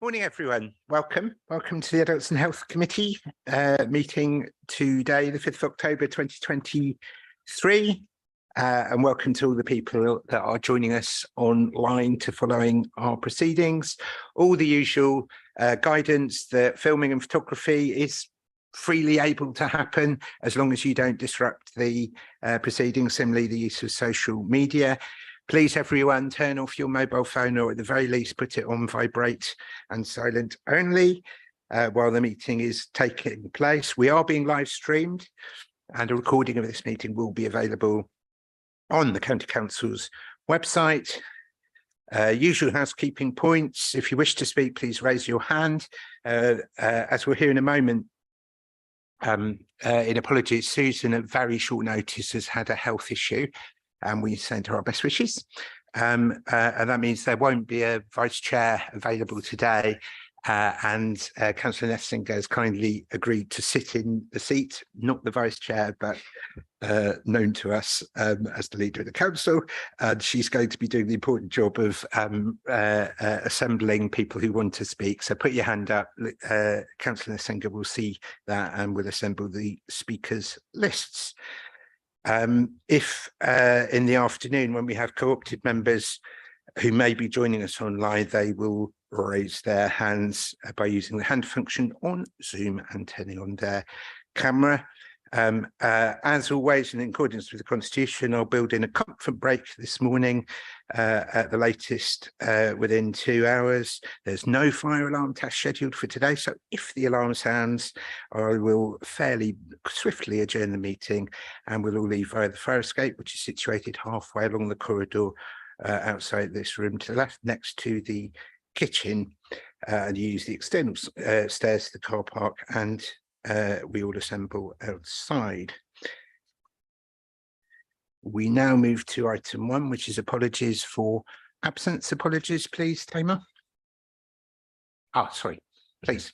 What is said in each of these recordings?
Morning, everyone. Welcome to the Adults and Health Committee meeting today, the 5th of October 2023. And welcome to all the people that are joining us online to following our proceedings. All the usual guidance that filming and photography is freely able to happen as long as you don't disrupt the proceedings. Similarly, the use of social media. Please, everyone, turn off your mobile phone, or at the very least, put it on vibrate and silent only while the meeting is taking place. We are being live streamed, and a recording of this meeting will be available on the County Council's website. Usual housekeeping points. If you wish to speak, please raise your hand. As we'll hear in a moment, in apologies, Susan at very short notice has had a health issue, and we send her our best wishes. And that means there won't be a vice chair available today. And Councillor Nessinger has kindly agreed to sit in the seat, not the vice chair, but known to us as the leader of the council. And she's going to be doing the important job of assembling people who want to speak. So put your hand up. Councillor Nessinger will see that and will assemble the speakers lists. If in the afternoon, when we have co-opted members who may be joining us online, they will raise their hands by using the hand function on Zoom and turning on their camera. As always, in accordance with the Constitution, I'll build in a comfort break this morning at the latest within 2 hours. There's no fire alarm test scheduled for today, so if the alarm sounds, I will fairly swiftly adjourn the meeting, and we'll all leave via the fire escape, which is situated halfway along the corridor outside this room to the left, next to the kitchen, and use the external stairs to the car park, and we all assemble outside. We now move to item 1, which is apologies for absence. Apologies, please, Tamer. Sorry, please.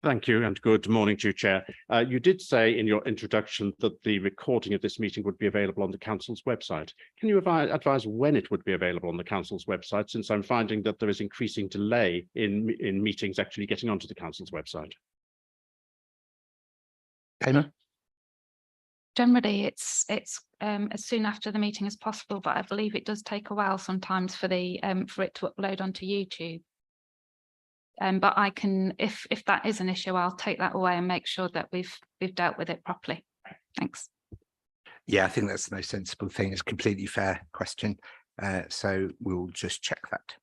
Thank you, and good morning to you, Chair. You did say in your introduction that the recording of this meeting would be available on the Council's website. Can you advise when it would be available on the Council's website, since I'm finding that there is increasing delay in meetings actually getting onto the Council's website? Tamer? Generally, it's as soon after the meeting as possible, but I believe it does take a while sometimes for the for it to upload onto YouTube. But I can, if that is an issue, I'll take that away and make sure that we've dealt with it properly. Thanks. Yeah, I think that's the most sensible thing. It's a completely fair question, so we'll just check that.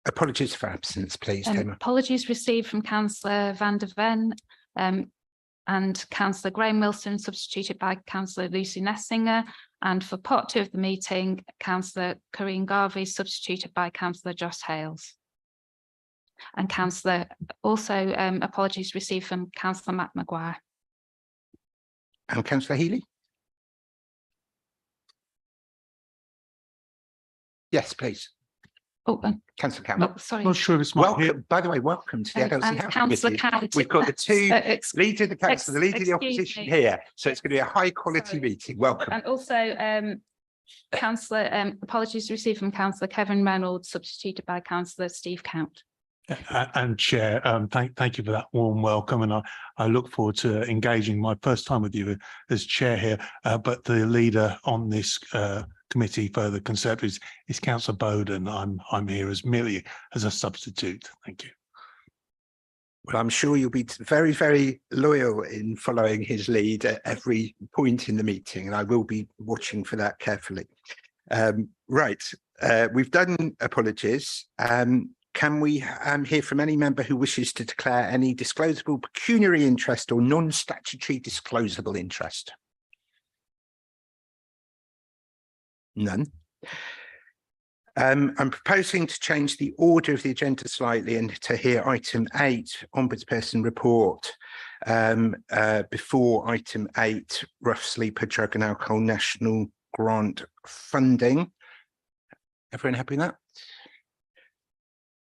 Apologies for absence, please, Tamer. Apologies received from Councillor Van der Ven and Councillor Graham Wilson, substituted by Councillor Lucy Nessinger. And for part 2 of the meeting, Councillor Corinne Garvey, substituted by Councillor Joss Hales. And Councillor, also apologies received from Councillor Matt Maguire. And Councillor Healy? Yes, please. Oh, Councillor Campbell. sorry. Not sure it's welcome. By the way, welcome to the Adults and Health Committee. We've got the two leader of the council, the leader of the opposition here, so it's going to be a high-quality meeting. Welcome. And also, Councillor, apologies received from Councillor Kevin Reynolds, substituted by Councillor Steve Count. And Chair, thank you for that warm welcome, and I look forward to engaging my first time with you as Chair here. But the leader on this committee for the Conservatives is Councillor Bowden. I'm here as merely as a substitute. Thank you. Well, I'm sure you'll be very, very loyal in following his lead at every point in the meeting, and I will be watching for that carefully. Right, we've done apologies. Can we hear from any member who wishes to declare any disclosable pecuniary interest or non-statutory disclosable interest? None. I'm proposing to change the order of the agenda slightly and to hear item 8, Ombudsperson report, before item 8, rough sleeper drug and alcohol national grant funding. Everyone happy with that?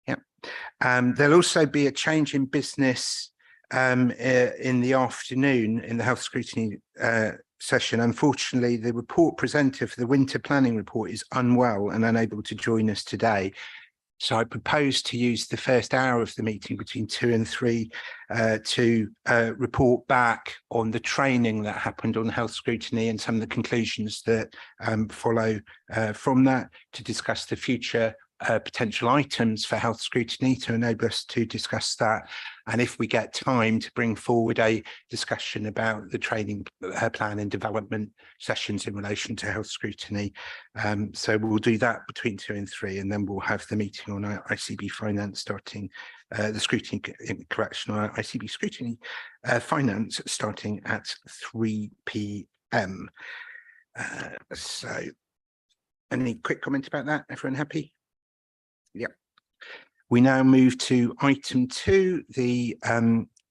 Yeah. There'll also be a change in business in the afternoon in the health scrutiny session. Unfortunately, the report presenter for the winter planning report is unwell and unable to join us today. So I propose to use the first hour of the meeting between 2 and 3 to report back on the training that happened on health scrutiny and some of the conclusions that follow from that, to discuss the future potential items for health scrutiny to enable us to discuss that. And if we get time, to bring forward a discussion about the training plan and development sessions in relation to health scrutiny. So we'll do that between 2 and 3, and then we'll have the meeting on ICB finance starting, the scrutiny correction on ICB scrutiny finance starting at 3 p.m. So any quick comment about that? Everyone happy? Yep. We now move to item 2, the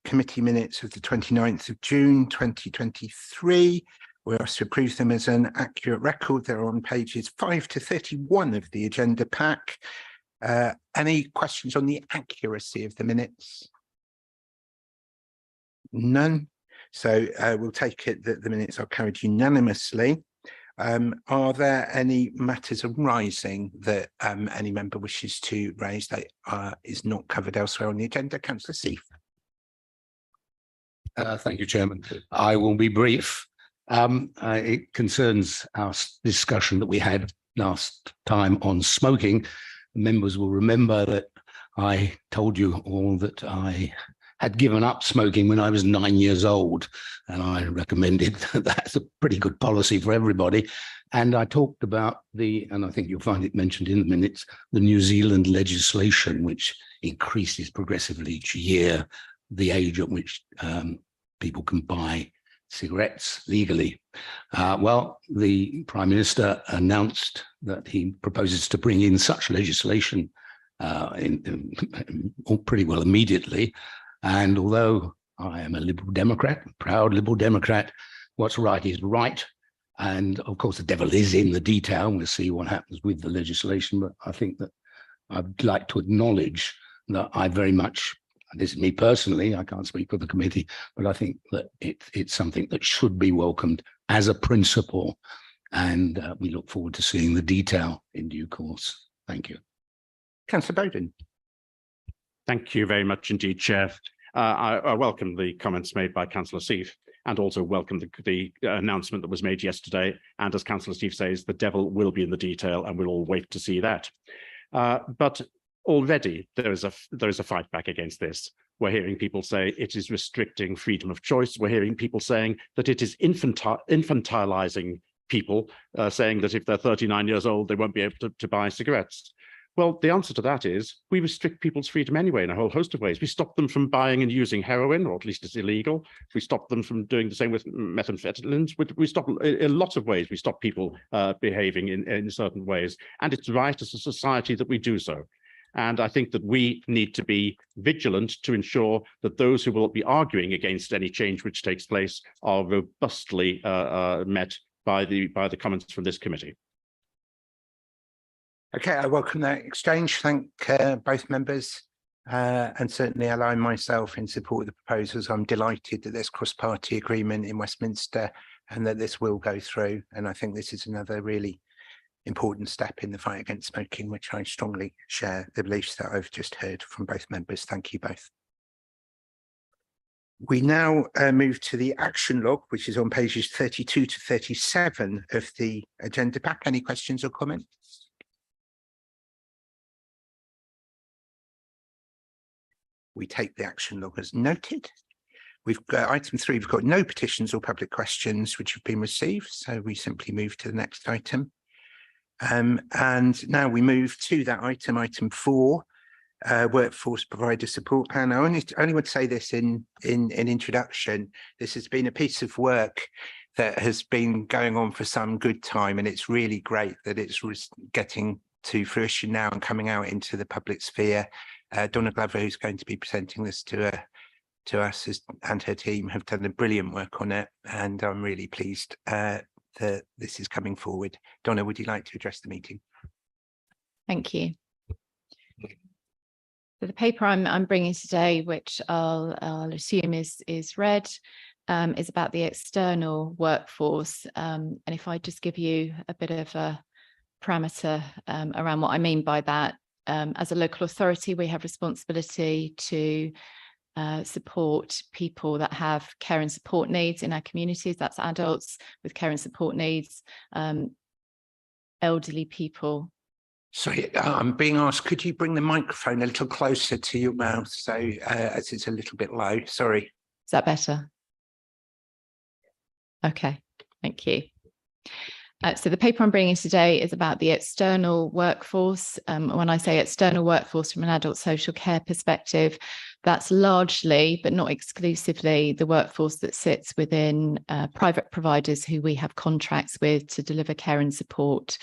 committee minutes of the 29th of June 2023. We're asked to approve them as an accurate record. They're on pages 5 to 31 of the agenda pack. Any questions on the accuracy of the minutes? None. So we'll take it that the minutes are carried unanimously. Are there any matters arising that any member wishes to raise that is not covered elsewhere on the agenda? Councillor Seif. Thank you, Chairman. I will be brief. It concerns our discussion that we had last time on smoking. Members will remember that I told you all that I had given up smoking when I was 9 years old, and I recommended that that's a pretty good policy for everybody. And I talked about and I think you'll find it mentioned in the minutes, the New Zealand legislation, which increases progressively each year the age at which people can buy cigarettes legally. Well, the Prime Minister announced that he proposes to bring in such legislation pretty well immediately. And although I am a Liberal Democrat, proud Liberal Democrat, what's right is right. And of course, the devil is in the detail. We'll see what happens with the legislation. But I think that I'd like to acknowledge that I very much, this is me personally, I can't speak for the committee, but I think that it's something that should be welcomed as a principle. And we look forward to seeing the detail in due course. Thank you. Councillor Bowden. Thank you very much indeed, Chair. I welcome the comments made by Councillor Seif, and also welcome the announcement that was made yesterday. And as Councillor Seif says, the devil will be in the detail, and we'll all wait to see that. But already there is a fight back against this. We're hearing people say it is restricting freedom of choice. We're hearing people saying that it is infantilizing people, saying that if they're 39 years old, they won't be able to buy cigarettes. Well, the answer to that is we restrict people's freedom anyway in a whole host of ways. We stop them from buying and using heroin, or at least it's illegal. We stop them from doing the same with methamphetamines. We stop in lots of ways. We stop people behaving in certain ways. And it's right as a society that we do so. And I think that we need to be vigilant to ensure that those who will be arguing against any change which takes place are robustly met by the comments from this committee. Okay, I welcome that exchange. Thank both members, and certainly align myself in support of the proposals. I'm delighted that there's cross-party agreement in Westminster and that this will go through. And I think this is another really important step in the fight against smoking, which I strongly share the beliefs that I've just heard from both members. Thank you both. We now move to the action log, which is on pages 32 to 37 of the agenda pack. Any questions or comments? We take the action log as noted. We've got item 3, we've got no petitions or public questions which have been received, so we simply move to the next item. And now we move to that item 4, workforce provider support plan. I only would say this in introduction. This has been a piece of work that has been going on for some good time, and it's really great that it's getting to fruition now and coming out into the public sphere. Donna Glover, who's going to be presenting this to us, and her team have done a brilliant work on it, and I'm really pleased that this is coming forward. Donna, would you like to address the meeting? Thank you. So the paper I'm bringing today, which I'll assume is read, is about the external workforce. And if I just give you a bit of a parameter around what I mean by that, as a local authority, we have responsibility to support people that have care and support needs in our communities. That's adults with care and support needs, elderly people. Sorry, I'm being asked, could you bring the microphone a little closer to your mouth? So as it's a little bit low, sorry. Is that better? Okay, thank you. So the paper I'm bringing today is about the external workforce. When I say external workforce from an adult social care perspective, that's largely, but not exclusively, the workforce that sits within private providers who we have contracts with to deliver care and support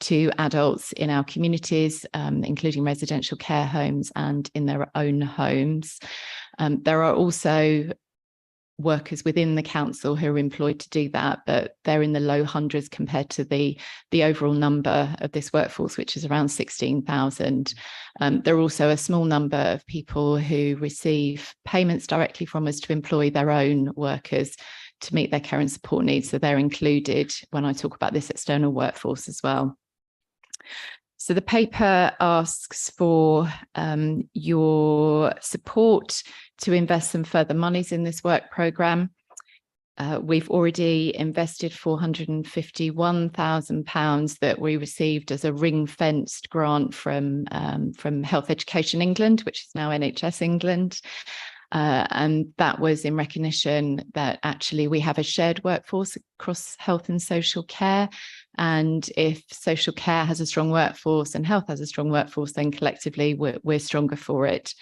to adults in our communities, including residential care homes and in their own homes. There are also workers within the council who are employed to do that, but they're in the low hundreds compared to the overall number of this workforce, which is around 16,000. There are also a small number of people who receive payments directly from us to employ their own workers to meet their care and support needs. So they're included when I talk about this external workforce as well. So the paper asks for your support to invest some further monies in this work programme. We've already invested £451,000 that we received as a ring-fenced grant from Health Education England, which is now NHS England. And that was in recognition that actually we have a shared workforce across health and social care. And if social care has a strong workforce and health has a strong workforce, then collectively we're stronger for it.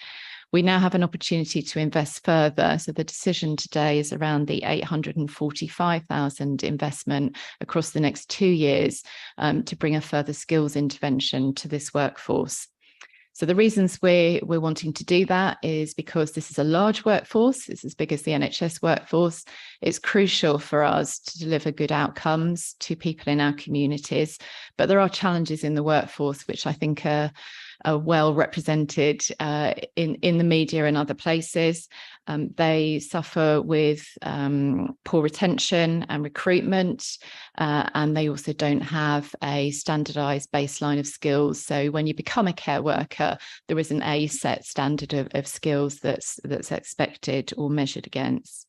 We now have an opportunity to invest further. So the decision today is around the 845,000 investment across the next 2 years to bring a further skills intervention to this workforce. So the reasons we're wanting to do that is because this is a large workforce. It's as big as the NHS workforce. It's crucial for us to deliver good outcomes to people in our communities. But there are challenges in the workforce, which I think are well represented in the media and other places. They suffer with poor retention and recruitment, and they also don't have a standardised baseline of skills. So when you become a care worker, there isn't a set standard of skills that's expected or measured against.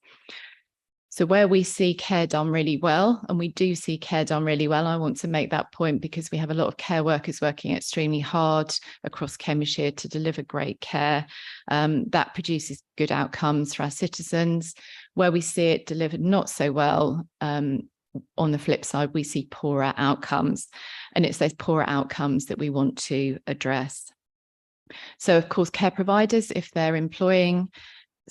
So where we see care done really well, and we do see care done really well, I want to make that point because we have a lot of care workers working extremely hard across Cambridgeshire to deliver great care. That produces good outcomes for our citizens. Where we see it delivered not so well, on the flip side, we see poorer outcomes. And it's those poorer outcomes that we want to address. So of course, care providers, if they're employing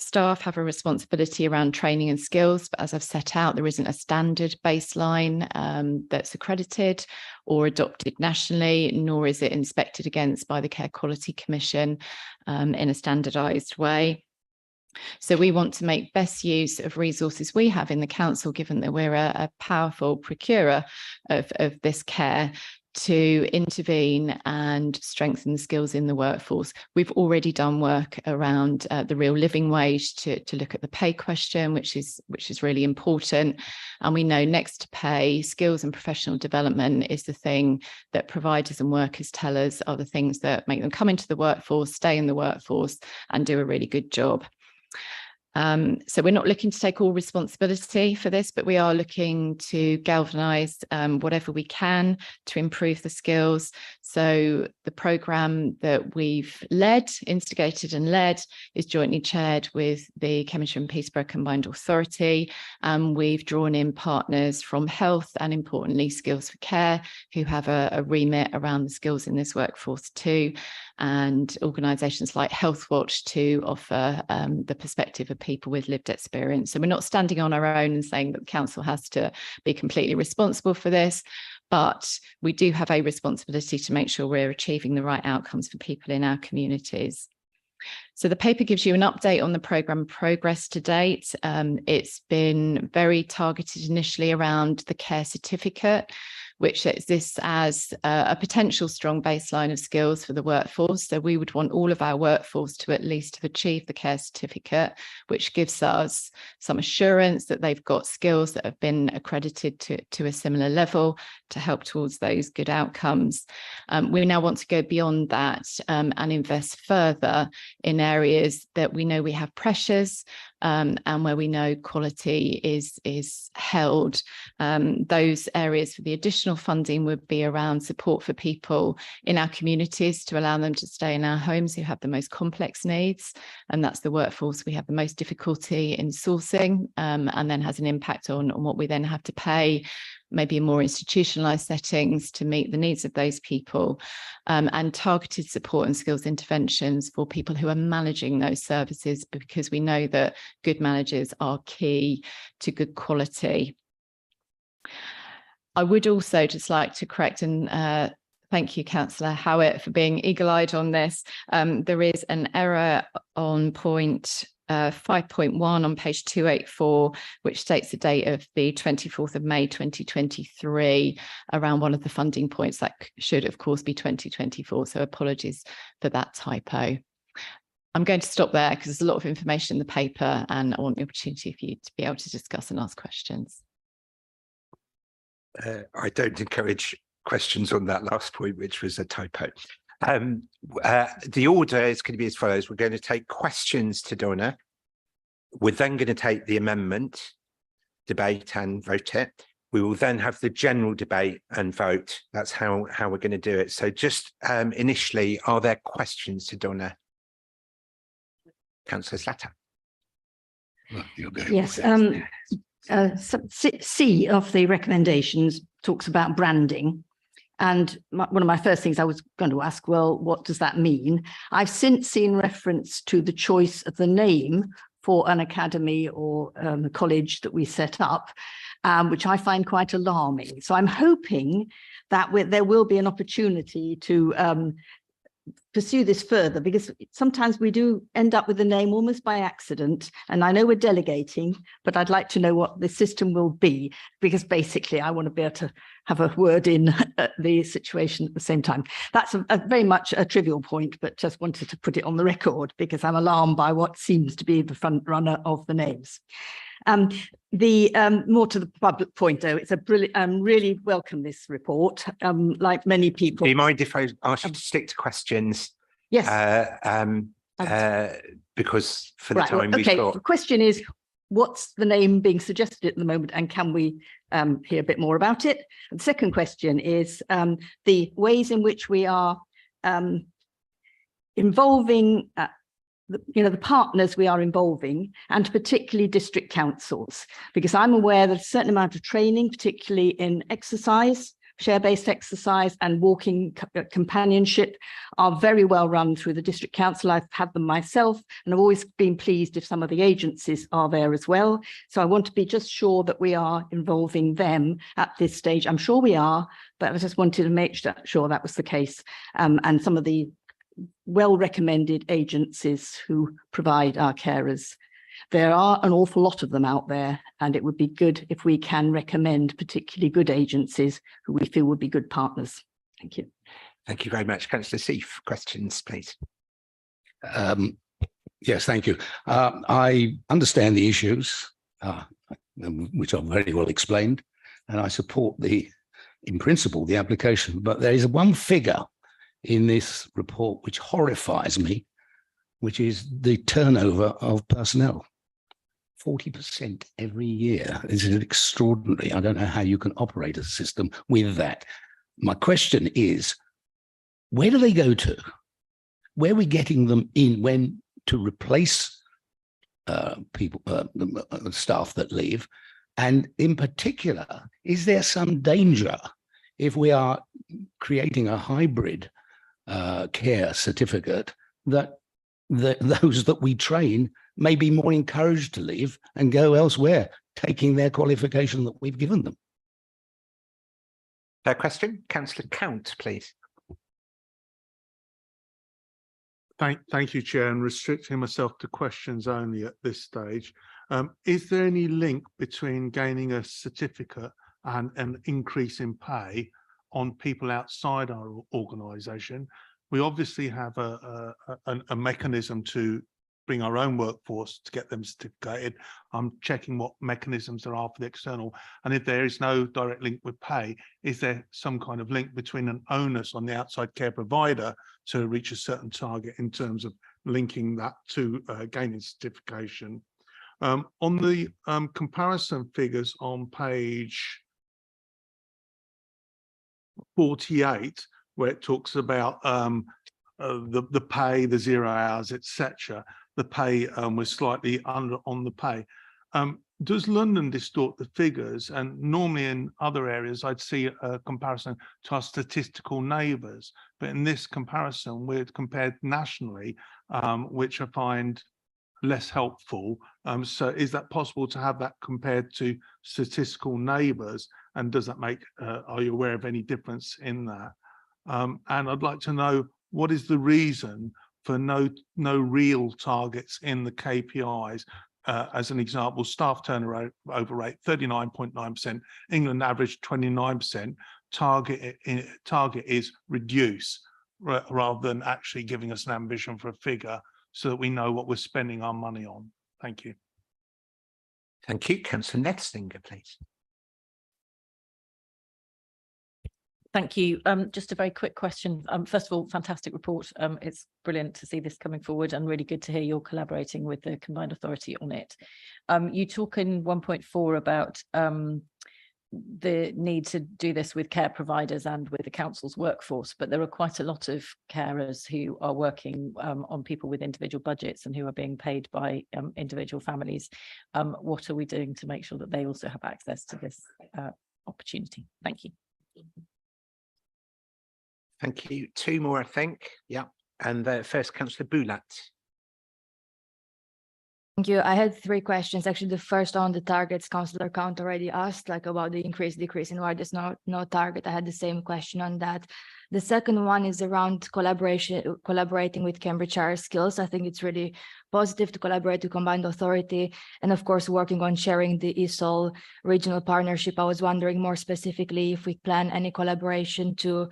staff, have a responsibility around training and skills, but as I've set out, there isn't a standard baseline that's accredited or adopted nationally, nor is it inspected against by the Care Quality Commission in a standardised way. So we want to make best use of resources we have in the council, given that we're a powerful procurer of this care, to intervene and strengthen the skills in the workforce. We've already done work around the real living wage to look at the pay question, which is really important. And we know next to pay, skills and professional development is the thing that providers and workers tell us are the things that make them come into the workforce, stay in the workforce, and do a really good job. So we're not looking to take all responsibility for this, but we are looking to galvanise whatever we can to improve the skills. So the programme that we've instigated and led is jointly chaired with the Cambridgeshire and Peterborough Combined Authority. We've drawn in partners from health and importantly Skills for Care, who have a remit around the skills in this workforce too, and organisations like Healthwatch to offer the perspective of people with lived experience. So we're not standing on our own and saying that the council has to be completely responsible for this, but we do have a responsibility to make sure we're achieving the right outcomes for people in our communities. So the paper gives you an update on the programme progress to date. It's been very targeted initially around the care certificate. which sets this as a potential strong baseline of skills for the workforce. So we would want all of our workforce to at least have achieved the care certificate, which gives us some assurance that they've got skills that have been accredited to a similar level to help towards those good outcomes. We now want to go beyond that and invest further in areas that we know we have pressures and where we know quality is held. Those areas for the additional funding would be around support for people in our communities to allow them to stay in our homes who have the most complex needs, and that's the workforce we have the most difficulty in sourcing, and then has an impact on what we then have to pay, maybe in more institutionalized settings, to meet the needs of those people, and targeted support and skills interventions for people who are managing those services, because we know that good managers are key to good quality. I would also just like to correct and thank you, Councillor Howitt, for being eagle-eyed on this. There is an error on point 5.1 on page 284, which states the date of the 24th of May 2023 around one of the funding points. That should, of course, be 2024. So apologies for that typo. I'm going to stop there because there's a lot of information in the paper and I want the opportunity for you to be able to discuss and ask questions. I don't encourage questions on that last point, which was a typo. The order is going to be as follows. We're going to take questions to Donna. We're then going to take the amendment, debate and vote it. We will then have the general debate and vote. That's how we're going to do it. So just initially, are there questions to Donna? Councillor Slatter. Yes, C of the recommendations talks about branding. And one of my first things I was going to ask, well, what does that mean? I've since seen reference to the choice of the name for an academy or a college that we set up, which I find quite alarming. So I'm hoping that there will be an opportunity to pursue this further, because sometimes we do end up with a name almost by accident. And I know we're delegating, but I'd like to know what the system will be, because basically I want to be able to have a word in the situation at the same time. That's a very much a trivial point, but just wanted to put it on the record because I'm alarmed by what seems to be the front runner of the names. More to the public point, though, it's a brilliant, really welcome this report. Like many people. Do you mind if I ask you to stick to questions? Yes. Because for the time we've got. The question is, what's the name being suggested at the moment, and can we hear a bit more about it? And the second question is the ways in which we are involving the partners we are involving, and particularly district councils, because I'm aware that a certain amount of training, particularly in exercise, share-based exercise and walking companionship, are very well run through the district council. I've had them myself, and I've always been pleased if some of the agencies are there as well. So I want to be just sure that we are involving them at this stage. I'm sure we are, but I just wanted to make sure that was the case. And some of the well-recommended agencies who provide our carers. There are an awful lot of them out there, and it would be good if we can recommend particularly good agencies who we feel would be good partners. Thank you. Thank you very much. Councillor Seif, questions, please. Yes, thank you. I understand the issues, which are very well explained, and I support in principle, the application. But there is one figure in this report which horrifies me, which is the turnover of personnel. 40% every year. This is extraordinary. I don't know how you can operate a system with that. My question is, where do they go to? Where are we getting them in when to replace people, staff that leave? And in particular, is there some danger if we are creating a hybrid care certificate that those that we train may be more encouraged to leave and go elsewhere, taking their qualification that we've given them? Fair question. Councillor Count, please. Thank you, Chair, and restricting myself to questions only at this stage. Is there any link between gaining a certificate and an increase in pay on people outside our organisation. We obviously have a mechanism to bring our own workforce to get them certificated. I'm checking what mechanisms there are for the external. And if there is no direct link with pay, is there some kind of link between an onus on the outside care provider to reach a certain target in terms of linking that to gaining certification? On the comparison figures on page 48, where it talks about the pay, the 0 hours, etc. The pay was slightly under on the pay. Does London distort the figures? And normally in other areas, I'd see a comparison to our statistical neighbours. But in this comparison, we're compared nationally, which I find less helpful. So is that possible to have that compared to statistical neighbours? And does that make, are you aware of any difference in that? And I'd like to know, what is the reason for no real targets in the KPIs? As an example, staff turnover rate 39.9%, England average 29%. Target is reduce rather than actually giving us an ambition for a figure so that we know what we're spending our money on. Thank you. Thank you. Councillor Nethsinger, please. Thank you. Just a very quick question. First of all, fantastic report. It's brilliant to see this coming forward and really good to hear you're collaborating with the Combined Authority on it. You talk in 1.4 about the need to do this with care providers and with the council's workforce, but there are quite a lot of carers who are working on people with individual budgets and who are being paid by individual families. What are we doing to make sure that they also have access to this opportunity? Thank you. Thank you. Two more, I think. Yeah. And first, Councillor Boulat. Thank you. I had three questions. Actually, the first on the targets, Councillor Count already asked, like about the increase, decrease, and why there's no target. I had the same question on that. The second one is around collaborating with Cambridgeshire Skills. I think it's really positive to collaborate with Combined Authority and of course working on sharing the ESOL regional partnership. I was wondering more specifically if we plan any collaboration to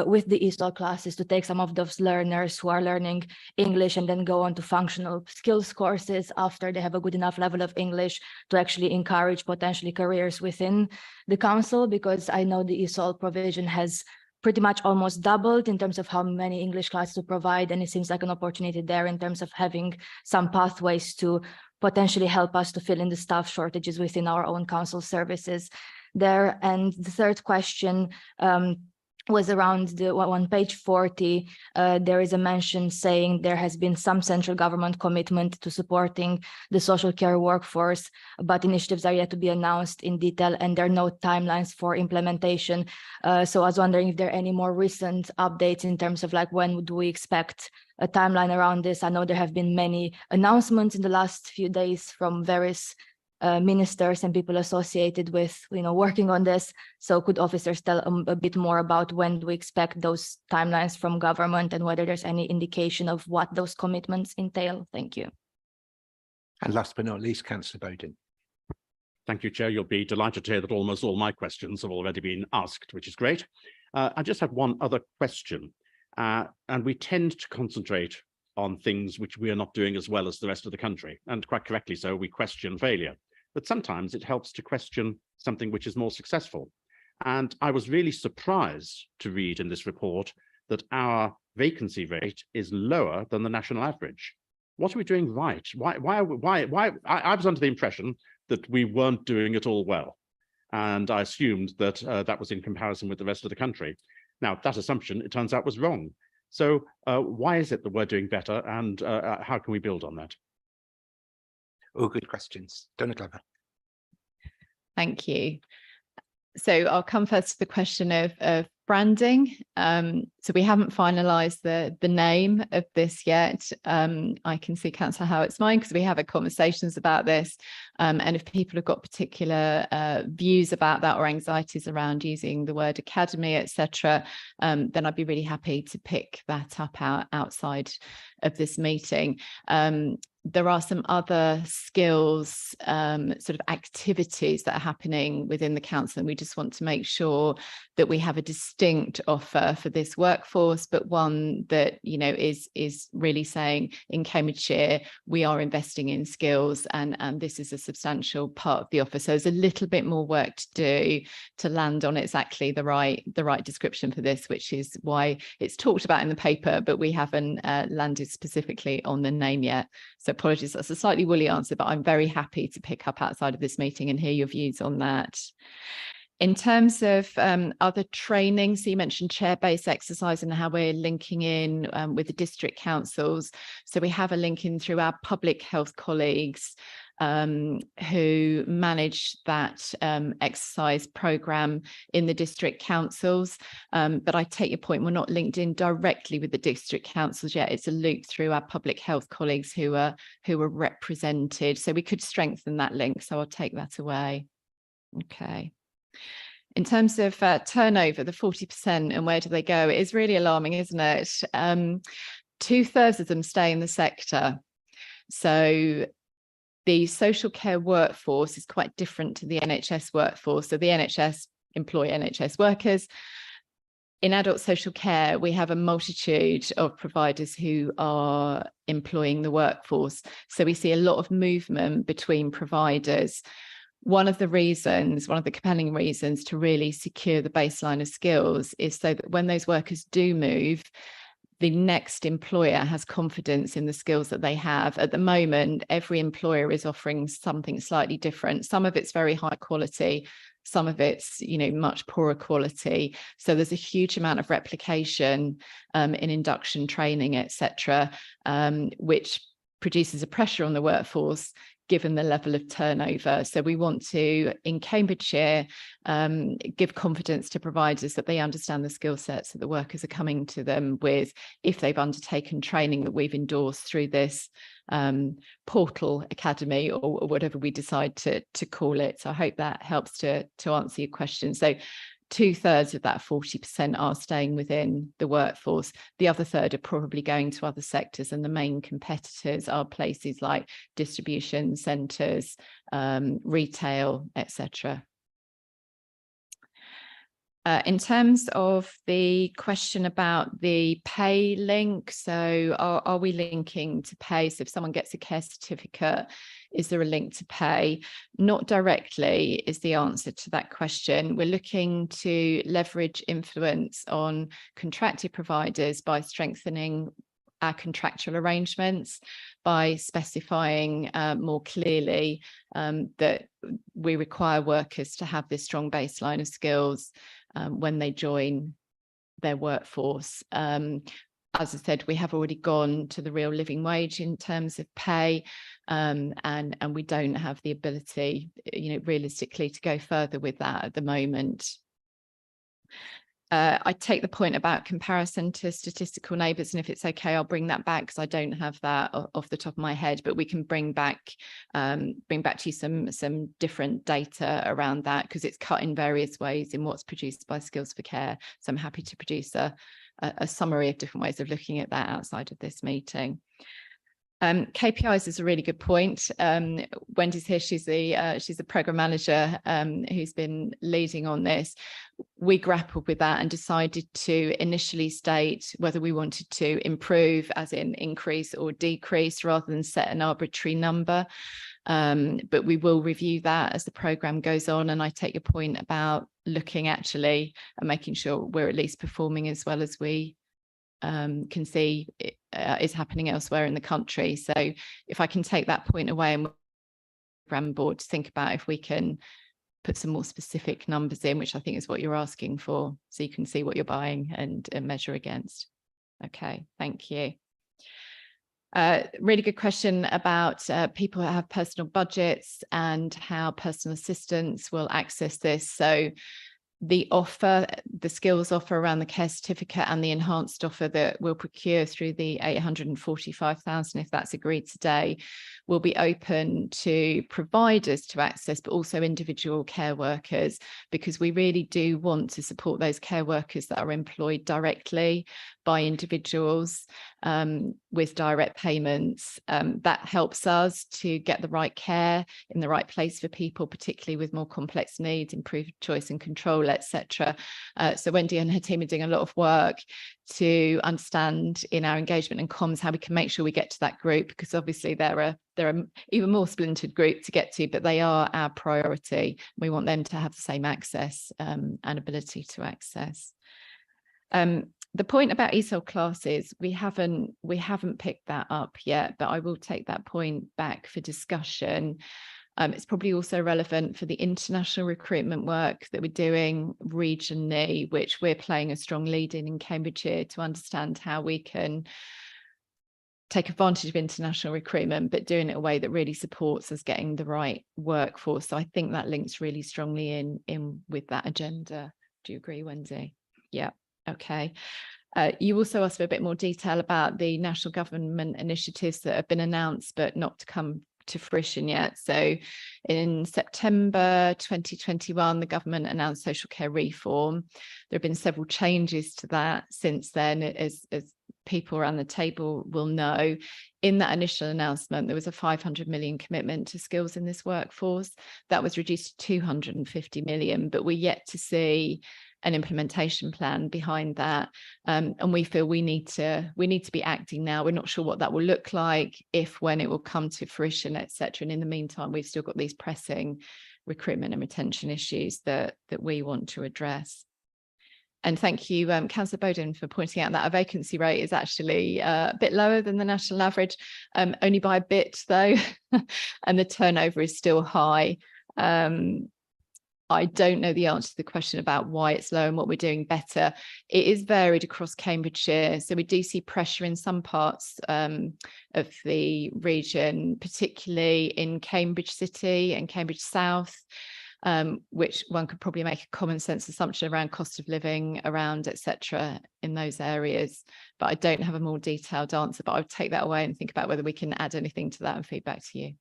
with the ESOL classes to take some of those learners who are learning English and then go on to functional skills courses after they have a good enough level of English to actually encourage potentially careers within the council, because I know the ESOL provision has pretty much almost doubled in terms of how many English classes to provide. And it seems like an opportunity there in terms of having some pathways to potentially help us to fill in the staff shortages within our own council services there. And the third question was around the on page 40, there is a mention saying there has been some central government commitment to supporting the social care workforce, but initiatives are yet to be announced in detail and there are no timelines for implementation. So I was wondering if there are any more recent updates in terms of like when do we expect a timeline around this? I know there have been many announcements in the last few days from various ministers and people associated with, working on this. So could officers tell a bit more about when do we expect those timelines from government and whether there's any indication of what those commitments entail? Thank you. And last but not least, Councillor Bowden. Thank you, Chair. You'll be delighted to hear that almost all my questions have already been asked, which is great. I just have one other question, and we tend to concentrate on things which we are not doing as well as the rest of the country, and quite correctly so, we question failure. But sometimes it helps to question something which is more successful. And I was really surprised to read in this report that our vacancy rate is lower than the national average. What are we doing right? Why? I was under the impression that we weren't doing it all well. And I assumed that that was in comparison with the rest of the country. Now, that assumption, it turns out, was wrong. So why is it that we're doing better, and how can we build on that? All good questions. Donna Glover. Thank you. So I'll come first to the question of branding. So we haven't finalised the name of this yet. I can see Councillor Howitt's mind because we have had conversations about this. And if people have got particular views about that or anxieties around using the word academy, etc., then I'd be really happy to pick that up outside of this meeting. there are some other skills sort of activities that are happening within the council, and we just want to make sure that we have a distinct offer for this workforce, but one that, you know, is really saying in Cambridgeshire we are investing in skills, and this is a substantial part of the offer. So there's a little bit more work to do to land on exactly the right description for this, which is why it's talked about in the paper, but we haven't landed specifically on the name yet. So apologies, that's a slightly woolly answer, but I'm very happy to pick up outside of this meeting and hear your views on that. In terms of other training, so you mentioned chair-based exercise and how we're linking in with the district councils. So we have a link in through our public health colleagues who manage that exercise programme in the district councils. But I take your point, we're not linked in directly with the district councils yet. It's a loop through our public health colleagues who are represented. So we could strengthen that link. So I'll take that away. Okay. In terms of turnover, the 40% and where do they go? It is really alarming, isn't it? 2/3 of them stay in the sector. So the social care workforce is quite different to the NHS workforce. So the NHS employ NHS workers. In adult social care, we have a multitude of providers who are employing the workforce. So we see a lot of movement between providers. One of the compelling reasons to really secure the baseline of skills is so that when those workers do move, the next employer has confidence in the skills that they have. At the moment, every employer is offering something slightly different. Some of it's very high quality, some of it's, you know, much poorer quality. So there's a huge amount of replication in induction training, etc., which produces a pressure on the workforce given the level of turnover. So we want to, in Cambridgeshire, give confidence to providers that they understand the skill sets that the workers are coming to them with if they've undertaken training that we've endorsed through this portal academy or whatever we decide to call it. So I hope that helps to answer your question. So 2/3 of that 40% are staying within the workforce. The other third are probably going to other sectors, and the main competitors are places like distribution centres, retail, etc. In terms of the question about the pay link, so are we linking to pay? So if someone gets a care certificate, is there a link to pay? Not directly is the answer to that question. We're looking to leverage influence on contracted providers by strengthening our contractual arrangements, by specifying more clearly that we require workers to have this strong baseline of skills when they join their workforce. As I said, we have already gone to the real living wage in terms of pay, and we don't have the ability, you know, realistically to go further with that at the moment. I take the point about comparison to statistical neighbours, and if it's okay, I'll bring that back because I don't have that off the top of my head, but we can bring back to you some different data around that, because it's cut in various ways in what's produced by Skills for Care. So I'm happy to produce a summary of different ways of looking at that outside of this meeting. KPIs is a really good point. Wendy's here, she's the programme manager who's been leading on this. We grappled with that and decided to initially state whether we wanted to improve, as in increase or decrease, rather than set an arbitrary number. But we will review that as the programme goes on, and I take your point about looking actually and making sure we're at least performing as well as we can see is happening elsewhere in the country. So if I can take that point away and programme board to think about if we can put some more specific numbers in, which I think is what you're asking for, so you can see what you're buying and measure against. Okay, thank you. Really good question about people who have personal budgets and how personal assistants will access this. So the offer, the skills offer around the care certificate and the enhanced offer that we'll procure through the 845,000, if that's agreed today, will be open to providers to access, but also individual care workers, because we really do want to support those care workers that are employed directly by individuals with direct payments. That helps us to get the right care in the right place for people, particularly with more complex needs, improved choice and control, etc. So Wendy and her team are doing a lot of work to understand in our engagement and comms how we can make sure we get to that group, because obviously there are even more splintered group to get to, but they are our priority. We want them to have the same access and ability to access. The point about ESOL classes, we haven't picked that up yet, but I will take that point back for discussion. It's probably also relevant for the international recruitment work that we're doing regionally, which we're playing a strong lead in Cambridgeshire, to understand how we can take advantage of international recruitment, but doing it in a way that really supports us getting the right workforce. So I think that links really strongly in with that agenda. Do you agree, Wendy? Yeah. Okay. You also asked for a bit more detail about the national government initiatives that have been announced but not to come to fruition yet. So in September 2021, the government announced social care reform. There have been several changes to that since then, as people around the table will know. In that initial announcement, there was a 500 million commitment to skills in this workforce. That was reduced to 250 million, but we're yet to see an implementation plan behind that. And we feel we need to be acting now. We're not sure what that will look like, if, when it will come to fruition, etc. And in the meantime, we've still got these pressing recruitment and retention issues that we want to address. And thank you, Councillor Bowden, for pointing out that our vacancy rate is actually a bit lower than the national average, only by a bit though, and the turnover is still high. I don't know the answer to the question about why it's low and what we're doing better. It is varied across Cambridgeshire. So we do see pressure in some parts of the region, particularly in Cambridge City and Cambridge South, which one could probably make a common sense assumption around cost of living, around etc. in those areas. But I don't have a more detailed answer, but I would take that away and think about whether we can add anything to that and feedback to you.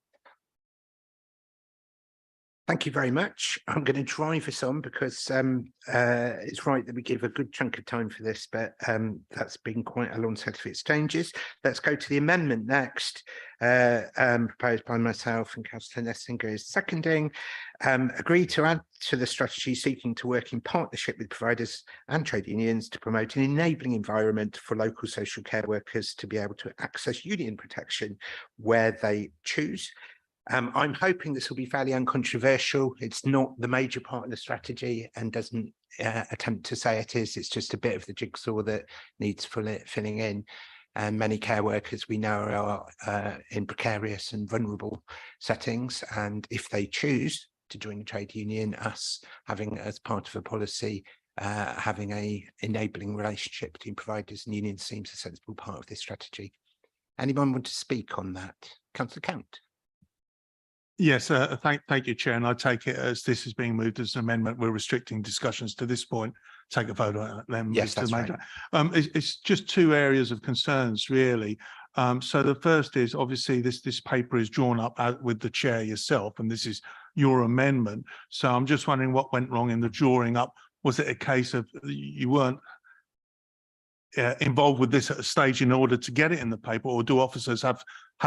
Thank you very much. I'm going to drive us on because it's right that we give a good chunk of time for this, but that's been quite a long set of exchanges. Let's go to the amendment next, proposed by myself and Councillor Nessinger is seconding. Agree to add to the strategy seeking to work in partnership with providers and trade unions to promote an enabling environment for local social care workers to be able to access union protection where they choose. I'm hoping this will be fairly uncontroversial. It's not the major part of the strategy and doesn't attempt to say it is. It's just a bit of the jigsaw that needs filling in. And many care workers we know are in precarious and vulnerable settings. And if they choose to join a trade union, us having as part of a policy, having a enabling relationship between providers and unions seems a sensible part of this strategy. Anyone want to speak on that? Councillor Count. Yes, thank you, Chair. And I take it as this is being moved as an amendment. We're restricting discussions to this point. Take a vote on it. Then yes, that's right. It's just two areas of concerns, really. So the first is obviously this paper is drawn up with the chair yourself, and this is your amendment. So I'm just wondering what went wrong in the drawing up. Was it a case of you weren't involved with this at a stage in order to get it in the paper, or do officers have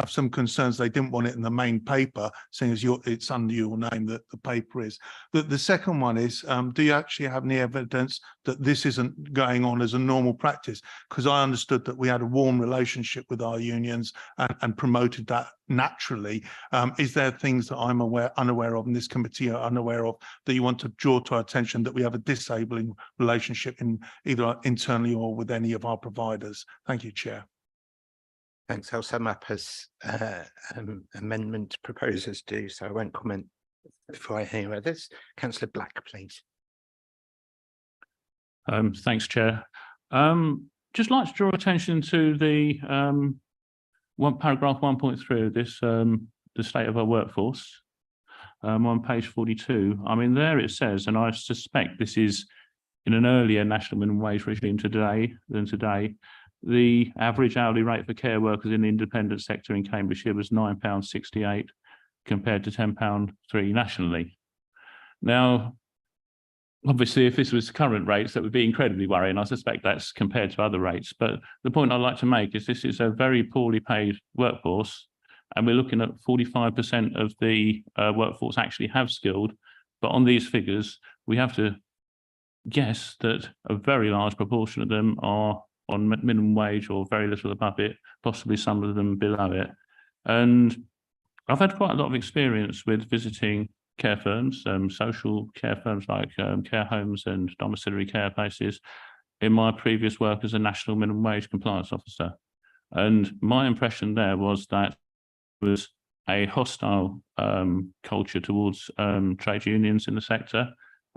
some concerns they didn't want it in the main paper, seeing as it's under your name that the paper is? The second one is, do you actually have any evidence that this isn't going on as a normal practice? Because I understood that we had a warm relationship with our unions and promoted that naturally. Is there things that I'm unaware of, and this committee are unaware of, that you want to draw to our attention that we have a disabling relationship in either internally or with any of our providers? Thank you, Chair. Thanks. I'll sum up as amendment proposers do, so I won't comment before I hear others. Councillor Black, please. Thanks, Chair. Just like to draw attention to the paragraph 1.3 this the state of our workforce on page 42. I mean, there it says, and I suspect this is in an earlier national minimum wage regime today, the average hourly rate for care workers in the independent sector in Cambridgeshire was £9.68 compared to £10.03 nationally. Now, obviously, if this was current rates, that would be incredibly worrying. I suspect that's compared to other rates. But the point I'd like to make is this is a very poorly paid workforce, and we're looking at 45% of the workforce actually have skilled. But on these figures, we have to guess that a very large proportion of them are on minimum wage or very little above it, possibly some of them below it. And I've had quite a lot of experience with visiting care firms, social care firms like care homes and domiciliary care places in my previous work as a national minimum wage compliance officer. And my impression there was that there was a hostile culture towards trade unions in the sector,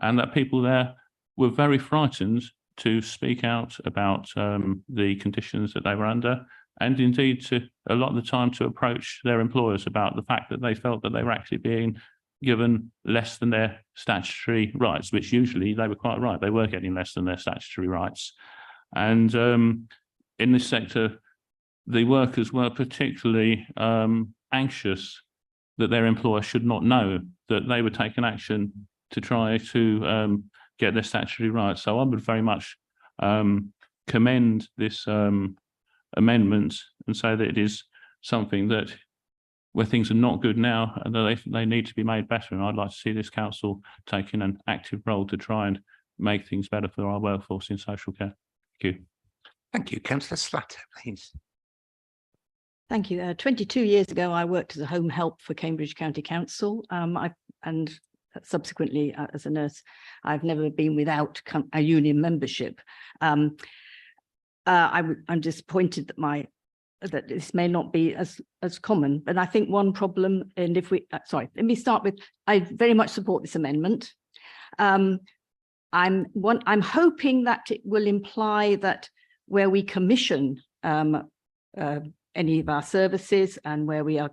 and that people there were very frightened to speak out about the conditions that they were under, and indeed to a lot of the time to approach their employers about the fact that they felt that they were actually being given less than their statutory rights, which usually they were quite right. They were getting less than their statutory rights. And in this sector, the workers were particularly anxious that their employer should not know that they were taking action to try to get their statutory rights. So I would very much commend this amendment and say that it is something that where things are not good now and that they need to be made better. And I'd like to see this council taking an active role to try and make things better for our workforce in social care. Thank you. Thank you. Councillor Slatter, please. Thank you. 22 years ago, I worked as a home help for Cambridge County Council. And subsequently, as a nurse, I've never been without a union membership. I'm disappointed that this may not be as common, but I think one problem, and if we, sorry, let me start with, I very much support this amendment. I'm hoping that it will imply that where we commission any of our services and where we are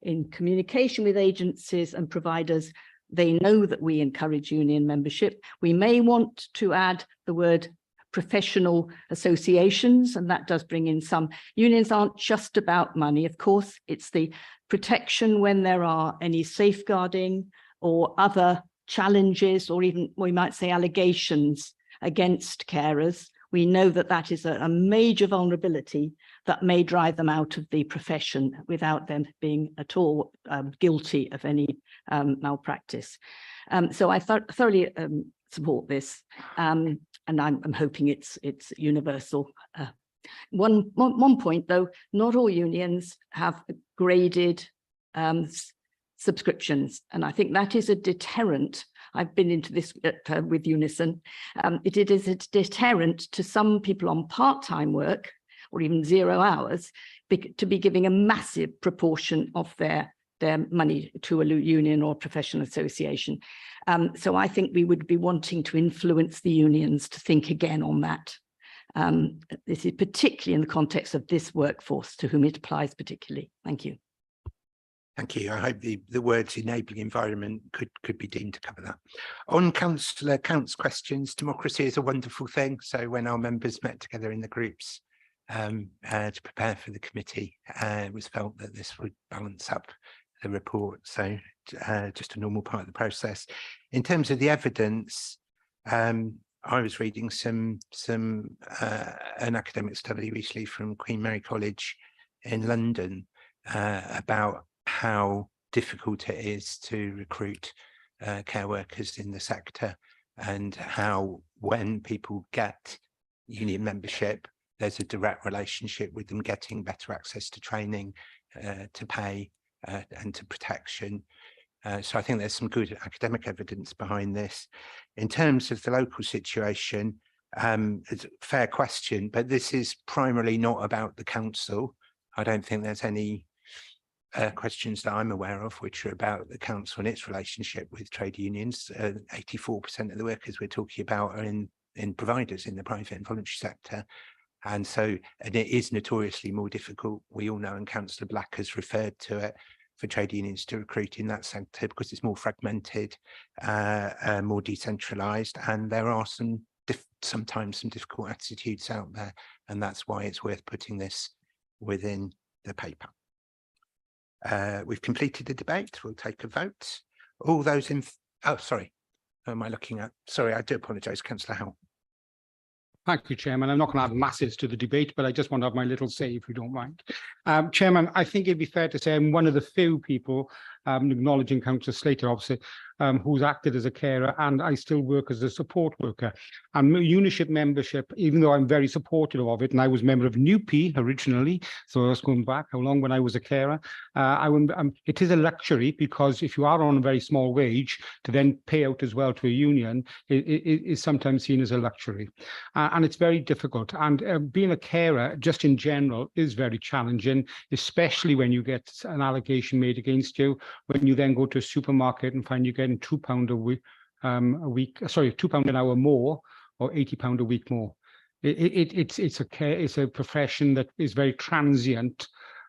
in communication with agencies and providers, they know that we encourage union membership. We may want to add the word professional associations, and that does bring in some. Unions aren't just about money, of course, it's the protection when there are any safeguarding or other challenges, or even we might say allegations against carers. We know that that is a major vulnerability that may drive them out of the profession without them being at all guilty of any malpractice. So I thoroughly support this, and I'm hoping it's universal. One point though, not all unions have graded subscriptions, and I think that is a deterrent. I've been into this with Unison. It is a deterrent to some people on part-time work or even 0 hours to be giving a massive proportion of their money to a union or professional association. So I think we would be wanting to influence the unions to think again on that. This is particularly in the context of this workforce to whom it applies particularly. Thank you. Thank you. I hope the words enabling environment could be deemed to cover that. On Councillor Count's questions, democracy is a wonderful thing. So when our members met together in the groups to prepare for the committee, it was felt that this would balance up the report. So just a normal part of the process. In terms of the evidence, I was reading an academic study recently from Queen Mary College in London about how difficult it is to recruit care workers in the sector, and how when people get union membership, there's a direct relationship with them getting better access to training, to pay, and to protection. So I think there's some good academic evidence behind this. In terms of the local situation, it's a fair question, but this is primarily not about the council. I don't think there's any questions that I'm aware of which are about the council and its relationship with trade unions. 84% of the workers we're talking about are in providers in the private and voluntary sector. And it is notoriously more difficult, we all know, and Councillor Black has referred to it, for trade unions to recruit in that sector because it's more fragmented, more decentralised, and there are sometimes some difficult attitudes out there, and that's why it's worth putting this within the paper. We've completed the debate. We'll take a vote. All those in, oh, sorry. Who am I looking at? Sorry, I do apologise, Councillor Howell. Thank you, Chairman. I'm not going to add masses to the debate, but I just want to have my little say, if you don't mind. Chairman, I think it'd be fair to say I'm one of the few people acknowledging Councillor Slater, obviously, who's acted as a carer, and I still work as a support worker. And UNISHIP membership, even though I'm very supportive of it, and I was a member of NUPE originally, so I was going back how long when I was a carer, it is a luxury, because if you are on a very small wage, to then pay out as well to a union is sometimes seen as a luxury. And it's very difficult. And being a carer, just in general, is very challenging, especially when you get an allegation made against you, when you then go to a supermarket and find you're getting £2 £2 an hour more, or £80 a week more. It's a profession that is very transient,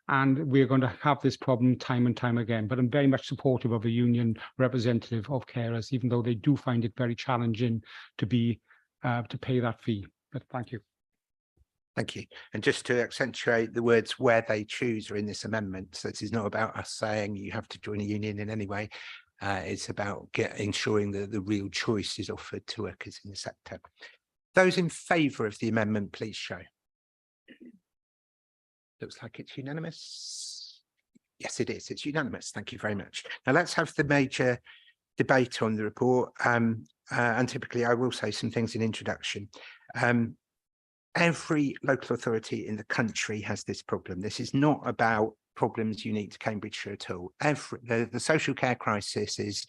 and we're going to have this problem time and time again. But I'm very much supportive of a union representative of carers, even though they do find it very challenging to pay that fee. But thank you. Thank you. And just to accentuate, the words "where they choose" are in this amendment. So this is not about us saying you have to join a union in any way. It's about ensuring that the real choice is offered to workers in the sector. Those in favour of the amendment, please show. Looks like it's unanimous. Yes, it is. It's unanimous. Thank you very much. Now let's have the major debate on the report. And typically I will say some things in introduction. Every local authority in the country has this problem. This is not about problems unique to Cambridgeshire at all. The social care crisis is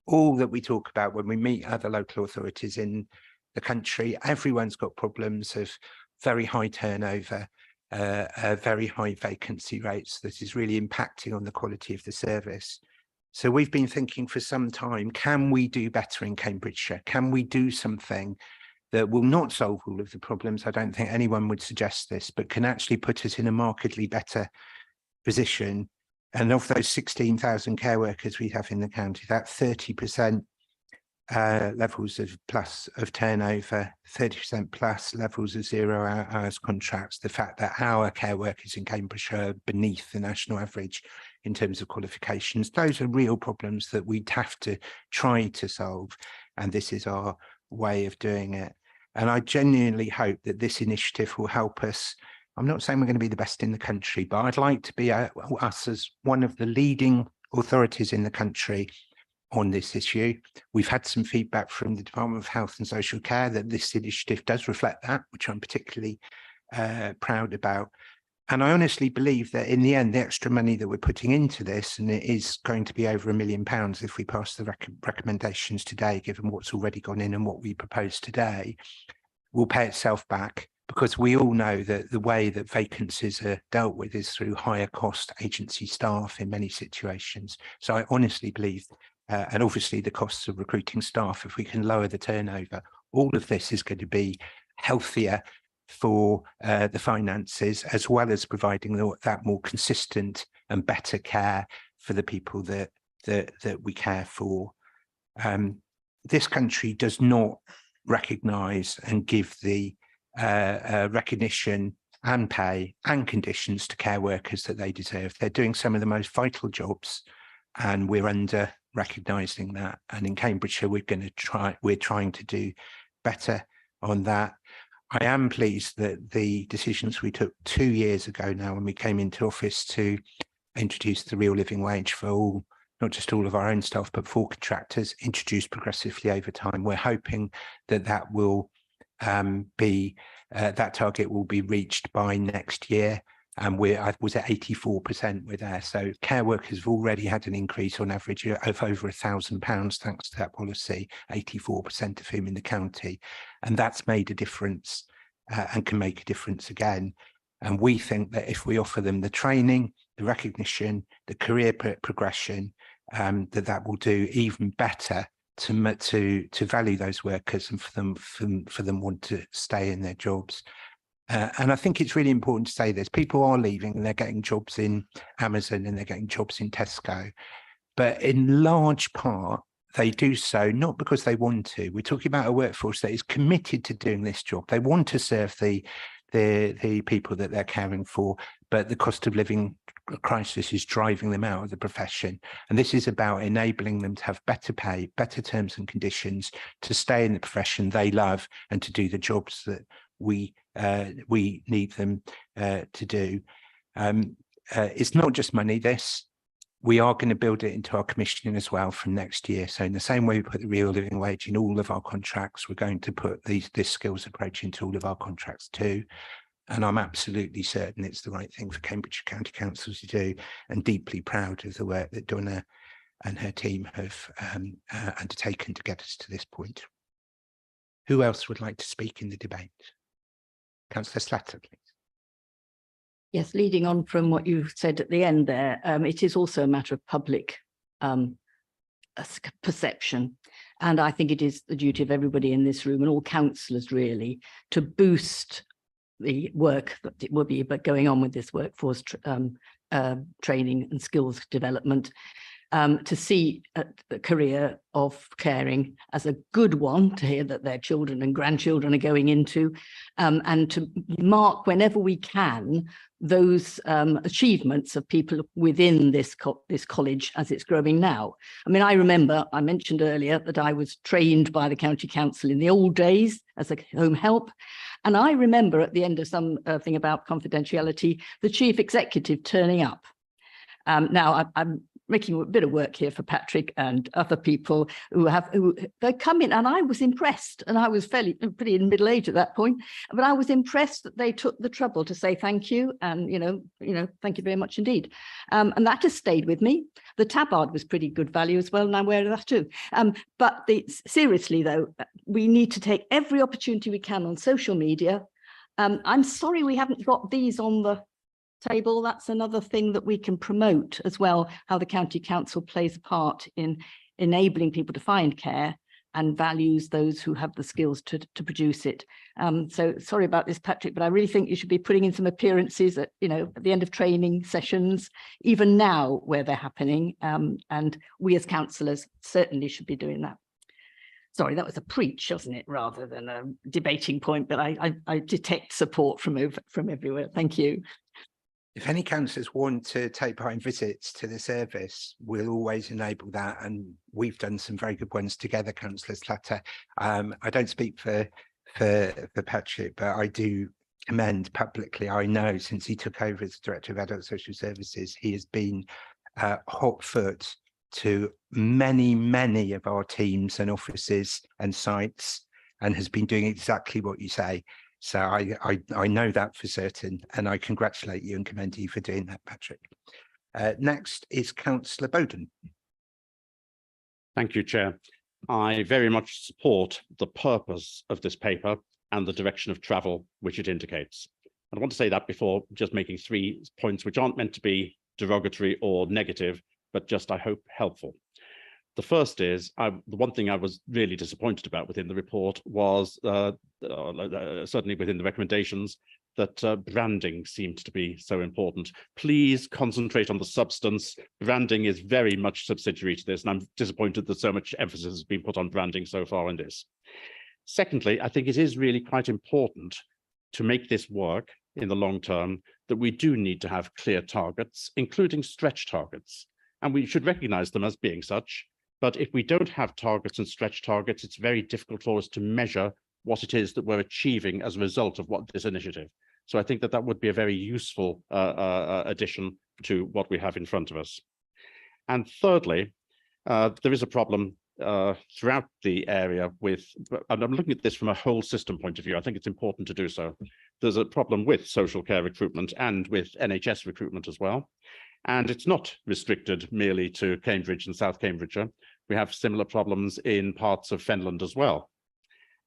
all that we talk about when we meet other local authorities in the country. Everyone's got problems of very high turnover, very high vacancy rates that is really impacting on the quality of the service. So we've been thinking for some time, can we do better in Cambridgeshire? Can we do something that will not solve all of the problems? I don't think anyone would suggest this, but can actually put us in a markedly better position. And of those 16,000 care workers we have in the county, that 30% levels of plus of turnover, 30% plus levels of 0 hours contracts, the fact that our care workers in Cambridgeshire are beneath the national average in terms of qualifications, those are real problems that we'd have to try to solve. And this is our way of doing it. And I genuinely hope that this initiative will help us. I'm not saying we're going to be the best in the country, but I'd like to be us as one of the leading authorities in the country on this issue. We've had some feedback from the Department of Health and Social Care that this initiative does reflect that, which I'm particularly proud about. And I honestly believe that in the end, the extra money that we're putting into this, and it is going to be over £1 million if we pass the recommendations today, given what's already gone in and what we propose today, will pay itself back, because we all know that the way that vacancies are dealt with is through higher cost agency staff in many situations. So I honestly believe, and obviously the costs of recruiting staff, if we can lower the turnover, all of this is going to be healthier for the finances, as well as providing that more consistent and better care for the people that we care for. This country does not recognise and give the recognition and pay and conditions to care workers that they deserve. They're doing some of the most vital jobs, and we're under recognising that. And in Cambridgeshire, we're trying to do better on that. I am pleased that the decisions we took 2 years ago now, when we came into office, to introduce the real living wage for all, not just all of our own staff, but for contractors, introduced progressively over time. We're hoping that that will that target will be reached by next year. And I was at 84%, we're there. So care workers have already had an increase on average of over £1,000 thanks to that policy, 84% of whom in the county. And that's made a difference and can make a difference again. And we think that if we offer them the training, the recognition, the career progression, that will do even better to value those workers and for them want to stay in their jobs. And I think it's really important to say this. People are leaving and they're getting jobs in Amazon and they're getting jobs in Tesco. But in large part, they do so not because they want to. We're talking about a workforce that is committed to doing this job. They want to serve the people that they're caring for, but the cost of living crisis is driving them out of the profession. And this is about enabling them to have better pay, better terms and conditions, to stay in the profession they love and to do the jobs that we need them to do. It's not just money, this. We are going to build it into our commissioning as well from next year. So in the same way we put the real living wage in all of our contracts, we're going to put this skills approach into all of our contracts too. And I'm absolutely certain it's the right thing for Cambridgeshire County Council to do, and deeply proud of the work that Donna and her team have undertaken to get us to this point. Who else would like to speak in the debate? Councillor Slatter, please. Yes, leading on from what you said at the end there, it is also a matter of public perception. And I think it is the duty of everybody in this room and all councillors really to boost the work that it will be going on with this workforce training and skills development, to see the career of caring as a good one, to hear that their children and grandchildren are going into, and to mark whenever we can those achievements of people within this college as it's growing now. I mean, I remember, I mentioned earlier that I was trained by the County Council in the old days as a home help. And I remember at the end of some thing about confidentiality, the chief executive turning up. Now I'm making a bit of work here for Patrick and other people who they come in, and I was impressed, and I was pretty in middle age at that point, but I was impressed that they took the trouble to say thank you, and thank you very much indeed. And that has stayed with me. The tabard was pretty good value as well, and I'm aware of that too. But seriously though, we need to take every opportunity we can on social media. I'm sorry we haven't got these on the table. That's another thing that we can promote as well, how the County Council plays a part in enabling people to find care and values those who have the skills to produce it. So sorry about this, Patrick, but I really think you should be putting in some appearances at the end of training sessions, even now where they're happening. And we as councillors certainly should be doing that. Sorry, that was a preach, wasn't it, rather than a debating point, but I detect support from everywhere. Thank you. If any councillors want to take part in visits to the service, we'll always enable that. And we've done some very good ones together, Councillor Slatter. I don't speak for Patrick, but I do commend publicly. I know since he took over as Director of Adult Social Services, he has been hot foot to many of our teams and offices and sites, and has been doing exactly what you say. So I know that for certain, and I congratulate you and commend you for doing that, Patrick. Next is Councillor Bowden. Thank you, Chair. I very much support the purpose of this paper and the direction of travel which it indicates. I want to say that before just making 3 points which aren't meant to be derogatory or negative, but just, I hope, helpful. The first is, the one thing I was really disappointed about within the report was, certainly within the recommendations, that branding seemed to be so important. Please concentrate on the substance. Branding is very much subsidiary to this, and I'm disappointed that so much emphasis has been put on branding so far in this. Secondly, I think it is really quite important to make this work in the long term, that we do need to have clear targets, including stretch targets, and we should recognize them as being such. But if we don't have targets and stretch targets, it's very difficult for us to measure what it is that we're achieving as a result of this initiative. So I think that would be a very useful addition to what we have in front of us. And thirdly, there is a problem throughout the area and I'm looking at this from a whole system point of view. I think it's important to do so. There's a problem with social care recruitment and with NHS recruitment as well. And it's not restricted merely to Cambridge and South Cambridgeshire. We have similar problems in parts of Fenland as well.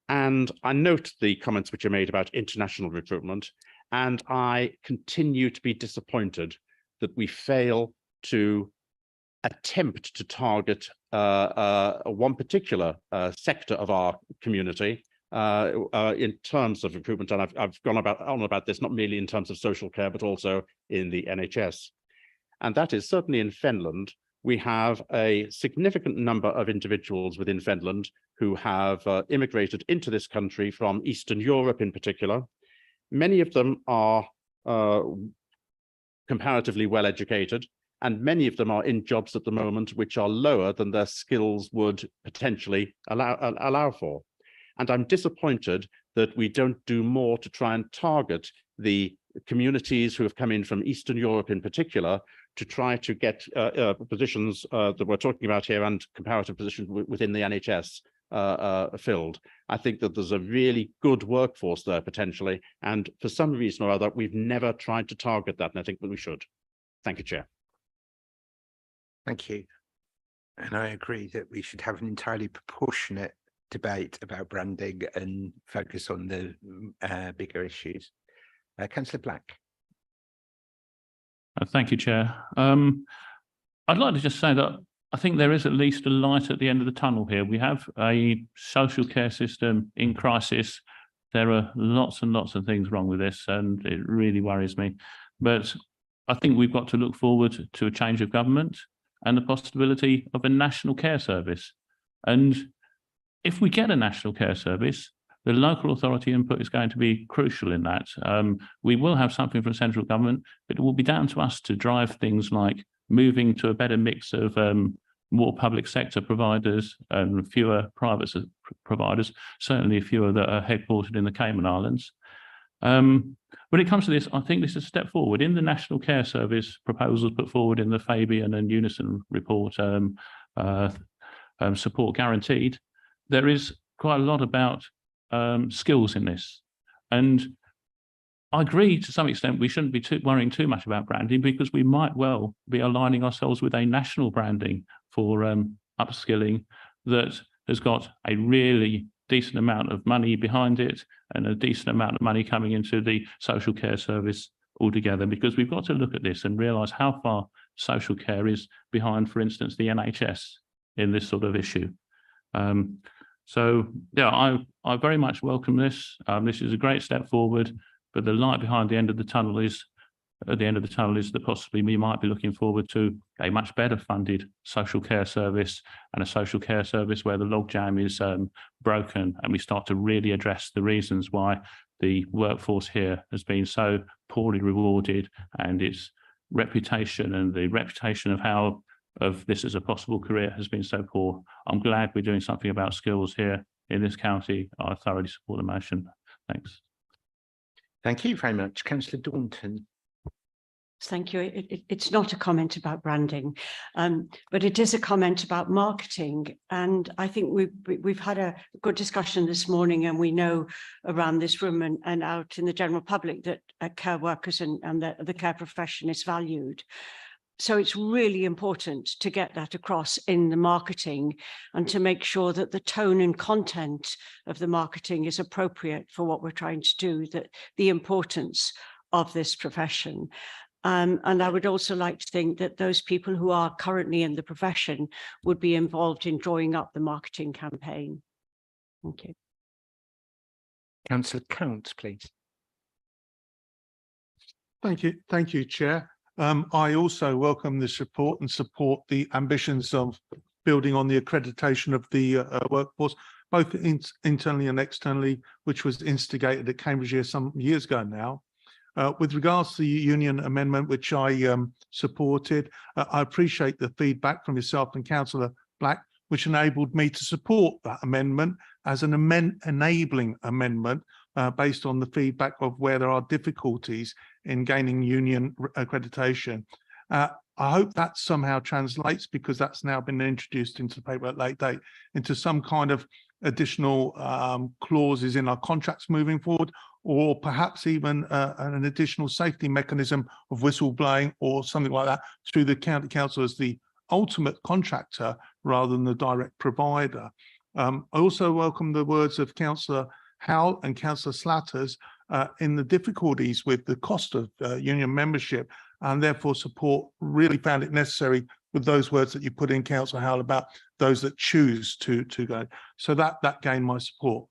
And I note the comments which are made about international recruitment, and I continue to be disappointed that we fail to attempt to target one particular sector of our community in terms of recruitment. And I've gone on about this, not merely in terms of social care, but also in the NHS. And that is certainly in Fenland. We have a significant number of individuals within Fenland who have immigrated into this country from Eastern Europe in particular. Many of them are comparatively well educated, and many of them are in jobs at the moment which are lower than their skills would potentially allow for. And I'm disappointed that we don't do more to try and target the communities who have come in from Eastern Europe in particular, to try to get positions that we're talking about here and comparative positions within the NHS filled. I think that there's a really good workforce there potentially, and for some reason or other, we've never tried to target that, and I think that we should. Thank you, Chair. Thank you. And I agree that we should have an entirely proportionate debate about branding and focus on the bigger issues. Councillor Black. Thank you, Chair. I'd like to just say that I think there is at least a light at the end of the tunnel here. We have a social care system in crisis. There are lots and lots of things wrong with this, and it really worries me. But I think we've got to look forward to a change of government and the possibility of a national care service. And if we get a national care service, the local authority input is going to be crucial in that. We will have something from central government, but it will be down to us to drive things like moving to a better mix of more public sector providers and fewer private providers, certainly fewer that are headquartered in the Cayman Islands. When it comes to this, I think this is a step forward. In the National Care Service proposals put forward in the Fabian and Unison report, support guaranteed, there is quite a lot about skills in this. And I agree to some extent we shouldn't be worrying too much about branding, because we might well be aligning ourselves with a national branding for upskilling that has got a really decent amount of money behind it and a decent amount of money coming into the social care service altogether, because we've got to look at this and realise how far social care is behind, for instance, the NHS in this sort of issue. So yeah, I very much welcome this. This is a great step forward, but the light behind the end of the tunnel is, at the end of the tunnel, is that possibly we might be looking forward to a much better funded social care service, and a social care service where the logjam is broken, and we start to really address the reasons why the workforce here has been so poorly rewarded, and its reputation and the reputation of how of this as a possible career has been so poor. I'm glad we're doing something about skills here in this county. I thoroughly support the motion. Thanks. Thank you very much. Councillor Daunton. Thank you. It's not a comment about branding, but it is a comment about marketing. And I think we've had a good discussion this morning, and we know around this room and out in the general public that care workers and the care profession is valued. So it's really important to get that across in the marketing, and to make sure that the tone and content of the marketing is appropriate for what we're trying to do, that the importance of this profession. And I would also like to think that those people who are currently in the profession would be involved in drawing up the marketing campaign. Thank you. Councillor Counts, please. Thank you, Chair. I also welcome this report and support the ambitions of building on the accreditation of the workforce, both internally and externally, which was instigated at Cambridgeshire some years ago now. With regards to the union amendment, which I supported, I appreciate the feedback from yourself and Councillor Black, which enabled me to support that amendment as an enabling amendment based on the feedback of where there are difficulties in gaining union accreditation. I hope that somehow translates, because that's now been introduced into the paper at late date, into some kind of additional clauses in our contracts moving forward, or perhaps even an additional safety mechanism of whistleblowing or something like that through the county council as the ultimate contractor rather than the direct provider. I also welcome the words of Councillor Howell and Councillor Slatters in the difficulties with the cost of union membership, and therefore really found it necessary with those words that you put in, Councillor Howell, about those that choose to go. So that gained my support.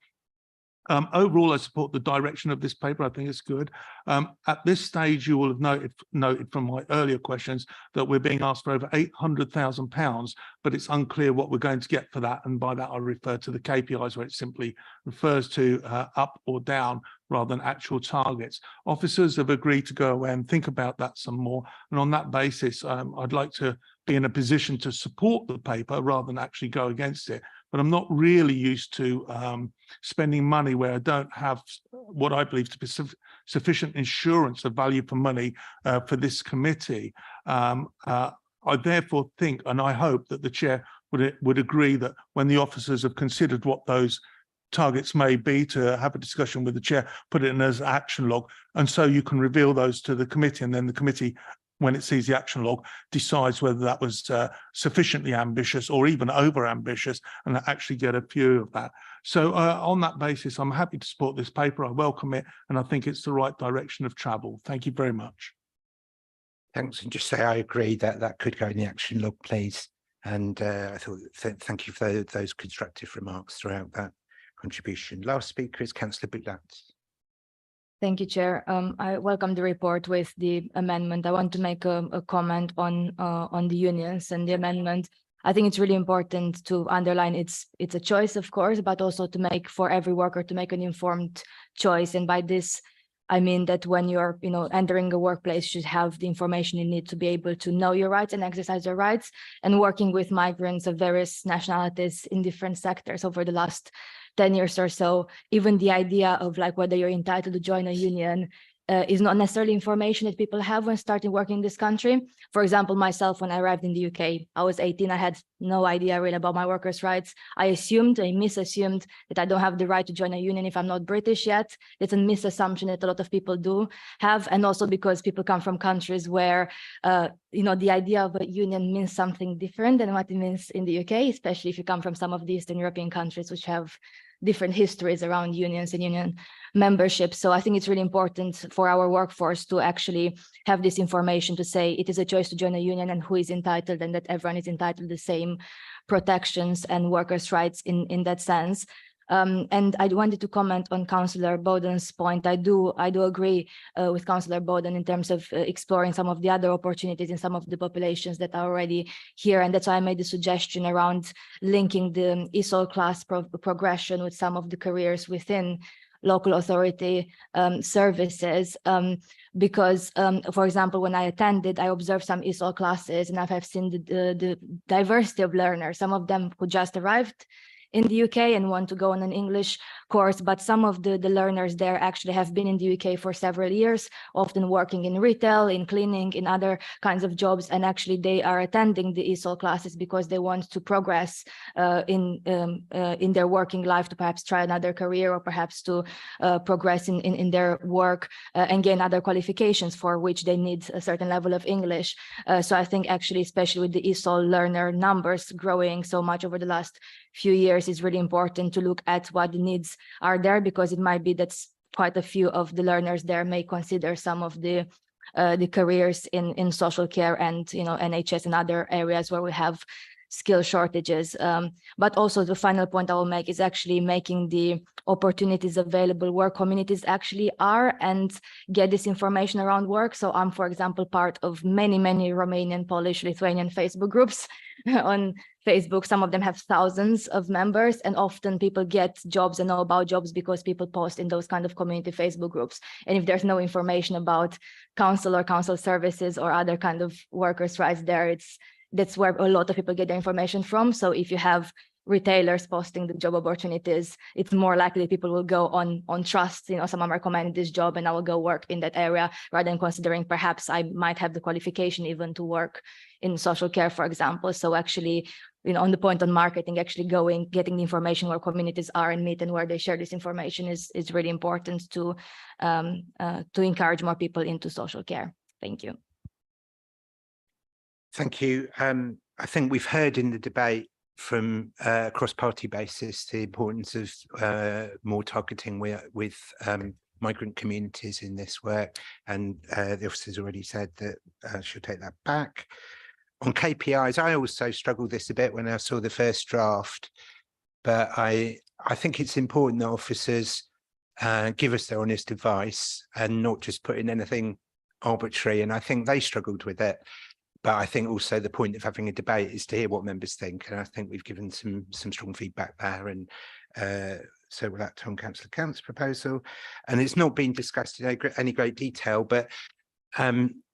Overall, I support the direction of this paper. I think it's good. At this stage, you will have noted from my earlier questions that we're being asked for over £800,000, but it's unclear what we're going to get for that. And by that, I refer to the KPIs, where it simply refers to up or down rather than actual targets. Officers have agreed to go away and think about that some more. And on that basis, I'd like to be in a position to support the paper rather than actually go against it. But I'm not really used to spending money where I don't have what I believe to be sufficient insurance of value for money for this committee. I therefore think, and I hope that the chair would agree that when the officers have considered what those targets may be, to have a discussion with the chair, put it in as action log, and so you can reveal those to the committee, and then the committee, when it sees the action log, decides whether that was sufficiently ambitious or even over ambitious, and actually get a view of that. So on that basis, I'm happy to support this paper. I welcome it, and I think it's the right direction of travel. Thank you very much. Thanks, and just say I agree that that could go in the action log, please. And I thought, thank you for those constructive remarks throughout that contribution. Last speaker is Councillor Boutlat. Thank you, Chair. I welcome the report with the amendment. I want to make a comment on the unions and the amendment. I think it's really important to underline it's a choice, of course, but also to make for every worker to make an informed choice. And by this, I mean that when you're, entering a workplace, you should have the information you need to be able to know your rights and exercise your rights. And working with migrants of various nationalities in different sectors over the last 10 years or so, even the idea of like whether you're entitled to join a union is not necessarily information that people have when starting working in this country. For example, myself, when I arrived in the UK, I was 18. I had no idea really about my workers' rights. I misassumed that I don't have the right to join a union if I'm not British yet. It's a misassumption that a lot of people do have. And also because people come from countries where, the idea of a union means something different than what it means in the UK, especially if you come from some of the Eastern European countries, which have different histories around unions and union membership. So I think it's really important for our workforce to actually have this information to say it is a choice to join a union and who is entitled, and that everyone is entitled to the same protections and workers' rights in that sense. And I wanted to comment on Councillor Bowden's point. I do agree with Councillor Bowden in terms of exploring some of the other opportunities in some of the populations that are already here. And that's why I made the suggestion around linking the ESOL class progression with some of the careers within local authority services. Because, for example, when I attended, I observed some ESOL classes, and I've seen the diversity of learners, some of them who just arrived in the UK and want to go on an English course, but some of the learners there actually have been in the UK for several years, often working in retail, in cleaning, in other kinds of jobs, and actually they are attending the ESOL classes because they want to progress in their working life, to perhaps try another career, or perhaps to progress in their work and gain other qualifications for which they need a certain level of English. So I think actually, especially with the ESOL learner numbers growing so much over the last few years, is really important to look at what the needs are there, because it might be that quite a few of the learners there may consider some of the careers in social care and NHS and other areas where we have skill shortages. But also the final point I will make is actually making the opportunities available where communities actually are and get this information around work. So I'm, for example, part of many Romanian, Polish, Lithuanian Facebook groups on Facebook. Some of them have thousands of members, and often people get jobs and know about jobs because people post in those kind of community Facebook groups. And if there's no information about council or council services or other kind of workers' rights there, that's where a lot of people get their information from. So if you have retailers posting the job opportunities, it's more likely people will go on trust. Someone recommended this job and I will go work in that area, rather than considering perhaps I might have the qualification even to work in social care, for example. So actually, on the point on marketing, actually getting the information where communities are and meet and where they share this information is really important to encourage more people into social care. Thank you. Thank you. I think we've heard in the debate from cross-party basis the importance of more targeting with migrant communities in this work, and the officers already said that she'll take that back. On KPIs, I also struggled this a bit when I saw the first draft, but I think it's important that officers give us their honest advice and not just put in anything arbitrary, and I think they struggled with it. But I think also the point of having a debate is to hear what members think, and I think we've given some strong feedback there, and so we'll act on Councillor Cant's proposal. And it's not been discussed in any great detail, but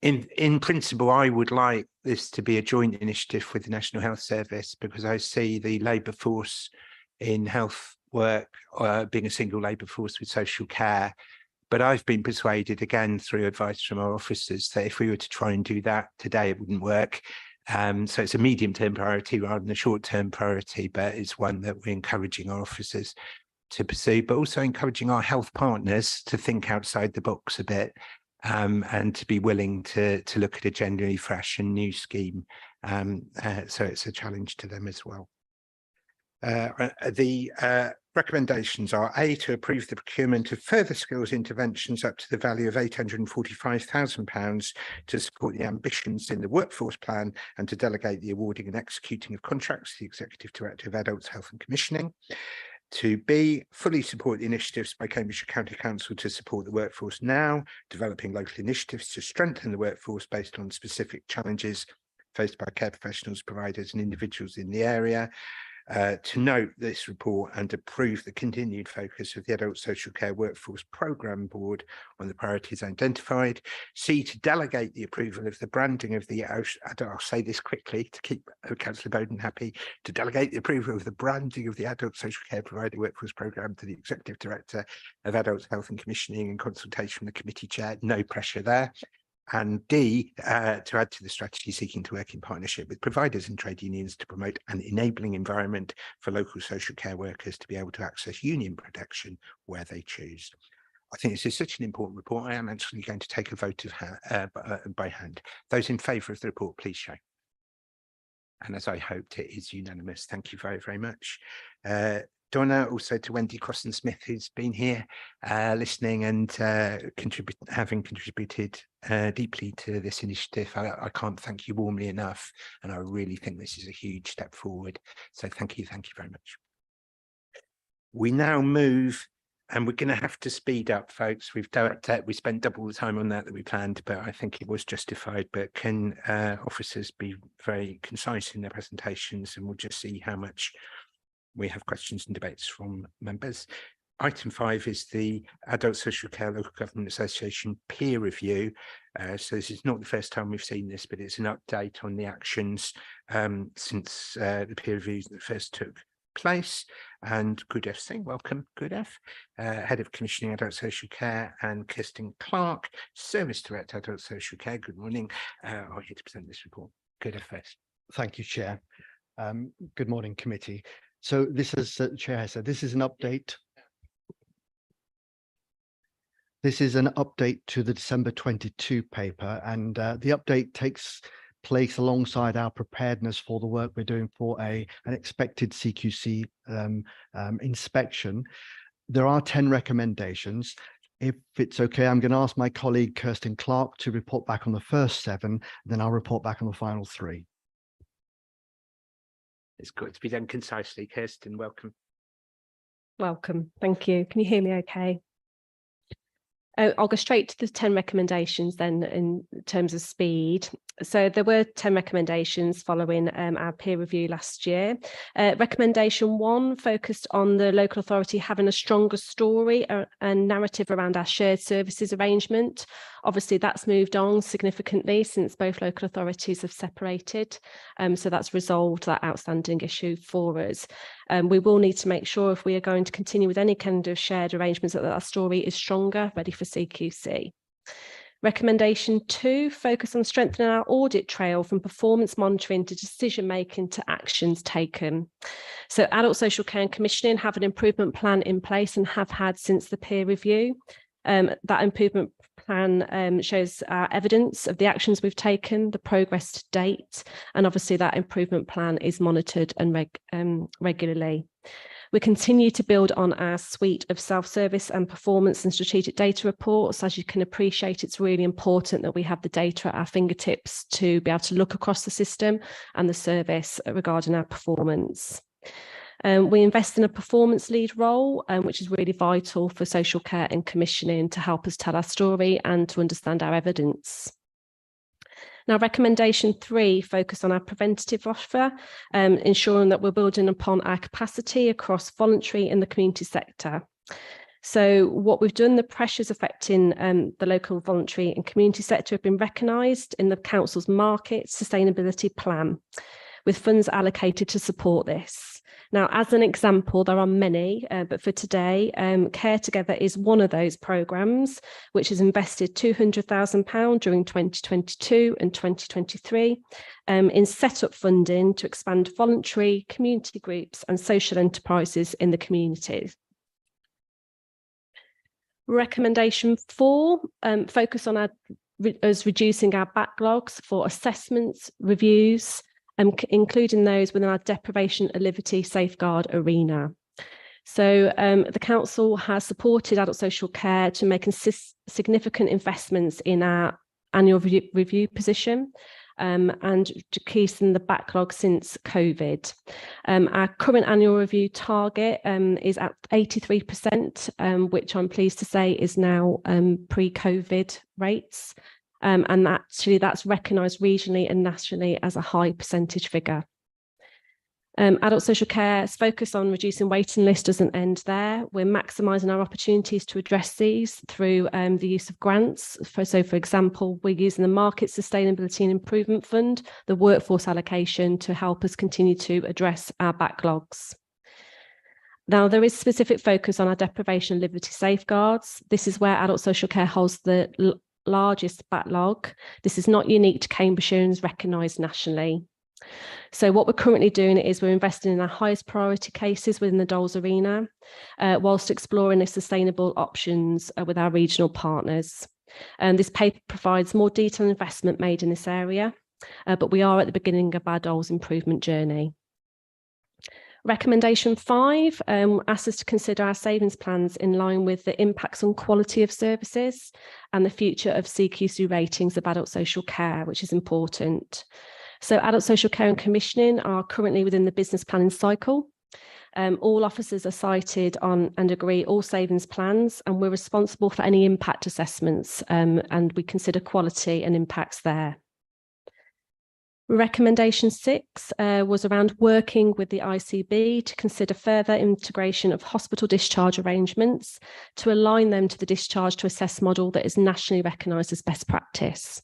in principle, I would like this to be a joint initiative with the National Health Service, because I see the labour force in health work being a single labour force with social care. But I've been persuaded, again, through advice from our officers, that if we were to try and do that today, it wouldn't work. So it's a medium-term priority rather than a short-term priority, but it's one that we're encouraging our officers to pursue, but also encouraging our health partners to think outside the box a bit, and to be willing to look at a genuinely fresh and new scheme. So it's a challenge to them as well. The recommendations are A, to approve the procurement of further skills interventions up to the value of £845,000 to support the ambitions in the workforce plan, and to delegate the awarding and executing of contracts to the Executive Director of Adults Health and Commissioning. To B, fully support the initiatives by Cambridgeshire County Council to support the workforce now, developing local initiatives to strengthen the workforce based on specific challenges faced by care professionals, providers and individuals in the area. To note this report and approve the continued focus of the Adult Social Care Workforce Programme Board on the priorities identified. C, to delegate the approval of the branding of the, I'll say this quickly to keep Councillor Bowden happy, to delegate the approval of the branding of the Adult Social Care Provider Workforce Programme to the Executive Director of Adults Health and Commissioning in consultation with the committee chair. No pressure there. And D, to add to the strategy, seeking to work in partnership with providers and trade unions to promote an enabling environment for local social care workers to be able to access union protection where they choose. I think this is such an important report. I am actually going to take a vote of by hand. Those in favour of the report, please show. And as I hoped, it is unanimous. Thank you very, very much. Donna, also to Wendy Crossan-Smith, who's been here listening and having contributed deeply to this initiative. I can't thank you warmly enough, and I really think this is a huge step forward. So thank you very much. We now move, and we're going to have to speed up, folks. We spent double the time on that we planned, but I think it was justified. But can officers be very concise in their presentations, and we'll just see how much we have questions and debates from members. Item 5 is the Adult Social Care Local Government Association peer review. So this is not the first time we've seen this, but it's an update on the actions since the peer reviews that first took place. And Gudef Singh, welcome, Gudef, Head of Commissioning Adult Social Care, and Kirsten Clark, Service Director Adult Social Care. Good morning. I'm here to present this report. Gudef first. Thank you, Chair. Good morning, committee. So this is, Chair said, this is an update. This is an update to the December 22 paper, and the update takes place alongside our preparedness for the work we're doing for an expected CQC inspection. There are 10 recommendations. If it's okay, I'm going to ask my colleague Kirsten Clark to report back on the first 7, then I'll report back on the final 3. It's got to be done concisely. Kirsten, welcome. Welcome. Thank you. Can you hear me okay? I'll go straight to the 10 recommendations then in terms of speed. So there were 10 recommendations following our peer review last year. Recommendation 1 focused on the local authority having a stronger story and narrative around our shared services arrangement. Obviously, that's moved on significantly since both local authorities have separated. So that's resolved that outstanding issue for us. We will need to make sure if we are going to continue with any kind of shared arrangements that our story is stronger, ready for CQC. Recommendation 2, focus on strengthening our audit trail from performance monitoring to decision making to actions taken. So Adult Social Care and Commissioning have an improvement plan in place and have had since the peer review. That improvement plan shows our evidence of the actions we've taken, the progress to date, and obviously that improvement plan is monitored and regularly. We continue to build on our suite of self-service and performance and strategic data reports. As you can appreciate, it's really important that we have the data at our fingertips to be able to look across the system and the service regarding our performance. We invest in a performance lead role, which is really vital for social care and commissioning to help us tell our story and to understand our evidence. Now, recommendation 3 focus on our preventative offer, ensuring that we're building upon our capacity across voluntary and the community sector. So what we've done, the pressures affecting the local voluntary and community sector have been recognised in the council's market sustainability plan, with funds allocated to support this. Now, as an example, there are many, but for today, Care Together is one of those programmes, which has invested £200,000 during 2022 and 2023 in set-up funding to expand voluntary community groups and social enterprises in the community. Recommendation 4, focus on us reducing our backlogs for assessments, reviews, including those within our deprivation of liberty safeguard arena. So the council has supported adult social care to make significant investments in our annual review position and decreasing the backlog since COVID. Our current annual review target is at 83%, which I'm pleased to say is now pre-COVID rates. And actually that's recognised regionally and nationally as a high percentage figure. Adult social care's focus on reducing waiting lists doesn't end there. We're maximising our opportunities to address these through the use of grants. So for example, we're using the Market Sustainability and Improvement Fund, the workforce allocation, to help us continue to address our backlogs. Now, there is specific focus on our deprivation of liberty safeguards. This is where adult social care holds the largest backlog. This is not unique to Cambridgeshire and is recognised nationally. So what we're currently doing is we're investing in our highest priority cases within the DOLS arena, whilst exploring the sustainable options with our regional partners. This paper provides more detailed investment made in this area, but we are at the beginning of our DOLS improvement journey. Recommendation 5 asks us to consider our savings plans in line with the impacts on quality of services and the future of CQC ratings of adult social care, which is important. So adult social care and commissioning are currently within the business planning cycle. All officers are cited on and agree all savings plans, and we're responsible for any impact assessments, and we consider quality and impacts there. Recommendation 6 was around working with the ICB to consider further integration of hospital discharge arrangements to align them to the discharge to assess model that is nationally recognised as best practice.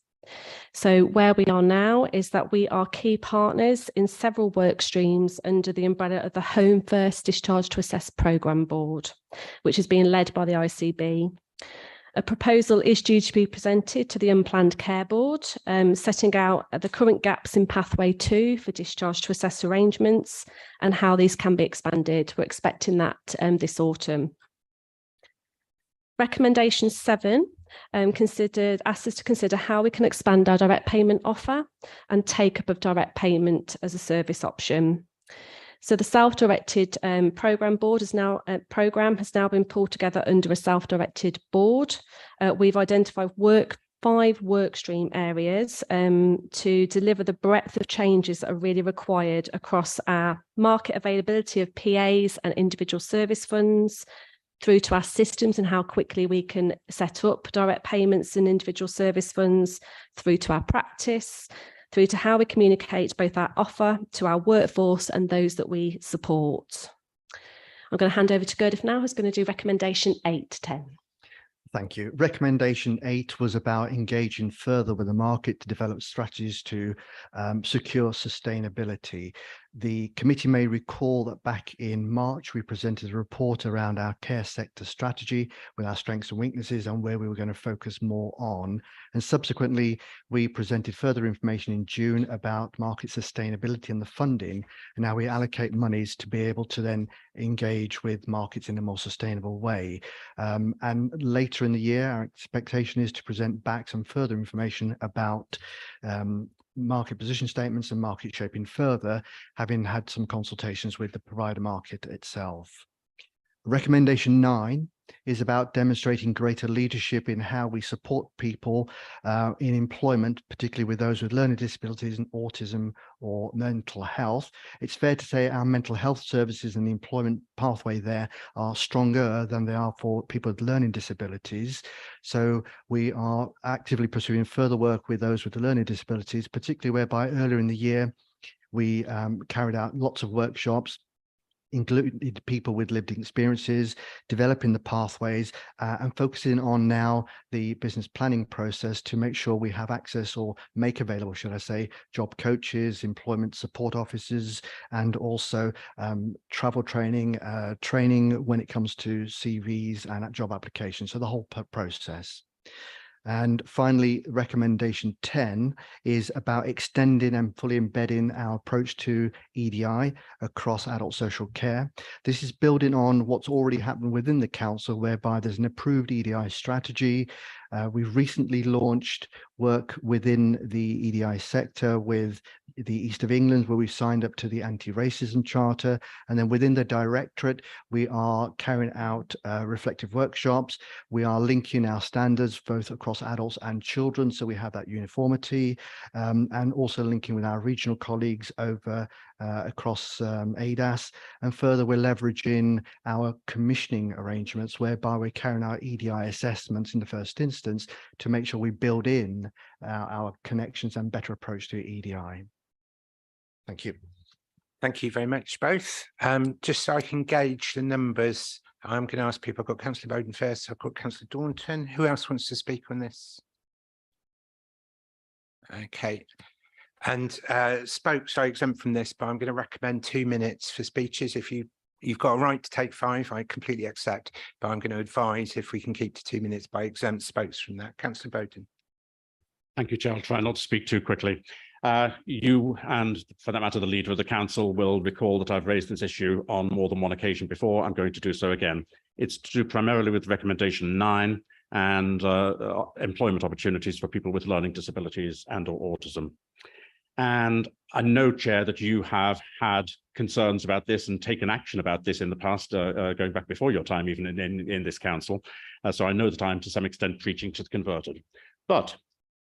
So where we are now is that we are key partners in several work streams under the umbrella of the Home First Discharge to Assess Programme Board, which is being led by the ICB. A proposal is due to be presented to the Unplanned Care Board, setting out the current gaps in Pathway 2 for discharge to assess arrangements and how these can be expanded. We're expecting that this autumn. Recommendation 7 asks us to consider how we can expand our direct payment offer and take up of direct payment as a service option. So the self-directed programme board has now been pulled together under a self-directed board. We've identified 5 work stream areas to deliver the breadth of changes that are really required across our market availability of PAs and individual service funds, through to our systems and how quickly we can set up direct payments and individual service funds, through to our practice, through to how we communicate both our offer to our workforce and those that we support. I'm going to hand over to Gurdif now, who's going to do recommendation 8 to 10. Thank you. Recommendation 8 was about engaging further with the market to develop strategies to secure sustainability. The committee may recall that back in March, we presented a report around our care sector strategy with our strengths and weaknesses and where we were going to focus more on. And subsequently, we presented further information in June about market sustainability and the funding, and how we allocate monies to be able to then engage with markets in a more sustainable way. And later in the year, our expectation is to present back some further information about market position statements and market shaping further, having had some consultations with the provider market itself. Recommendation 9 is about demonstrating greater leadership in how we support people in employment, particularly with those with learning disabilities and autism or mental health. It's fair to say our mental health services and the employment pathway there are stronger than they are for people with learning disabilities. So we are actively pursuing further work with those with the learning disabilities, particularly whereby earlier in the year, we carried out lots of workshops, including people with lived experiences, developing the pathways and focusing on now the business planning process to make sure we have access or make available, should I say, job coaches, employment support officers, and also travel training, training when it comes to CVs and job applications. So the whole process. And finally, recommendation 10 is about extending and fully embedding our approach to EDI across adult social care. This is building on what's already happened within the council, whereby there's an approved EDI strategy. We've recently launched work within the EDI sector with the East of England, where we signed up to the Anti-Racism Charter. And then within the directorate, we are carrying out reflective workshops. We are linking our standards both across adults and children, so we have that uniformity, and also linking with our regional colleagues over across ADAS. And further, we're leveraging our commissioning arrangements, whereby we're carrying out EDI assessments in the first instance to make sure we build in our connections and better approach to EDI. Thank you. Thank you very much, both. Just so I can gauge the numbers, I'm going to ask people. I've got Councillor Bowden first. I've got Councillor Daunton. Who else wants to speak on this? Okay. And spokes are exempt from this, but I'm going to recommend 2 minutes for speeches. If you've got a right to take 5, I completely accept, but I'm going to advise if we can keep to 2 minutes by exempt spokes from that. Councillor Bowden. Thank you, Chair. I'll try not to speak too quickly. You and, for that matter, the leader of the council will recall that I've raised this issue on more than one occasion before. I'm going to do so again. It's to do primarily with recommendation 9 and employment opportunities for people with learning disabilities and or autism. And I know, Chair, that you have had concerns about this and taken action about this in the past, going back before your time, even in this council. So I know that I'm to some extent preaching to the converted. But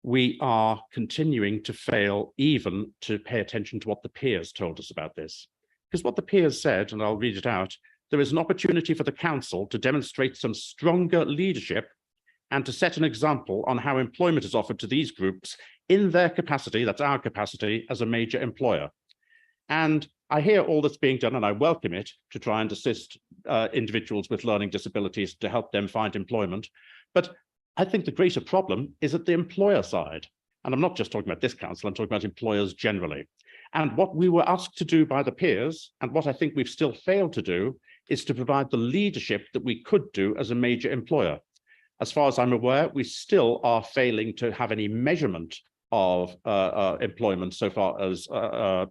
we are continuing to fail even to pay attention to what the peers told us about this. Because what the peers said, and I'll read it out, there is an opportunity for the council to demonstrate some stronger leadership and to set an example on how employment is offered to these groups in their capacity, that's our capacity, as a major employer. And I hear all that's being done, and I welcome it, to try and assist individuals with learning disabilities to help them find employment. But I think the greater problem is at the employer side. And I'm not just talking about this council, I'm talking about employers generally. And what we were asked to do by the peers, and what I think we've still failed to do, is to provide the leadership that we could do as a major employer. As far as I'm aware, we still are failing to have any measurement of employment so far as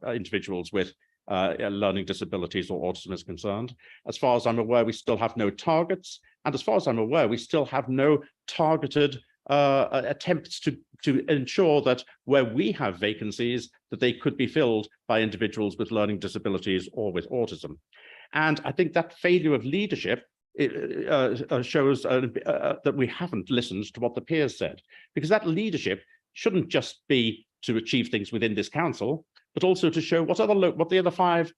individuals with learning disabilities or autism is concerned. As far as I'm aware, we still have no targets. And as far as I'm aware, we still have no targeted attempts to ensure that where we have vacancies, that they could be filled by individuals with learning disabilities or with autism. And I think that failure of leadership shows that we haven't listened to what the peers said, because that leadership shouldn't just be to achieve things within this council, but also to show what the other 5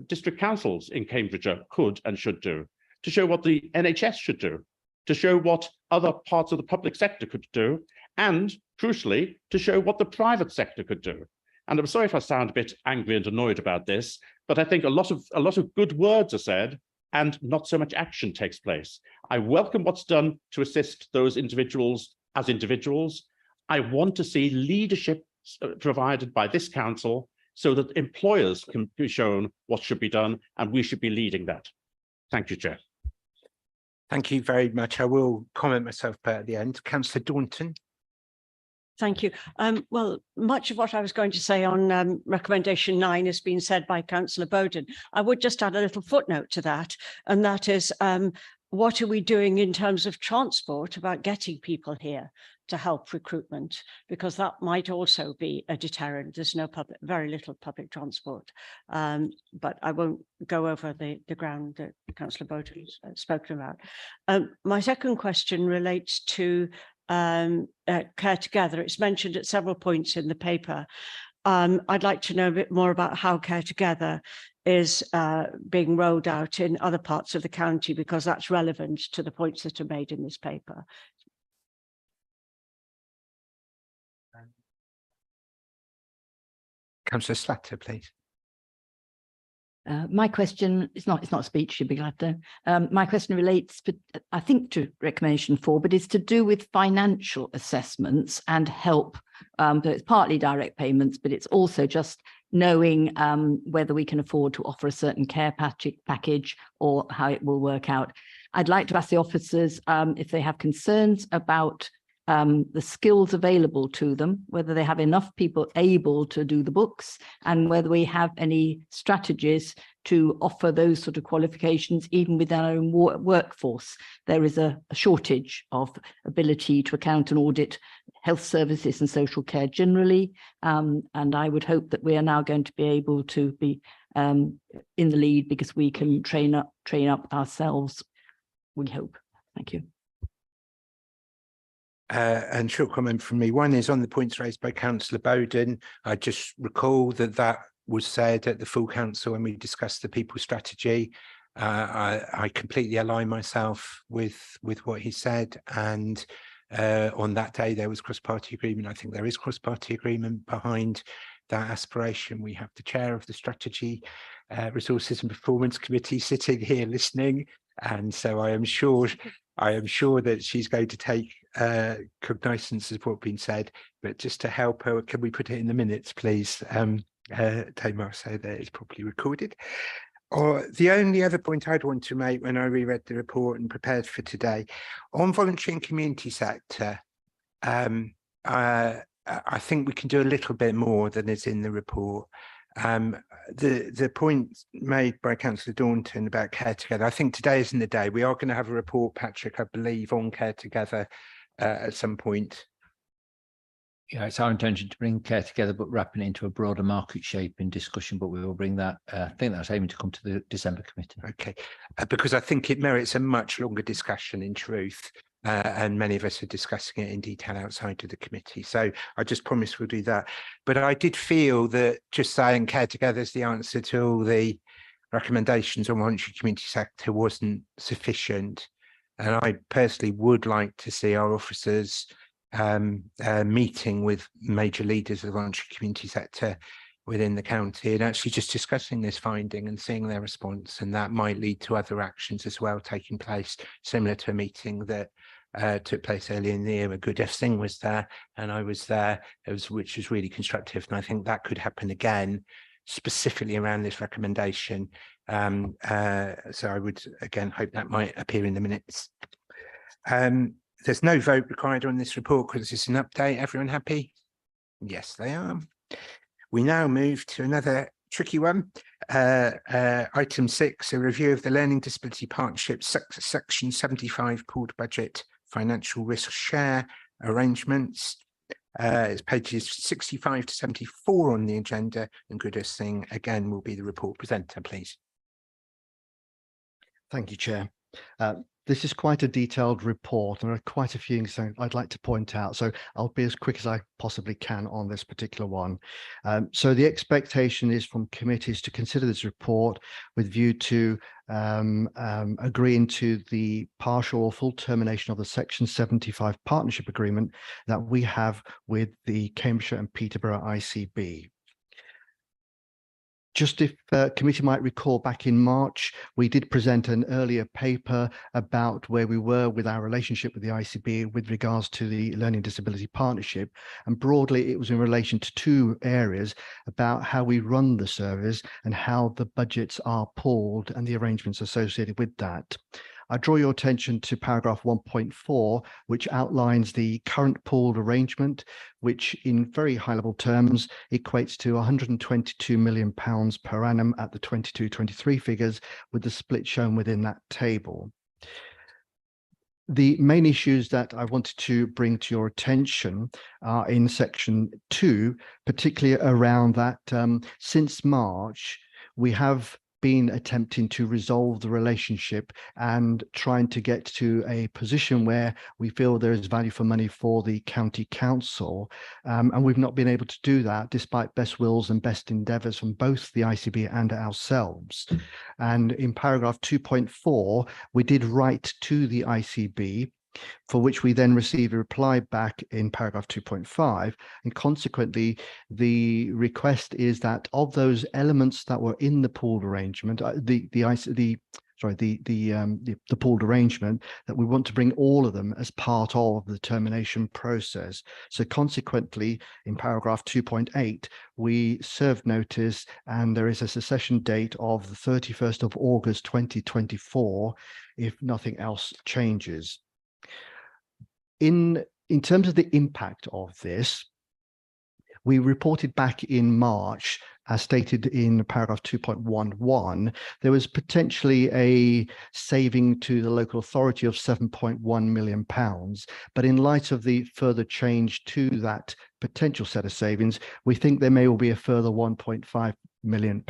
district councils in Cambridgeshire could and should do, to show what the NHS should do, to show what other parts of the public sector could do, and crucially, to show what the private sector could do. And I'm sorry if I sound a bit angry and annoyed about this, but I think a lot of good words are said and not so much action takes place. I welcome what's done to assist those individuals as individuals. I want to see leadership provided by this council so that employers can be shown what should be done, and we should be leading that. Thank you, Chair. Thank you very much. I will comment myself at the end. Councillor Daunton. Thank you. Well, much of what I was going to say on recommendation 9 has been said by Councillor Bowden. I would just add a little footnote to that, and that is what are we doing in terms of transport about getting people here to help recruitment? Because that might also be a deterrent. There's very little public transport. But I won't go over the ground that Councillor Bowden has spoken about. My second question relates to Care Together. It's mentioned at several points in the paper. I'd like to know a bit more about how Care Together is being rolled out in other parts of the county, because that's relevant to the points that are made in this paper. Councillor Slatter, please. My question is not a speech, you'd be glad to. My question relates, I think, to recommendation 4, but it's to do with financial assessments and help. So it's partly direct payments, but it's also just knowing whether we can afford to offer a certain care package or how it will work out. I'd like to ask the officers if they have concerns about the skills available to them, whether they have enough people able to do the books, and whether we have any strategies to offer those sort of qualifications even within our own workforce. There is a shortage of ability to account and audit health services and social care generally, and I would hope that we are now going to be able to be in the lead, because we can train up ourselves, we hope. Thank you. And short comment from me. One is on the points raised by Councillor Bowden. I just recall that was said at the full council when we discussed the people strategy. I completely align myself with what he said, and on that day there was cross-party agreement. I think there is cross-party agreement behind that aspiration. We have the chair of the Strategy, Resources and Performance Committee sitting here listening, and so I am sure that she's going to take cognizance of what's been said. But just to help her, can we put it in the minutes, please, Tamar, so that it's properly recorded? Or the only other point I'd want to make when I reread the report and prepared for today, on voluntary and community sector, I think we can do a little bit more than is in the report. The point made by Councillor Daunton about Care Together, I think today isn't the day. We are going to have a report, Patrick, I believe, on Care Together at some point. Yeah, it's our intention to bring Care Together, but wrapping it into a broader market shape in discussion, but we will bring that. I think that's aiming to come to the December committee. Okay, because I think it merits a much longer discussion in truth. And many of us are discussing it in detail outside of the committee. So I just promise we'll do that. But I did feel that just saying Care Together is the answer to all the recommendations on voluntary community sector wasn't sufficient. And I personally would like to see our officers meeting with major leaders of the voluntary community sector within the county and actually just discussing this finding and seeing their response. And that might lead to other actions as well taking place, similar to a meeting that took place earlier in the year where Gurdev Singh was there and I was there, which was really constructive. And I think that could happen again, specifically around this recommendation. So I would again hope that might appear in the minutes. There's no vote required on this report because it's an update. Everyone happy? Yes, they are. We now move to another tricky one. Item 6, a review of the Learning Disability Partnership Section 75 pooled budget financial risk share arrangements. It's pages 65 to 74 on the agenda, and Gurdev Singh again will be the report presenter, please. Thank you, Chair. This is quite a detailed report, and there are quite a few things I'd like to point out. So I'll be as quick as I possibly can on this particular one. So the expectation is from committees to consider this report with view to agreeing to the partial or full termination of the Section 75 partnership agreement that we have with the Cambridgeshire and Peterborough ICB. Just if committee might recall, back in March, we did present an earlier paper about where we were with our relationship with the ICB with regards to the Learning Disability Partnership. And broadly, it was in relation to two areas about how we run the service and how the budgets are pooled and the arrangements associated with that. I draw your attention to paragraph 1.4, which outlines the current pooled arrangement, which in very high level terms equates to £122 million per annum at the 22-23 figures, with the split shown within that table. The main issues that I wanted to bring to your attention are in section 2, particularly around that since March, we have been attempting to resolve the relationship and trying to get to a position where we feel there is value for money for the county council. And we've not been able to do that despite best wills and best endeavours from both the ICB and ourselves. And in paragraph 2.4, we did write to the ICB, for which we then received a reply back in paragraph 2.5. And consequently, the request is that of those elements that were in the pooled arrangement, the pooled arrangement, that we want to bring all of them as part of the termination process. So consequently, in paragraph 2.8, we served notice and there is a cessation date of the 31st of August 2024 if nothing else changes. In terms of the impact of this, we reported back in March, as stated in paragraph 2.11, there was potentially a saving to the local authority of £7.1 million. But in light of the further change to that potential set of savings, we think there may well be a further £1.5 million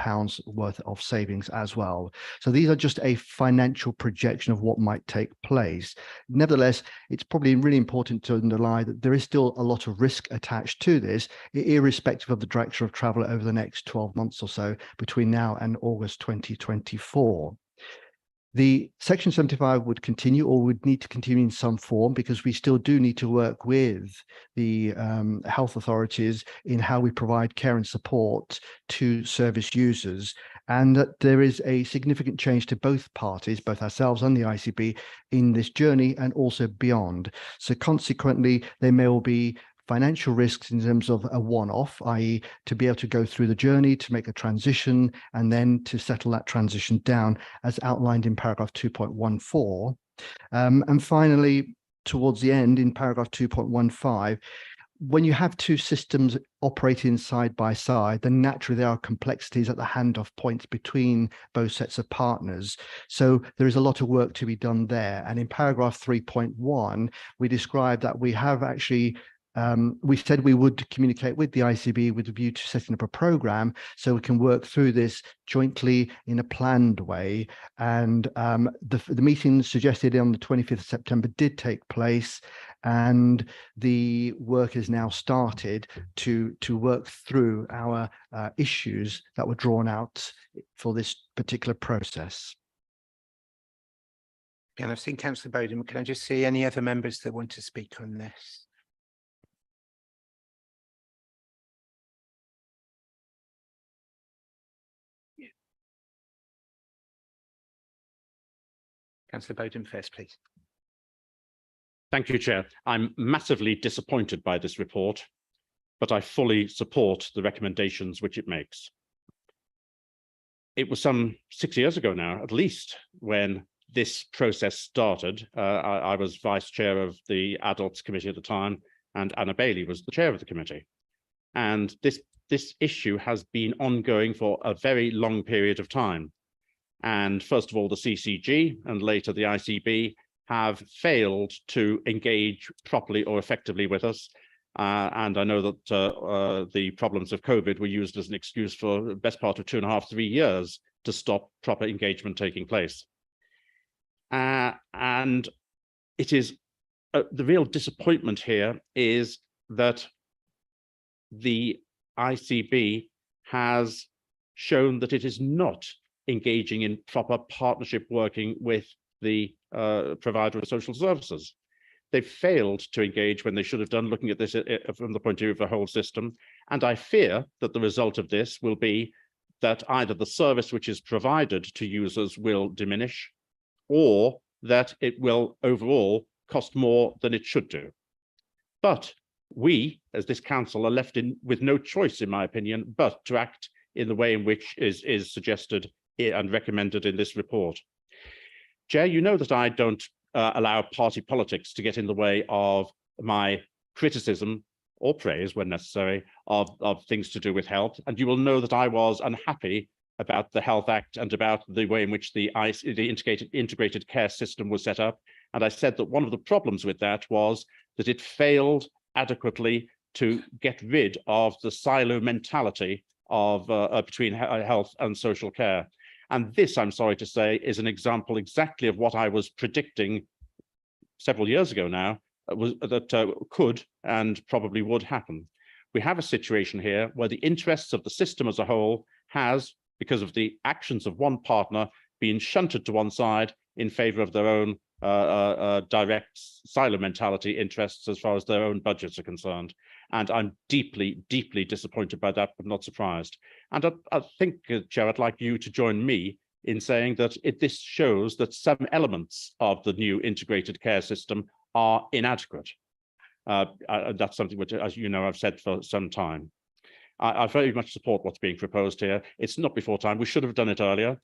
worth of savings as well. So these are just a financial projection of what might take place. Nevertheless, it's probably really important to underline that there is still a lot of risk attached to this, irrespective of the direction of travel over the next 12 months or so between now and August 2024. The Section 75 would continue, or would need to continue in some form, because we still do need to work with the health authorities in how we provide care and support to service users, and that there is a significant change to both parties, both ourselves and the ICB, in this journey and also beyond. So consequently, there may well be financial risks in terms of a one-off, i.e. to be able to go through the journey, to make a transition, and then to settle that transition down as outlined in paragraph 2.14. And finally, towards the end in paragraph 2.15, when you have two systems operating side by side, then naturally there are complexities at the handoff points between both sets of partners. So there is a lot of work to be done there. And in paragraph 3.1, we describe that we have actually we said we would communicate with the ICB with a view to setting up a program so we can work through this jointly in a planned way. And the meeting suggested on the 25th of September did take place, and the work is now started to work through our issues that were drawn out for this particular process. And I've seen Councillor Bowden. Can I just see any other members that want to speak on this? Councillor Bowden first, please. Thank you, Chair. I'm massively disappointed by this report, but I fully support the recommendations which it makes. It was some 6 years ago now, at least, when this process started. I was Vice Chair of the Adults Committee at the time, and Anna Bailey was the Chair of the committee. And this issue has been ongoing for a very long period of time. And first of all, the CCG and later the ICB have failed to engage properly or effectively with us. And I know that the problems of COVID were used as an excuse for the best part of 2.5 to 3 years to stop proper engagement taking place. And it is the real disappointment here is that the ICB has shown that it is not engaging in proper partnership working with the provider of social services. They've failed to engage when they should have done, looking at this from the point of view of the whole system. And I fear that the result of this will be that either the service which is provided to users will diminish, or that it will overall cost more than it should do. But we, as this council, are left with no choice, in my opinion, but to act in the way in which is suggested and recommended in this report. Chair, you know that I don't allow party politics to get in the way of my criticism or praise, when necessary, of things to do with health. And you will know that I was unhappy about the Health Act and about the way in which the integrated care system was set up. And I said that one of the problems with that was that it failed adequately to get rid of the silo mentality of between health and social care. And this, I'm sorry to say, is an example exactly of what I was predicting several years ago now, could and probably would happen. We have a situation here where the interests of the system as a whole has, because of the actions of one partner, been shunted to one side in favor of their own direct silo mentality interests as far as their own budgets are concerned. And I'm deeply, deeply disappointed by that, but not surprised. And I think, Chair, I'd like you to join me in saying that this shows that some elements of the new integrated care system are inadequate. That's something which, as you know, I've said for some time. I very much support what's being proposed here. It's not before time. We should have done it earlier.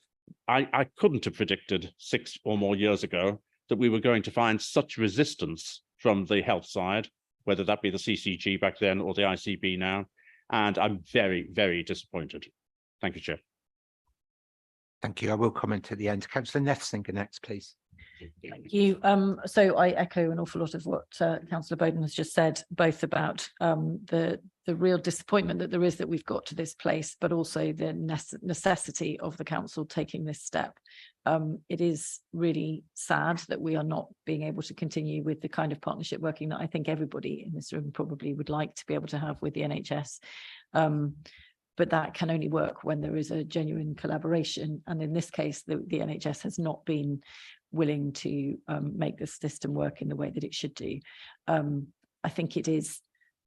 I couldn't have predicted 6 or more years ago that we were going to find such resistance from the health side, whether that be the CCG back then or the ICB now. And I'm very, very disappointed. Thank you, Chair. Thank you. I will comment at the end. Councillor Nethsinger next, please. Thank you. So I echo an awful lot of what Councillor Bowden has just said, both about the real disappointment that there is that we've got to this place, but also the necessity of the council taking this step. It is really sad that we are not being able to continue with the kind of partnership working that I think everybody in this room probably would like to be able to have with the NHS. But that can only work when there is a genuine collaboration. And in this case, the NHS has not been willing to make the system work in the way that it should do. I think it is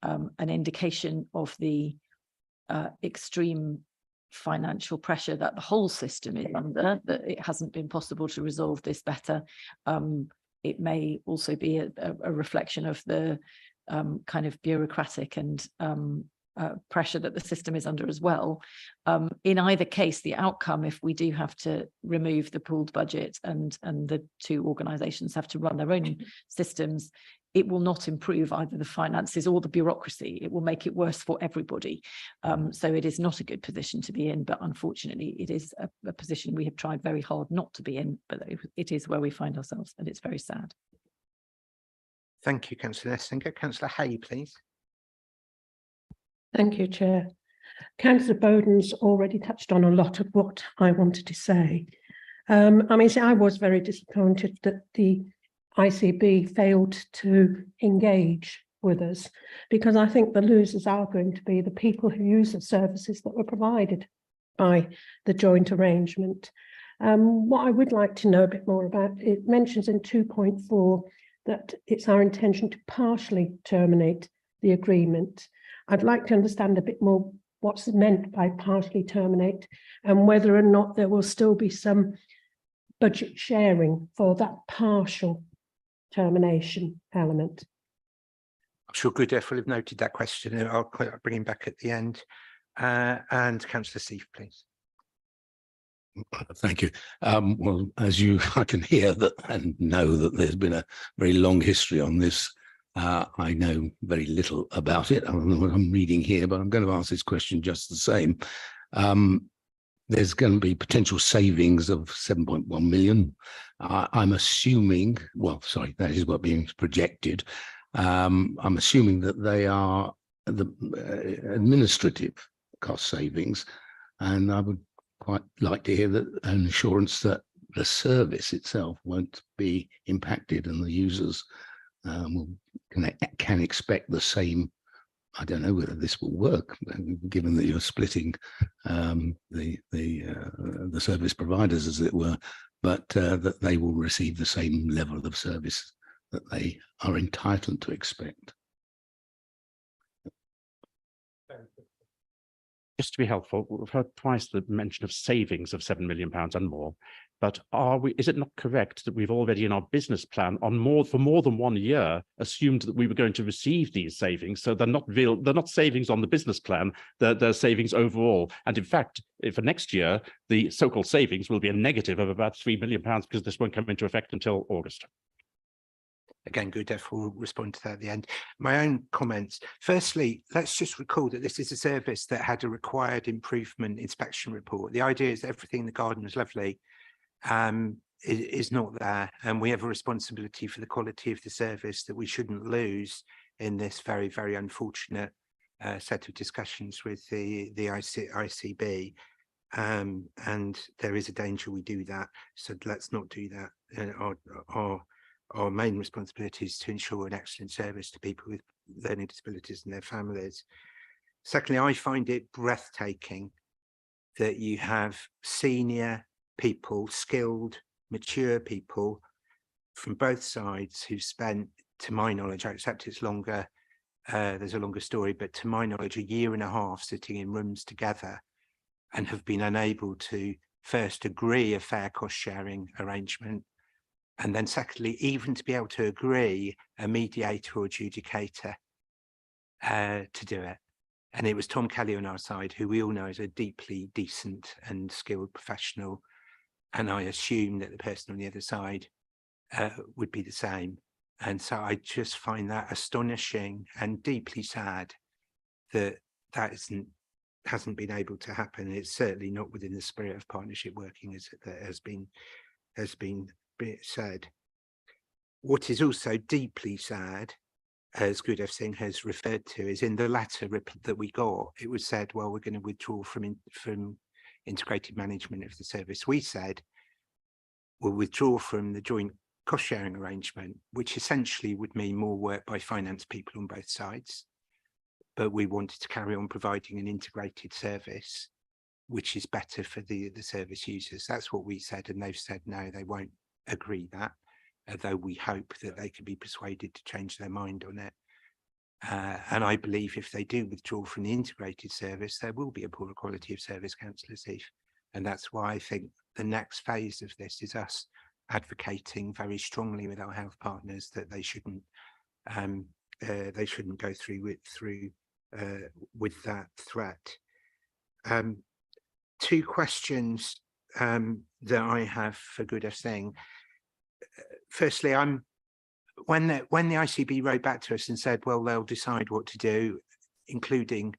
an indication of the extreme financial pressure that the whole system is under, that it hasn't been possible to resolve this better. It may also be a reflection of the kind of bureaucratic and pressure that the system is under as well. In either case, the outcome, if we do have to remove the pooled budget and the two organisations have to run their own systems, it will not improve either the finances or the bureaucracy. It will make it worse for everybody. So it is not a good position to be in, but unfortunately it is a position we have tried very hard not to be in, but it is where we find ourselves, and it's very sad. Thank you, Councillor Nethsinger. Councillor Hay, please. Thank you, Chair. Councillor Bowden's already touched on a lot of what I wanted to say. I mean, I was very disappointed that the ICB failed to engage with us, because I think the losers are going to be the people who use the services that were provided by the joint arrangement. What I would like to know a bit more about, it mentions in 2.4 that it's our intention to partially terminate the agreement. I'd like to understand a bit more what's meant by partially terminate, and whether or not there will still be some budget sharing for that partial termination element. I'm sure Goodeth will have noted that question, and I'll bring him back at the end. And Councillor Seif, please. Thank you. Well, as I can hear that and know that there's been a very long history on this. I know very little about it. I don't know what I'm reading here, but I'm going to ask this question just the same. There's going to be potential savings of 7.1 million. I'm assuming, well, sorry, that is what being projected. I'm assuming that they are the administrative cost savings, and I would quite like to hear that an assurance that the service itself won't be impacted and the users can expect the same. I don't know whether this will work, given that you're splitting the service providers, as it were, but that they will receive the same level of service that they are entitled to expect. Just to be helpful, we've heard twice the mention of savings of £7 million and more, but is it not correct that we've already in our business plan for more than 1 year assumed that we were going to receive these savings? So they're not savings on the business plan, they're savings overall. And in fact, for next year, the so-called savings will be a negative of about £3 million because this won't come into effect until August. Again, Goodeth will respond to that at the end. My own comments. Firstly, let's just recall that this is a service that had a required improvement inspection report. The idea is that everything in the garden was lovely. is not there, and we have a responsibility for the quality of the service that we shouldn't lose in this very, very unfortunate set of discussions with the ICB. And there is a danger we do that, so let's not do that. Our main responsibility is to ensure an excellent service to people with learning disabilities and their families. Secondly, I find it breathtaking that you have senior people, skilled, mature people from both sides who've spent, to my knowledge, I accept it's longer, there's a longer story, but to my knowledge, 1.5 years sitting in rooms together and have been unable to first agree a fair cost sharing arrangement, and then secondly, even to be able to agree a mediator or adjudicator to do it. And it was Tom Kelly on our side, who we all know is a deeply decent and skilled professional. And I assume that the person on the other side would be the same. And so I just find that astonishing and deeply sad that that hasn't been able to happen. It's certainly not within the spirit of partnership working, as that has been said. What is also deeply sad, as Gurdev Singh has referred to, is in the letter that we got, it was said, well, we're going to withdraw from integrated management of the service. We said we'll withdraw from the joint cost sharing arrangement, which essentially would mean more work by finance people on both sides. But we wanted to carry on providing an integrated service, which is better for the service users. That's what we said, and they've said no, they won't agree that, although we hope that they can be persuaded to change their mind on it. And I believe if they do withdraw from the integrated service, there will be a poorer quality of service, Councillor Seif. And that's why I think the next phase of this is us advocating very strongly with our health partners that they shouldn't go through with that threat. 2 questions that I have for Gurdev Singh. Firstly, when the ICB wrote back to us and said, well, they'll decide what to do, including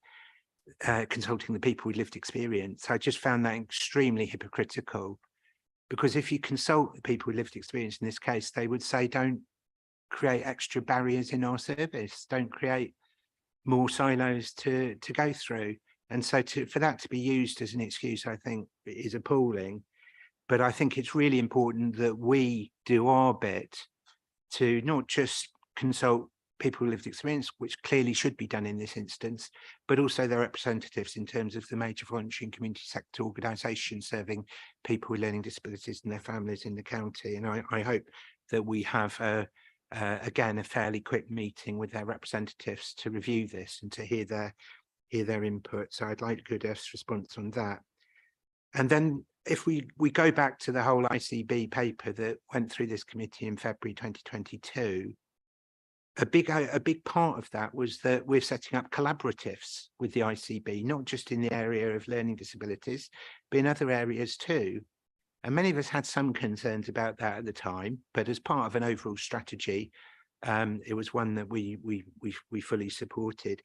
consulting the people with lived experience, I just found that extremely hypocritical, because if you consult the people with lived experience in this case, they would say, don't create extra barriers in our service, don't create more silos to go through. And so for that to be used as an excuse, I think is appalling. But I think it's really important that we do our bit to not just consult people with lived experience, which clearly should be done in this instance, but also their representatives in terms of the major voluntary and community sector organisations serving people with learning disabilities and their families in the county. And I hope that we have, again, a fairly quick meeting with their representatives to review this and to hear their input. So I'd like Gurdev's response on that. And then if we go back to the whole ICB paper that went through this committee in February 2022, a big part of that was that we're setting up collaboratives with the ICB, not just in the area of learning disabilities, but in other areas too. And many of us had some concerns about that at the time, but as part of an overall strategy, it was one that we fully supported.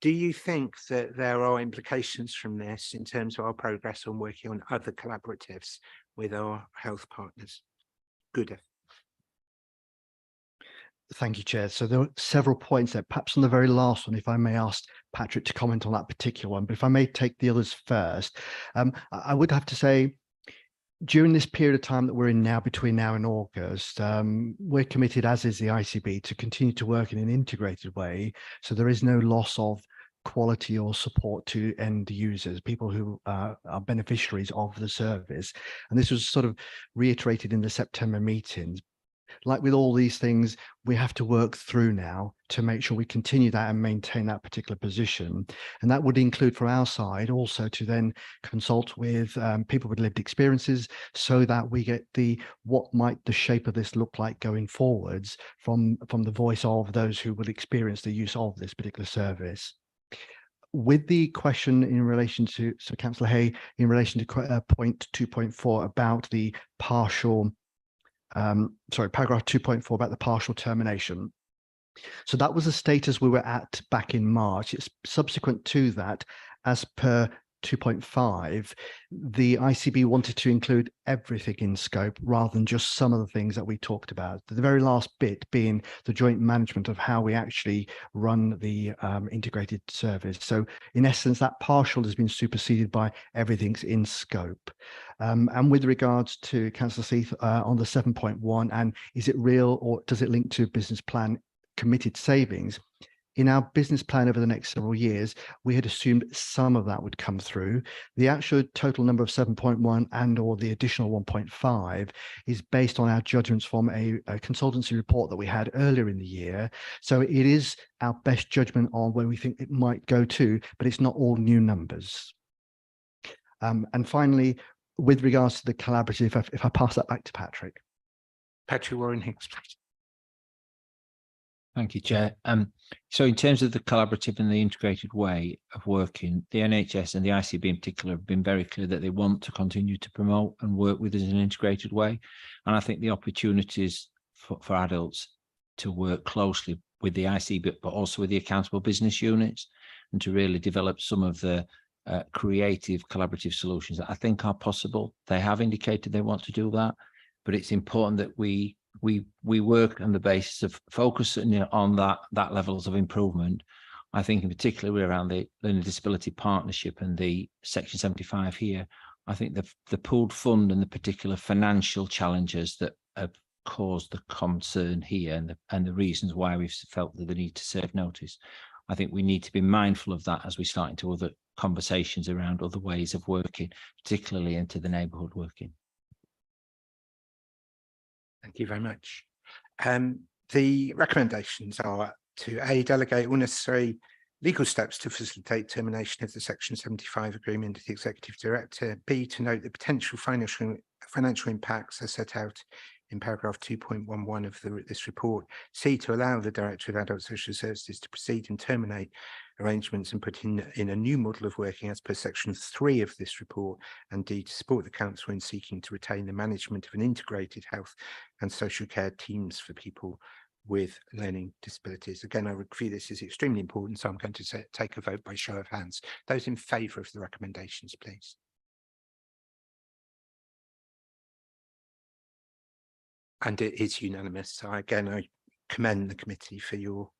Do you think that there are implications from this in terms of our progress on working on other collaboratives with our health partners? Gurdev. Thank you, Chair. So there were several points there. Perhaps on the very last one, if I may ask Patrick to comment on that particular one, but if I may take the others first, I would have to say, during this period of time that we're in now, between now and August, we're committed, as is the ICB, to continue to work in an integrated way, so there is no loss of quality or support to end users, people who are beneficiaries of the service. And this was sort of reiterated in the September meetings. Like with all these things, we have to work through now to make sure we continue that and maintain that particular position. And that would include, from our side, also to then consult with people with lived experiences, so that we get what might the shape of this look like going forwards from the voice of those who will experience the use of this particular service. With the question in relation to, so Councillor Hay, in relation to point 2.4 about the partial, paragraph 2.4 about the partial termination. So that was the status we were at back in March. It's subsequent to that, as per 2.5, the ICB wanted to include everything in scope rather than just some of the things that we talked about. The very last bit being the joint management of how we actually run the integrated service. So in essence, that partial has been superseded by everything's in scope. And with regards to Councillor Seath on the 7.1, and is it real or does it link to business plan committed savings? In our business plan over the next several years, we had assumed some of that would come through. The actual total number of 7.1 and or the additional 1.5 is based on our judgments from a consultancy report that we had earlier in the year. So it is our best judgment on where we think it might go to, but it's not all new numbers. And finally, with regards to the collaborative, if I pass that back to Patrick. Patrick Warren-Hicks. Thank you, Chair. So in terms of the collaborative and the integrated way of working, the NHS and the ICB in particular have been very clear that they want to continue to promote and work with us in an integrated way. And I think the opportunities for adults to work closely with the ICB, but also with the accountable business units, and to really develop some of the creative collaborative solutions that I think are possible. They have indicated they want to do that, but it's important that we work on the basis of focusing on that levels of improvement. I think in particular around the Learning Disability Partnership and the Section 75 here, I think the pooled fund and the particular financial challenges that have caused the concern here and the reasons why we've felt the need to serve notice. I think we need to be mindful of that as we start into other conversations around other ways of working, particularly into the neighbourhood working. Thank you very much. The recommendations are to A, delegate all necessary legal steps to facilitate termination of the Section 75 agreement with the Executive Director. B, to note the potential financial impacts are set out in paragraph 2.11 of this report. C, to allow the Director of Adult Social Services to proceed and terminate arrangements and put in a new model of working as per section 3 of this report. And D, to support the Council in seeking to retain the management of an integrated health and social care teams for people with learning disabilities. Again, I would view this as extremely important, so I'm going to take a vote by show of hands. Those in favour of the recommendations, please. And it is unanimous. So again, I commend the committee for your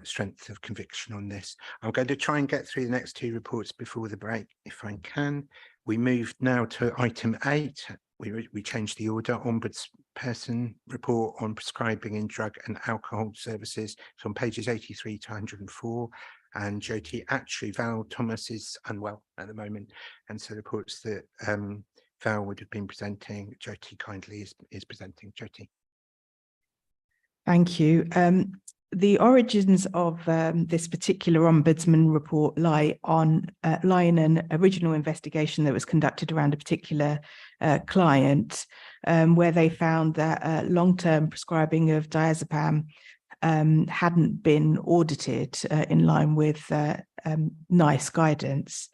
strength of conviction on this. I'm going to try and get through the next two reports before the break, if I can. We move now to item 8. We changed the order. Ombudsperson report on prescribing in drug and alcohol services. It's on pages 83 to 104. And Jyoti, actually, Val Thomas is unwell at the moment. And so the reports that Val would have been presenting, Jyoti kindly is presenting. Jyoti. Thank you. The origins of this particular Ombudsman report lie in an original investigation that was conducted around a particular client, where they found that long-term prescribing of diazepam hadn't been audited in line with NICE guidance.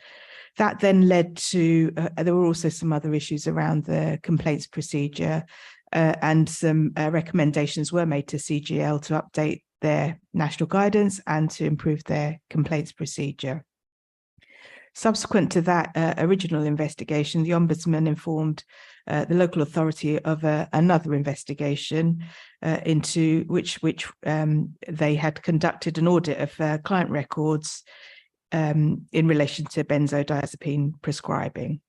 That then led to, there were also some other issues around the complaints procedure, and some recommendations were made to CGL to update their national guidance and to improve their complaints procedure. Subsequent to that original investigation, the Ombudsman informed the local authority of another investigation into which they had conducted an audit of client records in relation to benzodiazepine prescribing.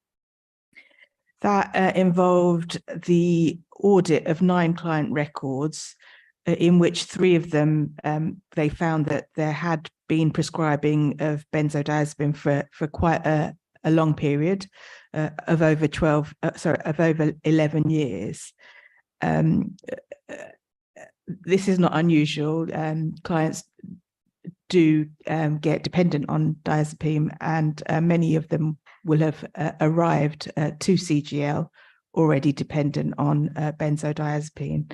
That involved the audit of 9 client records, in which 3 of them, they found that there had been prescribing of benzodiazepine for quite a long period of over 11 years. This is not unusual. Clients do get dependent on diazepam, and many of them will have arrived to CGL already dependent on benzodiazepine.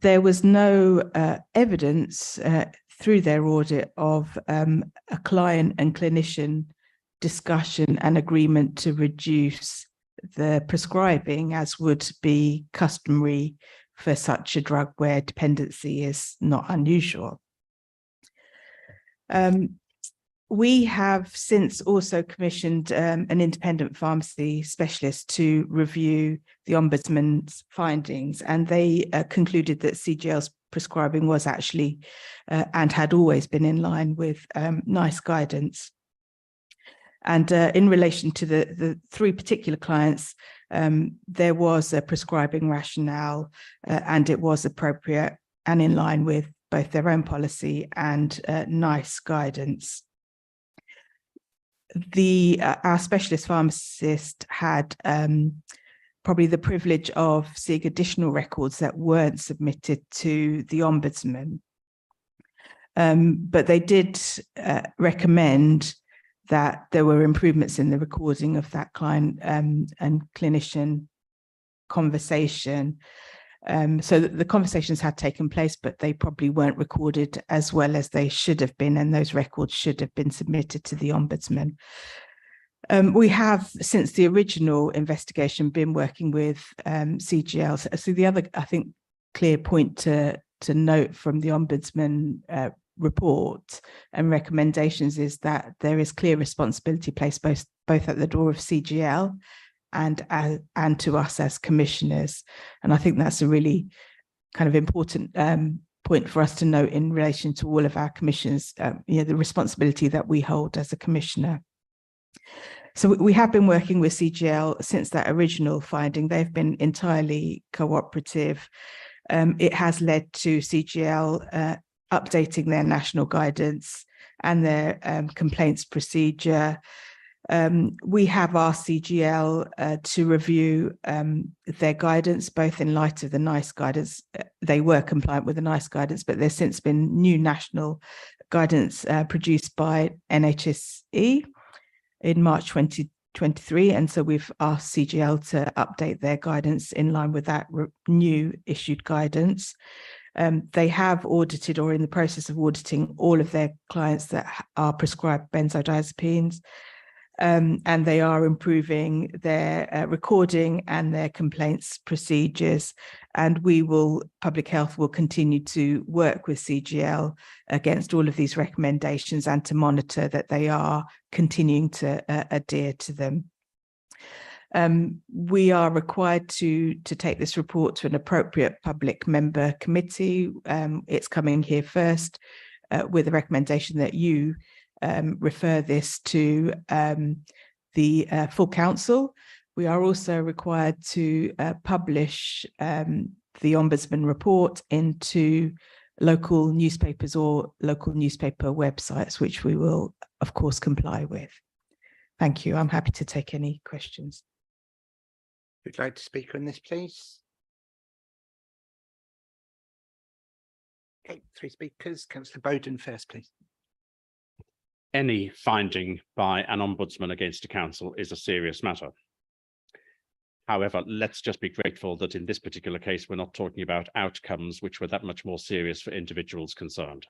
There was no evidence through their audit of a client and clinician discussion and agreement to reduce the prescribing, as would be customary for such a drug where dependency is not unusual. We have since also commissioned an independent pharmacy specialist to review the Ombudsman's findings, and they concluded that CGL's prescribing was actually and had always been in line with NICE guidance. And in relation to the three particular clients, there was a prescribing rationale and it was appropriate and in line with both their own policy and NICE guidance. Our specialist pharmacist had probably the privilege of seeing additional records that weren't submitted to the Ombudsman. But they did recommend that there were improvements in the recording of that client and clinician conversation. So the conversations had taken place, but they probably weren't recorded as well as they should have been, and those records should have been submitted to the Ombudsman. We have, since the original investigation, been working with CGL. So the other, I think, clear point to note from the Ombudsman report and recommendations is that there is clear responsibility placed both at the door of CGL and to us as commissioners. And I think that's a really kind of important point for us to note in relation to all of our commissions, the responsibility that we hold as a commissioner. So we have been working with CGL since that original finding. They've been entirely cooperative. It has led to CGL updating their national guidance and their complaints procedure. We have asked CGL to review their guidance, both in light of the NICE guidance. They were compliant with the NICE guidance, but there's since been new national guidance produced by NHSE in March 2023. And so we've asked CGL to update their guidance in line with that new issued guidance. They have audited or in the process of auditing all of their clients that are prescribed benzodiazepines, and they are improving their recording and their complaints procedures. And Public Health will continue to work with CGL against all of these recommendations and to monitor that they are continuing to adhere to them. We are required to take this report to an appropriate public member committee. It's coming here first with a recommendation that you refer this to the full council. We are also required to publish the Ombudsman report into local newspapers or local newspaper websites, which we will, of course, comply with. Thank you. I'm happy to take any questions. Who'd like to speak on this, please? Okay, 3 speakers. Councillor Bowden first, please. Any finding by an ombudsman against a council is a serious matter. However, let's just be grateful that in this particular case, we're not talking about outcomes which were that much more serious for individuals concerned.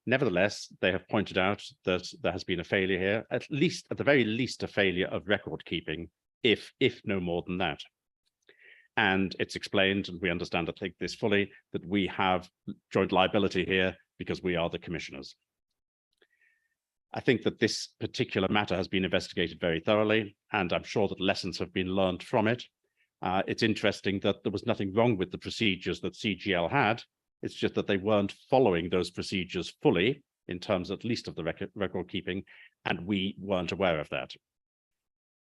Nevertheless, they have pointed out that there has been a failure here, at the very least, a failure of record keeping, if no more than that. And it's explained, and we understand, I think, this fully, that we have joint liability here because we are the commissioners. I think that this particular matter has been investigated very thoroughly, and I'm sure that lessons have been learned from it. It's interesting that there was nothing wrong with the procedures that CGL had. It's just that they weren't following those procedures fully in terms at least of the record keeping, and we weren't aware of that.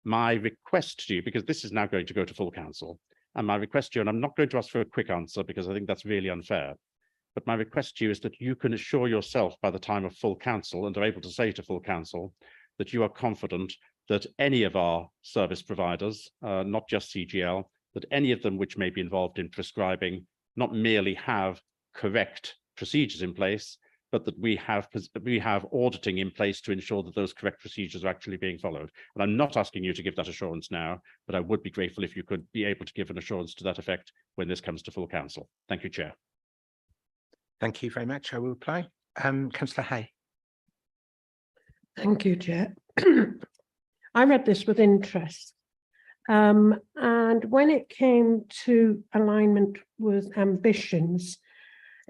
My request to you, because this is now going to go to full council, and my request to you, and I'm not going to ask for a quick answer because I think that's really unfair, but my request to you is that you can assure yourself by the time of full council and are able to say to full council that you are confident that any of our service providers, not just CGL, that any of them which may be involved in prescribing not merely have correct procedures in place, but that we have auditing in place to ensure that those correct procedures are actually being followed. And I'm not asking you to give that assurance now, but I would be grateful if you could be able to give an assurance to that effect when this comes to full council. Thank you, Chair. Thank you very much. I will reply. Councillor Hay. Thank you, Chair. I read this with interest. And when it came to alignment with ambitions,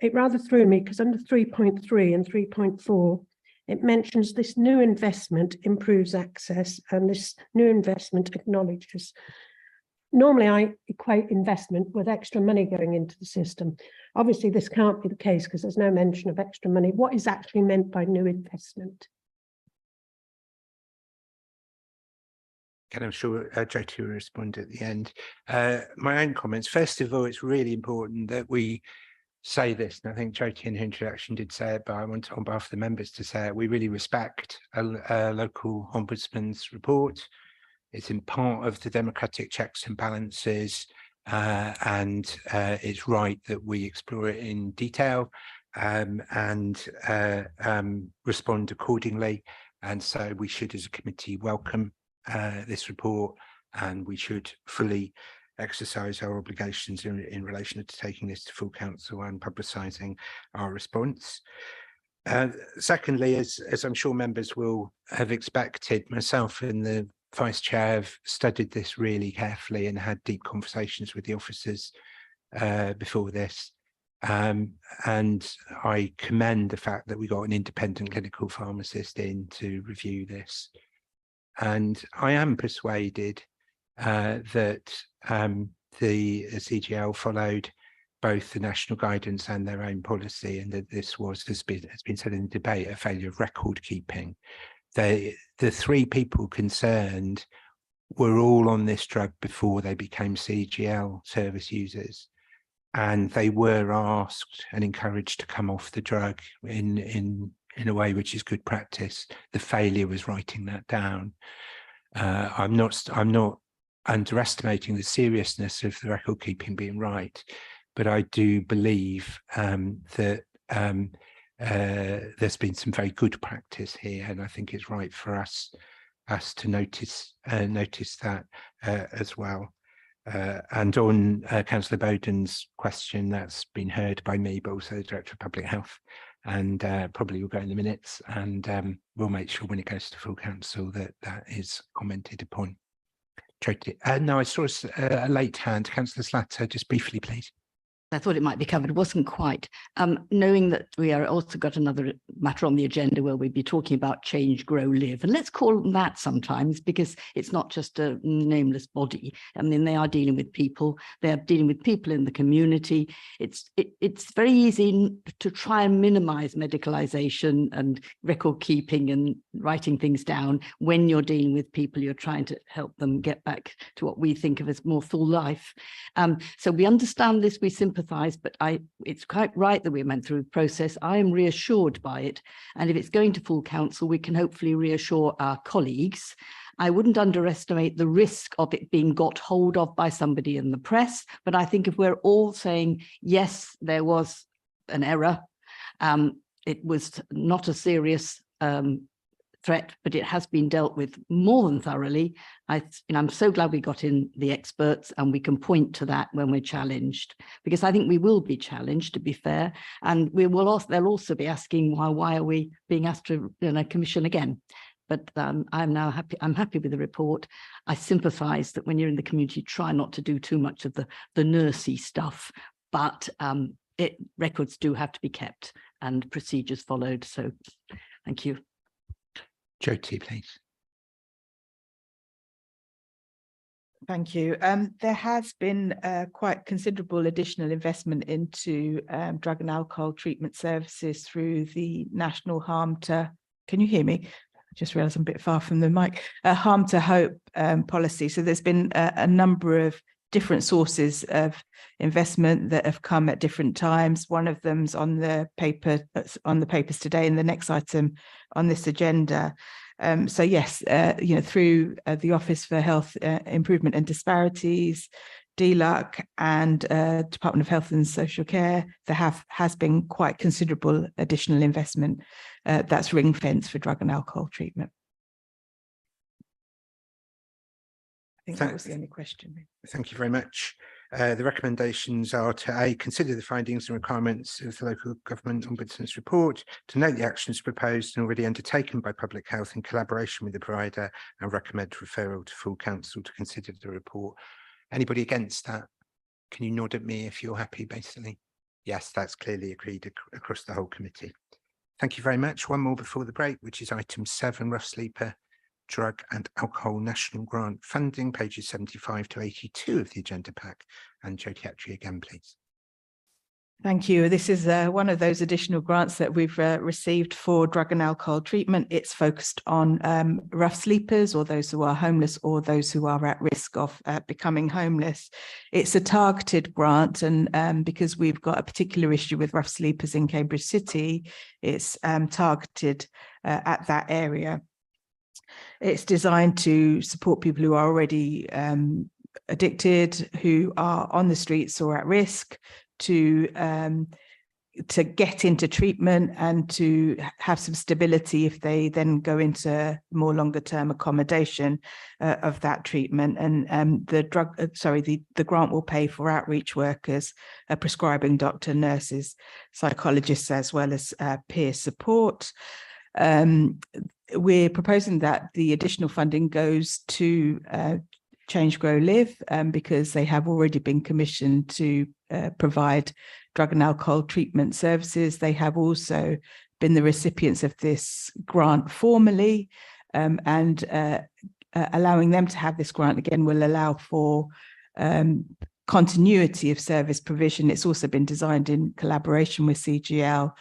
it rather threw me because under 3.3 and 3.4, it mentions this new investment improves access and this new investment acknowledges. Normally, I equate investment with extra money going into the system. Obviously, this can't be the case because there's no mention of extra money. What is actually meant by new investment? And I'm sure Jyoti will respond at the end. My own comments. First of all, it's really important that we say this, and I think Jyoti in her introduction did say it, but I want on behalf of the members to say it. We really respect a local ombudsman's report. It's in part of the democratic checks and balances, and it's right that we explore it in detail and respond accordingly. And so we should, as a committee, welcome this report, and we should fully exercise our obligations in relation to taking this to full council and publicising our response. Secondly, as I'm sure members will have expected, myself and the Vice Chair have studied this really carefully and had deep conversations with the officers before this. And I commend the fact that we got an independent clinical pharmacist in to review this. And I am persuaded that the CGL followed both the national guidance and their own policy, and that this was, has been said in the debate, a failure of record keeping. The three people concerned were all on this drug before they became CGL service users, and they were asked and encouraged to come off the drug in a way which is good practice. The failure was writing that down. I'm not underestimating the seriousness of the record keeping being right, but I do believe that there's been some very good practice here, and I think it's right for us to notice that as well. And on Councillor Bowden's question, that's been heard by me, but also the Director of Public Health, and probably will go in the minutes, and we'll make sure when it goes to full council that that is commented upon. No, I saw a late hand. Councillor Slatter, just briefly, please. I thought it might be covered. It wasn't quite. Knowing that we are also got another matter on the agenda where we'd be talking about change, grow, live. And let's call them that sometimes, because it's not just a nameless body. I mean, they are dealing with people. They are dealing with people in the community. It's very easy to try and minimize medicalization and record keeping and writing things down when you're dealing with people. You're trying to help them get back to what we think of as more full life. So we understand this, we sympathize, but it's quite right that we went through a process. I am reassured by it, and if it's going to full council, we can hopefully reassure our colleagues. I wouldn't underestimate the risk of it being got hold of by somebody in the press, but I think if we're all saying, yes, there was an error, it was not a serious threat, but it has been dealt with more than thoroughly. I'm so glad we got in the experts, and we can point to that when we're challenged, because I think we will be challenged, to be fair, and we will also, they'll also be asking why are we being asked to commission again. But I'm now happy. I'm happy with the report. I sympathise that when you're in the community, try not to do too much of the nursey stuff, but records do have to be kept and procedures followed. So thank you. Jyoti, please. Thank you. There has been quite considerable additional investment into drug and alcohol treatment services through the National Harm to, can you hear me? I just realised I'm a bit far from the mic, Harm to Hope policy. So there's been a number of different sources of investment that have come at different times. One of them's on the paper, on the papers today, and the next item on this agenda. So yes, through the Office for Health Improvement and Disparities, DLUC, and Department of Health and Social Care, there has been quite considerable additional investment that's ring fence for drug and alcohol treatment. I think that was the only question. Thank you very much. The recommendations are to A, consider the findings and requirements of the Local Government Ombudsman's report, to note the actions proposed and already undertaken by Public Health in collaboration with the provider, and recommend referral to full council to consider the report. Anybody against that? Can you nod at me if you're happy, basically? Yes, that's clearly agreed across the whole committee. Thank you very much. One more before the break, which is item 7, Rough Sleeper Drug and Alcohol National Grant Funding, pages 75 to 82 of the agenda pack. And Jodie Attree again, please. Thank you. This is one of those additional grants that we've received for drug and alcohol treatment. It's focused on rough sleepers, or those who are homeless, or those who are at risk of becoming homeless. It's a targeted grant, and because we've got a particular issue with rough sleepers in Cambridge City, it's targeted at that area. It's designed to support people who are already addicted, who are on the streets or at risk, to get into treatment and to have some stability if they then go into more longer term accommodation of that treatment. And the grant will pay for outreach workers, a prescribing doctor, nurses, psychologists, as well as peer support. We're proposing that the additional funding goes to Change Grow Live, because they have already been commissioned to provide drug and alcohol treatment services. They have also been the recipients of this grant formally, and allowing them to have this grant again will allow for continuity of service provision. It's also been designed in collaboration with CGL,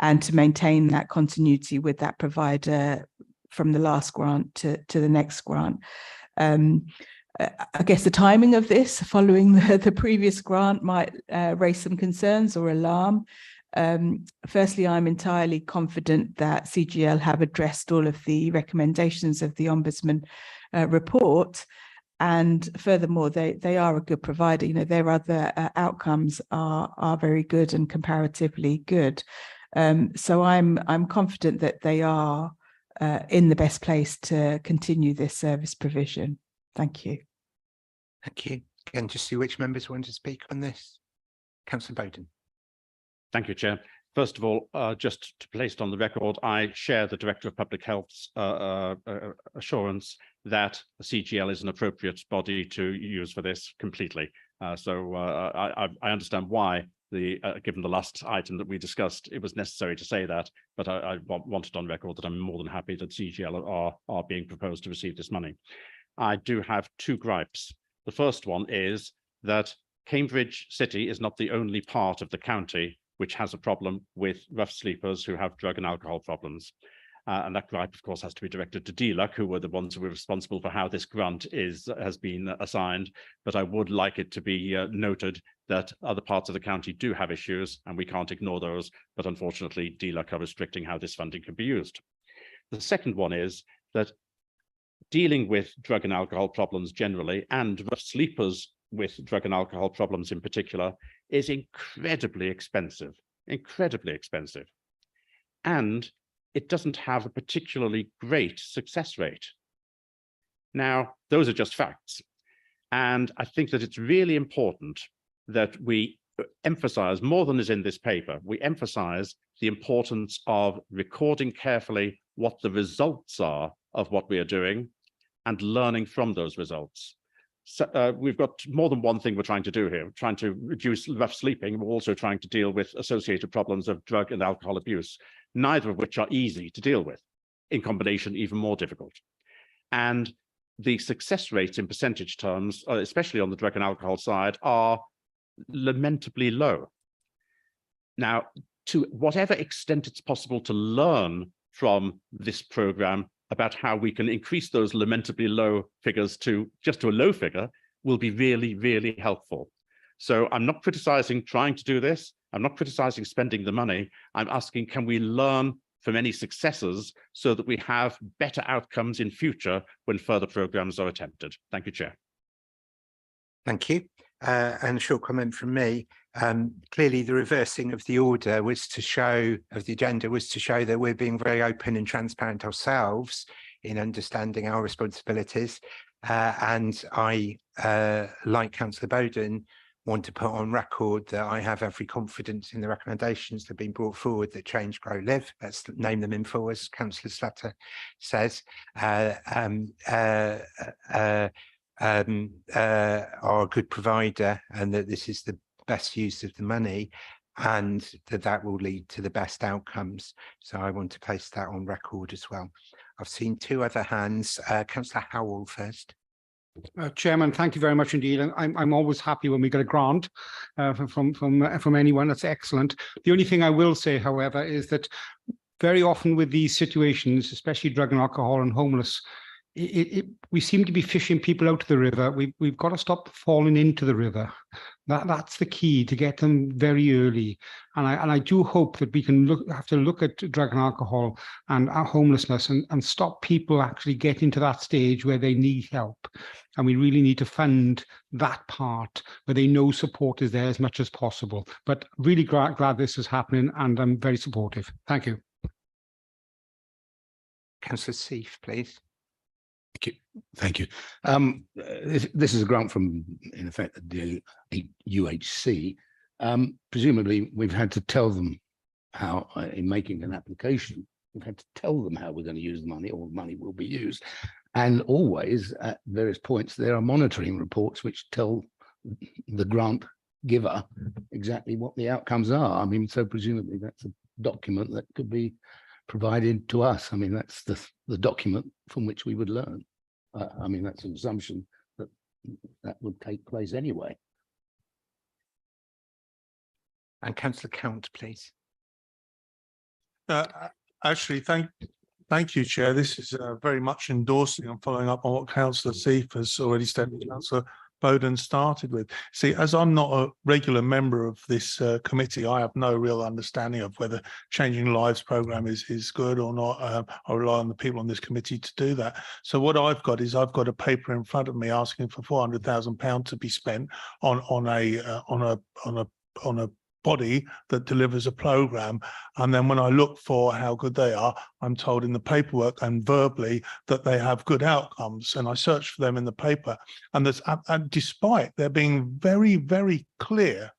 and to maintain that continuity with that provider from the last grant to the next grant. I guess the timing of this following the previous grant might raise some concerns or alarm. Firstly, I'm entirely confident that CGL have addressed all of the recommendations of the Ombudsman report. And furthermore, they are a good provider. You know, their other outcomes are very good and comparatively good. So I'm confident that they are in the best place to continue this service provision. Thank you. Thank you. Again, just see which members want to speak on this. Councillor Bowden. Thank you, Chair. First of all, just to place it on the record, I share the Director of Public Health's assurance that the CGL is an appropriate body to use for this completely. So I understand why, given the last item that we discussed, it was necessary to say that, but I wanted on record that I'm more than happy that CGL are being proposed to receive this money. I do have two gripes. The first one is that Cambridge City is not the only part of the county which has a problem with rough sleepers who have drug and alcohol problems. And that gripe, of course, has to be directed to DLUC, who were the ones who were responsible for how this grant has been assigned. But I would like it to be noted that other parts of the county do have issues, and we can't ignore those. But unfortunately, DLUC are restricting how this funding can be used. The second one is that dealing with drug and alcohol problems generally, and rough sleepers with drug and alcohol problems in particular, is incredibly expensive. And it doesn't have a particularly great success rate. Now, those are just facts. And I think that it's really important that we emphasize, more than is in this paper, we emphasize the importance of recording carefully what the results are of what we are doing and learning from those results. So, we've got more than one thing we're trying to do here. We're trying to reduce rough sleeping. We're also trying to deal with associated problems of drug and alcohol abuse, neither of which are easy to deal with, in combination even more difficult. And the success rates in percentage terms, especially on the drug and alcohol side, are lamentably low. Now, to whatever extent it's possible to learn from this program about how we can increase those lamentably low figures to just to a low figure will be really, really helpful. So I'm not criticizing trying to do this. I'm not criticizing spending the money. I'm asking, can we learn from any successes so that we have better outcomes in future when further programs are attempted? Thank you, Chair. Thank you. And a short comment from me. Clearly, the reversing of the order was to show, of the agenda, was to show that we're being very open and transparent ourselves in understanding our responsibilities. And I, like Councillor Bowden, want to put on record that I have every confidence in the recommendations that have been brought forward that Change Grow Live, let's name them in full, as Councillor Slatter says, are a good provider, and that this is the best use of the money. and that will lead to the best outcomes. So I want to place that on record as well. I've seen two other hands. Councillor Howell first. Chairman, thank you very much indeed. And I'm always happy when we get a grant from anyone. That's excellent. The only thing I will say, however, is that very often with these situations, especially drug and alcohol and homeless, we seem to be fishing people out of the river. We've got to stop falling into the river. That's the key, to get them very early. And I do hope that we can have to look at drug and alcohol and homelessness and stop people actually getting to that stage where they need help. And we really need to fund that part where they know support is there as much as possible. But really glad this is happening, and I'm very supportive. Thank you. Councillor Seif, please. Thank you. This is a grant from, in effect, the UHC. Presumably, we've had to tell them how, in making an application, we've had to tell them how we're going to use the money, or money will be used. And always, at various points, there are monitoring reports which tell the grant giver exactly what the outcomes are. I mean, so presumably that's a document that could be provided to us. I mean, that's the document from which we would learn. I mean, that's an assumption that would take place anyway. And Councillor Count, please. Actually, thank you, Chair. This is very much endorsing and following up on what Councillor Seif has already stated. Councillor Bowden started with. See, as I'm not a regular member of this committee, I have no real understanding of whether Changing Lives programme is good or not. I rely on the people on this committee to do that. So what I've got is I've got a paper in front of me asking for £400,000 to be spent on a body that delivers a program, and then when I look for how good they are, I'm told in the paperwork and verbally that they have good outcomes, and I search for them in the paper, and there's and despite there being very, very clear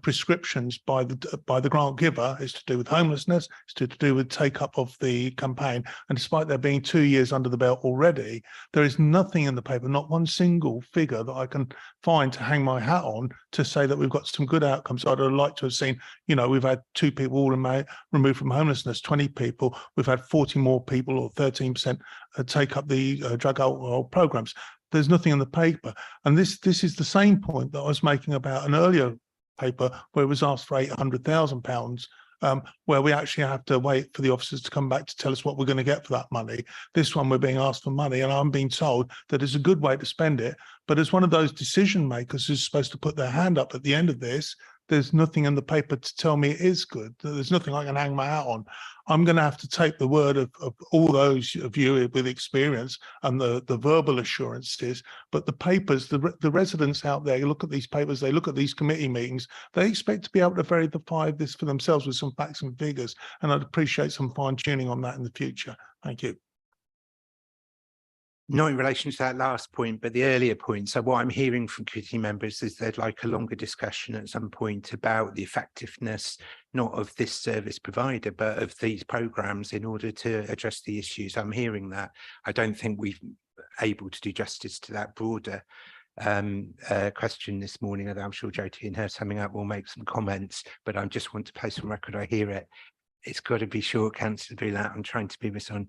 prescriptions by the grant giver, is to do with homelessness, it's to do with take up of the campaign, and despite there being 2 years under the belt already, there is nothing in the paper, not one single figure that I can find to hang my hat on to say that we've got some good outcomes. I'd have liked to have seen, you know, we've had 2 people all removed from homelessness, 20 people, we've had 40 more people, or 13% take up the drug alcohol programs. There's nothing in the paper, and this is the same point that I was making about an earlier paper where it was asked for £800,000, where we actually have to wait for the officers to come back to tell us what we're going to get for that money. This one, we're being asked for money, and I'm being told that it's a good way to spend it. But as one of those decision makers who's supposed to put their hand up at the end of this, there's nothing in the paper to tell me it is good. There's nothing I can hang my hat on. I'm going to have to take the word of all those of you with experience and the verbal assurances, but the papers, the residents out there, look at these papers, they look at these committee meetings, they expect to be able to verify this for themselves with some facts and figures, and I'd appreciate some fine tuning on that in the future. Thank you. Not in relation to that last point, but the earlier point. So what I'm hearing from committee members is they'd like a longer discussion at some point about the effectiveness, not of this service provider, but of these programmes in order to address the issues. I'm hearing that. I don't think we've able to do justice to that broader question this morning, and I'm sure Jyoti in her summing up will make some comments, but I just want to place on record I hear it. It's got to be short, Councillor Boulat. I'm trying to be on.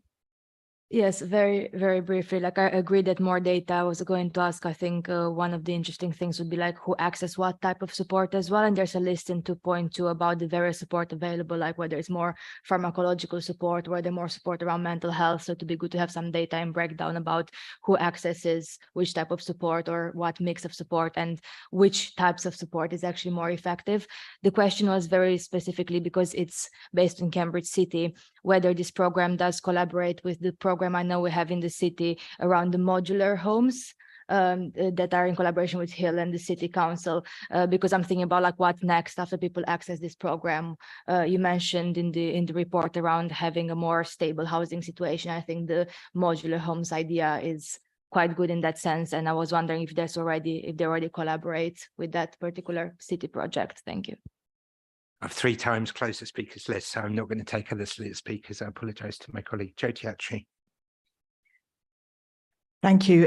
Yes, very, very briefly. Like, I agree that more data. I was going to ask, I think one of the interesting things would be like who access what type of support as well. And there's a list in 2.2 about the various support available, like whether it's more pharmacological support, whether more support around mental health. So it'd be good to have some data and breakdown about who accesses which type of support or what mix of support and which types of support is actually more effective. The question was very specifically because it's based in Cambridge City, whether this program does collaborate with the program I know we have in the city around the modular homes that are in collaboration with Hill and the City Council, because I'm thinking about like what next after people access this program. You mentioned in the report around having a more stable housing situation. I think the modular homes idea is quite good in that sense, and I was wondering if they already collaborate with that particular city project. Thank you. I've 3 times closed the speakers list, so I'm not going to take other speakers. I apologise to my colleague Jyoti Attry. Thank you.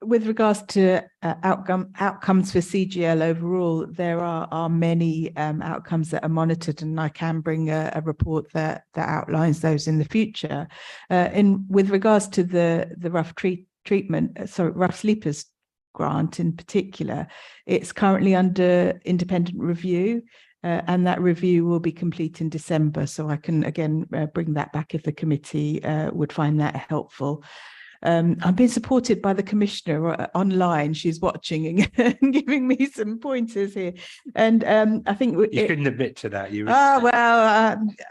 With regards to outcomes for CGL overall, there are many outcomes that are monitored, and I can bring a report that outlines those in the future. With regards to the rough sleepers grant in particular, it's currently under independent review. And that review will be complete in December. So I can again bring that back if the committee would find that helpful. I'm being supported by the commissioner online. She's watching and giving me some pointers here. And I think you couldn't admit to that.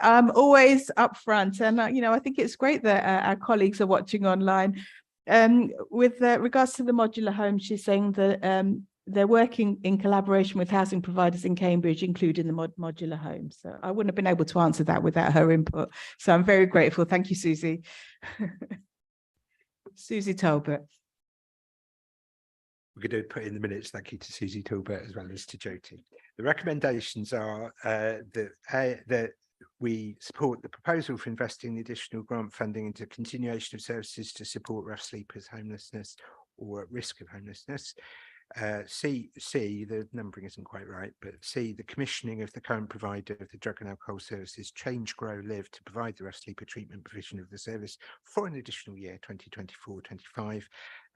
I'm always upfront, and I think it's great that our colleagues are watching online. With regards to the modular home, she's saying that they're working in collaboration with housing providers in Cambridge, including the modular home. So I wouldn't have been able to answer that without her input. So I'm very grateful. Thank you, Susie. Susie Talbot. We're going to put in the minutes. Thank you to Susie Talbot as well as to Jyoti. The recommendations are that we support the proposal for investing the additional grant funding into continuation of services to support rough sleepers, homelessness or at risk of homelessness. C, the numbering isn't quite right, but C, the commissioning of the current provider of the drug and alcohol services, Change, Grow, Live, to provide the rough sleeper treatment provision of the service for an additional year, 2024-25,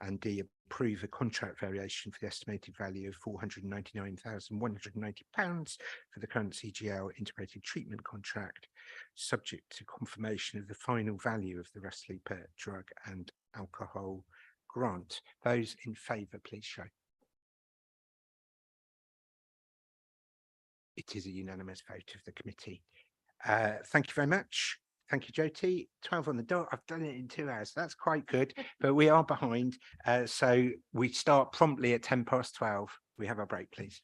and D, approve a contract variation for the estimated value of £499,190 for the current CGL integrated treatment contract, subject to confirmation of the final value of the rough sleeper drug and alcohol grant. Those in favour, please show. It is a unanimous vote of the committee. Thank you very much. Thank you, Jyoti. 12 on the dot. I've done it in 2 hours. That's quite good, but we are behind. So we start promptly at 12:10. We have our break, please.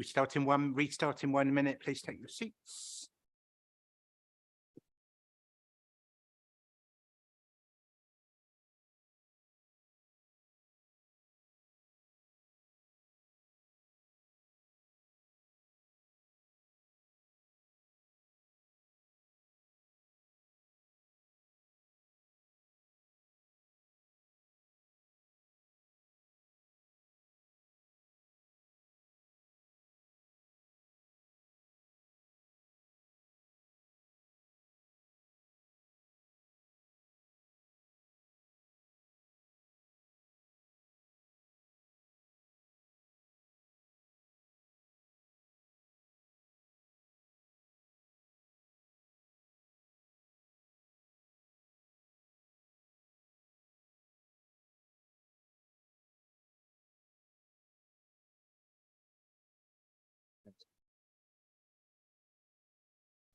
We start in one, restart in 1 minute. Please take your seats.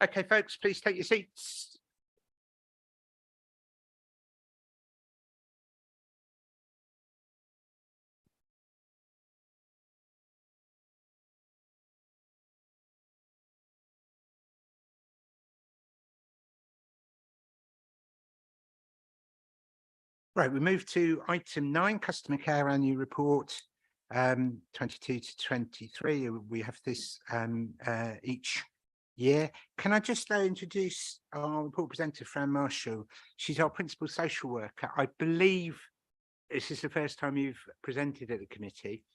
Okay, folks, please take your seats. Right, we move to item 9, customer care annual report, 22 to 23. We have this each year. Can I just introduce our report presenter, Fran Marshall? She's our principal social worker. I believe this is the first time you've presented at the committee.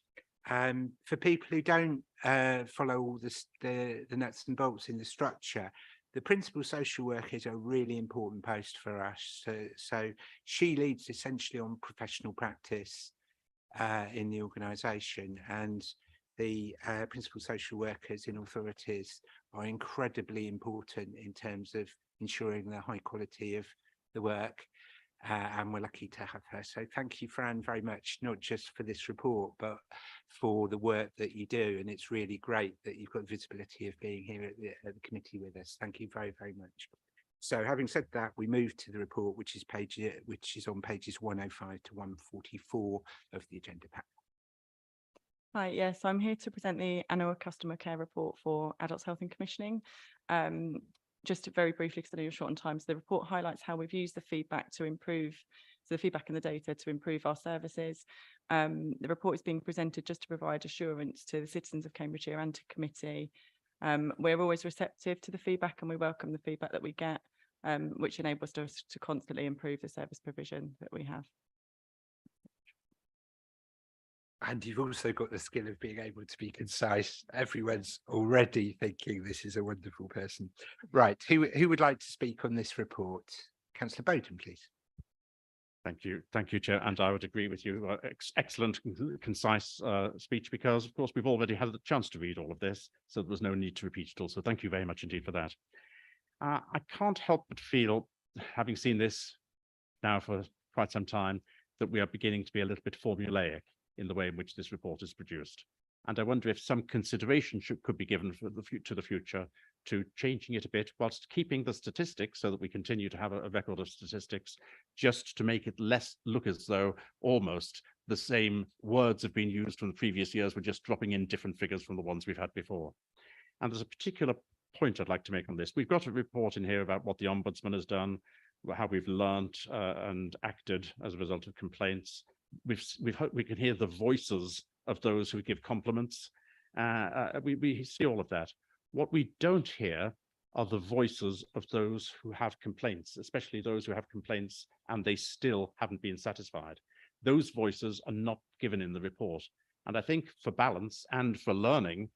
For people who don't follow all the nuts and bolts in the structure, the principal social worker is a really important post for us. So she leads essentially on professional practice in the organisation, and the principal social workers in authorities are incredibly important in terms of ensuring the high quality of the work. And we're lucky to have her. So thank you, Fran, very much, not just for this report, but for the work that you do. And it's really great that you've got visibility of being here at the committee with us. Thank you very, very much. So having said that, we move to the report, which is on pages 105 to 144 of the agenda pack. Hi, yes, I'm here to present the annual customer care report for Adults Health and Commissioning. Just very briefly, because I know you're short on time, so the report highlights how we've used the feedback to improve, so the feedback and the data to improve our services. The report is being presented just to provide assurance to the citizens of Cambridgeshire and to committee. We're always receptive to the feedback and we welcome the feedback that we get, which enables us to constantly improve the service provision that we have. And you've also got the skill of being able to be concise. Everyone's already thinking this is a wonderful person. Right, who would like to speak on this report? Councillor Bowden, please. Thank you, Chair. And I would agree with you. Excellent, concise speech, because of course we've already had the chance to read all of this, so there was no need to repeat it all. So thank you very much indeed for that. I can't help but feel, having seen this now for quite some time, that we are beginning to be a little bit formulaic in the way in which this report is produced. And I wonder if some consideration could be given for the future to changing it a bit, whilst keeping the statistics so that we continue to have a record of statistics, just to make it less look as though almost the same words have been used from the previous years. We're just dropping in different figures from the ones we've had before. And there's a particular point I'd like to make on this. We've got a report in here about what the Ombudsman has done, how we've learned and acted as a result of complaints. We can hear the voices of those who give compliments. We see all of that. What we don't hear are the voices of those who have complaints, especially those who have complaints and they still haven't been satisfied. Those voices are not given in the report. And I think for balance and for learning,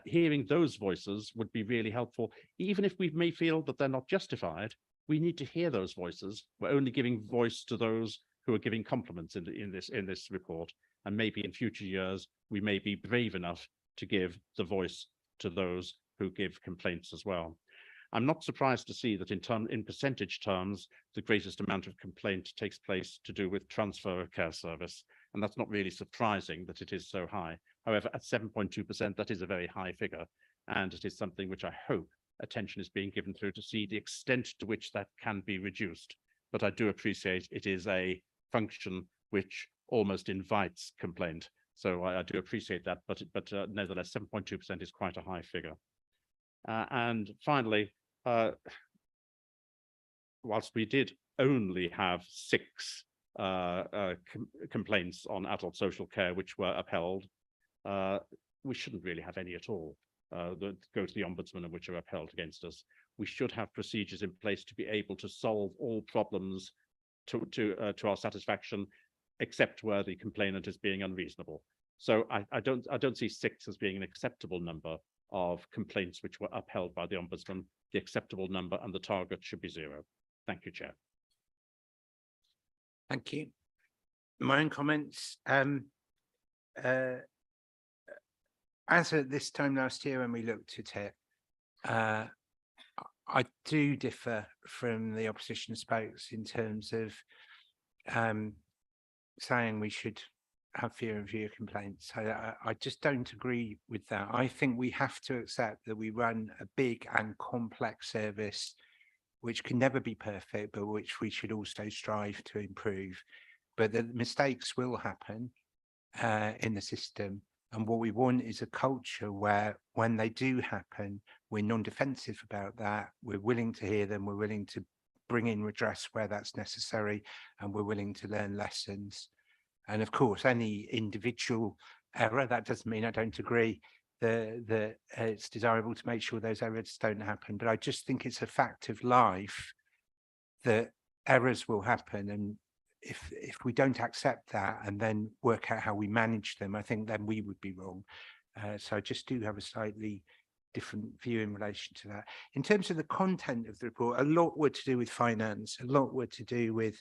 hearing those voices would be really helpful. Even if we may feel that they're not justified, we need to hear those voices. We're only giving voice to those who are giving compliments in this report, and maybe in future years we may be brave enough to give the voice to those who give complaints as well. I'm not surprised to see that in percentage terms, the greatest amount of complaint takes place to do with transfer of care service, and that's not really surprising that it is so high. However, at 7.2%, that is a very high figure, and it is something which I hope attention is being given to see the extent to which that can be reduced. But I do appreciate it is a function which almost invites complaint. So I do appreciate that, but nevertheless, 7.2% is quite a high figure. And finally, whilst we did only have 6 complaints on adult social care which were upheld, we shouldn't really have any at all that go to the Ombudsman and which are upheld against us. We should have procedures in place to be able to solve all problems to our satisfaction, except where the complainant is being unreasonable. So I don't see 6 as being an acceptable number of complaints which were upheld by the Ombudsman. The acceptable number and the target should be 0. Thank you, Chair. Thank you. My own comments. As at this time last year when we looked at it, I do differ from the opposition spokes in terms of saying we should have fewer and fewer complaints. I just don't agree with that. I think we have to accept that we run a big and complex service which can never be perfect, but which we should also strive to improve. But the mistakes will happen in the system. And what we want is a culture where when they do happen, we're non-defensive about that. We're willing to hear them. We're willing to bring in redress where that's necessary. And we're willing to learn lessons. And of course, any individual error, that doesn't mean I don't agree that it's desirable to make sure those errors don't happen. But I just think it's a fact of life that errors will happen. And if we don't accept that and then work out how we manage them, I think then we would be wrong. So I just do have a slightly different view in relation to that. In terms of the content of the report, a lot were to do with finance, a lot were to do with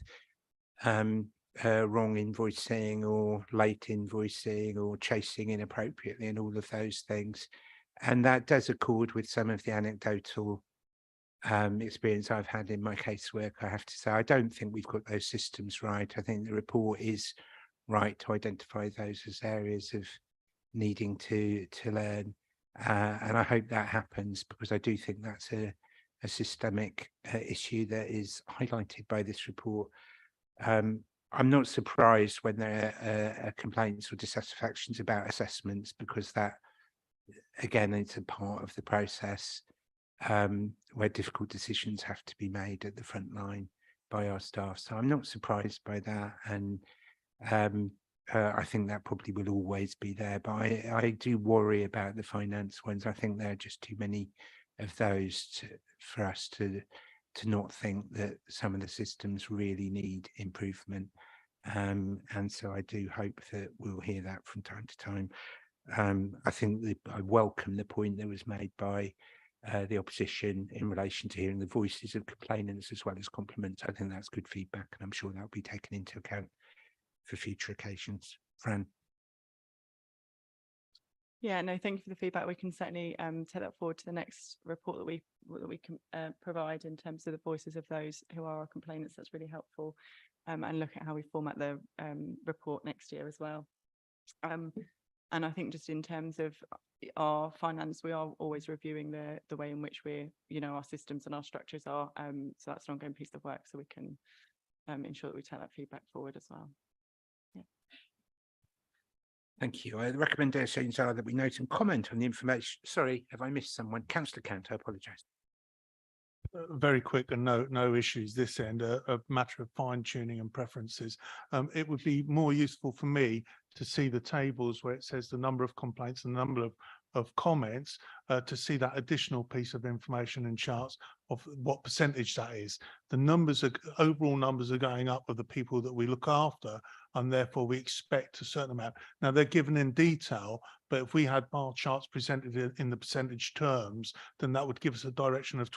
wrong invoicing or late invoicing or chasing inappropriately and all of those things. And that does accord with some of the anecdotal experience I've had in my casework. I have to say, I don't think we've got those systems right. I think the report is right to identify those as areas of needing to learn. And I hope that happens, because I do think that's a systemic issue that is highlighted by this report. I'm not surprised when there are complaints or dissatisfactions about assessments, because that, again, it's a part of the process where difficult decisions have to be made at the front line by our staff. So I'm not surprised by that. And I think that probably will always be there. But I do worry about the finance ones. I think there are just too many of those for us to not think that some of the systems really need improvement. And so I do hope that we'll hear that from time to time. I think I welcome the point that was made by the opposition in relation to hearing the voices of complainants as well as compliments. I think that's good feedback, and I'm sure that'll be taken into account for future occasions. Fran. Yeah, no, thank you for the feedback. We can certainly take that forward to the next report that we can provide in terms of the voices of those who are our complainants. That's really helpful, and look at how we format the report next year as well. And I think just in terms of our finance, we are always reviewing the way in which our systems and our structures are. So that's an ongoing piece of work, so we can ensure that we take that feedback forward as well. Yeah. Thank you. The recommendations are that we note and comment on the information. Sorry, have I missed someone? Councillor Cant, I apologise. Very quick and no issues this end, a matter of fine tuning and preferences. It would be more useful for me to see the tables where it says the number of complaints and the number of comments, to see that additional piece of information and charts of what percentage that is. The overall numbers are going up of the people that we look after, and therefore we expect a certain amount. Now they're given in detail, but if we had bar charts presented in the percentage terms, then that would give us a direction of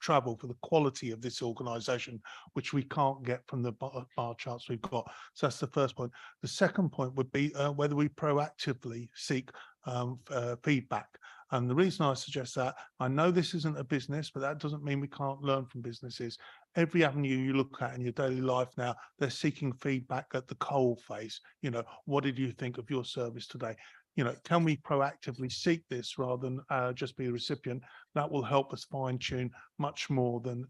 travel for the quality of this organisation, which we can't get from the bar charts we've got. So that's the first point. The second point would be whether we proactively seek feedback. And the reason I suggest that, I know this isn't a business, but that doesn't mean we can't learn from businesses. Every avenue you look at in your daily life now, they're seeking feedback at the coal face. What did you think of your service today? Can we proactively seek this rather than just be a recipient? That will help us fine tune much more than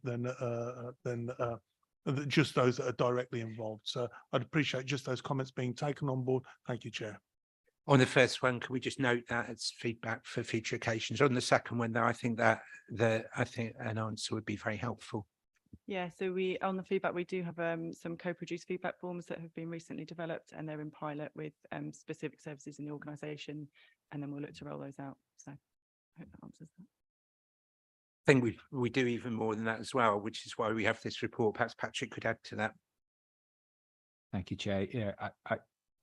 just those that are directly involved. So I'd appreciate just those comments being taken on board. Thank you, Chair. On the first one, can we just note that as feedback for future occasions? On the second one, though, I think that an answer would be very helpful. Yeah, so on the feedback, we do have some co-produced feedback forms that have been recently developed, and they're in pilot with specific services in the organisation, and then we'll look to roll those out. So I hope that answers that. I think we do even more than that as well, which is why we have this report. Perhaps Patrick could add to that. Thank you, Chair. Yeah,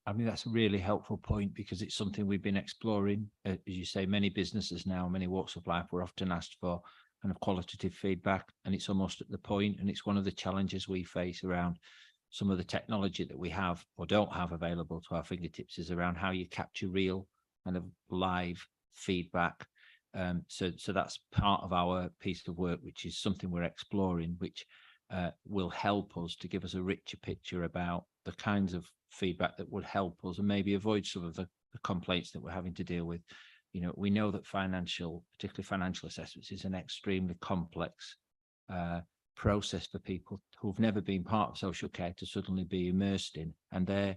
I mean, that's a really helpful point, because it's something we've been exploring. As you say, many businesses now, many walks of life, we're often asked for kind of qualitative feedback, and it's almost at the point, and it's one of the challenges we face around some of the technology that we have or don't have available to our fingertips, is around how you capture real kind of live feedback. So that's part of our piece of work, which is something we're exploring, which will help us to give us a richer picture about the kinds of feedback that would help us and maybe avoid some of the complaints that we're having to deal with. You know, we know that particularly financial assessments, is an extremely complex process for people who've never been part of social care to suddenly be immersed in. And they're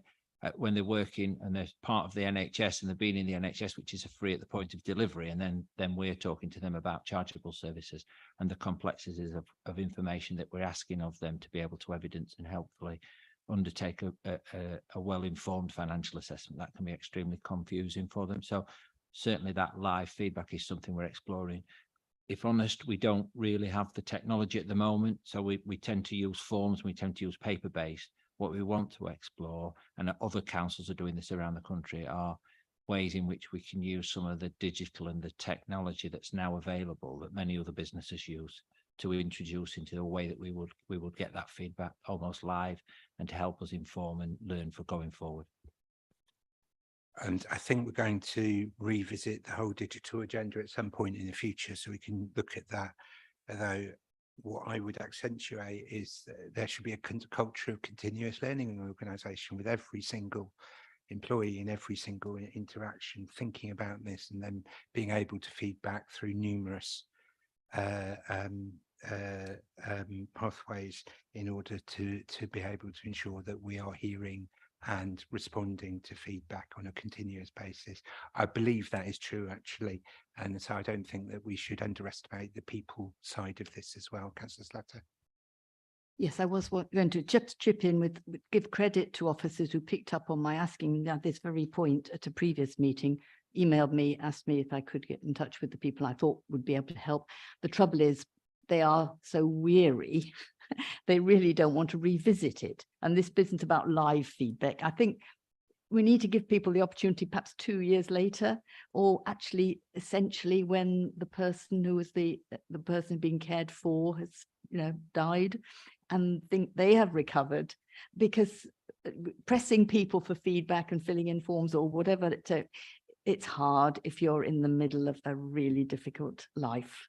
when they're working and they're part of the NHS and they've been in the NHS, which is a free at the point of delivery, and then we're talking to them about chargeable services and the complexities of information that we're asking of them to be able to evidence and helpfully undertake a well-informed financial assessment. That can be extremely confusing for them. So certainly that live feedback is something we're exploring. If honest, we don't really have the technology at the moment, so we tend to use forms, we tend to use paper-based. What we want to explore, and other councils are doing this around the country, are ways in which we can use some of the digital and the technology that's now available that many other businesses use to introduce into a way that we would get that feedback almost live, and to help us inform and learn for going forward. And I think we're going to revisit the whole digital agenda at some point in the future, so we can look at that. Although what I would accentuate is that there should be a culture of continuous learning in an organisation, with every single employee in every single interaction thinking about this, and then being able to feedback through numerous pathways in order to be able to ensure that we are hearing and responding to feedback on a continuous basis. I believe that is true, actually, and so I don't think that we should underestimate the people side of this as well. Councillor Slatter. Yes, I was going to chip in with give credit to officers who picked up on my asking at this very point at a previous meeting, emailed me, asked me if I could get in touch with the people I thought would be able to help. The trouble is they are so weary, they really don't want to revisit it. And this business about live feedback, I think we need to give people the opportunity perhaps 2 years later, or actually essentially when the person who was the person being cared for has, you know, died, and think they have recovered, because pressing people for feedback and filling in forms or whatever it's hard if you're in the middle of a really difficult life.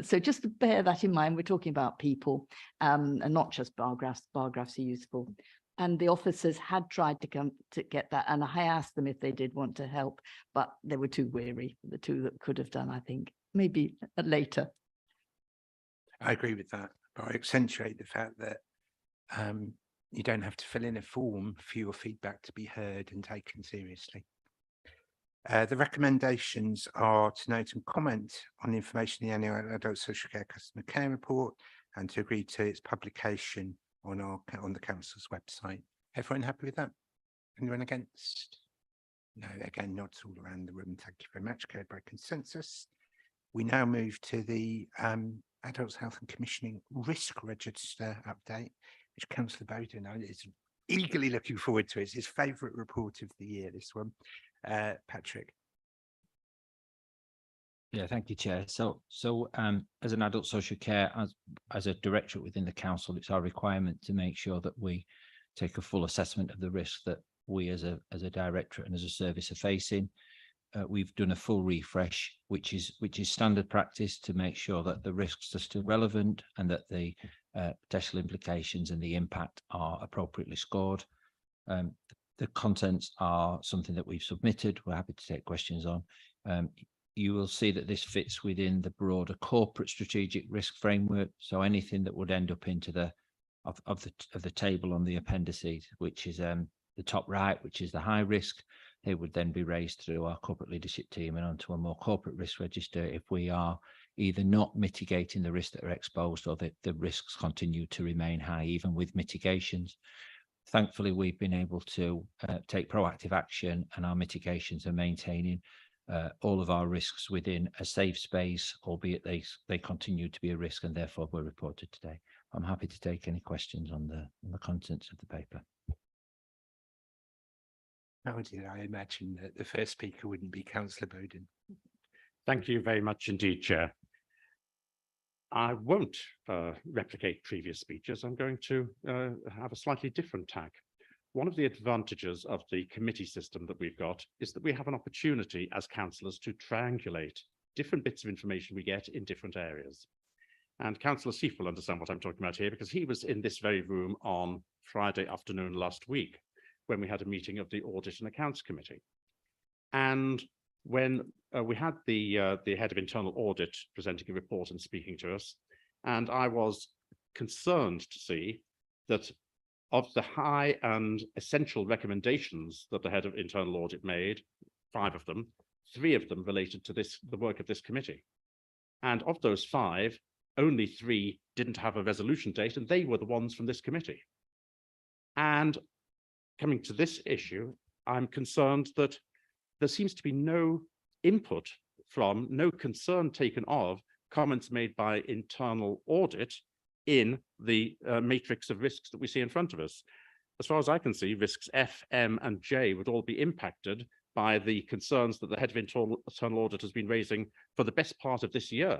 So just to bear that in mind, we're talking about people and not just bar graphs. Bar graphs are useful. And the officers had tried to come to get that, and I asked them if they did want to help, but they were too weary, the two that could have done, I think, maybe later. I agree with that, but I accentuate the fact that you don't have to fill in a form for your feedback to be heard and taken seriously. The recommendations are to note and comment on the information in the annual Adult Social Care Customer Care Report, and to agree to its publication on the council's website. Everyone happy with that? Anyone against? No, again, nods all around the room. Thank you very much. Carried by consensus. We now move to the Adults Health and Commissioning Risk Register update, which Councillor Bowden is eagerly looking forward to. It's his favourite report of the year, this one. Patrick. Yeah, thank you, Chair. So as an adult social care, as a directorate within the council, it's our requirement to make sure that we take a full assessment of the risks that we as a directorate and as a service are facing. We've done a full refresh, which is standard practice, to make sure that the risks are still relevant and that the potential implications and the impact are appropriately scored. The contents are something that we've submitted. We're happy to take questions on. You will see that this fits within the broader corporate strategic risk framework. So anything that would end up into the of the table on the appendices, which is the top right, which is the high risk. they would then be raised through our corporate leadership team and onto a more corporate risk register if we are either not mitigating the risks that are exposed or that the risks continue to remain high, even with mitigations. Thankfully, we've been able to take proactive action, and our mitigations are maintaining all of our risks within a safe space, albeit they continue to be a risk and therefore were reported today. I'm happy to take any questions on the contents of the paper. How did I imagine that the first speaker wouldn't be Councillor Bowden? Thank you very much indeed, Chair. I won't replicate previous speeches. I'm going to have a slightly different tack. One of the advantages of the committee system that we've got is that we have an opportunity as councillors to triangulate different bits of information we get in different areas. And Councillor Seiff will understand what I'm talking about here, because he was in this very room on Friday afternoon last week when we had a meeting of the Audit and Accounts Committee. And when we had the head of internal audit presenting a report and speaking to us, and I was concerned to see that of the high and essential recommendations that the head of internal audit made, 5 of them, 3 of them related to the work of this committee. And of those 5, only 3 didn't have a resolution date, and they were the ones from this committee. And coming to this issue, I'm concerned that there seems to be no input from, no concern taken of comments made by internal audit in the matrix of risks that we see in front of us. As far as I can see, risks F, M, and J would all be impacted by the concerns that the head of internal audit has been raising for the best part of this year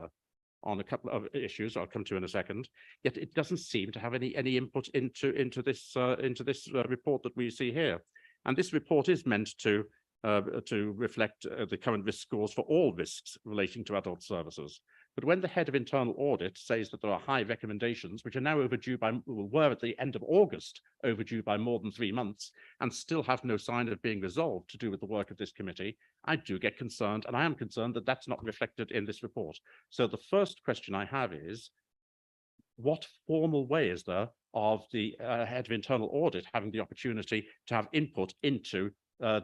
on a couple of issues I'll come to in a second. Yet it doesn't seem to have any input into this report that we see here. And this report is meant to reflect the current risk scores for all risks relating to adult services. But when the head of internal audit says that there are high recommendations, which are now overdue were at the end of August, overdue by more than 3 months, and still have no sign of being resolved to do with the work of this committee, I do get concerned, and I am concerned that that's not reflected in this report. So the first question I have is, what formal way is there of the head of internal audit having the opportunity to have input into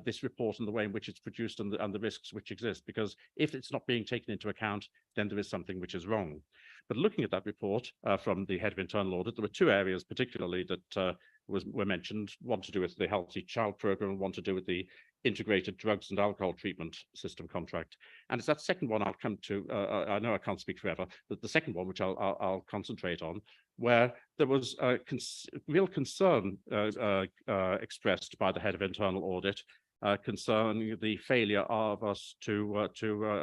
this report and the way in which it's produced and the risks which exist? Because if it's not being taken into account, then there is something which is wrong. But looking at that report from the head of internal audit, there were 2 areas particularly that were mentioned, one to do with the Healthy Child Programme and one to do with the Integrated Drugs and Alcohol Treatment System contract. And it's that second one I'll come to. I know I can't speak forever, but the second one, which I'll concentrate on, where there was real concern expressed by the head of internal audit concerning the failure of us to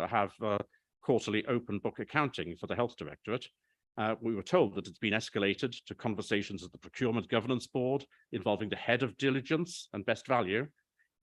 have quarterly open book accounting for the Health Directorate. We were told that it's been escalated to conversations at the Procurement Governance Board involving the head of diligence and best value,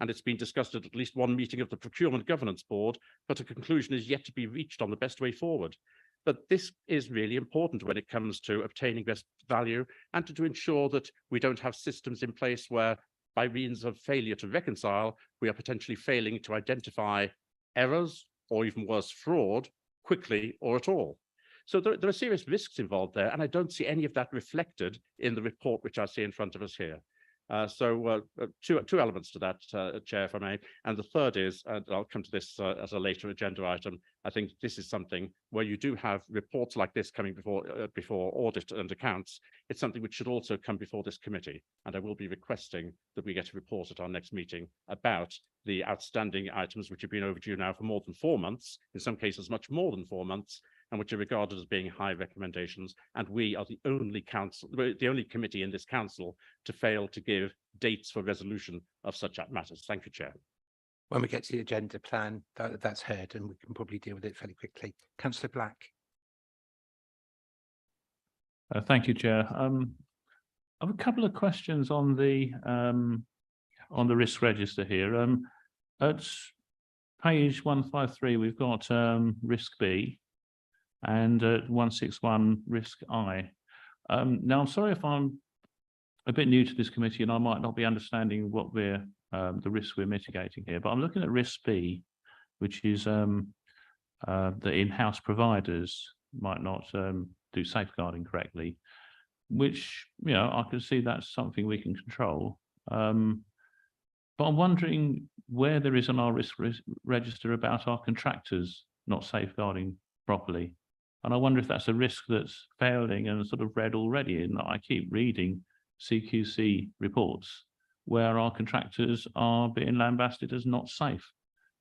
and it's been discussed at least one meeting of the Procurement Governance Board, but a conclusion is yet to be reached on the best way forward. But this is really important when it comes to obtaining best value and to ensure that we don't have systems in place where, by means of failure to reconcile, we are potentially failing to identify errors or even worse, fraud, quickly or at all. So there are serious risks involved there, and I don't see any of that reflected in the report which I see in front of us here. Two elements to that, Chair, if I may. And the third is, and I'll come to this as a later agenda item, I think this is something where you do have reports like this coming before audit and accounts. It's something which should also come before this committee. And I will be requesting that we get a report at our next meeting about the outstanding items which have been overdue now for more than 4 months, in some cases much more than 4 months, and which are regarded as being high recommendations. And we are the only committee in this council to fail to give dates for resolution of such matters. Thank you, Chair. When we get to the agenda plan, that's heard, and we can probably deal with it fairly quickly. Councillor Black. Thank you, Chair. I have a couple of questions on the risk register here. At page 153, we've got risk B, and at 161 risk I. Now, I'm sorry if I'm a bit new to this committee and I might not be understanding what the risks we're mitigating here, but I'm looking at risk B, which is the in-house providers might not do safeguarding correctly, which, you know, I can see that's something we can control. But I'm wondering where there is on our risk register about our contractors not safeguarding properly. And I wonder if that's a risk that's failing and sort of read already. And I keep reading CQC reports where our contractors are being lambasted as not safe.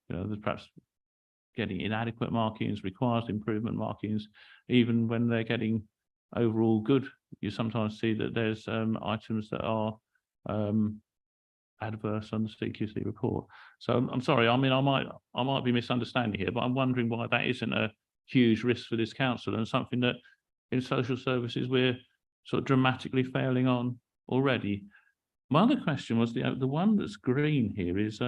You know, there's perhaps getting inadequate markings, requires improvement markings, even when they're getting overall good. You sometimes see that there's items that are adverse on the CQC report. So I'm sorry, I mean, I might be misunderstanding here, but I'm wondering why that isn't a huge risk for this council and something that in social services we're sort of dramatically failing on already. My other question was the one that's green here is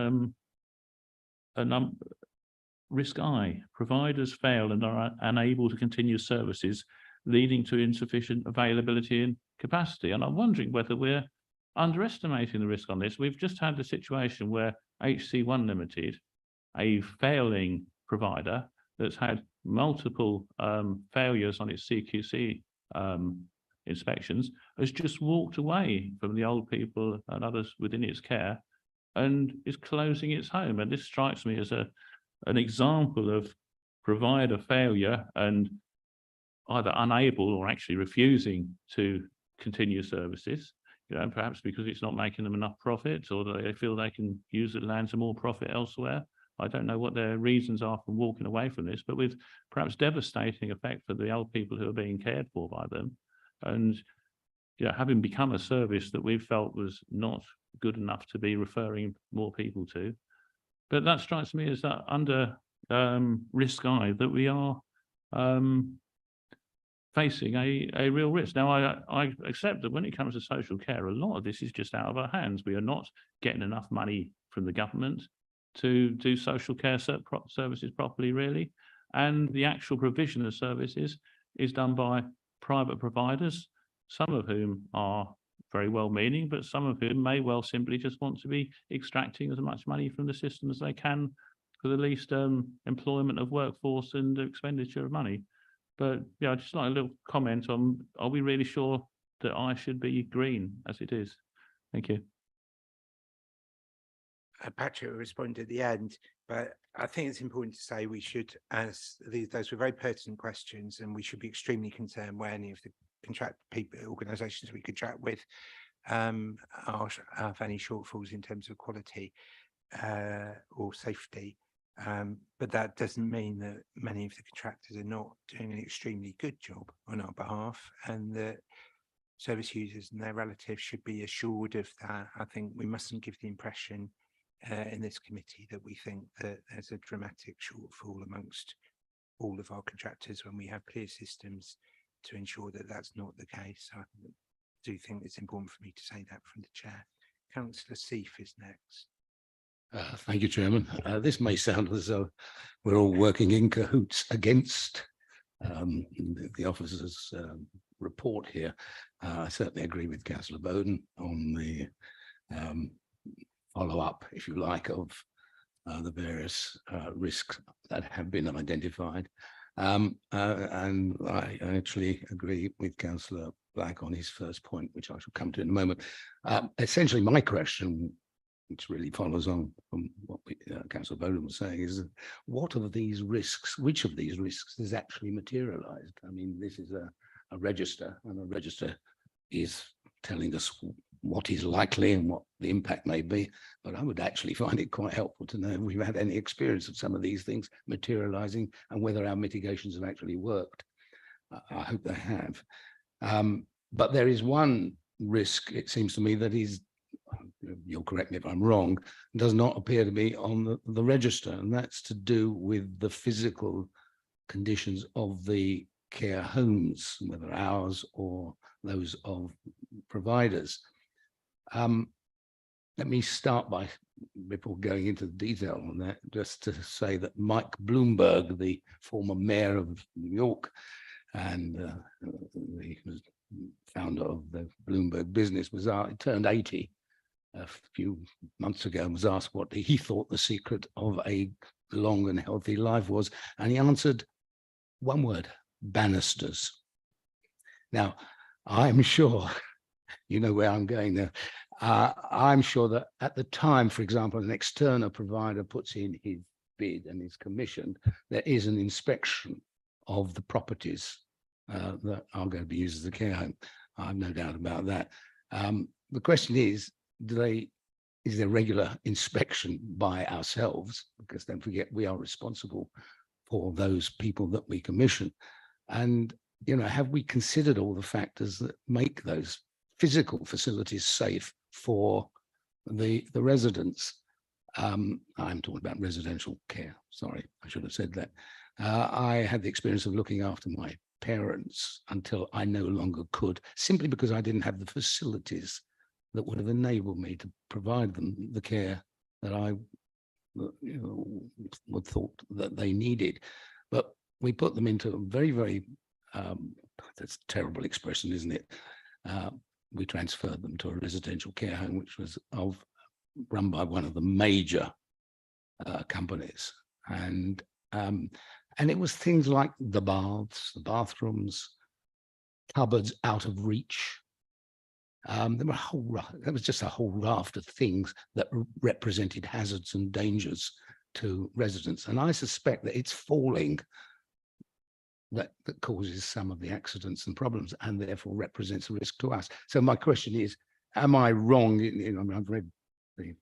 risk I, providers fail and are unable to continue services, leading to insufficient availability and capacity. And I'm wondering whether we're underestimating the risk on this. We've just had the situation where HC1 Limited, a failing provider that's had multiple failures on its CQC inspections, has just walked away from the old people and others within its care and is closing its home. And this strikes me as an example of provider failure and either unable or actually refusing to continue services, you know, perhaps because it's not making them enough profit, or they feel they can use the land to more profit elsewhere. I don't know what their reasons are for walking away from this, but with perhaps devastating effect for the old people who are being cared for by them. And you know, having become a service that we felt was not good enough to be referring more people to. But that strikes me as that under risk I, that we are facing a real risk. Now, I accept that when it comes to social care, a lot of this is just out of our hands. We are not getting enough money from the government to do social care services properly, really. And the actual provision of services is done by private providers, some of whom are very well-meaning, but some of whom may well simply just want to be extracting as much money from the system as they can for the least employment of workforce and expenditure of money. But yeah, I'd just like a little comment on, are we really sure that I should be green as it is? Thank you. Patrick will respond at the end, but I think it's important to say we should, as those were very pertinent questions, and we should be extremely concerned where any of the organisations we contract with have any shortfalls in terms of quality or safety. But that doesn't mean that many of the contractors are not doing an extremely good job on our behalf, and that service users and their relatives should be assured of that. I think we mustn't give the impression in this committee that we think that there's a dramatic shortfall amongst all of our contractors when we have clear systems to ensure that that's not the case. I do think it's important for me to say that from the chair. Councillor Seif is next. Thank you, Chairman. This may sound as though we're all working in cahoots against the officer's report here. I certainly agree with Councillor Bowden on the follow-up, if you like, of the various risks that have been identified. And I actually agree with Councillor Black on his first point, which I shall come to in a moment. Essentially, my question, which really follows on from what Councillor Bowden was saying, is what of these risks, which of these risks is actually materialized? I mean, this is a register, and a register is telling us what is likely and what the impact may be. But I would actually find it quite helpful to know if we've had any experience of some of these things materializing and whether our mitigations have actually worked. I hope they have. But there is one risk, it seems to me, that is, you'll correct me if I'm wrong, does not appear to be on the register, and that's to do with the physical conditions of the care homes, whether ours or those of providers. Let me start by, before going into the detail on that, just to say that Mike Bloomberg, the former mayor of New York and the founder of the Bloomberg Business Bazaar, turned 80 a few months ago and was asked what he thought the secret of a long and healthy life was, and he answered one word: banisters. Now, I'm sure you know where I'm going there. I'm sure that at the time, for example, an external provider puts in his bid and is commissioned, there is an inspection of the properties that are going to be used as a care home. I have no doubt about that. The question is, is there regular inspection by ourselves? Because don't forget, we are responsible for those people that we commission. And, you know, have we considered all the factors that make those physical facilities safe for the residents? I'm talking about residential care. Sorry, I should have said that. I had the experience of looking after my parents until I no longer could, simply because I didn't have the facilities that would have enabled me to provide them the care that I would thought that they needed. But we put them into a very, very, that's a terrible expression, isn't it? We transferred them to a residential care home, which was run by one of the major companies. And it was things like the baths, the bathrooms, cupboards out of reach. There was just a whole raft of things that represented hazards and dangers to residents. And I suspect that it's falling that causes some of the accidents and problems, and therefore represents a risk to us. So my question is, am I wrong? I mean, I've read I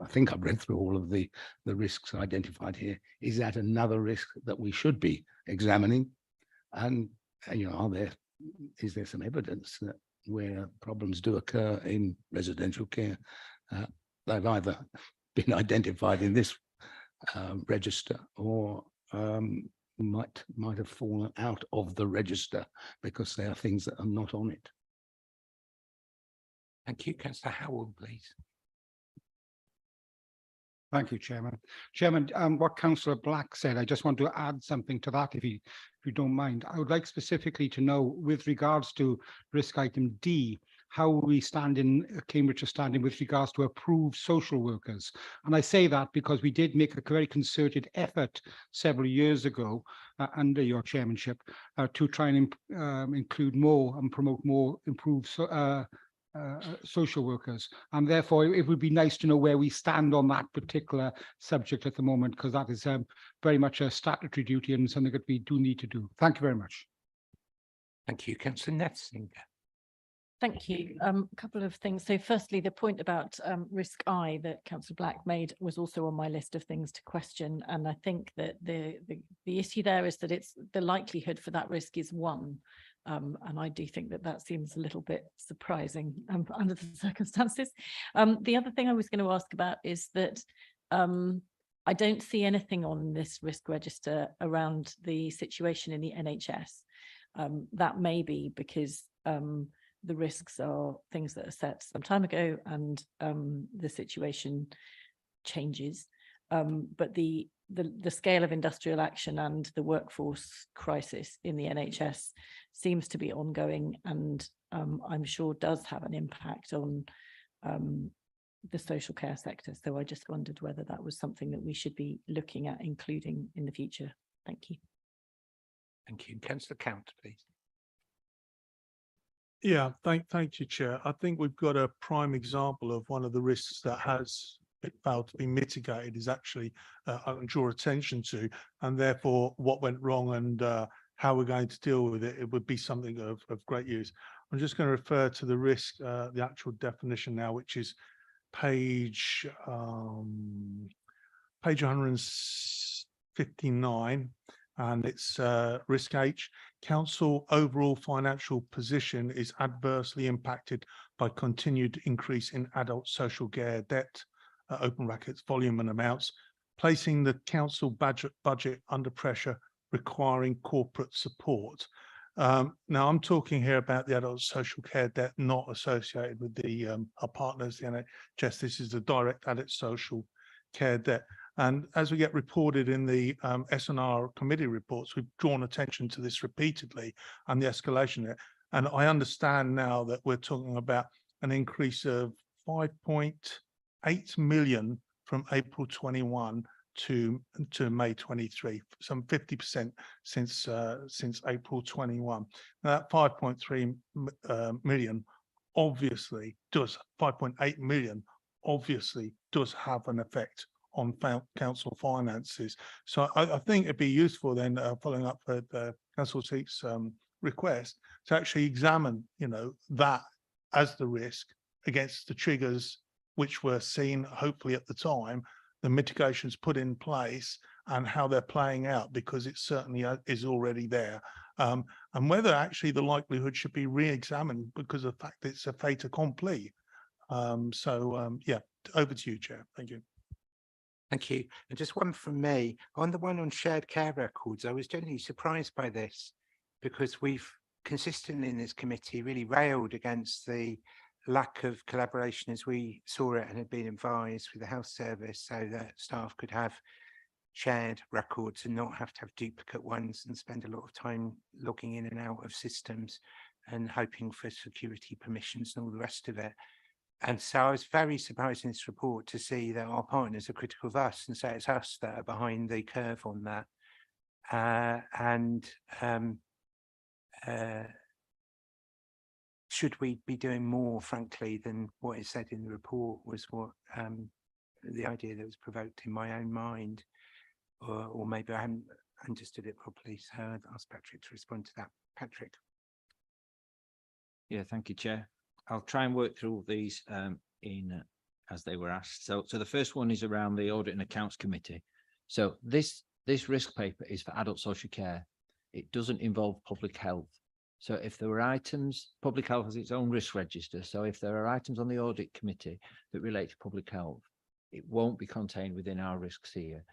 think I've read through all of the risks identified here. Is that another risk that we should be examining? And, you know, is there some evidence that where problems do occur in residential care, they've either been identified in this register or might have fallen out of the register because they are things that are not on it? Thank you. Councillor Howell, please. Thank you, Chairman. Chairman, what Councillor Black said, I just want to add something to that, if you don't mind. I would like specifically to know, with regards to risk item D, how we stand in Cambridge are standing with regards to approved social workers. And I say that because we did make a very concerted effort several years ago under your chairmanship to try and include more and promote more improved social workers, and therefore it would be nice to know where we stand on that particular subject at the moment, because that is very much a statutory duty and something that we do need to do. Thank you very much. Thank you. Councillor Nethsinger. Thank you. A couple of things. So firstly, the point about risk I that Councillor Black made was also on my list of things to question. And I think that the issue there is that it's the likelihood for that risk is 1. And I do think that that seems a little bit surprising under the circumstances. The other thing I was going to ask about is that I don't see anything on this risk register around the situation in the NHS. That may be because the risks are things that are set some time ago and the situation changes. But the scale of industrial action and the workforce crisis in the NHS seems to be ongoing, and I'm sure does have an impact on the social care sector. So I just wondered whether that was something that we should be looking at including in the future. Thank you. Thank you. Councillor Count, please. Yeah, thank you, Chair. I think we've got a prime example of one of the risks that has failed to be mitigated is actually I can draw attention to, and therefore what went wrong and how we're going to deal with it. It would be something of great use. I'm just going to refer to the risk, the actual definition now, which is page 159, and it's risk H. Council overall financial position is adversely impacted by continued increase in adult social care debt, open brackets, volume and amounts, placing the council budget under pressure, requiring corporate support. Now I'm talking here about the adult social care debt not associated with the our partners, the NHS. This is the direct adult social care debt. And as we get reported in the S&R committee reports, we've drawn attention to this repeatedly and the escalation there. And I understand now that we're talking about an increase of 5.8 million from April 21 to May 23, some 50% since April 21. Now that 5.3 million obviously does, 5.8 million obviously does have an effect on council finances. So I think it'd be useful then, following up with Councillor Seek's request, to actually examine, you know, that as the risk against the triggers which were seen, hopefully at the time, the mitigations put in place and how they're playing out, because it certainly is already there. And whether actually the likelihood should be re-examined because of the fact that it's a fait accompli. Yeah, over to you, Chair. Thank you. Thank you. And just one from me. On the one on shared care records, I was genuinely surprised by this, because we've consistently in this committee really railed against the lack of collaboration as we saw it and had been advised with the health service, so that staff could have shared records and not have to have duplicate ones and spend a lot of time logging in and out of systems and hoping for security permissions and all the rest of it. And so I was very surprised in this report to see that our partners are critical of us and say it's us that are behind the curve on that. Should we be doing more, frankly, than what is said in the report, was what the idea that was provoked in my own mind, or maybe I haven't understood it properly. So I'd ask Patrick to respond to that. Patrick. Yeah, thank you, Chair. I'll try and work through these as they were asked. So the first one is around the Audit and Accounts Committee. So this risk paper is for adult social care. It doesn't involve public health. So if there were items, public health has its own risk register. So if there are items on the Audit Committee that relate to public health, it won't be contained within our risks here.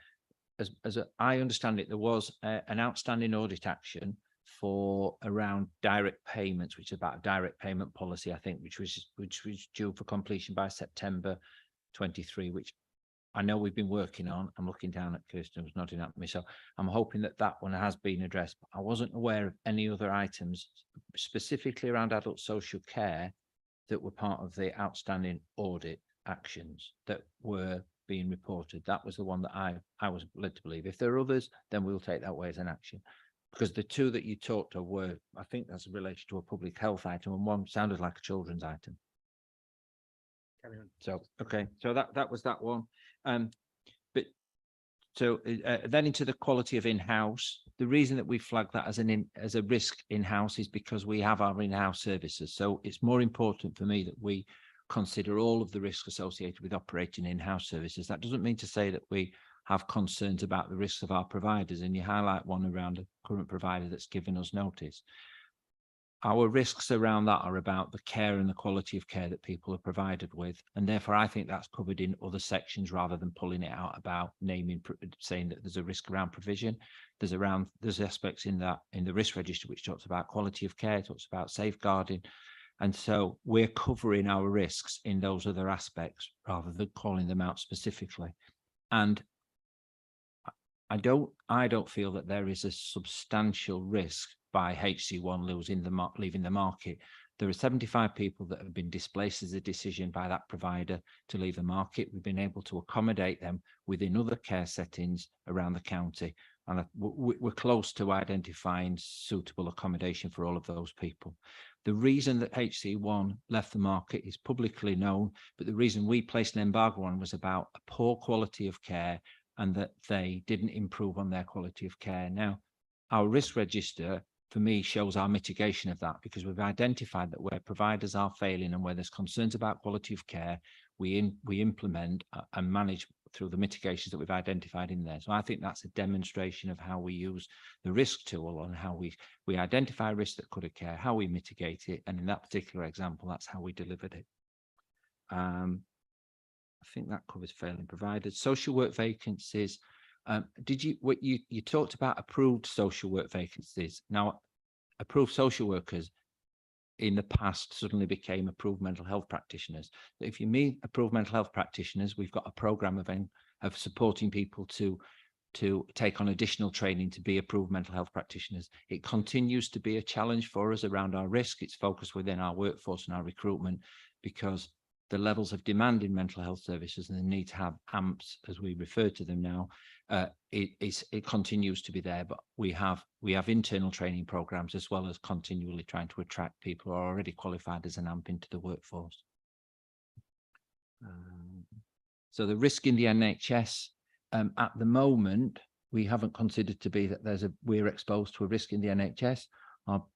As I understand it, there was an outstanding audit action for around direct payments, which is about a direct payment policy, I think, which was due for completion by September 23, which I know we've been working on. I'm looking down at Kirsten, who's nodding at me. So I'm hoping that that one has been addressed. But I wasn't aware of any other items specifically around adult social care that were part of the outstanding audit actions that were being reported. That was the one that I was led to believe. If there are others, then we'll take that away as an action. Because the two that you talked of were, I think that's related to a public health item, and one sounded like a children's item. Carry on. So, okay, so that was that one. But so then into the quality of in-house, the reason that we flag that as a risk in-house is because we have our in-house services. So it's more important for me that we consider all of the risks associated with operating in-house services. That doesn't mean to say that we have concerns about the risks of our providers, and you highlight one around a current provider that's given us notice. Our risks around that are about the care and the quality of care that people are provided with, and therefore I think that's covered in other sections rather than pulling it out about saying that there's a risk around provision. There's aspects in the risk register which talks about quality of care, talks about safeguarding, and so we're covering our risks in those other aspects rather than calling them out specifically. And I don't feel that there is a substantial risk by HC1 leaving the market. There are 75 people that have been displaced as a decision by that provider to leave the market. We've been able to accommodate them within other care settings around the county, and we're close to identifying suitable accommodation for all of those people. The reason that HC1 left the market is publicly known, but the reason we placed an embargo on was about a poor quality of care and that they didn't improve on their quality of care. Now, our risk register, for me, shows our mitigation of that, because we've identified that where providers are failing and where there's concerns about quality of care, we implement and manage through the mitigations that we've identified in there. So I think that's a demonstration of how we use the risk tool and how we identify risks that could occur, how we mitigate it, and in that particular example, that's how we delivered it. I think that covers failing providers. Social work vacancies. You talked about approved social work vacancies. Now, approved social workers in the past suddenly became approved mental health practitioners. If you mean approved mental health practitioners, we've got a program of supporting people to take on additional training to be approved mental health practitioners. It continues to be a challenge for us around our risk. It's focused within our workforce and our recruitment, because the levels of demand in mental health services and the need to have AMPs, as we refer to them now, it continues to be there. But we have internal training programs as well as continually trying to attract people who are already qualified as an AMP into the workforce. So the risk in the NHS at the moment, we haven't considered to be that we're exposed to a risk in the NHS.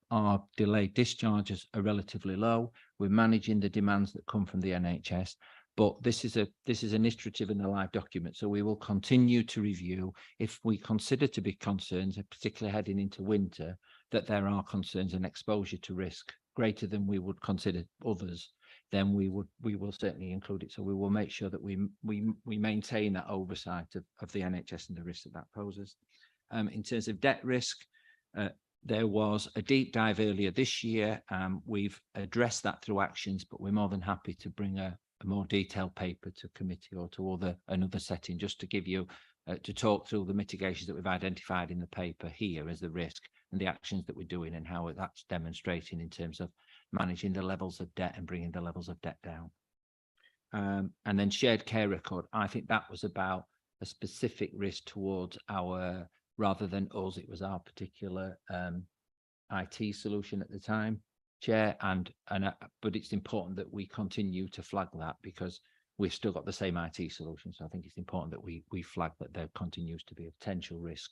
Our delayed discharges are relatively low. We're managing the demands that come from the NHS, but this is an iterative and a live document. So we will continue to review if we consider to be concerns, particularly heading into winter, that there are concerns and exposure to risk greater than we would consider others. Then we will certainly include it. So we will make sure that we maintain that oversight of the NHS and the risk that poses. In terms of debt risk, there was a deep dive earlier this year. We've addressed that through actions, but we're more than happy to bring a more detailed paper to committee or to another setting, just to give you to talk through the mitigations that we've identified in the paper here as the risk and the actions that we're doing and how that's demonstrating in terms of managing the levels of debt and bringing the levels of debt down. And then shared care record, I think that was about a specific risk towards our, rather than us, it was our particular IT solution at the time, Chair, but it's important that we continue to flag that because we've still got the same IT solution. So I think it's important that we flag that there continues to be a potential risk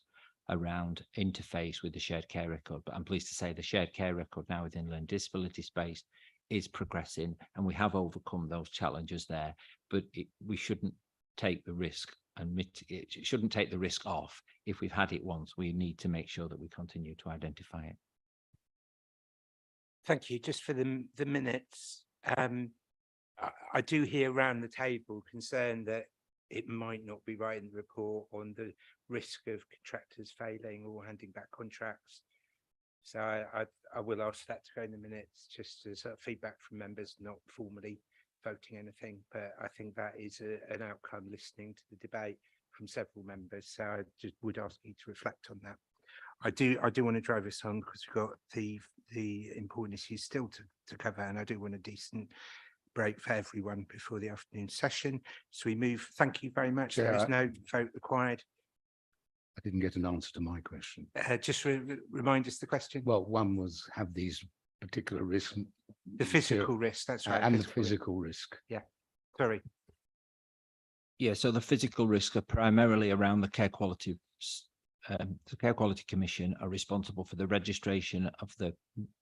around interface with the shared care record. But I'm pleased to say the shared care record now within learning disability space is progressing, and we have overcome those challenges there. But we shouldn't take the risk, and it shouldn't take the risk off. If we've had it once, we need to make sure that we continue to identify it. Thank you. Just for the minutes, I do hear around the table concern that it might not be right in the report on the risk of contractors failing or handing back contracts. So I will ask that to go in the minutes, just as feedback from members, not formally voting anything. But I think that is an outcome listening to the debate from several members. So I just would ask you to reflect on that. I do want to drive us on because we've got the important issues still to cover, and I do want a decent break for everyone before the afternoon session. So we move. Thank you very much. There is no vote required. I didn't get an answer to my question. Just remind us the question. Well, one was have these particular risks. The physical risk, that's right. And the physical risk. Yeah, sorry. Yeah, so the physical risks are primarily around the Care Quality. The Care Quality Commission are responsible for the registration of the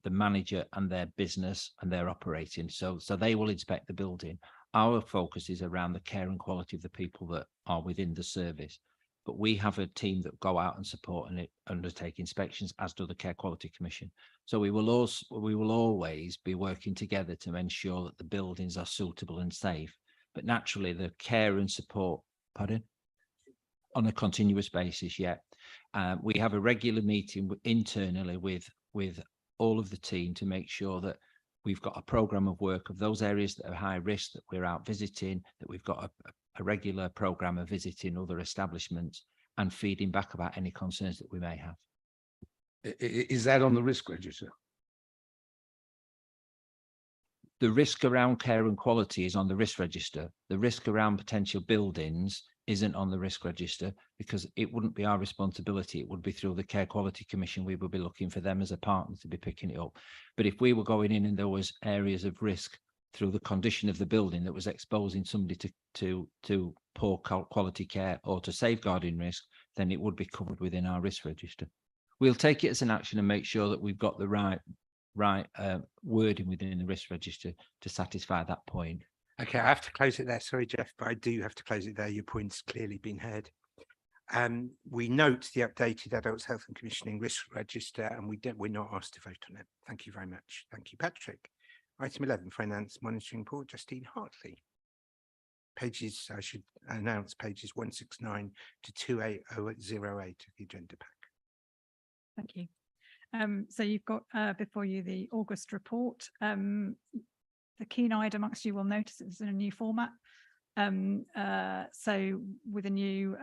manager and their business and their operating. So they will inspect the building. Our focus is around the care and quality of the people that are within the service. But we have a team that go out and support and undertake inspections, as do the Care Quality Commission. So we will always be working together to ensure that the buildings are suitable and safe. But naturally, the care and support, on a continuous basis, yeah. We have a regular meeting internally with all of the team to make sure that we've got a program of work of those areas that are high risk that we're out visiting, that we've got a regular program of visiting other establishments and feeding back about any concerns that we may have. Is that on the risk register? The risk around care and quality is on the risk register. The risk around potential buildings isn't on the risk register because it wouldn't be our responsibility. It would be through the Care Quality Commission. We would be looking for them as a partner to be picking it up. But if we were going in and there was areas of risk through the condition of the building that was exposing somebody to poor quality care or to safeguarding risk, then it would be covered within our risk register. We'll take it as an action and make sure that we've got the right wording within the risk register to satisfy that point. Okay, I have to close it there. Sorry, Jeff, but I do have to close it there. Your point's clearly been heard. We note the updated Adults Health and Commissioning Risk Register, and we're not asked to vote on it. Thank you very much. Thank you, Patrick. Item 11, Finance Monitoring Report, Justine Hartley. Pages, I should announce pages 169 to 28008 of the agenda pack. Thank you. So you've got before you the August report. The keen-eyed amongst you will notice it's in a new format. So with a new,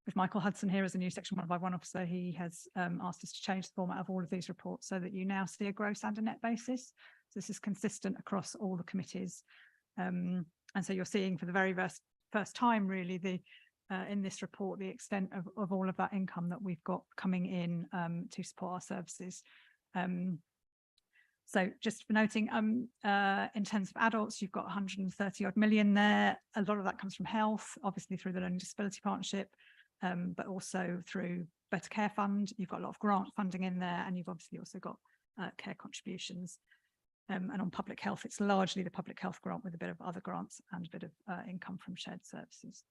with Michael Hudson here as a new Section 151 officer, he has asked us to change the format of all of these reports so that you now see a gross and a net basis. So this is consistent across all the committees. And so you're seeing for the very first time really in this report the extent of all of that income that we've got coming in to support our services. So just for noting, in terms of adults, you've got 130 odd million there. A lot of that comes from health, obviously through the Learning Disability Partnership, but also through Better Care Fund. You've got a lot of grant funding in there, and you've obviously also got care contributions. And on public health, it's largely the public health grant with a bit of other grants and a bit of income from shared services.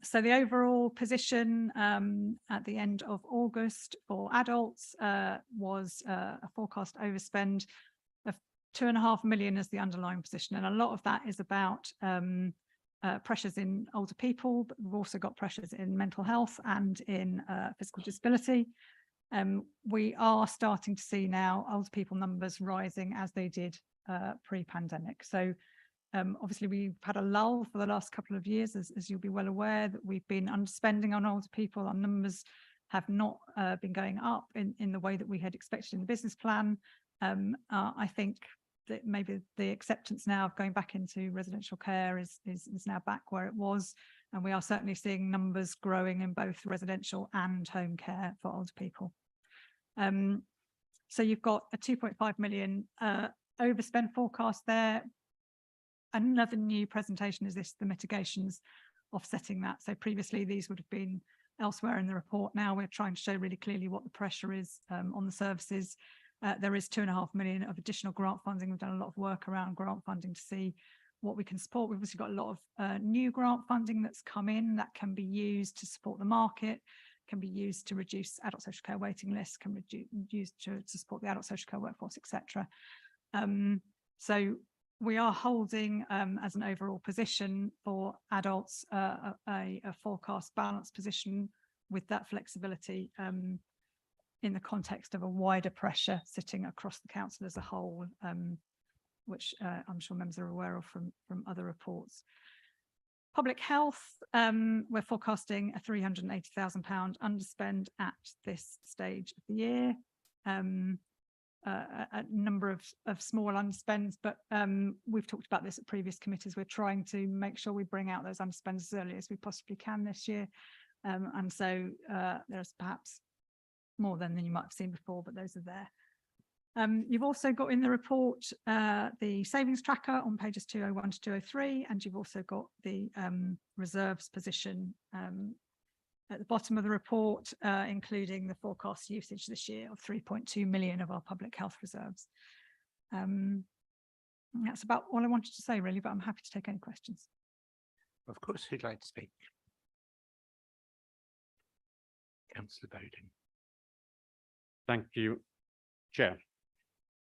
So the overall position at the end of August for adults was a forecast overspend of 2.5 million as the underlying position. And a lot of that is about pressures in older people, but we've also got pressures in mental health and in physical disability. We are starting to see now older people numbers rising as they did pre-pandemic. So obviously we've had a lull for the last couple of years, as you'll be well aware, that we've been underspending on older people. Our numbers have not been going up in the way that we had expected in the business plan. I think that maybe the acceptance now of going back into residential care is now back where it was, and we are certainly seeing numbers growing in both residential and home care for older people. So you've got a 2.5 million overspend forecast there. Another new presentation is the mitigations offsetting that. So previously these would have been elsewhere in the report. Now we're trying to show really clearly what the pressure is on the services. There is 2.5 million of additional grant funding. We've done a lot of work around grant funding to see what we can support. We've also got a lot of new grant funding that's come in that can be used to support the market, can be used to reduce adult social care waiting lists, can be used to support the adult social care workforce, etc. So we are holding as an overall position for adults a forecast balance position with that flexibility in the context of a wider pressure sitting across the council as a whole, which I'm sure members are aware of from other reports. Public health, we're forecasting a £380,000 underspend at this stage of the year. A number of small underspends, but we've talked about this at previous committees. We're trying to make sure we bring out those underspends as early as we possibly can this year. And so there's perhaps more than you might have seen before, but those are there. You've also got in the report the savings tracker on pages 201 to 203, and you've also got the reserves position at the bottom of the report, including the forecast usage this year of 3.2 million of our public health reserves. That's about all I wanted to say, really, but I'm happy to take any questions. Of course, who'd like to speak? Councillor Bowden. Thank you, Chair.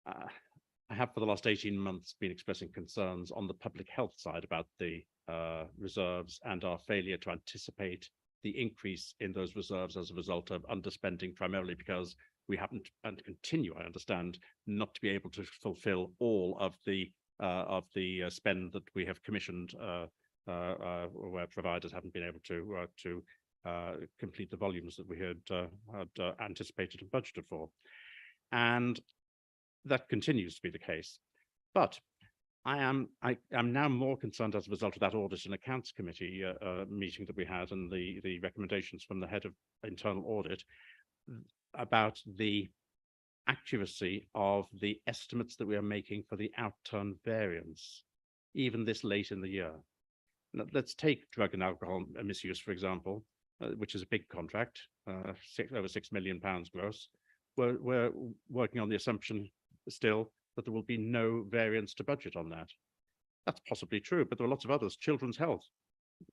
I have for the last 18 months been expressing concerns on the public health side about the reserves and our failure to anticipate the increase in those reserves as a result of underspending, primarily because we haven't and continue, I understand, not to be able to fulfill all of the spend that we have commissioned, where providers haven't been able to complete the volumes that we had anticipated and budgeted for. And that continues to be the case. But I am now more concerned as a result of that Audit and Accounts Committee meeting that we had and the recommendations from the head of internal audit about the accuracy of the estimates that we are making for the outturn variance, even this late in the year. Let's take drug and alcohol misuse, for example, which is a big contract, over £6 million gross. We're working on the assumption still that there will be no variance to budget on that. That's possibly true, but there are lots of others. Children's health,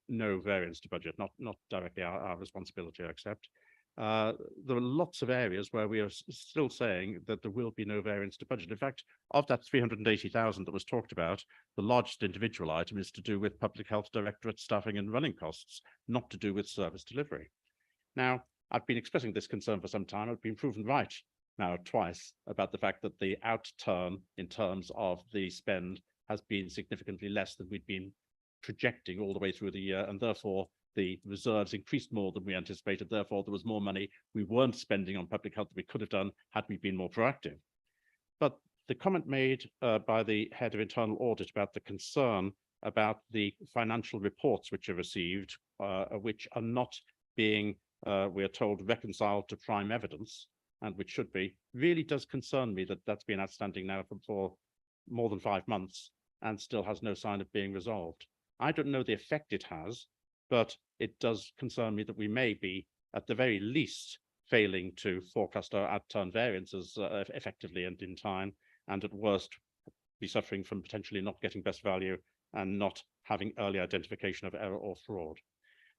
no variance to budget, not directly our responsibility, I accept. There are lots of areas where we are still saying that there will be no variance to budget. In fact, of that 380,000 that was talked about, the largest individual item is to do with Public Health Directorate staffing and running costs, not to do with service delivery. Now, I've been expressing this concern for some time. I've been proven right now twice about the fact that the outturn in terms of the spend has been significantly less than we'd been projecting all the way through the year, and therefore the reserves increased more than we anticipated. Therefore, there was more money we weren't spending on public health that we could have done had we been more proactive. But The comment made by the head of internal audit about the concern about the financial reports which are received, which are not being, we are told, reconciled to prime evidence, and which should be, really does concern me that that's been outstanding now for more than 5 months and still has no sign of being resolved. I don't know the effect it has, but it does concern me that we may be, at the very least, failing to forecast our outturn variances effectively and in time, and at worst, be suffering from potentially not getting best value and not having early identification of error or fraud.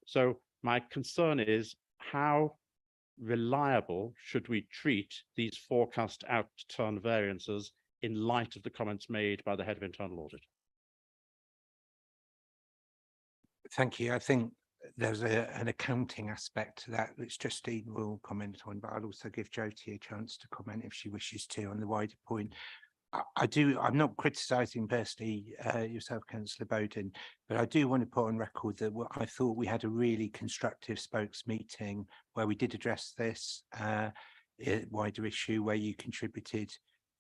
So my concern is, how reliable should we treat these forecast outturn variances in light of the comments made by the head of internal audit? Thank you. I think there's an accounting aspect to that which Justine will comment on, but I'll also give Jyoti a chance to comment if she wishes to on the wider point. I'm not criticising personally yourself, Councillor Bowden, but I do want to put on record that I thought we had a really constructive spokes meeting where we did address this wider issue, where you contributed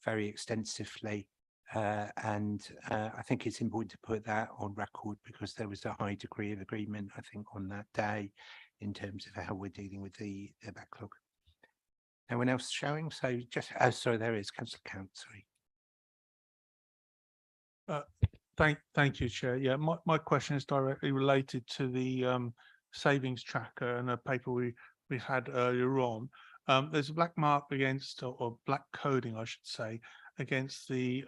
very extensively. And I think it's important to put that on record because there was a high degree of agreement, I think, on that day in terms of how we're dealing with the backlog. No one else showing? So just, oh, sorry, there is Councillor Count, sorry. Thank you, Chair. Yeah, my question is directly related to the savings tracker and a paper we had earlier on. There's a black mark against, or black coding, I should say, against the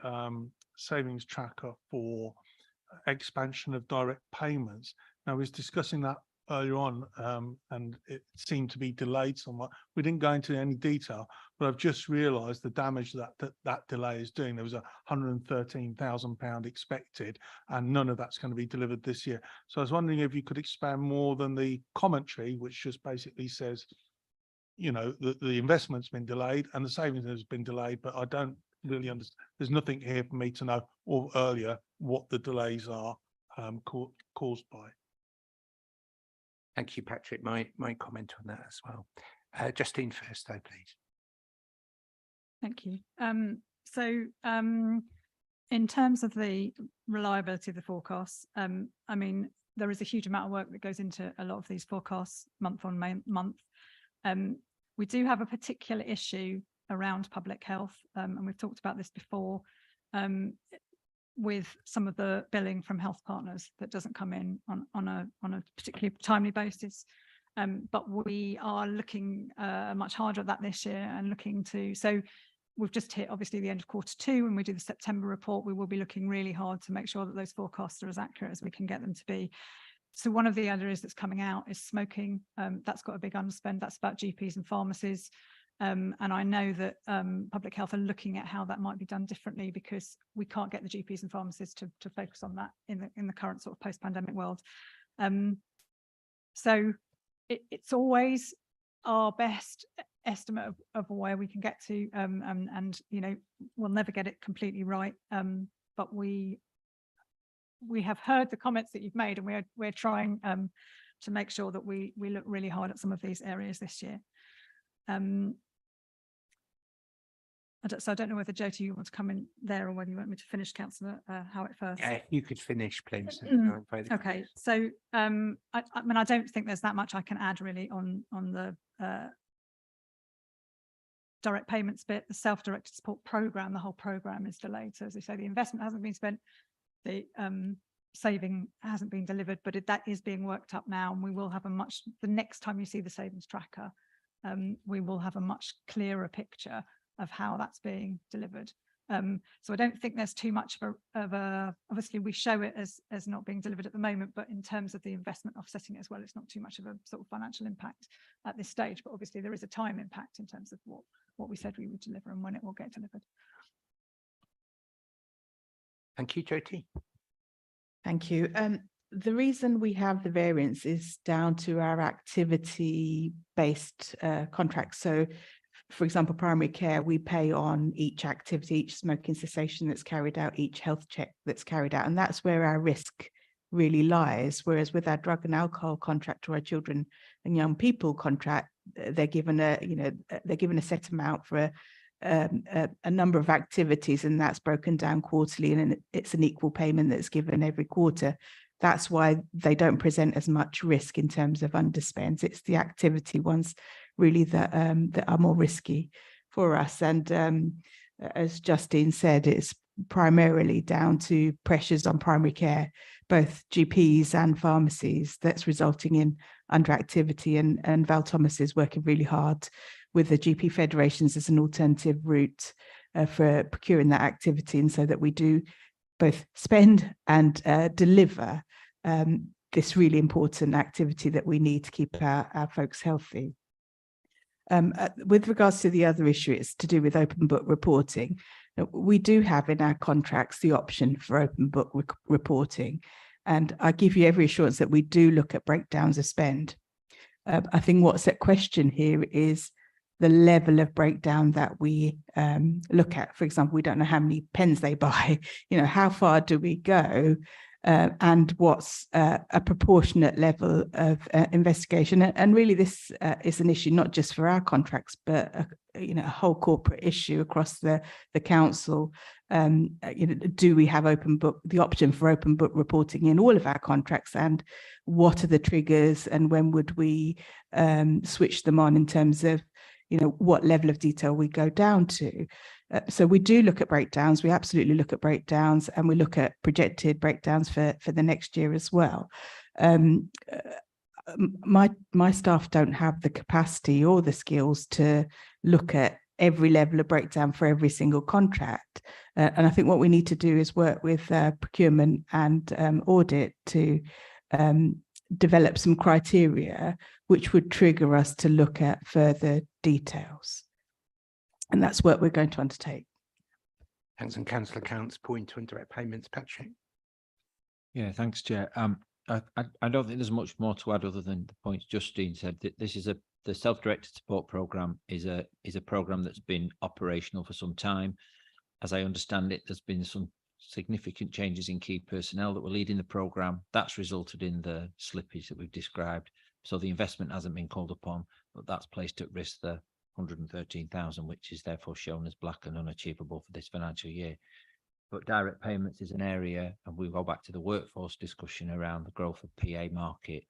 savings tracker for expansion of direct payments. Now, I was discussing that earlier on, and it seemed to be delayed somewhat. We didn't go into any detail, but I've just realised the damage that delay is doing. There was £113,000 expected, and none of that's going to be delivered this year. So I was wondering if you could expand more than the commentary, which just basically says, you know, the investment's been delayed and the savings has been delayed, but I don't really understand. There's nothing here for me to know, or earlier, what the delays are caused by. Thank you, Patrick. My comment on that as well. Justine first, though, please. Thank you. In terms of the reliability of the forecasts, I mean, there is a huge amount of work that goes into a lot of these forecasts month on month. We do have a particular issue around public health, and we've talked about this before, with some of the billing from health partners that doesn't come in on a particularly timely basis. But we are looking much harder at that this year and looking to, so we've just hit obviously the end of Q2. When we do the September report, we will be looking really hard to make sure that those forecasts are as accurate as we can get them to be. So one of the areas that's coming out is smoking. That's got a big underspend. That's about GPs and pharmacies. And I know that public health are looking at how that might be done differently, because we can't get the GPs and pharmacists to focus on that in the current sort of post-pandemic world. So it's always our best estimate of where we can get to, and you know, we'll never get it completely right, but we have heard the comments that you've made, and we're trying to make sure that we look really hard at some of these areas this year. So I don't know whether Jyoti, you want to come in there, or whether you want me to finish, Councillor Howitt first. Yeah, you could finish, please. Okay, so I mean, I don't think there's that much I can add really on the direct payments bit. The self-directed support programme, the whole programme is delayed. So as I say, the investment hasn't been spent, the saving hasn't been delivered, but that is being worked up now, and we will have the next time you see the savings tracker, we will have a much clearer picture of how that's being delivered. So I don't think there's too much of a obviously we show it as not being delivered at the moment, but in terms of the investment offsetting it as well, it's not too much of a sort of financial impact at this stage, but obviously there is a time impact in terms of what we said we would deliver and when it will get delivered. Thank you, Jyoti. Thank you. The reason we have the variance is down to our activity-based contracts. So, for example, primary care, we pay on each activity, each smoking cessation that's carried out, each health check that's carried out, and that's where our risk really lies. Whereas with our drug and alcohol contract or our children and young people contract, they're given a set amount for a number of activities, and that's broken down quarterly, and it's an equal payment that's given every quarter. That's why they don't present as much risk in terms of underspends. It's the activity ones really that are more risky for us. And as Justine said, it's primarily down to pressures on primary care, both GPs and pharmacies, that's resulting in underactivity. And Val Thomas is working really hard with the GP federations as an alternative route for procuring that activity, and so that we do both spend and deliver this really important activity that we need to keep our folks healthy. With regards to the other issue, it's to do with open book reporting. We do have in our contracts the option for open book reporting, and I give you every assurance that we do look at breakdowns of spend. I think what's at question here is the level of breakdown that we look at. For example, we don't know how many pens they buy, how far do we go, and what's a proportionate level of investigation. And really this is an issue not just for our contracts, but a whole corporate issue across the council. Do we have the option for open book reporting in all of our contracts, and what are the triggers, and when would we switch them on in terms of what level of detail we go down to. So we do look at breakdowns. We absolutely look at breakdowns, and we look at projected breakdowns for the next year as well. My staff don't have the capacity or the skills to look at every level of breakdown for every single contract. And I think what we need to do is work with procurement and audit to develop some criteria which would trigger us to look at further details. And that's what we're going to undertake. Thanks. And council accounts, point to indirect payments, Patrick. Yeah, thanks, Chair. I don't think there's much more to add other than the points Justine said. That this is the self-directed support program is a program that's been operational for some time. As I understand it, there's been some significant changes in key personnel that were leading the program. That's resulted in the slippage that we've described. So the investment hasn't been called upon, but that's placed at risk the 113,000, which is therefore shown as black and unachievable for this financial year. But direct payments is an area, and we go back to the workforce discussion around the growth of PA market,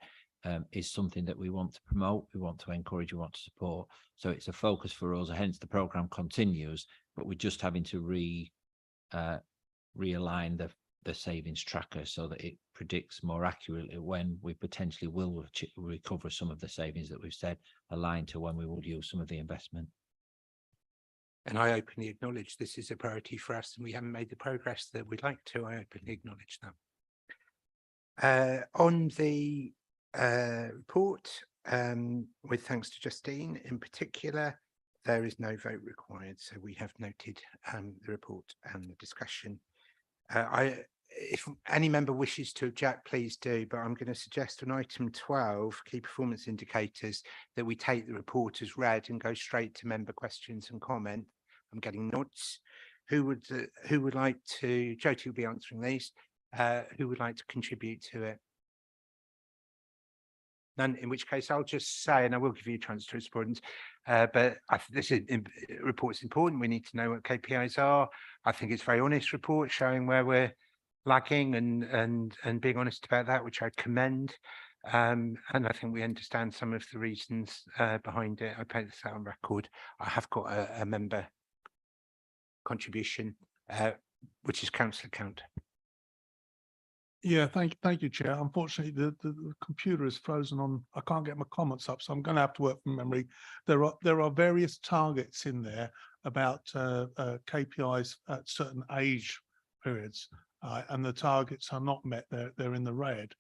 is something that we want to promote, we want to encourage, we want to support. So it's a focus for us, hence the program continues, but we're just having to realign the savings tracker so that it predicts more accurately when we potentially will recover some of the savings that we've said, aligned to when we will use some of the investment. And I openly acknowledge this is a priority for us, and we haven't made the progress that we'd like to. I openly acknowledge that. On the report, with thanks to Justine in particular, there is no vote required. So we have noted the report and the discussion. If any member wishes to object, please do, but I'm going to suggest on item 12, key performance indicators, that we take the report as read and go straight to member questions and comment. I'm getting nods. Who would like to, Jyoti will be answering these, who would like to contribute to it? None, in which case I'll just say, and I will give you a chance to respond, but this report's important. We need to know what KPIs are. I think it's a very honest report showing where we're lagging and being honest about that, which I commend. And I think we understand some of the reasons behind it. I put this out on record. I have got a member contribution, which is councillor Count. Yeah, thank you, Chair. Unfortunately, the computer is frozen on. I can't get my comments up, so I'm going to have to work from memory. There are various targets in there about KPIs at certain age periods, and the targets are not met. They're in the red,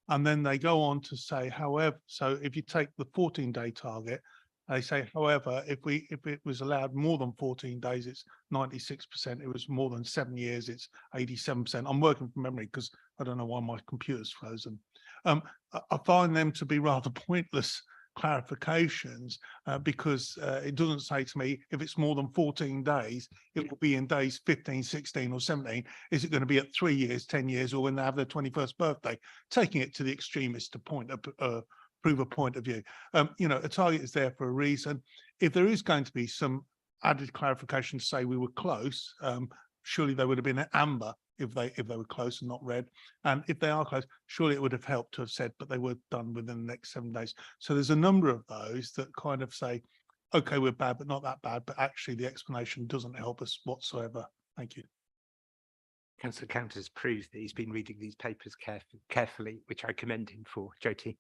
and then they go on to say, however, so if you take the 14-day target, they say, however, if it was allowed more than 14 days, it's 96%. It was more than 7 years, it's 87%. I'm working from memory because I don't know why my computer's frozen. I find them to be rather pointless clarifications because it doesn't say to me if it's more than 14 days, it will be in days 15, 16 or 17. Is it going to be at 3 years, 10 years, or when they have their 21st birthday? Taking it to the extremist to prove a point of view. A target is there for a reason. If there is going to be some added clarification to say we were close, surely they would have been amber if they were close and not red. And if they are close, surely it would have helped to have said, but they were done within the next 7 days. So there's a number of those that kind of say, okay, we're bad, but not that bad. But actually the explanation doesn't help us whatsoever. Thank you. Councillor Counters proves that he's been reading these papers carefully, which I commend him for. Jyoti.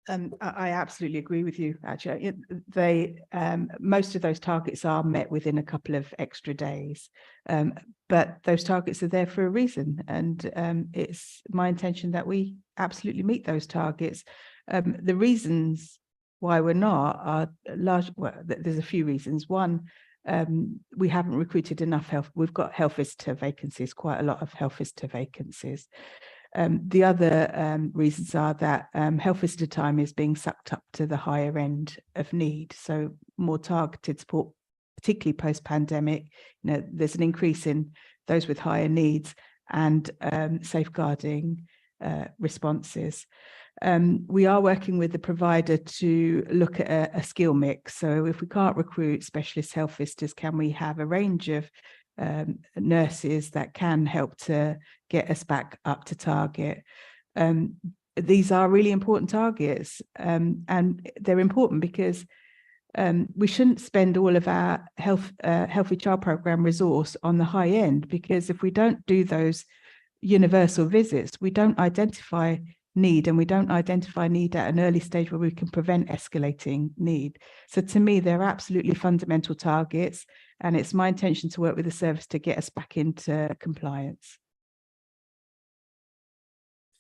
I absolutely agree with you, actually. Most of those targets are met within a couple of extra days, but those targets are there for a reason, and it's my intention that we absolutely meet those targets. The reasons why we're not are large. Well, there's a few reasons. One, we haven't recruited enough health. We've got health visitor vacancies, quite a lot of health visitor vacancies. The other reasons are that health visitor time is being sucked up to the higher end of need. So more targeted support, particularly post-pandemic, there's an increase in those with higher needs and safeguarding responses. We are working with the provider to look at a skill mix. So if we can't recruit specialist health visitors, can we have a range of nurses that can help to get us back up to target? These are really important targets, and they're important because we shouldn't spend all of our Healthy Child Programme resource on the high end, because if we don't do those universal visits, we don't identify need, and we don't identify need at an early stage where we can prevent escalating need. So to me, they're absolutely fundamental targets, and it's my intention to work with the service to get us back into compliance.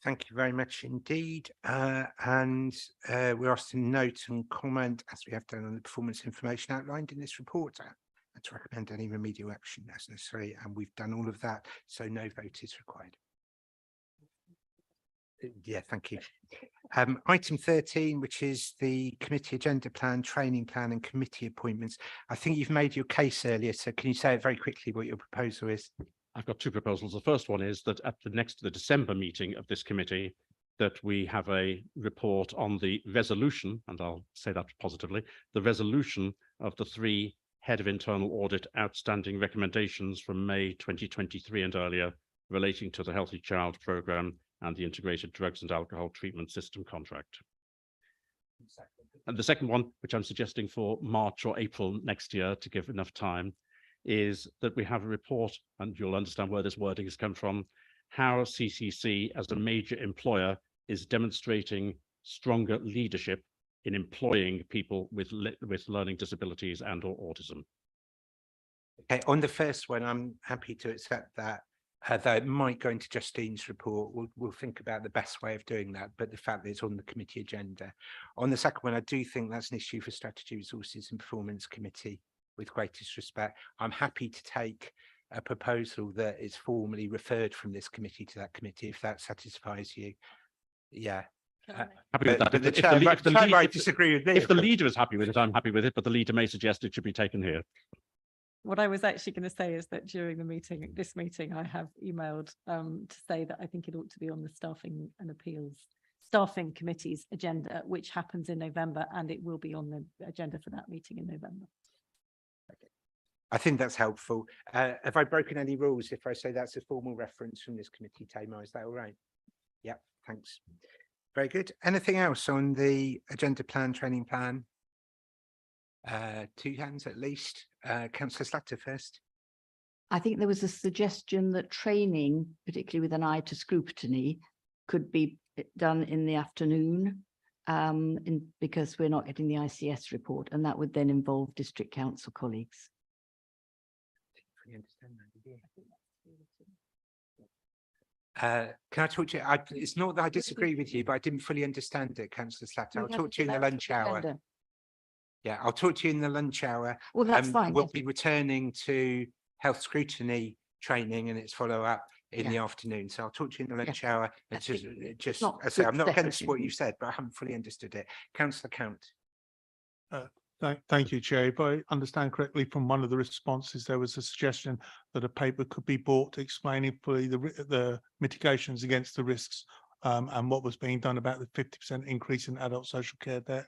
Thank you very much indeed. And we're asked to note and comment, as we have done, on the performance information outlined in this report, and to recommend any remedial action as necessary. And we've done all of that, so no vote is required. Yeah, thank you. Item 13, which is the committee agenda plan, training plan and committee appointments. I think you've made your case earlier, so can you say it very quickly what your proposal is? I've got two proposals. The first one is that at the December meeting of this committee, that we have a report on the resolution, and I'll say that positively, the resolution of the 3 head of internal audit outstanding recommendations from May 2023 and earlier relating to the Healthy Child Programme and the Integrated Drugs and Alcohol Treatment System contract. And the second one, which I'm suggesting for March or April next year to give enough time, is that we have a report, and you'll understand where this wording has come from, how CCC as a major employer is demonstrating stronger leadership in employing people with learning disabilities and or autism. Okay, on the first one, I'm happy to accept that. Though it might go into Justine's report, we'll think about the best way of doing that, but the fact that it's on the committee agenda. On the second one, I do think that's an issue for Strategy, Resources and Performance Committee, with greatest respect. I'm happy to take a proposal that is formally referred from this committee to that committee, if that satisfies you. Yeah. Happy with that. But the chair might disagree with me. If the leader is happy with it, I'm happy with it, but the leader may suggest it should be taken here. What I was actually going to say is that during this meeting, I have emailed to say that I think it ought to be on the staffing committee's agenda, which happens in November, and it will be on the agenda for that meeting in November. I think that's helpful. Have I broken any rules if I say that's a formal reference from this committee, Tamar? Is that all right? Yeah, thanks. Very good. Anything else on the agenda plan, training plan? 2 hands at least. Councillor Slatter first. I think there was a suggestion that training, particularly with an eye to scrutiny, could be done in the afternoon because we're not getting the ICS report, and that would then involve district council colleagues. Can I talk to you? It's not that I disagree with you, but I didn't fully understand it, Councillor Slatter. I'll talk to you in the lunch hour. Yeah, I'll talk to you in the lunch hour. Well, that's fine. We'll be returning to health scrutiny training and its follow-up in the afternoon. So I'll talk to you in the lunch hour. It's just I say I'm not against what you said, but I haven't fully understood it. Councillor Count. Thank you, Chair. If I understand correctly from one of the responses, there was a suggestion that a paper could be bought explaining fully the mitigations against the risks and what was being done about the 50% increase in adult social care there.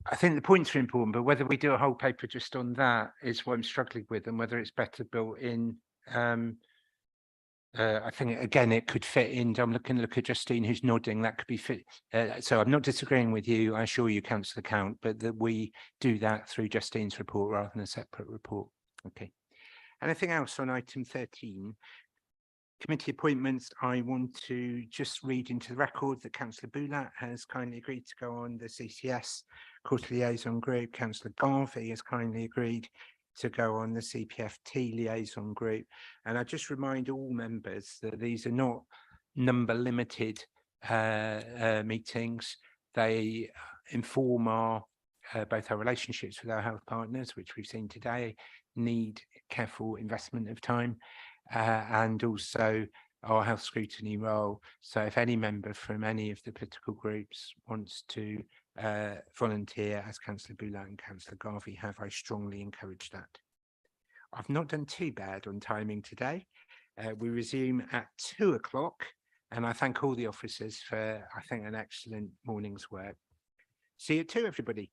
I think the points are important, but whether we do a whole paper just on that is what I'm struggling with, and whether it's better built in. I think again it could fit in. I'm looking at Justine who's nodding. That could be fit. So I'm not disagreeing with you. I assure you, Councillor Count, but that we do that through Justine's report rather than a separate report. Okay. Anything else on item 13? Committee appointments. I want to just read into the record that Councillor Boulat has kindly agreed to go on the CCS Quarterly Liaison Group. Councillor Garvey has kindly agreed to go on the CPFT Liaison Group. And I just remind all members that these are not number limited meetings. They inform our both our relationships with our health partners, which we've seen today, need careful investment of time, and also our health scrutiny role. So if any member from any of the political groups wants to volunteer, as Councillor Boulat and Councillor Garvey have, I strongly encourage that. I've not done too bad on timing today. We resume at 2 o'clock, and I thank all the officers for, I think, an excellent morning's work. See you at 2, everybody.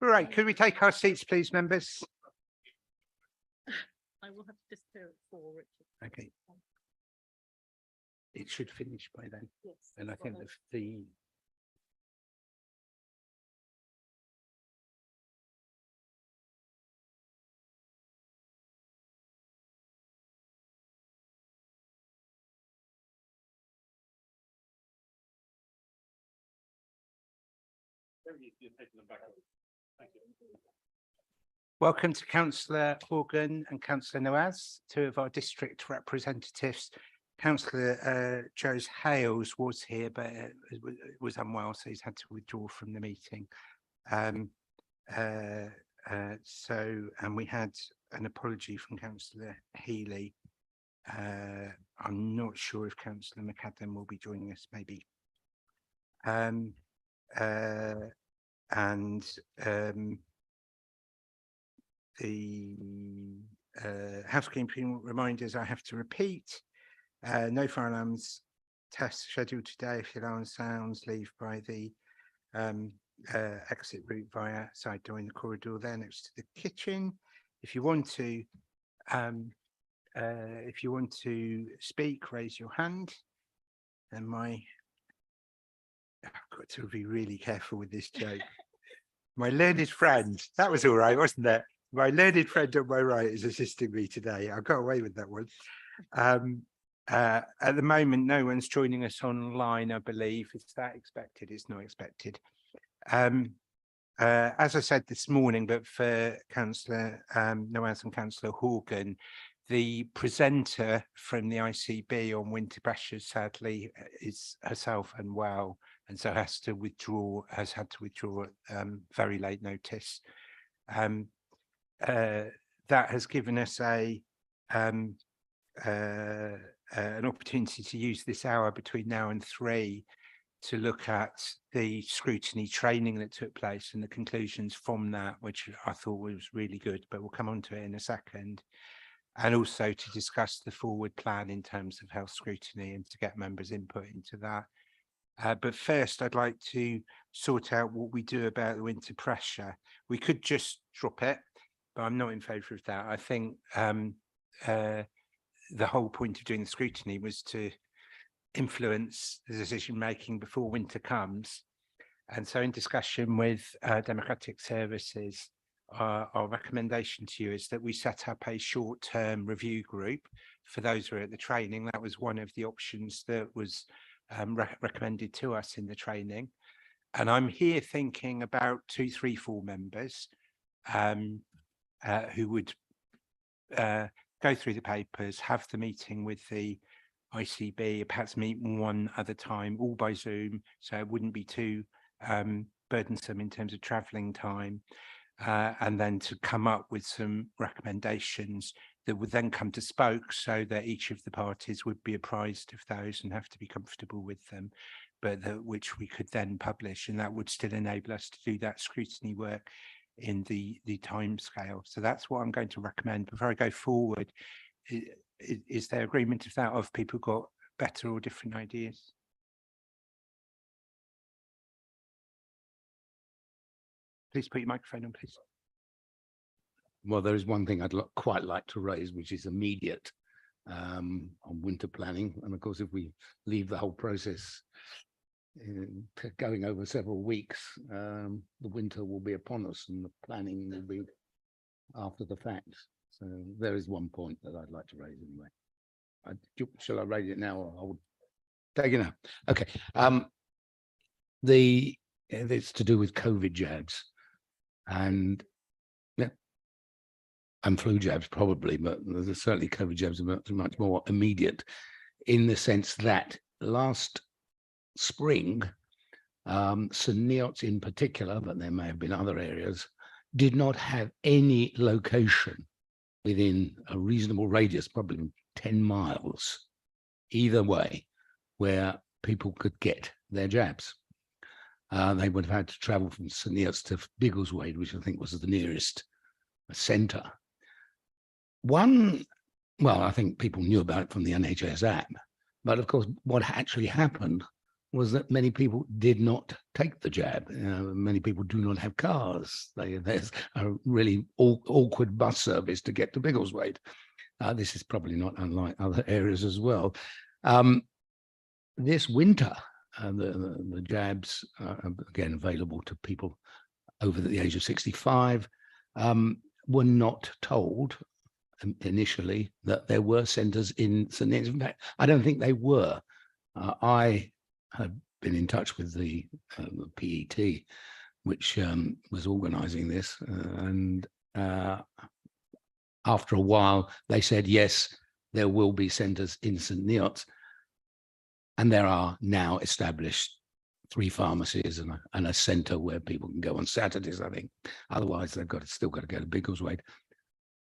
Right, could we take our seats, please, members? I will have to disappear at 4, Richard. Okay. It should finish by then. Yes. And I think the welcome to Councillor Horgan and Councillor Noaz, two of our district representatives. Councillor Jose Hales was here, but was unwell, so he's had to withdraw from the meeting. And we had an apology from Councillor Healy. I'm not sure if Councillor McAdam will be joining us, maybe. The housekeeping reminders I have to repeat. No fire alarms test scheduled today. If the alarm sounds, leave by the exit route via side door in the corridor there next to the kitchen. If you want to speak, raise your hand. And I've got to be really careful with this joke. My learned friend, that was all right, wasn't it? My learned friend on my right is assisting me today. I got away with that one. At the moment, no one's joining us online, I believe. Is that expected? It's not expected. As I said this morning, but for Councillor Noaz and Councillor Horgan, the presenter from the ICB on winter pressures sadly is herself unwell, and so has had to withdraw at very late notice. That has given us an opportunity to use this hour between now and 3 to look at the scrutiny training that took place and the conclusions from that, which I thought was really good, but we'll come on to it in a second. And also to discuss the forward plan in terms of health scrutiny and to get members' input into that. But first, I'd like to sort out what we do about the winter pressure. We could just drop it, but I'm not in favour of that. I think the whole point of doing the scrutiny was to influence the decision making before winter comes. And so in discussion with Democratic Services, our recommendation to you is that we set up a short-term review group for those who are at the training. That was one of the options that was recommended to us in the training. And I'm here thinking about 2, 3, 4 members who would go through the papers, have the meeting with the ICB, perhaps meet one other time, all by Zoom, so it wouldn't be too burdensome in terms of travelling time. And then to come up with some recommendations that would then come to Spoke so that each of the parties would be apprised of those and have to be comfortable with them, but which we could then publish, and that would still enable us to do that scrutiny work in the time scale. So that's what I'm going to recommend. Before I go forward, is there agreement of that, of people got better or different ideas? Please put your microphone on, please. Well, there is one thing I'd quite like to raise, which is immediate on winter planning. And of course, if we leave the whole process going over several weeks, the winter will be upon us and the planning will be after the fact. So there is one point that I'd like to raise anyway. Shall I raise it now, or I would take it now? Okay. It's to do with COVID jabs. And flu jabs probably, but there's certainly COVID jabs are much more immediate, in the sense that last spring, St Neots in particular, but there may have been other areas, did not have any location within a reasonable radius, probably 10 miles either way, where people could get their jabs. They would have had to travel from St Neots to Biggleswade, which I think was the nearest centre. I think people knew about it from the NHS app, but of course, what actually happened was that many people did not take the jab. Many people do not have cars. There's a really awkward bus service to get to Biggleswade. This is probably not unlike other areas as well. This winter, the jabs are again available to people over the age of 65, were not told initially that there were centres in St Neots. In fact, I don't think they were. I had been in touch with the PET, which was organising this, and after a while they said, yes, there will be centres in St Neots, and there are now established 3 pharmacies and a centre where people can go on Saturdays, I think. Otherwise, they've still got to go to Biggleswade.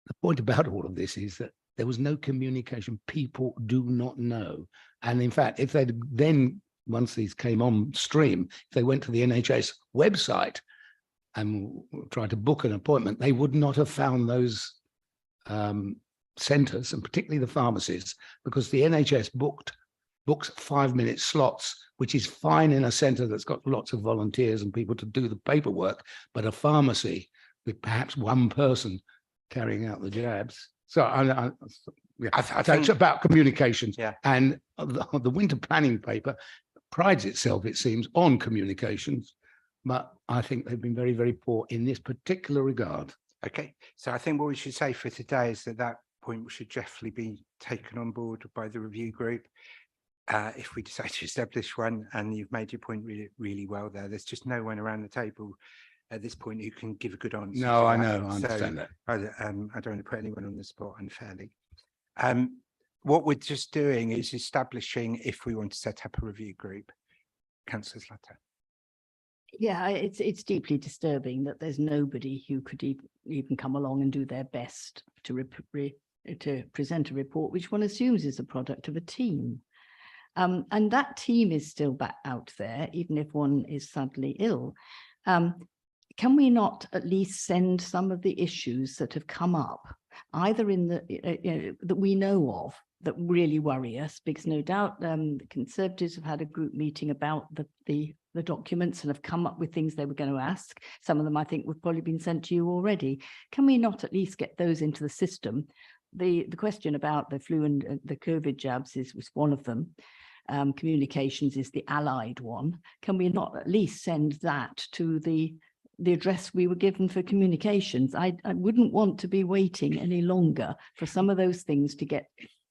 The point about all of this is that there was no communication. People do not know. And in fact, if they'd then, once these came on stream, if they went to the NHS website and tried to book an appointment, they would not have found those centres, and particularly the pharmacies, because the NHS books 5-minute slots, which is fine in a centre that's got lots of volunteers and people to do the paperwork, but a pharmacy with perhaps 1 person carrying out the jabs. So I think it's about communications. Yeah. And the winter planning paper prides itself, it seems, on communications, but I think they've been very, very poor in this particular regard. Okay, so I think what we should say for today is that point should definitely be taken on board by the review group. If we decide to establish one, and you've made your point really, really well there. There's just no one around the table at this point who can give a good answer. No, I to know, that. I understand that. I don't want to put anyone on the spot unfairly. What we're just doing is establishing if we want to set up a review group. Councillor Slatter. Yeah, it's deeply disturbing that there's nobody who could even come along and do their best to present a report, which one assumes is a product of a team. And that team is still back out there, even if one is suddenly ill. Can we not at least send some of the issues that have come up, either in the that we know of, that really worry us? Because no doubt the Conservatives have had a group meeting about the documents and have come up with things they were going to ask. Some of them, I think, would probably been sent to you already. Can we not at least get those into the system? The question about the flu and the COVID jabs was one of them. Communications is the allied one. Can we not at least send that to the address we were given for communications? I wouldn't want to be waiting any longer for some of those things to get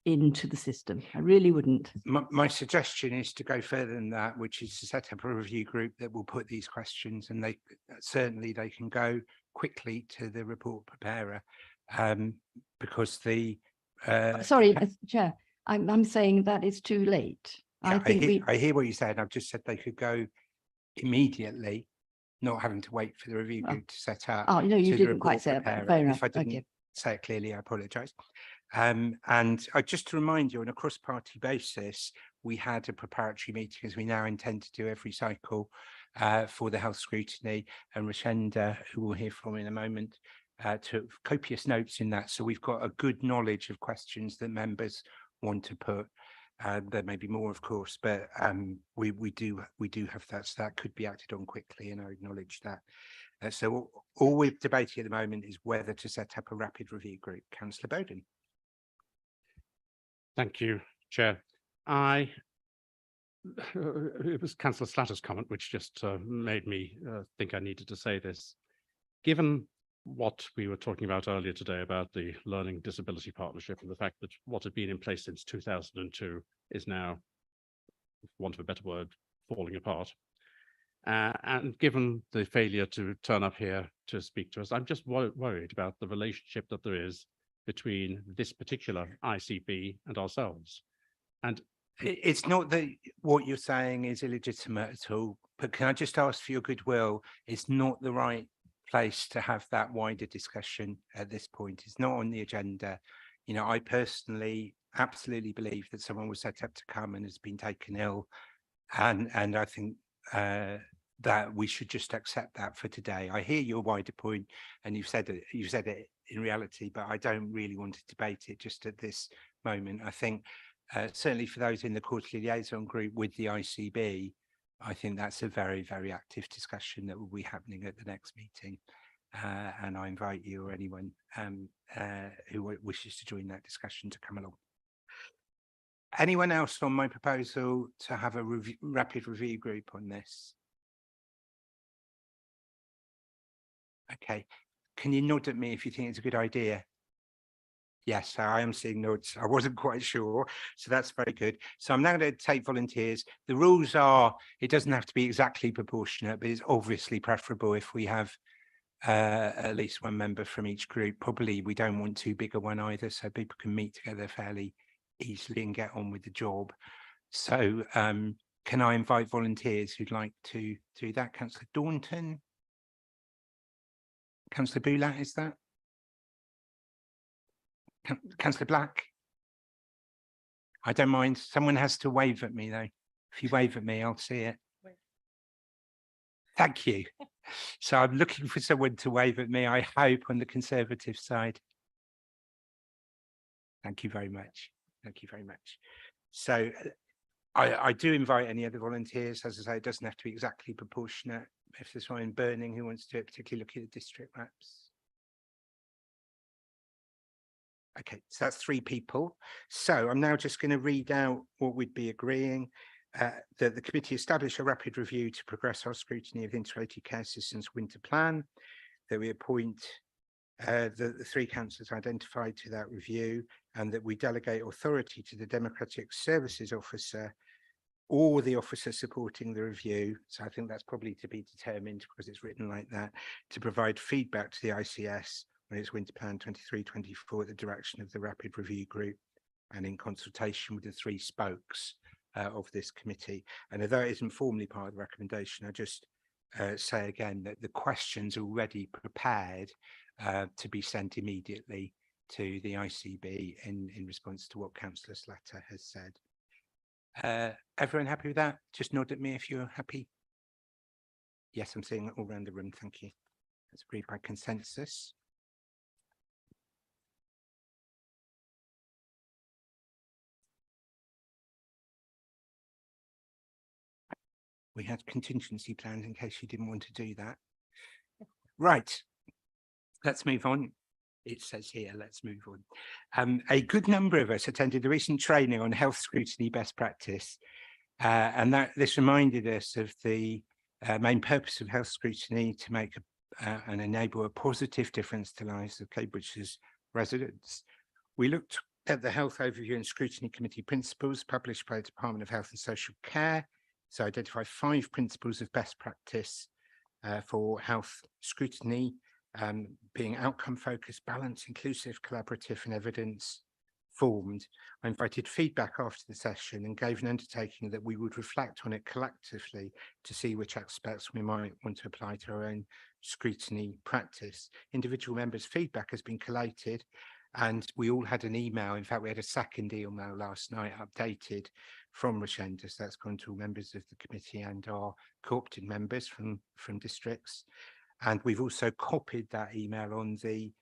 into the system. I really wouldn't. My suggestion is to go further than that, which is to set up a review group that will put these questions, and they can go quickly to the report preparer, because the sorry, Chair, I'm saying that is too late. Yeah, I hear what you said. I've just said they could go immediately, not having to wait for the review group to set up. Oh, no, you to the didn't quite report say it. preparer. Fair enough. If I didn't say it clearly, I apologise. And just to remind you, on a cross-party basis, we had a preparatory meeting, as we now intend to do every cycle, for the health scrutiny, and Rashenda, who we'll hear from in a moment, took copious notes in that. So we've got a good knowledge of questions that members want to put. There may be more, of course, but we do have that, so that could be acted on quickly, and I acknowledge that. So all we're debating at the moment is whether to set up a rapid review group. Councillor Bowden. Thank you, Chair. It was Councillor Slatter's comment which just made me think I needed to say this. Given what we were talking about earlier today about the Learning Disability Partnership and the fact that what had been in place since 2002 is now, for want of a better word, falling apart. And given the failure to turn up here to speak to us, I'm just worried about the relationship that there is between this particular ICB and ourselves. And it's not that what you're saying is illegitimate at all, but can I just ask for your goodwill? It's not the right place to have that wider discussion at this point. It's not on the agenda. You know, I personally absolutely believe that someone was set up to come and has been taken ill, and I think that we should just accept that for today. I hear your wider point, and you've said it in reality, but I don't really want to debate it just at this moment. I think certainly for those in the quarterly liaison group with the ICB, I think that's a very, very active discussion that will be happening at the next meeting. And I invite you or anyone who wishes to join that discussion to come along. Anyone else on my proposal to have a rapid review group on this? Okay, can you nod at me if you think it's a good idea? Yes, I am seeing nods. I wasn't quite sure, so that's very good. So I'm now going to take volunteers. The rules are, it doesn't have to be exactly proportionate, but it's obviously preferable if we have at least one member from each group. Probably we don't want too big a one either, so people can meet together fairly easily and get on with the job. So can I invite volunteers who'd like to do that? Councillor Daunton? Councillor Boulat, is that? Councillor Black? I don't mind. Someone has to wave at me though. If you wave at me, I'll see it. Thank you. So I'm looking for someone to wave at me, I hope, on the Conservative side. Thank you very much. Thank you very much. So I do invite any other volunteers. As I say, it doesn't have to be exactly proportionate. If there's someone burning who wants to do it, particularly looking at the district maps. Okay, so that's 3 people. So I'm now just going to read out what we'd be agreeing. That the committee establish a rapid review to progress our scrutiny of integrated care systems winter plan, that we appoint the 3 councillors identified to that review, and that we delegate authority to the Democratic Services Officer or the officer supporting the review. So I think that's probably to be determined because it's written like that, to provide feedback to the ICS when it's winter plan 23-24 at the direction of the rapid review group and in consultation with the 3 spokes of this committee. And although it isn't formally part of the recommendation, I just say again that the questions are already prepared to be sent immediately to the ICB in response to what Councillor Slatter has said. Everyone happy with that? Just nod at me if you're happy. Yes, I'm seeing it all around the room. Thank you. That's agreed by consensus. We had contingency plans in case you didn't want to do that. Right, let's move on. It says here, let's move on. A good number of us attended the recent training on health scrutiny best practice, and this reminded us of the main purpose of health scrutiny, to make and enable a positive difference to the lives of Cambridgeshire's residents. We looked at the Health Overview and Scrutiny Committee principles published by the Department of Health and Social Care. So identify 5 principles of best practice for health scrutiny, being outcome focused, balanced, inclusive, collaborative and evidence formed. I invited feedback after the session and gave an undertaking that we would reflect on it collectively to see which aspects we might want to apply to our own scrutiny practice. Individual members' feedback has been collated, and we all had an email. In fact, we had a second email last night updated from Rashenda. So that's gone to all members of the committee and our co-opted members from districts. And we've also copied that email on the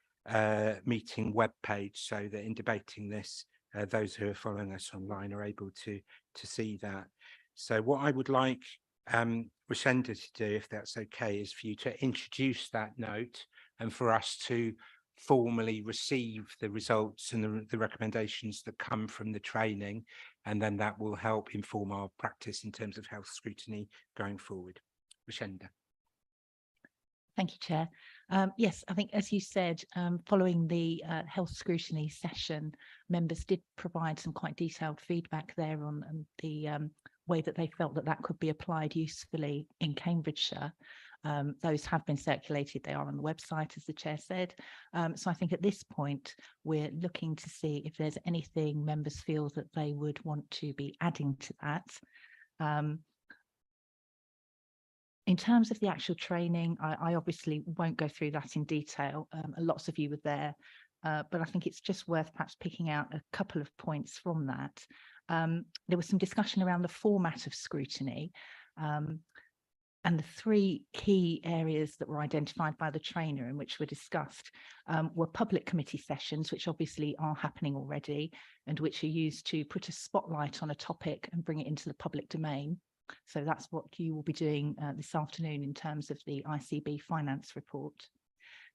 meeting webpage, so that in debating this, those who are following us online are able to see that. So what I would like Rashenda to do, if that's okay, is for you to introduce that note and for us to formally receive the results and the recommendations that come from the training, and then that will help inform our practice in terms of health scrutiny going forward. Rashenda. Thank you, Chair. Yes, I think, as you said, following the health scrutiny session, members did provide some quite detailed feedback there on the way that they felt that could be applied usefully in Cambridgeshire. Those have been circulated. They are on the website, as the Chair said. So I think at this point, we're looking to see if there's anything members feel that they would want to be adding to that. In terms of the actual training, I obviously won't go through that in detail. Lots of you were there, but I think it's just worth perhaps picking out a couple of points from that. There was some discussion around the format of scrutiny, and the 3 key areas that were identified by the trainer and which were discussed were public committee sessions, which obviously are happening already and which are used to put a spotlight on a topic and bring it into the public domain. So that's what you will be doing this afternoon in terms of the ICB finance report.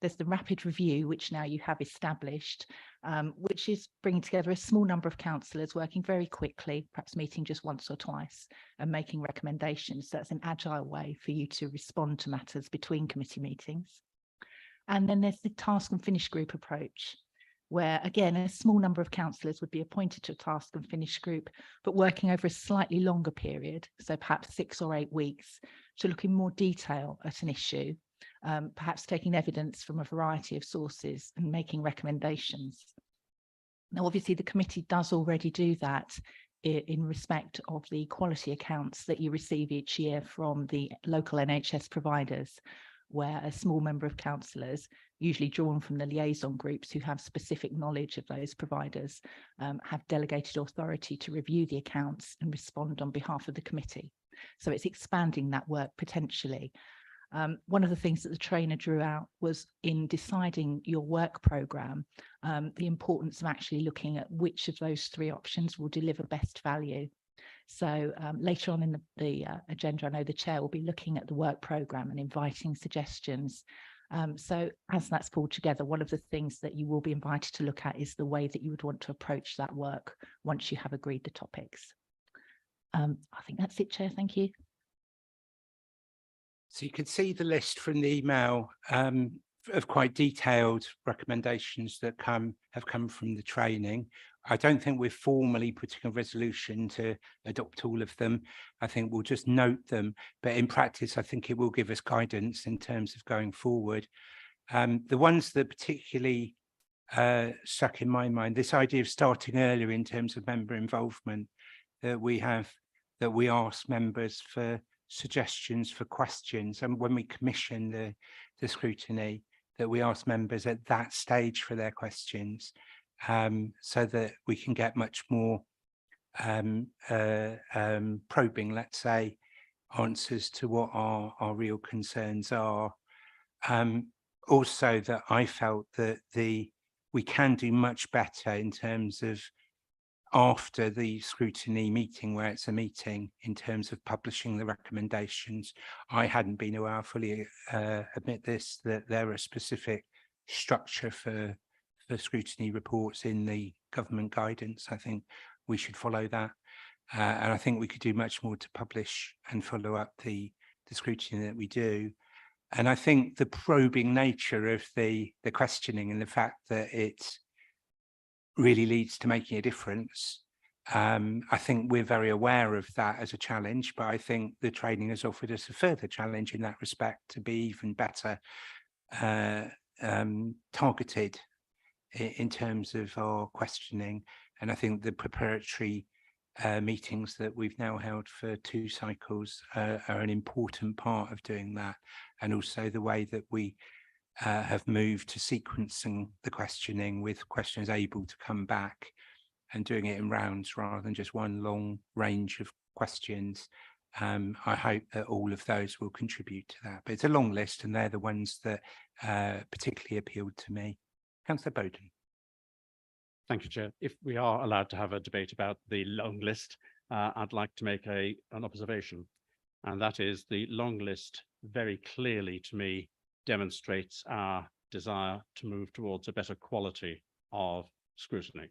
There's the rapid review, which now you have established, which is bringing together a small number of councillors working very quickly, perhaps meeting just once or twice and making recommendations. So that's an agile way for you to respond to matters between committee meetings. And then there's the task and finish group approach, where again, a small number of councillors would be appointed to a task and finish group, but working over a slightly longer period, so perhaps 6 or 8 weeks, to look in more detail at an issue. Perhaps taking evidence from a variety of sources and making recommendations. Now, obviously, the committee does already do that in respect of the quality accounts that you receive each year from the local NHS providers, where a small number of councillors, usually drawn from the liaison groups who have specific knowledge of those providers, have delegated authority to review the accounts and respond on behalf of the committee. So it's expanding that work potentially. One of the things that the trainer drew out was in deciding your work programme, the importance of actually looking at which of those 3 options will deliver best value. So later on in the agenda, I know the chair will be looking at the work programme and inviting suggestions. So as that's pulled together, one of the things that you will be invited to look at is the way that you would want to approach that work once you have agreed the topics. I think that's it, Chair. Thank you. So you can see the list from the email of quite detailed recommendations that have come from the training. I don't think we're formally putting a resolution to adopt all of them. I think we'll just note them, but in practice, I think it will give us guidance in terms of going forward. The ones that particularly stuck in my mind, this idea of starting earlier in terms of member involvement, that we ask members for suggestions for questions, and when we commission the scrutiny, that we ask members at that stage for their questions, so that we can get much more probing, let's say, answers to what our real concerns are. Also, that I felt that we can do much better in terms of after the scrutiny meeting, where it's a meeting, in terms of publishing the recommendations. I hadn't been aware, I fully admit this, that there are specific structure for scrutiny reports in the government guidance. I think we should follow that. And I think we could do much more to publish and follow up the scrutiny that we do. And I think the probing nature of the questioning and the fact that it really leads to making a difference. I think we're very aware of that as a challenge, but I think the training has offered us a further challenge in that respect to be even better targeted in terms of our questioning. And I think the preparatory meetings that we've now held for 2 cycles are an important part of doing that, and also the way that we have moved to sequencing the questioning, with questions able to come back and doing it in rounds rather than just one long range of questions. I hope that all of those will contribute to that, but it's a long list and they're the ones that particularly appealed to me. Councillor Bowden. Thank you, Chair. If we are allowed to have a debate about the long list, I'd like to make an observation, and that is the long list very clearly to me demonstrates our desire to move towards a better quality of scrutiny.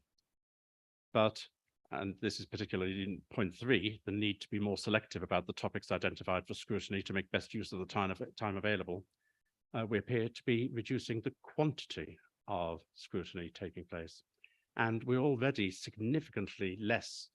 But, and this is particularly in point 3, the need to be more selective about the topics identified for scrutiny to make best use of the time available. We appear to be reducing the quantity of scrutiny taking place. And we're already significantly less,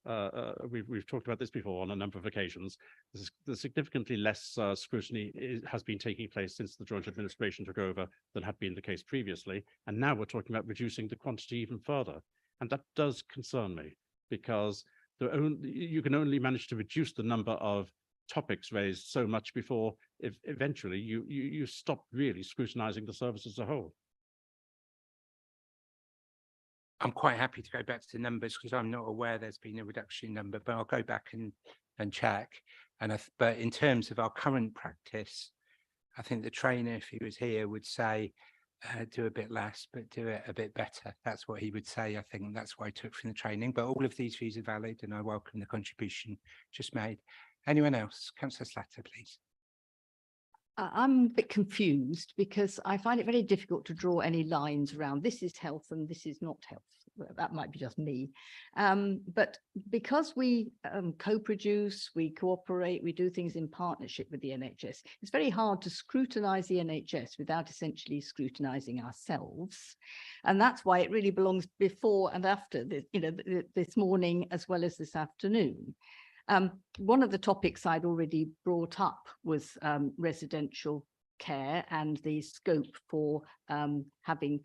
we've talked about this before on a number of occasions, there's significantly less scrutiny has been taking place since the Joint Administration took over than had been the case previously. And now we're talking about reducing the quantity even further. And that does concern me, because you can only manage to reduce the number of topics raised so much before eventually you stop really scrutinizing the service as a whole. I'm quite happy to go back to the numbers because I'm not aware there's been a reduction in number, but I'll go back and check. But in terms of our current practice, I think the trainer, if he was here, would say, do a bit less, but do it a bit better. That's what he would say. I think that's what I took from the training. But all of these views are valid, and I welcome the contribution just made. Anyone else? Councillor Slatter, please. I'm a bit confused because I find it very difficult to draw any lines around this is health and this is not health. Well, that might be just me. But because we co-produce, we cooperate, we do things in partnership with the NHS, it's very hard to scrutinise the NHS without essentially scrutinising ourselves. And that's why it really belongs before and after this, this morning as well as this afternoon. One of the topics I'd already brought up was residential care and the scope for having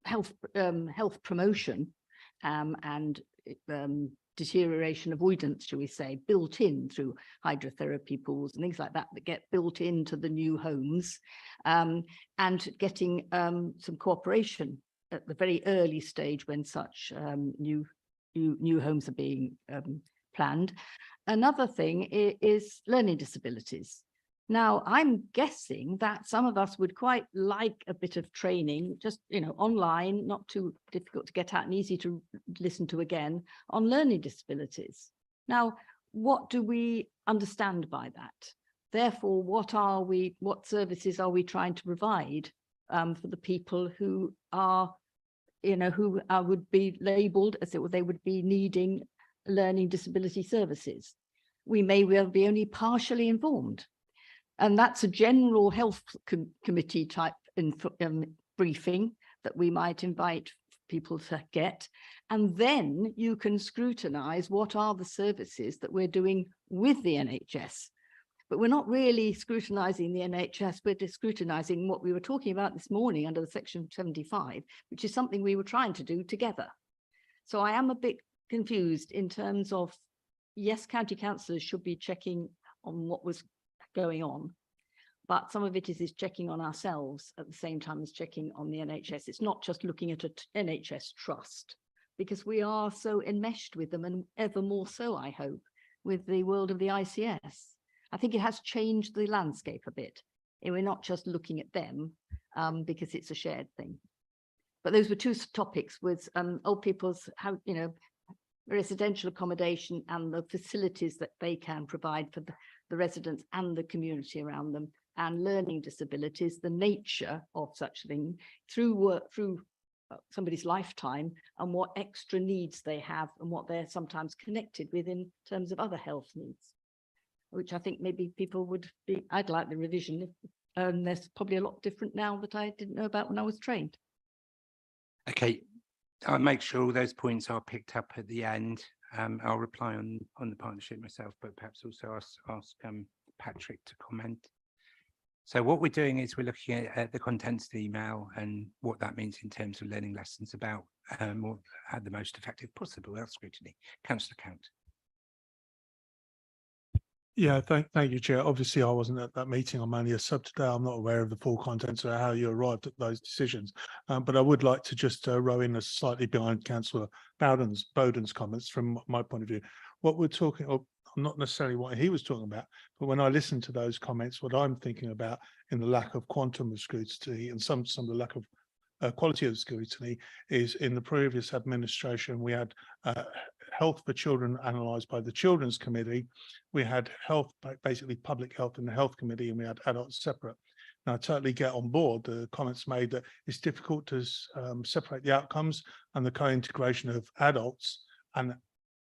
health promotion and deterioration avoidance, shall we say, built in through hydrotherapy pools and things like that that get built into the new homes, and getting some cooperation at the very early stage when such new homes are being planned. Another thing is learning disabilities. Now, I'm guessing that some of us would quite like a bit of training, just, online, not too difficult to get at and easy to listen to again, on learning disabilities. Now, what do we understand by that? Therefore, what services are we trying to provide for the people who are, would be labelled as they would be needing learning disability services? We may well be only partially informed. And that's a general health committee type briefing that we might invite people to get. And then you can scrutinise what are the services that we're doing with the NHS. But we're not really scrutinising the NHS, we're just scrutinising what we were talking about this morning under the Section 75, which is something we were trying to do together. So I am a bit confused in terms of, yes, county councillors should be checking on what was going on, but some of it is checking on ourselves at the same time as checking on the NHS. It's not just looking at an NHS trust, because we are so enmeshed with them, and ever more so, I hope, with the world of the ICS. I think it has changed the landscape a bit, and we're not just looking at them because it's a shared thing. But those were two topics, with old people's, residential accommodation and the facilities that they can provide for the residents and the community around them, and learning disabilities, the nature of such thing through work, through somebody's lifetime, and what extra needs they have and what they're sometimes connected with in terms of other health needs, which I think maybe people would be, I'd like the revision. There's probably a lot different now that I didn't know about when I was trained. Okay, I'll make sure all those points are picked up at the end. I'll reply on the partnership myself, but perhaps also ask Patrick to comment. So what we're doing is we're looking at the contents of the email and what that means in terms of learning lessons about or how the most effective possible health scrutiny. Councillor Count. Yeah, thank you, Chair. Obviously, I wasn't at that meeting. I'm only a sub today. I'm not aware of the full contents or how you arrived at those decisions. But I would like to just row in slightly behind Councillor Bowden's comments from my point of view. What we're talking, or not necessarily what he was talking about, but when I listen to those comments, what I'm thinking about in the lack of quantum of scrutiny and some of the lack of quality of scrutiny is in the previous administration, we had health for children analysed by the Children's Committee. We had health, basically public health in the Health Committee, and we had adults separate. Now, I totally get on board the comments made that it's difficult to separate the outcomes and the co-integration of adults and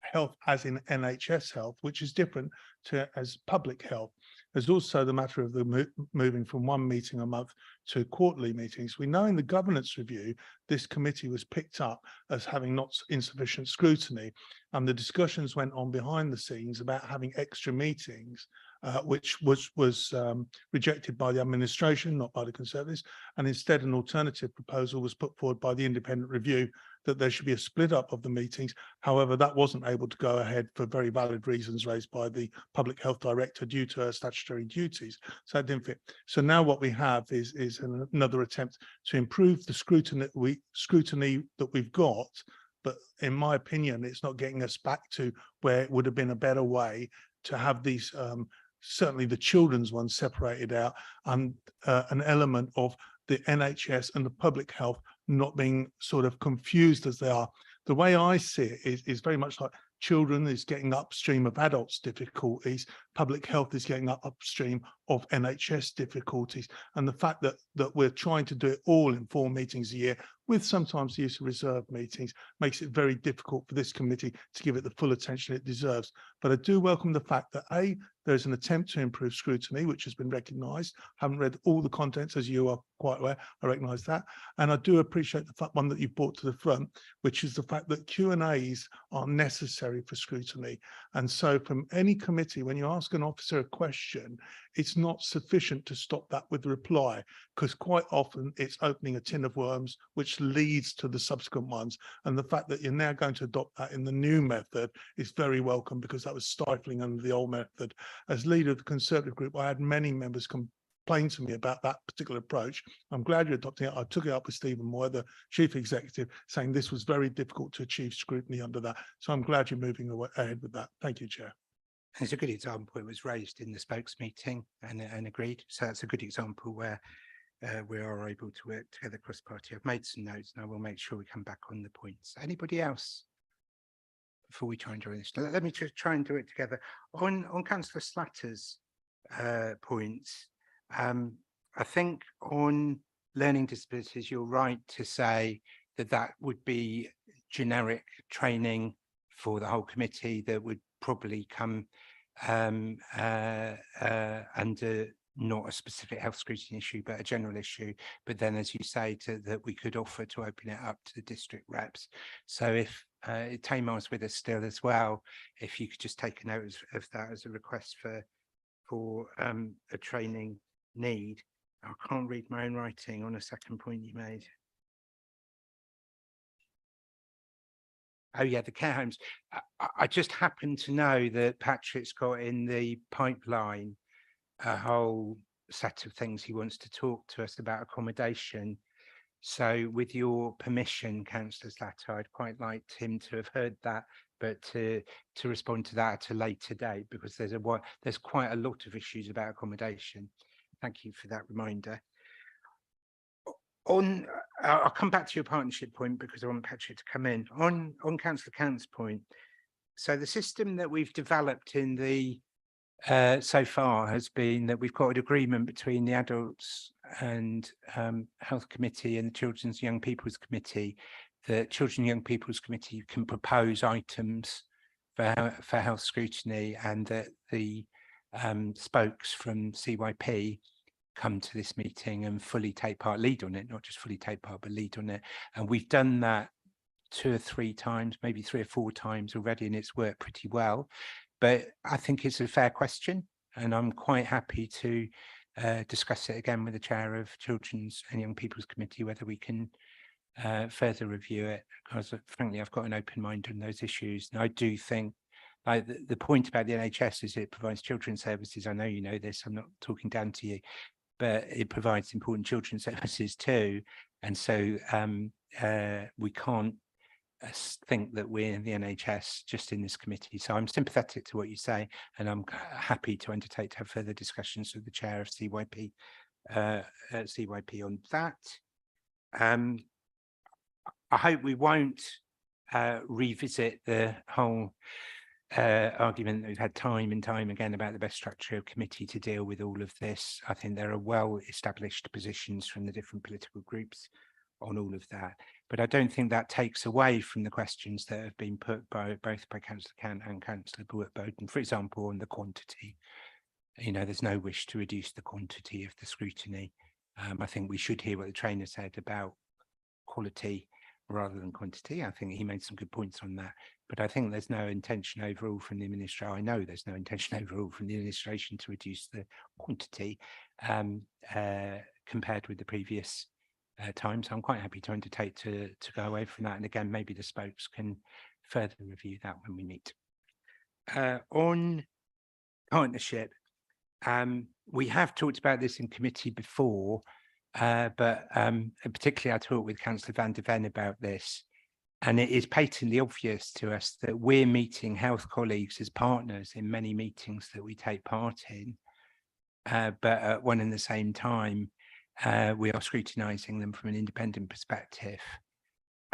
health as in NHS health, which is different to as public health. There's also the matter of the moving from one meeting a month to quarterly meetings. We know in the governance review, this committee was picked up as having not insufficient scrutiny, and the discussions went on behind the scenes about having extra meetings, which was rejected by the administration, not by the Conservatives, and instead an alternative proposal was put forward by the independent review that there should be a split up of the meetings. However, that wasn't able to go ahead for very valid reasons raised by the Public Health Director due to her statutory duties. So that didn't fit. So now what we have is another attempt to improve the scrutiny that we've got. But in my opinion, it's not getting us back to where it would have been a better way to have these, certainly the children's ones separated out, and an element of the NHS and the public health not being sort of confused as they are. The way I see it is very much like children is getting upstream of adults' difficulties, public health is getting upstream of NHS difficulties. And the fact that we're trying to do it all in 4 meetings a year, with sometimes the use of reserved meetings, makes it very difficult for this committee to give it the full attention it deserves. But I do welcome the fact that there's an attempt to improve scrutiny, which has been recognised. Haven't read all the contents, as you are quite aware. I recognise that. And I do appreciate the one that you brought to the front, which is the fact that Q&As are necessary for scrutiny. And so from any committee, when you ask an officer a question, it's not sufficient to stop that with reply, because quite often it's opening a tin of worms, which leads to the subsequent ones. And the fact that you're now going to adopt that in the new method is very welcome, because that was stifling under the old method. As leader of the Conservative group, I had many members complain to me about that particular approach. I'm glad you're adopting it. I took it up with Stephen Moore, the chief executive, saying this was very difficult to achieve scrutiny under that. So I'm glad you're moving ahead with that. Thank you, Chair. It's a good example. It was raised in the spokes meeting and agreed. So that's a good example where we are able to work together cross-party. I've made some notes and I will make sure we come back on the points. Anybody else before we try and join this? Let me just try and do it together. On Councillor Slatter's points, I think on learning disabilities, you're right to say that that would be generic training for the whole committee that would probably come under not a specific health scrutiny issue, but a general issue. But then, as you say, that we could offer to open it up to the district reps. So if Tamar's with us still as well, if you could just take a note of that as a request for a training need. I can't read my own writing on a second point you made. Oh yeah, the care homes. I just happen to know that Patrick's got in the pipeline a whole set of things he wants to talk to us about accommodation. So with your permission, Councillor Slatter, I'd quite like him to have heard that, but to respond to that at a later date, because there's quite a lot of issues about accommodation. Thank you for that reminder. I'll come back to your partnership point because I want Patrick to come in. On Councillor Cant's point, so the system that we've developed in the so far has been that we've got an agreement between the Adults and Health Committee and the Children's and Young People's Committee. The Children and Young People's Committee can propose items for health scrutiny, and that the spokes from CYP come to this meeting and fully take part, lead on it, not just fully take part, but lead on it. And we've done that 2 or 3 times, maybe 3 or 4 times already, and it's worked pretty well. But I think it's a fair question, and I'm quite happy to discuss it again with the chair of Children's and Young People's Committee, whether we can further review it, because frankly, I've got an open mind on those issues. And I do think, like the point about the NHS is it provides children's services. I know you know this, I'm not talking down to you, but it provides important children's services too. And so we can't think that we're the NHS just in this committee. So I'm sympathetic to what you say, and I'm happy to undertake to have further discussions with the chair of CYP on that. I hope we won't revisit the whole argument that we've had time and time again about the best structure of committee to deal with all of this. I think there are well-established positions from the different political groups on all of that, but I don't think that takes away from the questions that have been put by both Councillor Cant and Councillor Bowden, for example, on the quantity. You know, there's no wish to reduce the quantity of the scrutiny. I think we should hear what the trainer said about quality rather than quantity. I think he made some good points on that, but I think there's no intention overall from the administration. I know there's no intention overall from the administration to reduce the quantity compared with the previous time. So I'm quite happy to undertake to go away from that. And again, maybe the spokes can further review that when we meet. On partnership, we have talked about this in committee before, but particularly I talked with Councillor Van der Ven about this, and it is patently obvious to us that we're meeting health colleagues as partners in many meetings that we take part in, but at one and the same time, we are scrutinising them from an independent perspective.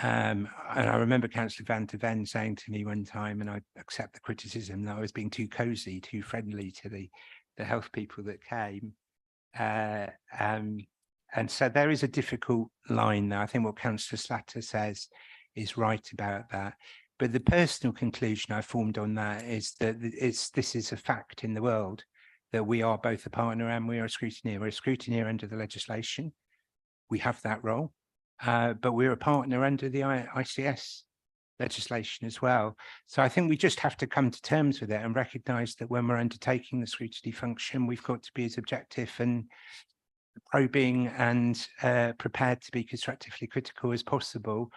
And I remember Councillor Van der Ven saying to me one time, and I accept the criticism, that I was being too cosy, too friendly to the health people that came. And so there is a difficult line there. I think what Councillor Slatter says is right about that. But the personal conclusion I formed on that is that this is a fact in the world, that we are both a partner and we are a scrutineer. We're a scrutineer under the legislation. We have that role, but we're a partner under the ICS legislation as well. So I think we just have to come to terms with it and recognise that when we're undertaking the scrutiny function, we've got to be as objective and probing and prepared to be constructively critical as possible,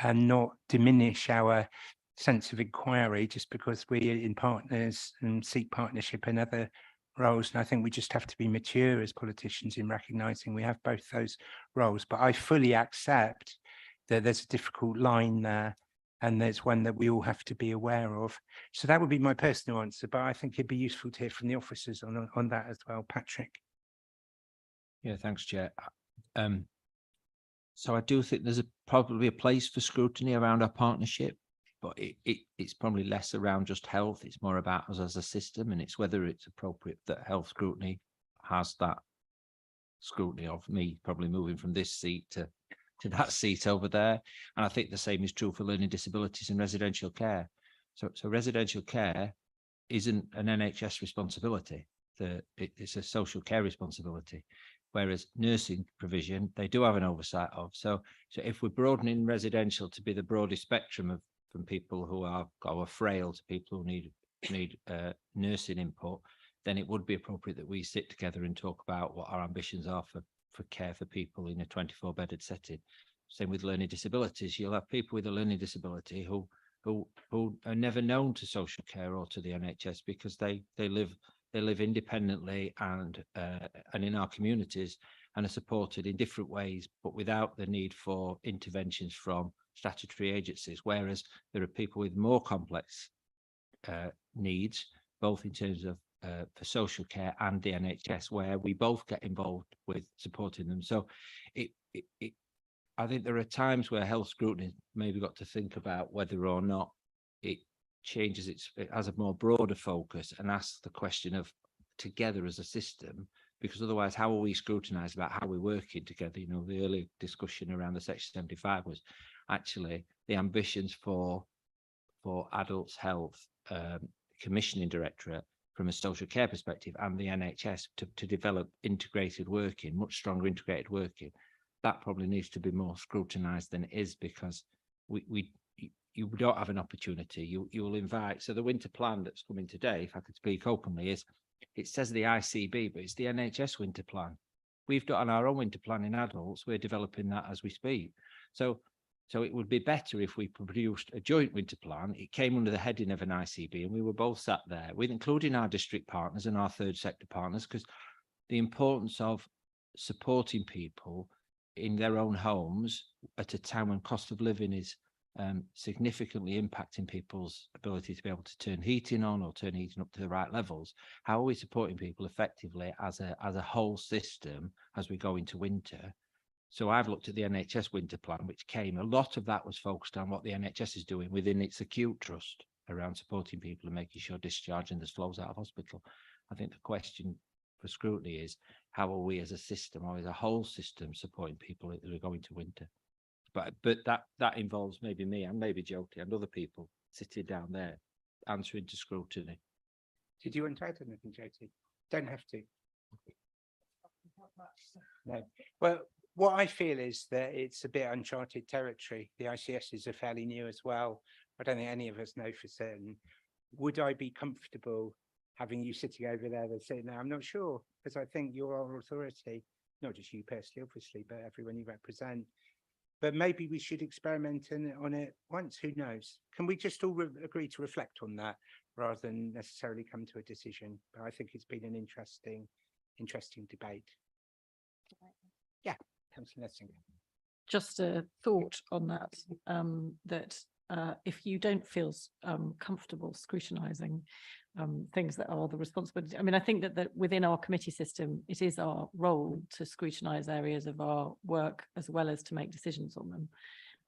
and not diminish our sense of inquiry just because we're in partners and seek partnership in other roles. And I think we just have to be mature as politicians in recognising we have both those roles. But I fully accept that there's a difficult line there, and there's one that we all have to be aware of. So that would be my personal answer, but I think it'd be useful to hear from the officers on that as well. Patrick. Yeah, thanks, Chair. So I do think there's probably a place for scrutiny around our partnership, but it's probably less around just health. It's more about us as a system, and it's whether it's appropriate that health scrutiny has that scrutiny of me probably moving from this seat to that seat over there. And I think the same is true for learning disabilities and residential care. So residential care isn't an NHS responsibility. It's a social care responsibility. Whereas nursing provision, they do have an oversight of. So if we're broadening residential to be the broadest spectrum from people who are frail to people who need nursing input, then it would be appropriate that we sit together and talk about what our ambitions are for care for people in a 24-bedded setting. Same with learning disabilities. You'll have people with a learning disability who are never known to social care or to the NHS because they live independently and in our communities and are supported in different ways, but without the need for interventions from statutory agencies. Whereas there are people with more complex needs, both in terms of for social care and the NHS, where we both get involved with supporting them. So I think there are times where health scrutiny maybe got to think about whether or not it changes it has a more broader focus and asks the question of together as a system, because otherwise how are we scrutinized about how we're working together? You know, the early discussion around the Section 75 was actually the ambitions for adults health commissioning directorate from a social care perspective and the NHS to develop integrated working, much stronger integrated working. That probably needs to be more scrutinized than it is, because you don't have an opportunity. You will invite. So the winter plan that's coming today, if I could speak openly, it says the ICB, but it's the NHS winter plan. We've got on our own winter plan in adults. We're developing that as we speak. So it would be better if we produced a joint winter plan. It came under the heading of an ICB, and we were both sat there with including our district partners and our third sector partners, because the importance of supporting people in their own homes at a time when cost of living is significantly impacting people's ability to be able to turn heating on or turn heating up to the right levels. How are we supporting people effectively as a whole system as we go into winter? So I've looked at the NHS winter plan, which came, a lot of that was focused on what the NHS is doing within its acute trust around supporting people and making sure discharge and there's flows out of hospital. I think the question for scrutiny is, how are we as a system or as a whole system supporting people as we go into winter? But that involves maybe me and maybe Jyoti and other people sitting down there answering to scrutiny. Did you want to add anything, Jyoti? Don't have to. No. Well, what I feel is that it's a bit uncharted territory. The ICSs are fairly new as well. I don't think any of us know for certain. Would I be comfortable having you sitting over there and saying, no, I'm not sure, because I think you're our authority, not just you personally, obviously, but everyone you represent. But maybe we should experiment on it once, who knows? Can we just all agree to reflect on that rather than necessarily come to a decision? But I think it's been an interesting debate. Yeah, Councillor Nessinger. Just a thought on that, that if you don't feel comfortable scrutinising things that are the responsibility, I mean, I think that within our committee system, it is our role to scrutinise areas of our work as well as to make decisions on them.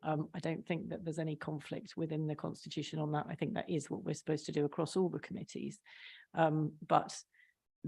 I don't think that there's any conflict within the constitution on that. I think that is what we're supposed to do across all the committees. But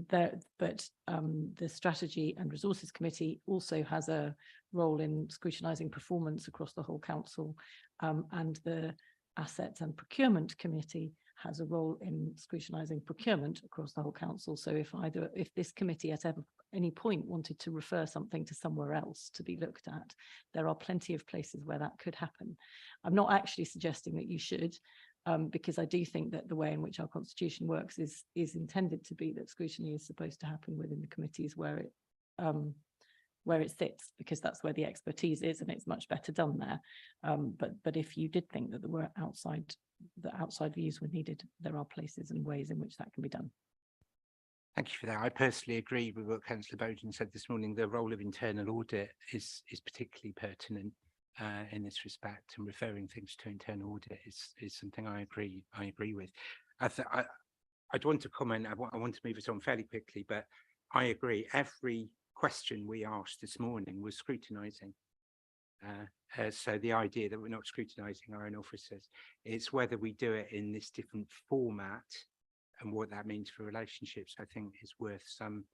the Strategy and Resources Committee also has a role in scrutinising performance across the whole council, and the Assets and Procurement Committee has a role in scrutinising procurement across the whole council. So if this committee at any point wanted to refer something to somewhere else to be looked at, there are plenty of places where that could happen. I'm not actually suggesting that you should, because I do think that the way in which our constitution works is intended to be that scrutiny is supposed to happen within the committees where it sits, because that's where the expertise is, and it's much better done there. But if you did think that there were outside views were needed, there are places and ways in which that can be done. Thank you for that. I personally agree with what Councillor Bowden said this morning. The role of internal audit is particularly pertinent in this respect, and referring things to internal audit is something I agree with. I'd want to comment. I want to move us on fairly quickly, but I agree. Every question we asked this morning was scrutinising. So the idea that we're not scrutinising our own officers, it's whether we do it in this different format and what that means for relationships, I think is worth some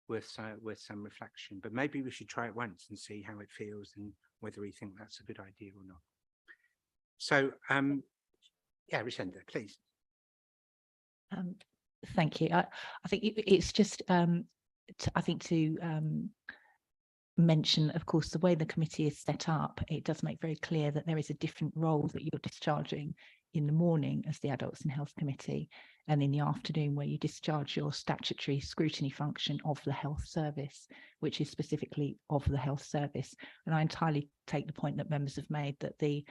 reflection. But maybe we should try it once and see how it feels and whether we think that's a good idea or not. So yeah, Richenda, please. Thank you. I think it's just to mention, of course, the way the committee is set up, it does make very clear that there is a different role that you're discharging in the morning as the Adults and Health Committee, and in the afternoon where you discharge your statutory scrutiny function of the health service, which is specifically of the health service. And I entirely take the point that members have made that the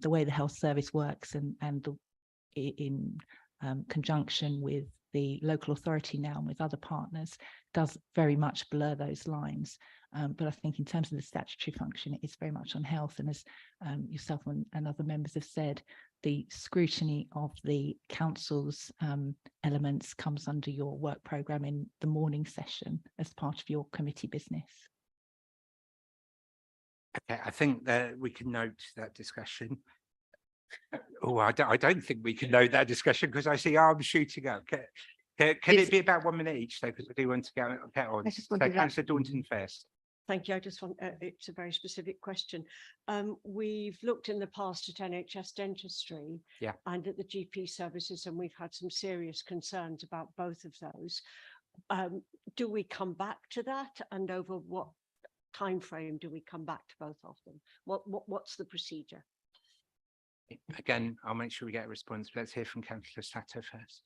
way the health service works and in conjunction with the local authority now and with other partners does very much blur those lines. But I think in terms of the statutory function, it is very much on health. And as yourself and other members have said, the scrutiny of the council's elements comes under your work programme in the morning session as part of your committee business. Okay, I think that we can note that discussion. Oh, I don't think we can note that discussion because I see arms shooting up. Can it be about 1 minute each though? Because I do want to get on. So Councillor Daunton first. Thank you. I just want, it's a very specific question. We've looked in the past at NHS dentistry and at the GP services, and we've had some serious concerns about both of those. Do we come back to that, and over what time frame do we come back to both of them? What's the procedure? Again, I'll make sure we get a response. Let's hear from Councillor Satter first.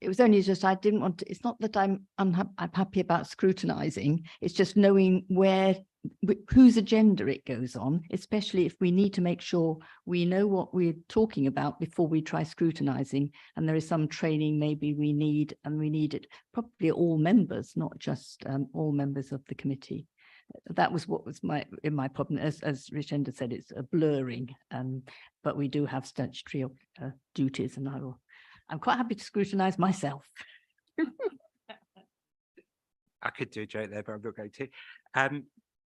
It was only just I didn't want to, it's not that I'm happy about scrutinising, it's just knowing whose agenda it goes on, especially if we need to make sure we know what we're talking about before we try scrutinising, and there is some training maybe we need, and we need it probably all members, not just all members of the committee. That was what was my problem. As Richenda said, it's a blurring, but we do have statutory duties, and I'm quite happy to scrutinise myself. I could do a joke there, but I'm not going to.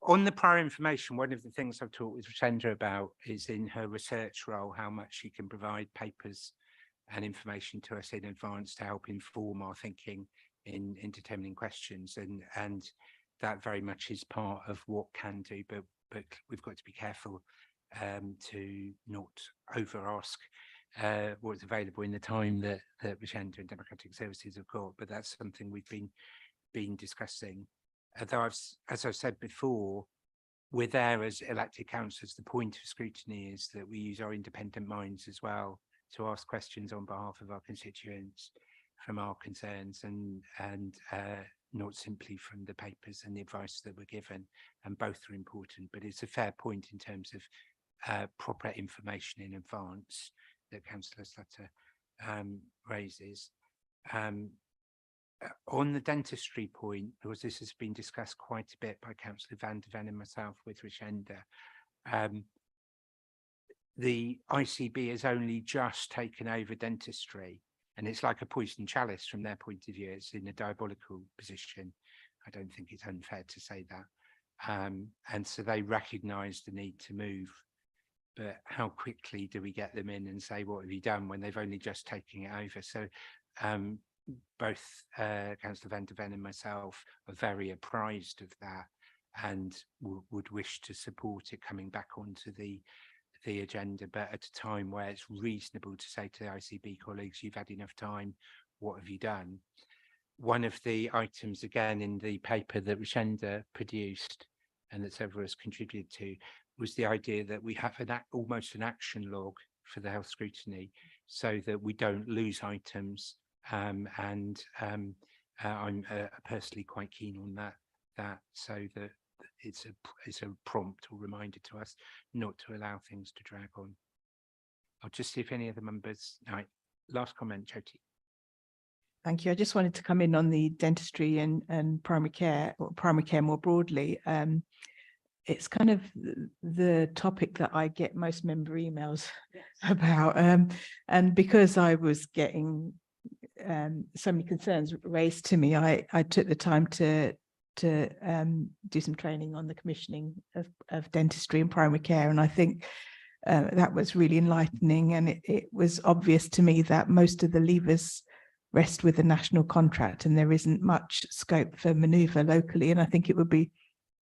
On the prior information, one of the things I've talked with Richenda about is in her research role, how much she can provide papers and information to us in advance to help inform our thinking in determining questions. And that very much is part of what can do, but we've got to be careful to not over ask what's available in the time that Richenda and Democratic Services have got. But that's something we've been discussing. Although as I've said before, we're there as elected councillors. The point of scrutiny is that we use our independent minds as well to ask questions on behalf of our constituents from our concerns, and not simply from the papers and the advice that we're given, and both are important. But it's a fair point in terms of proper information in advance that Councillor Slatter raises. On the dentistry point, because this has been discussed quite a bit by Councillor Van der Ven and myself with Richenda, the ICB has only just taken over dentistry, and it's like a poison chalice from their point of view. It's in a diabolical position. I don't think it's unfair to say that. And so they recognise the need to move but how quickly do we get them in and say, what have you done, when they've only just taken it over? So both Councillor Van der Ven and myself are very apprised of that, and would wish to support it coming back onto the agenda, but at a time where it's reasonable to say to the ICB colleagues, you've had enough time, what have you done? One of the items, again, in the paper that Rashenda produced and that several of us contributed to, was the idea that we have almost an action log for the health scrutiny, so that we don't lose items. I'm personally quite keen on that, so that it's a prompt or reminder to us not to allow things to drag on. I'll just see if any of the members. All right, last comment, Jyoti. Thank you. I just wanted to come in on the dentistry and primary care, or primary care more broadly. It's kind of the topic that I get most member emails about. And because I was getting so many concerns raised to me, I took the time to do some training on the commissioning of dentistry and primary care. And I think that was really enlightening. And it was obvious to me that most of the levers rest with a national contract, and there isn't much scope for manoeuvre locally. And I think it would be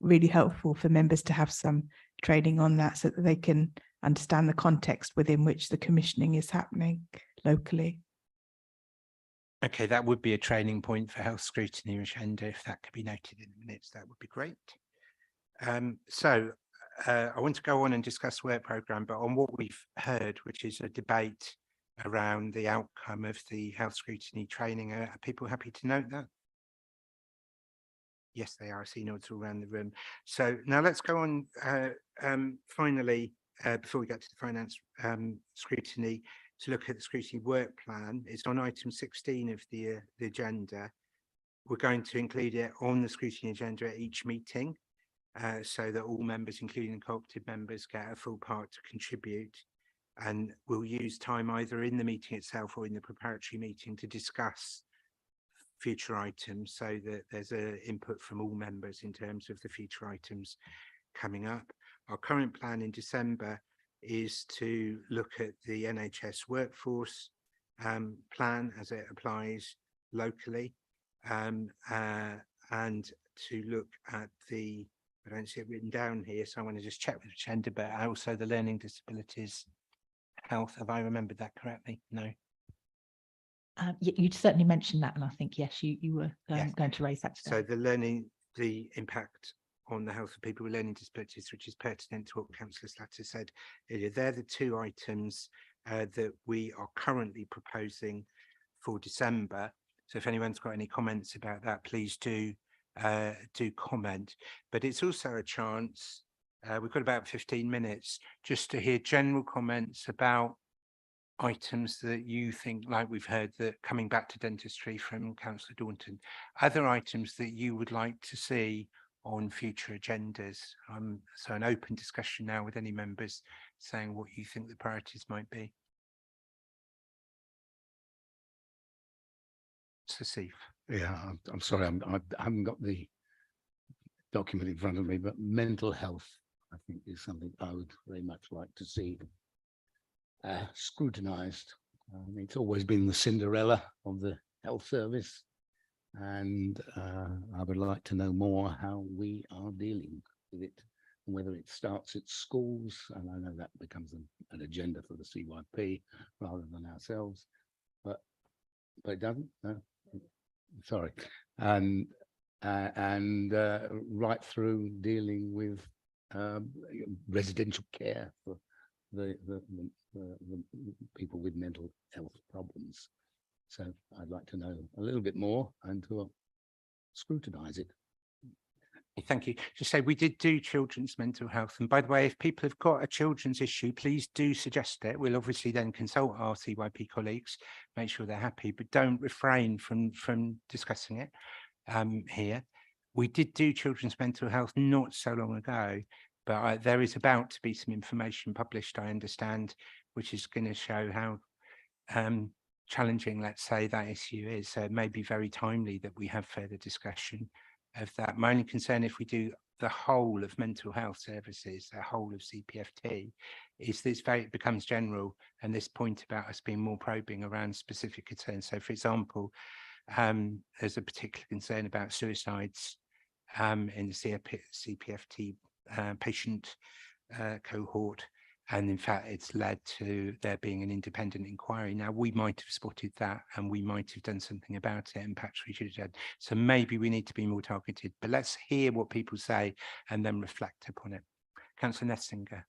really helpful for members to have some training on that, so that they can understand the context within which the commissioning is happening locally. Okay, that would be a training point for health scrutiny, Rashenda. If that could be noted in the minutes, that would be great. I want to go on and discuss work programme, but on what we've heard, which is a debate around the outcome of the health scrutiny training. Are people happy to note that? Yes, they are. I see nods all around the room. So now let's go on finally, before we get to the finance scrutiny, to look at the scrutiny work plan. It's on item 16 of the agenda. We're going to include it on the scrutiny agenda at each meeting, so that all members, including the cooperative members, get a full part to contribute. And we'll use time either in the meeting itself or in the preparatory meeting to discuss future items, so that there's an input from all members in terms of the future items coming up. Our current plan in December is to look at the NHS workforce plan as it applies locally, and to look at the, I don't see it written down here, so I want to just check with Rashenda, but also the learning disabilities health. Have I remembered that correctly? No. You certainly mentioned that, and I think, yes, you were going to raise that today. So the impact on the health of people with learning disabilities, which is pertinent to what Councillor Slatter said earlier. They're the two items that we are currently proposing for December. So if anyone's got any comments about that, please do comment. But it's also a chance, we've got about 15 minutes, just to hear general comments about items that you think, like we've heard, that coming back to dentistry from Councillor Daunton, other items that you would like to see on future agendas. So an open discussion now with any members saying what you think the priorities might be. So Steve. Yeah, I'm sorry, I haven't got the document in front of me, but mental health, I think, is something I would very much like to see scrutinised. It's always been the Cinderella of the health service, and I would like to know more how we are dealing with it, and whether it starts at schools, and I know that becomes an agenda for the CYP rather than ourselves, but it doesn't. No, sorry, and right through dealing with residential care for the people with mental health problems. So I'd like to know a little bit more and to scrutinise it. Thank you. Just say we did do children's mental health, and by the way, if people have got a children's issue, please do suggest it. We'll obviously then consult our CYP colleagues, make sure they're happy, but don't refrain from discussing it here. We did do children's mental health not so long ago, but there is about to be some information published, I understand, which is going to show how challenging, let's say, that issue is. So it may be very timely that we have further discussion of that. My only concern, if we do the whole of mental health services, the whole of CPFT, is this it becomes general, and this point about us being more probing around specific concerns. So, for example, there's a particular concern about suicides in the CPFT patient cohort. And in fact, it's led to there being an independent inquiry. Now, we might have spotted that and we might have done something about it, and perhaps we should have done. So maybe we need to be more targeted, but let's hear what people say and then reflect upon it. Councillor Nessinger.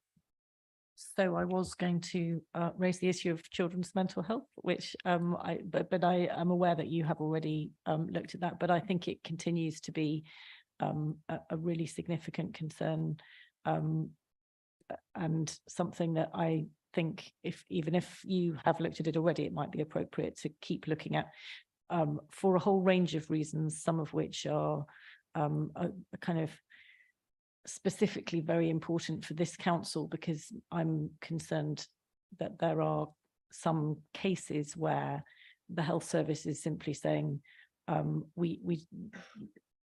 So I was going to raise the issue of children's mental health, which but I am aware that you have already looked at that, but I think it continues to be a really significant concern, and something that I think even if you have looked at it already, it might be appropriate to keep looking at for a whole range of reasons, some of which are kind of specifically very important for this council, because I'm concerned that there are some cases where the health service is simply saying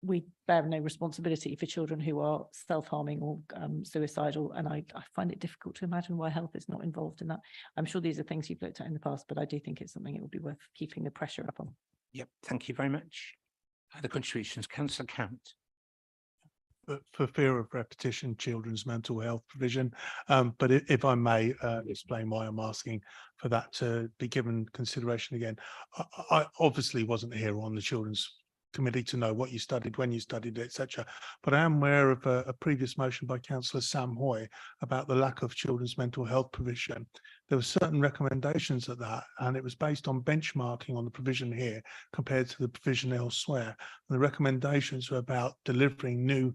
we bear no responsibility for children who are self-harming or suicidal, and I find it difficult to imagine why health is not involved in that. I'm sure these are things you've looked at in the past, but I do think it's something it would be worth keeping the pressure up on. Yep, thank you very much. Other contributions, Councillor Count. For fear of repetition, children's mental health provision. But if I may explain why I'm asking for that to be given consideration again. I obviously wasn't here on the Children's Committee to know what you studied, when you studied, etc. But I am aware of a previous motion by Councillor Sam Hoy about the lack of children's mental health provision. There were certain recommendations at that, and it was based on benchmarking on the provision here compared to the provision elsewhere. And the recommendations were about delivering new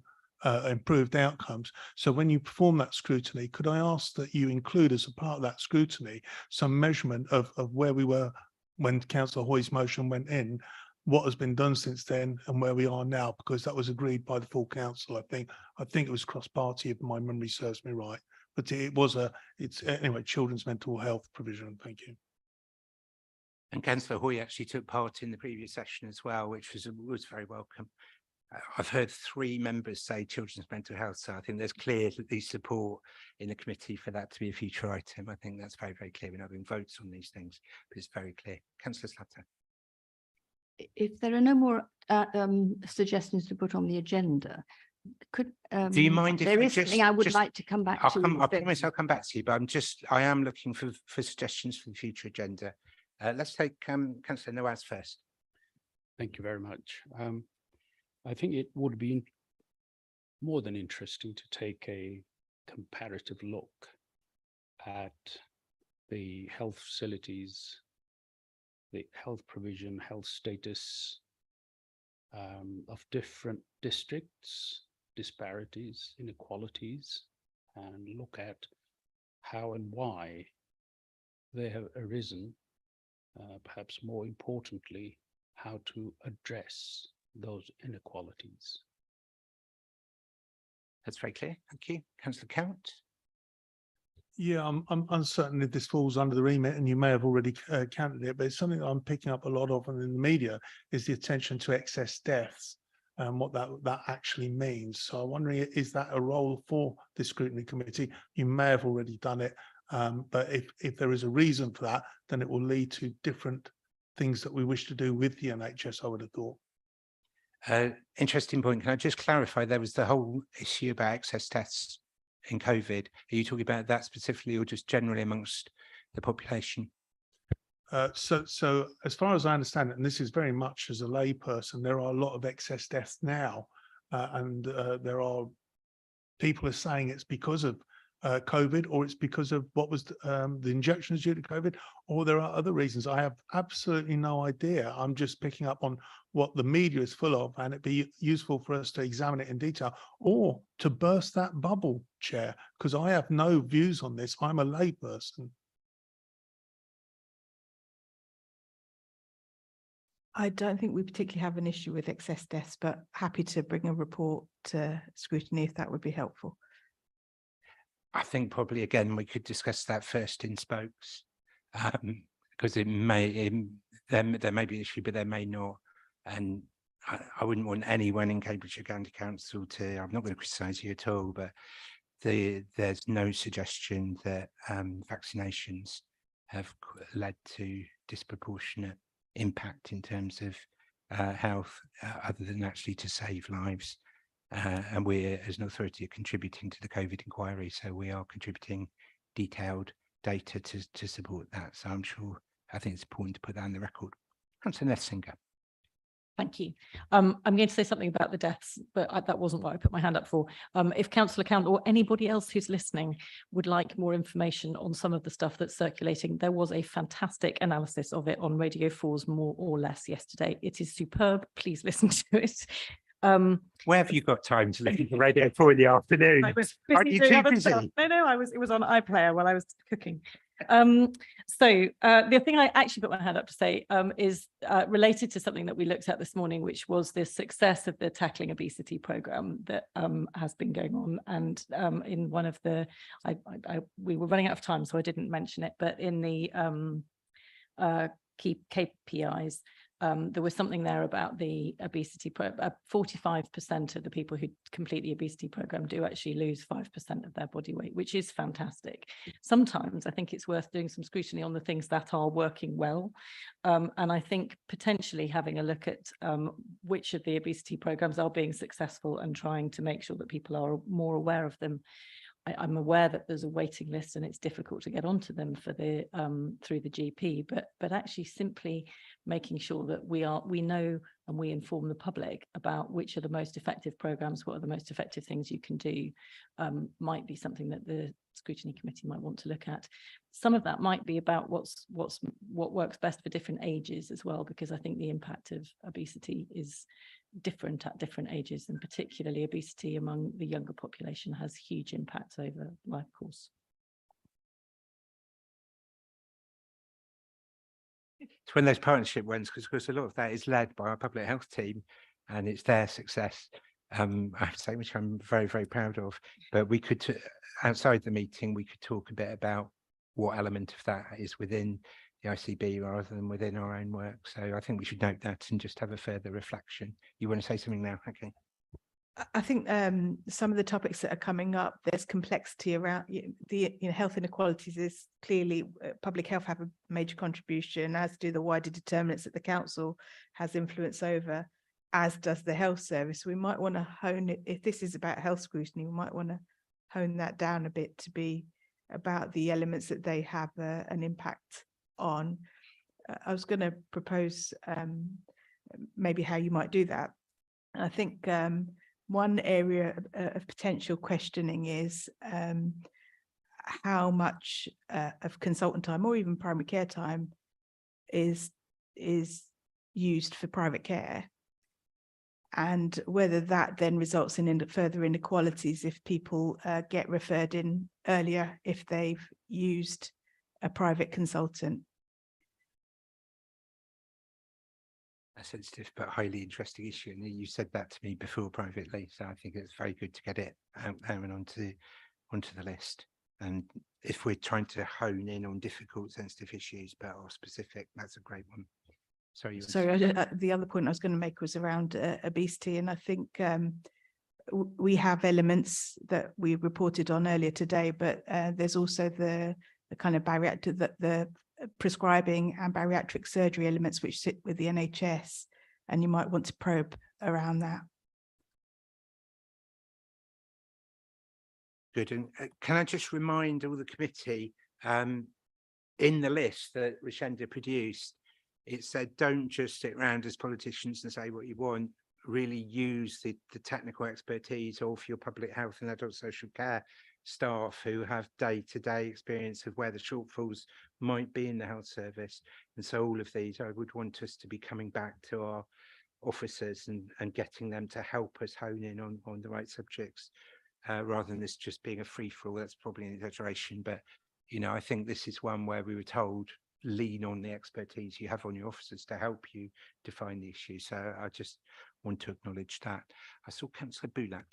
improved outcomes. So when you perform that scrutiny, could I ask that you include as a part of that scrutiny some measurement of where we were when Councillor Hoy's motion went in, what has been done since then and where we are now, because that was agreed by the full council. I think it was cross-party if my memory serves me right, but it's anyway, children's mental health provision. Thank you. And Councillor Hoy actually took part in the previous session as well, which was very welcome. I've heard 3 members say children's mental health, so I think there's clearly support in the committee for that to be a future item. I think that's very, very clear. We're not having votes on these things, but it's very clear. Councillor Slatter. If there are no more suggestions to put on the agenda, could do you mind if there I is something I would like to come back to? I promise I'll come back to you, but I am looking for suggestions for the future agenda. Let's take Councillor Nawaz first. Thank you very much. I think it would be more than interesting to take a comparative look at the health facilities, the health provision, health status of different districts, disparities, inequalities, and look at how and why they have arisen, perhaps more importantly, how to address those inequalities. That's very clear. Thank you. Councillor Count. Yeah, I'm uncertain if this falls under the remit, and you may have already counted it, but it's something that I'm picking up a lot of in the media is the attention to excess deaths and what that actually means. So I'm wondering, is that a role for the scrutiny committee? You may have already done it, but if there is a reason for that, then it will lead to different things that we wish to do with the NHS, I would have thought. Interesting point. Can I just clarify, there was the whole issue about excess deaths in COVID. Are you talking about that specifically or just generally amongst the population? So as far as I understand it, and this is very much as a layperson, there are a lot of excess deaths now, and there are people are saying it's because of COVID, or it's because of what was the injections due to COVID, or there are other reasons. I have absolutely no idea. I'm just picking up on what the media is full of, and it'd be useful for us to examine it in detail or to burst that bubble, Chair, because I have no views on this. I'm a layperson. I don't think we particularly have an issue with excess deaths, but happy to bring a report to scrutiny if that would be helpful. I think probably, again, we could discuss that first in spokes, because there may be an issue, but there may not. And I wouldn't want anyone in Cambridgeshire County Council to, I'm not going to criticise you at all, but there's no suggestion that vaccinations have led to disproportionate impact in terms of health, other than actually to save lives. And we, as an authority, are contributing to the COVID inquiry, so we are contributing detailed data to support that. So I think it's important to put that on the record. Councillor Nessinger. Thank you. I'm going to say something about the deaths, but that wasn't what I put my hand up for. If Councillor Count or anybody else who's listening would like more information on some of the stuff that's circulating, there was a fantastic analysis of it on Radio 4's More or Less yesterday. It is superb. Please listen to it. Where have you got time to listen to Radio 4 in the afternoon? I was Aren't busy you doing too other busy? stuff. No, it was on iPlayer while I was cooking. The thing I actually put my hand up to say is related to something that we looked at this morning, which was the success of the Tackling Obesity programme that has been going on. And in one of the, we were running out of time, so I didn't mention it, but in the key KPIs, there was something there about the obesity. 45% of the people who complete the obesity program do actually lose 5% of their body weight, which is fantastic. Sometimes I think it's worth doing some scrutiny on the things that are working well. And I think potentially having a look at which of the obesity programs are being successful and trying to make sure that people are more aware of them. I'm aware that there's a waiting list and it's difficult to get onto them for the through the GP, but actually simply making sure that we know and we inform the public about which are the most effective programs, what are the most effective things you can do, might be something that the scrutiny committee might want to look at. Some of that might be about what works best for different ages as well, because I think the impact of obesity is different at different ages, and particularly obesity among the younger population has huge impacts over life course. It's one of those partnership ones, because of course a lot of that is led by our public health team, and it's their success, I have to say, which I'm very, very proud of. But we could, outside the meeting, we could talk a bit about what element of that is within the ICB rather than within our own work. So I think we should note that and just have a further reflection. You want to say something now? Okay. I think some of the topics that are coming up, there's complexity around the health inequalities is clearly public health have a major contribution, as do the wider determinants that the council has influence over, as does the health service. We might want to hone it, if this is about health scrutiny, we might want to hone that down a bit to be about the elements that they have an impact on. I was going to propose maybe how you might do that. I think one area of potential questioning is how much of consultant time or even primary care time is used for private care, and whether that then results in further inequalities if people get referred in earlier if they've used a private consultant. A sensitive but highly interesting issue, and you said that to me before privately, so I think it's very good to get it out there and onto the list. And if we're trying to hone in on difficult sensitive issues but are specific, that's a great one. Sorry. The other point I was going to make was around obesity, and I think we have elements that we reported on earlier today, but there's also the kind of bariatric, the prescribing and bariatric surgery elements which sit with the NHS, and you might want to probe around that. Good. And can I just remind all the committee, in the list that Rashenda produced, it said don't just sit around as politicians and say what you want, really use the technical expertise of your public health and adult social care staff who have day-to-day experience of where the shortfalls might be in the health service. And so all of these, I would want us to be coming back to our officers and getting them to help us hone in on the right subjects, rather than this just being a free-for-all. That's probably an exaggeration, but I think this is one where we were told lean on the expertise you have on your officers to help you define the issue. So I just want to acknowledge that. I saw Councillor Boulat.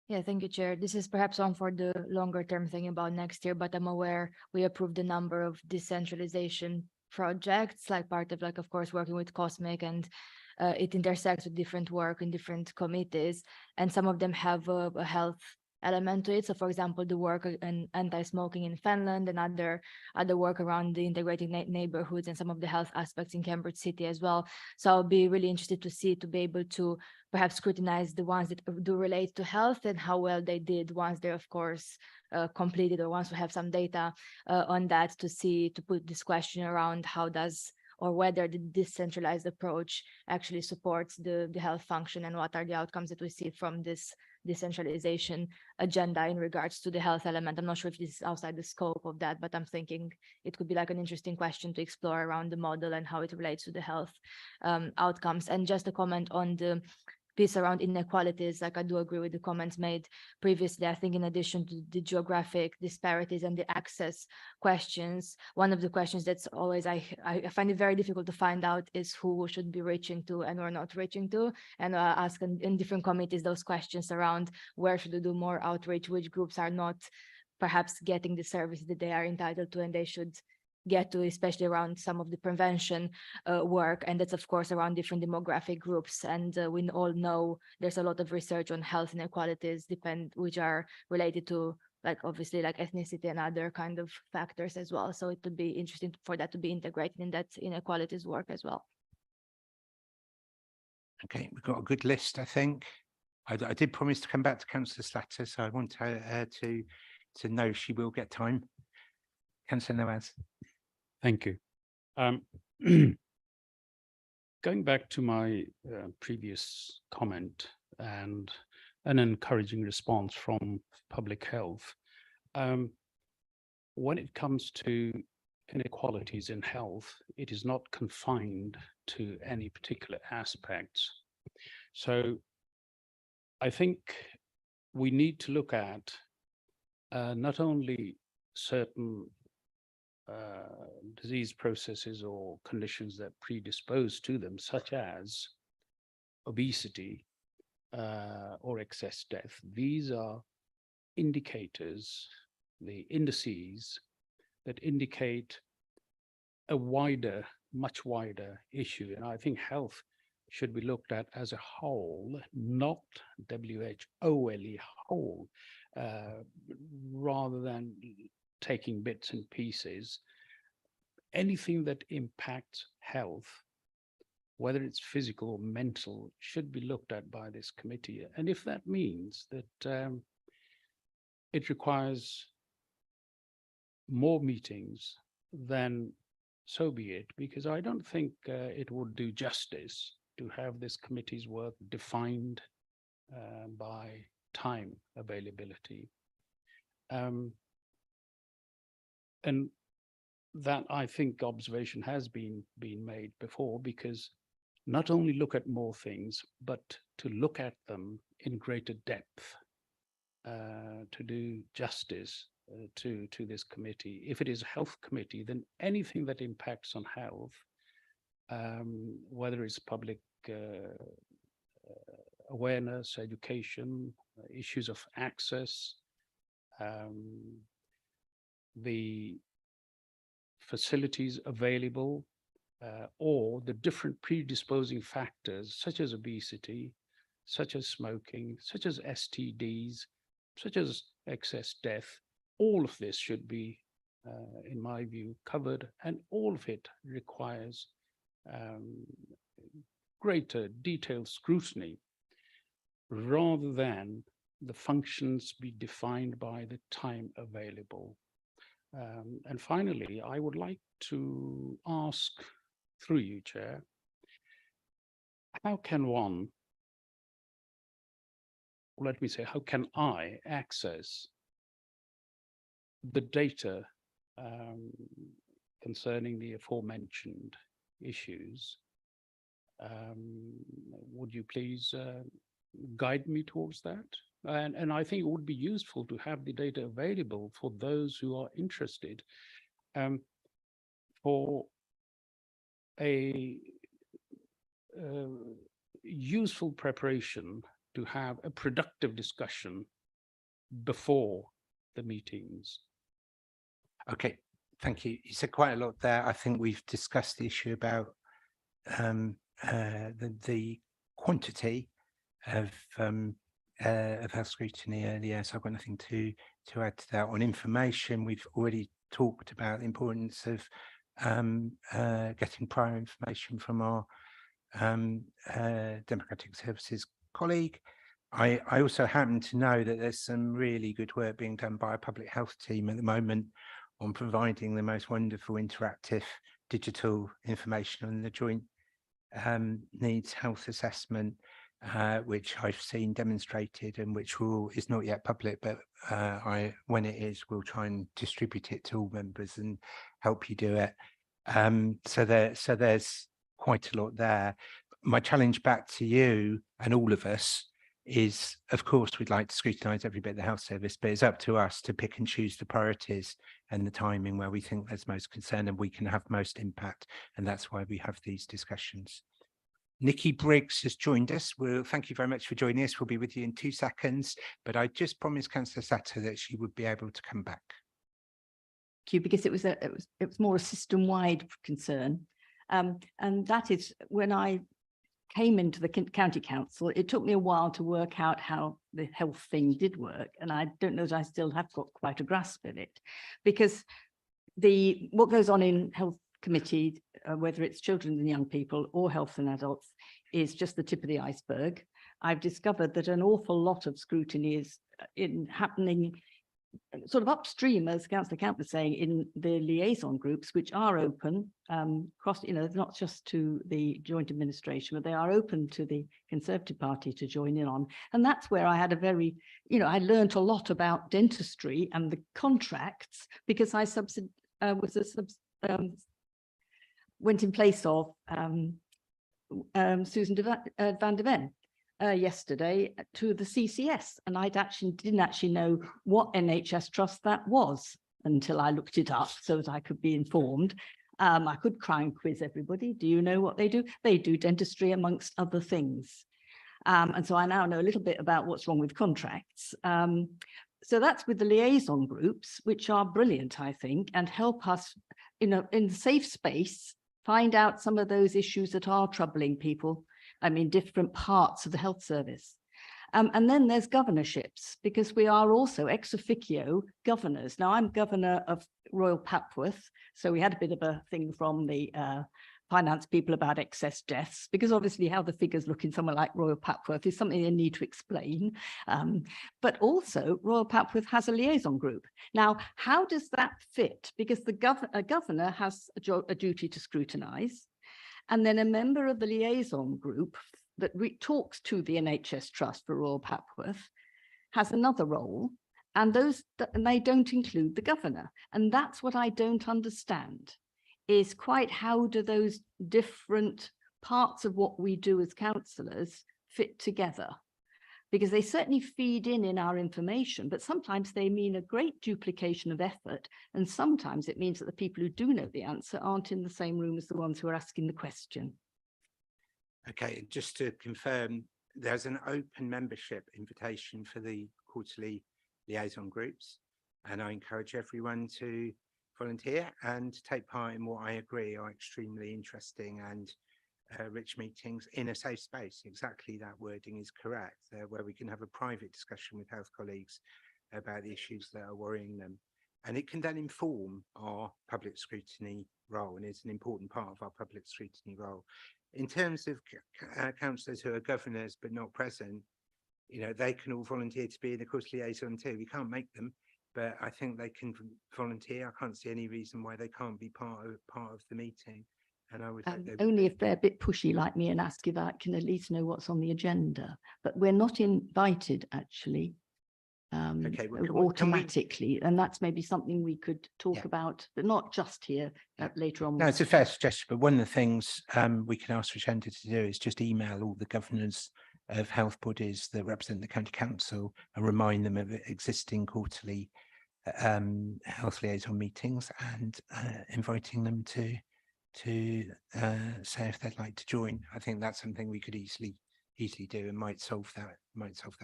Yeah, thank you, Chair. This is perhaps on for the longer term thing about next year, but I'm aware we approved a number of decentralization projects, like part of, of course, working with Cosmic and it intersects with different work in different committees, and some of them have a health element to it. So for example, the work in anti-smoking in Finland, and other work around the integrating neighborhoods and some of the health aspects in Cambridge City as well. So I'll be really interested to be able to perhaps scrutinize the ones that do relate to health and how well they did once they're of course completed, or once we have some data on that, to put this question around how does or whether the decentralized approach actually supports the health function, and what are the outcomes that we see from this decentralization agenda in regards to the health element. I'm not sure if this is outside the scope of that, but I'm thinking it could be like an interesting question to explore around the model and how it relates to the health outcomes. And just a comment on the piece around inequalities, like I do agree with the comments made previously. I think in addition to the geographic disparities and the access questions, one of the questions that's always I find it very difficult to find out is who we should be reaching to and we're not reaching to, and ask in different committees those questions around where should we do more outreach, which groups are not perhaps getting the service that they are entitled to and they should get to, especially around some of the prevention work, and that's of course around different demographic groups. And we all know there's a lot of research on health inequalities which are related to like obviously like ethnicity and other kind of factors as well. So it would be interesting for that to be integrated in that inequalities work as well. Okay, we've got a good list, I think. I did promise to come back to Councillor Slatter, so I want her to know she will get time. Councillor Nawaz. Thank you. Going back to my previous comment and an encouraging response from public health, when it comes to inequalities in health, it is not confined to any particular aspects. So I think we need to look at not only certain disease processes or conditions that predispose to them, such as obesity or excess death. These are indicators, the indices that indicate a wider, much wider issue. And I think health should be looked at as a whole, not WHO whole, rather than taking bits and pieces. Anything that impacts health, whether it's physical or mental, should be looked at by this committee. And if that means that it requires more meetings, then so be it, because I don't think it would do justice to have this committee's work defined by time availability. And that, I think, observation has been made before, because not only look at more things, but to look at them in greater depth, to do justice to this committee. If it is a health committee, then anything that impacts on health, whether it's public awareness, education, issues of access, the facilities available, or the different predisposing factors such as obesity, such as smoking, such as STDs, such as excess death, all of this should be, in my view, covered, and all of it requires greater detailed scrutiny, rather than the functions be defined by the time available. And finally, I would like to ask, through you, Chair, how can one, let me say, how can I access the data concerning the aforementioned issues? Would you please guide me towards that? And I think it would be useful to have the data available for those who are interested, for a useful preparation, to have a productive discussion before the meetings. Okay, thank you. You said quite a lot there. I think we've discussed the issue about the quantity of health scrutiny earlier, so I've got nothing to add to that. On information, we've already talked about the importance of getting prior information from our Democratic Services colleague. I also happen to know that there's some really good work being done by a public health team at the moment on providing the most wonderful interactive digital information on the joint needs health assessment, which I've seen demonstrated and which is not yet public, but when it is, we'll try and distribute it to all members and help you do it. So there's quite a lot there. My challenge back to you and all of us is, of course, we'd like to scrutinise every bit of the health service, but it's up to us to pick and choose the priorities and the timing where we think there's most concern and we can have most impact. And that's why we have these discussions. Nikki Briggs has joined us. Well, thank you very much for joining us. We'll be with you in 2 seconds, but I just promised Councillor Satter that she would be able to come back. Thank you, because it was more a system-wide concern, and that is when I came into the county council, it took me a while to work out how the health thing did work, and I don't know that I still have got quite a grasp of it, because what goes on in health committee, whether it's children and young people or health and adults, is just the tip of the iceberg. I've discovered that an awful lot of scrutiny is happening sort of upstream, as Councillor Camp was saying, in the liaison groups, which are open not just to the joint administration, but they are open to the Conservative Party to join in on. And that's where I had I learned a lot about dentistry and the contracts, because I went in place of Susan van der Ven yesterday to the CCS, and didn't actually know what NHS trust that was until I looked it up so that I could be informed. I could try and quiz everybody. Do you know what they do? They do dentistry amongst other things. And so I now know a little bit about what's wrong with contracts. So that's with the liaison groups, which are brilliant, I think, and help us in safe space find out some of those issues that are troubling people, different parts of the health service. And then there's governorships, because we are also ex officio governors. Now, I'm governor of Royal Papworth, so we had a bit of a thing from the finance people about excess deaths, because obviously how the figures look in somewhere like Royal Papworth is something they need to explain. But also Royal Papworth has a liaison group. Now, how does that fit? Because a governor has a duty to scrutinise, and then a member of the liaison group that talks to the NHS Trust for Royal Papworth has another role, and they don't include the governor. And that's what I don't understand, is quite how do those different parts of what we do as councillors fit together? Because they certainly feed in our information, but sometimes they mean a great duplication of effort. And sometimes it means that the people who do know the answer aren't in the same room as the ones who are asking the question. Okay, just to confirm, there's an open membership invitation for the quarterly liaison groups, and I encourage everyone to volunteer and take part in what I agree are extremely interesting and rich meetings in a safe space. Exactly that wording is correct, where we can have a private discussion with health colleagues about the issues that are worrying them. And it can then inform our public scrutiny role, and it's an important part of our public scrutiny role. In terms of councillors who are governors but not present, they can all volunteer to be in the course liaison too. We can't make them, but I think they can volunteer. I can't see any reason why they can't be part of the meeting. And I would only if they're a bit pushy like me and ask if I can at least know what's on the agenda. But we're not invited, actually, automatically. And that's maybe something we could talk about, but not just here, later on. No, it's a fair suggestion. But one of the things we can ask Rachenda to do is just email all the governors of health bodies that represent the county council and remind them of existing quarterly health liaison meetings, and inviting them to say if they'd like to join. I think that's something we could easily do and might solve that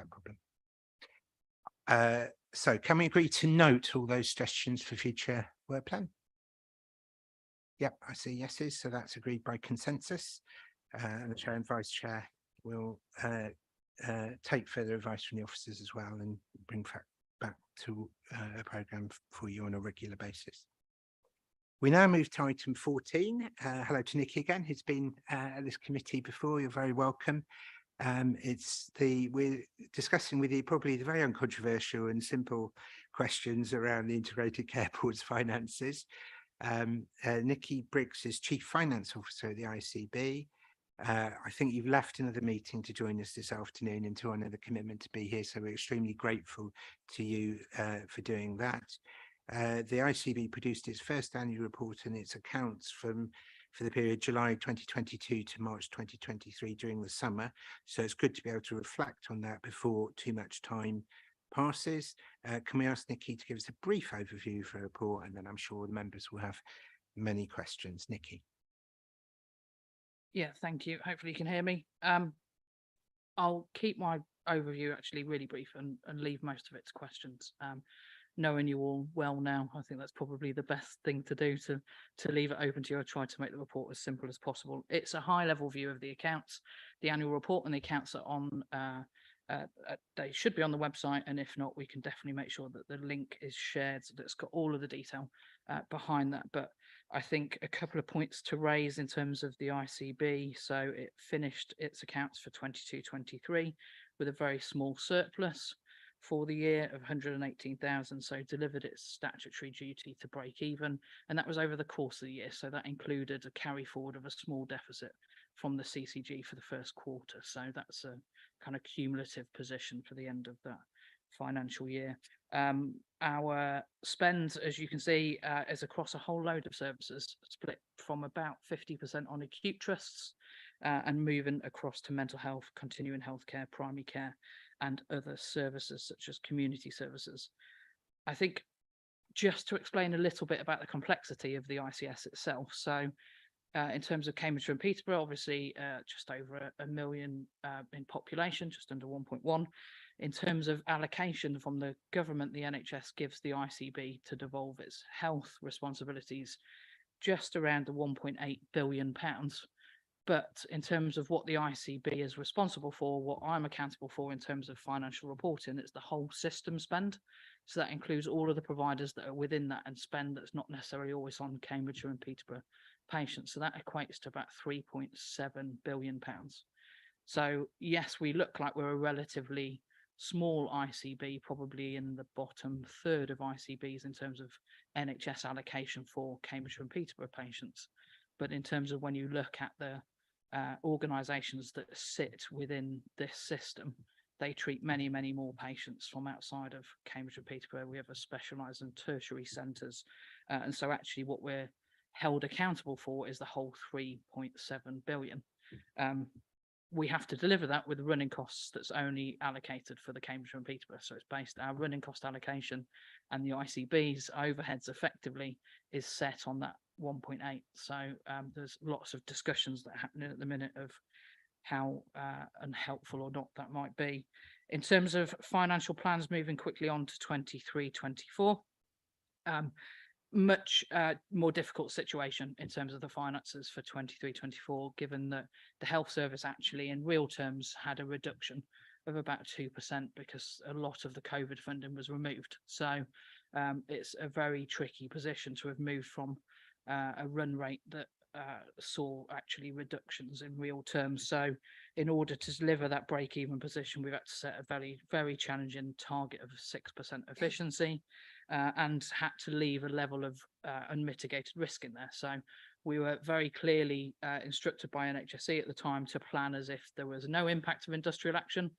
problem. So can we agree to note all those suggestions for future work plan? Yep, I see yeses, so that's agreed by consensus. and the chair and vice chair will take further advice from the officers as well and bring back to a programme for you on a regular basis. We now move to item 14. Hello to Nikki again, who's been at this committee before. You're very welcome. We're discussing with you probably the very uncontroversial and simple questions around the Integrated Care Board's finances. Nikki Briggs is Chief Finance Officer at the ICB. I think you've left another meeting to join us this afternoon and to honour the commitment to be here, so we're extremely grateful to you for doing that. The ICB produced its first annual report and its accounts for the period July 2022 to March 2023 during the summer, so it's good to be able to reflect on that before too much time passes. Can we ask Nikki to give us a brief overview of the report, and then I'm sure the members will have many questions. Nikki. Yeah, thank you. Hopefully you can hear me. I'll keep my overview actually really brief and leave most of it to questions. Knowing you all well now, I think that's probably the best thing to do, to leave it open to you. I try to make the report as simple as possible. It's a high level view of the accounts. The annual report and the accounts are on, they should be on the website, and if not, we can definitely make sure that the link is shared so that it's got all of the detail behind that. But I think a couple of points to raise in terms of the ICB. So it finished its accounts for 22-23 with a very small surplus for the year of 118,000, so delivered its statutory duty to break even, and that was over the course of the year. So that included a carry forward of a small deficit from the CCG for the first quarter. So that's a kind of cumulative position for the end of that financial year. Our spend, as you can see, is across a whole load of services, split from about 50% on acute trusts and moving across to mental health, continuing healthcare, primary care, and other services such as community services. I think just to explain a little bit about the complexity of the ICS itself. So in terms of Cambridgeshire and Peterborough, obviously just over 1 million in population, just under 1.1. In terms of allocation from the government, the NHS gives the ICB to devolve its health responsibilities just around the £1.8 billion. But in terms of what the ICB is responsible for, what I'm accountable for in terms of financial reporting, it's the whole system spend. So that includes all of the providers that are within that and spend that's not necessarily always on Cambridgeshire and Peterborough patients. So that equates to about £3.7 billion. So yes, we look like we're a relatively small ICB, probably in the bottom third of ICBs in terms of NHS allocation for Cambridgeshire and Peterborough patients. But in terms of when you look at the organisations that sit within this system, they treat many, many more patients from outside of Cambridge and Peterborough. We have a specialised and tertiary centres. And so actually what we're held accountable for is the whole 3.7 billion. We have to deliver that with running costs that's only allocated for the Cambridge and Peterborough. So it's based our running cost allocation, and the ICB's overheads effectively is set on that 1.8. So there's lots of discussions that are happening at the minute of how unhelpful or not that might be. In terms of financial plans, moving quickly on to 23-24, much more difficult situation in terms of the finances for 23-24, given that the health service actually in real terms had a reduction of about 2% because a lot of the COVID funding was removed. So it's a very tricky position to have moved from a run rate that saw actually reductions in real terms. So in order to deliver that break-even position, we've had to set a very, very challenging target of 6% efficiency and had to leave a level of unmitigated risk in there. So we were very clearly instructed by NHSE at the time to plan as if there was no impact of industrial action.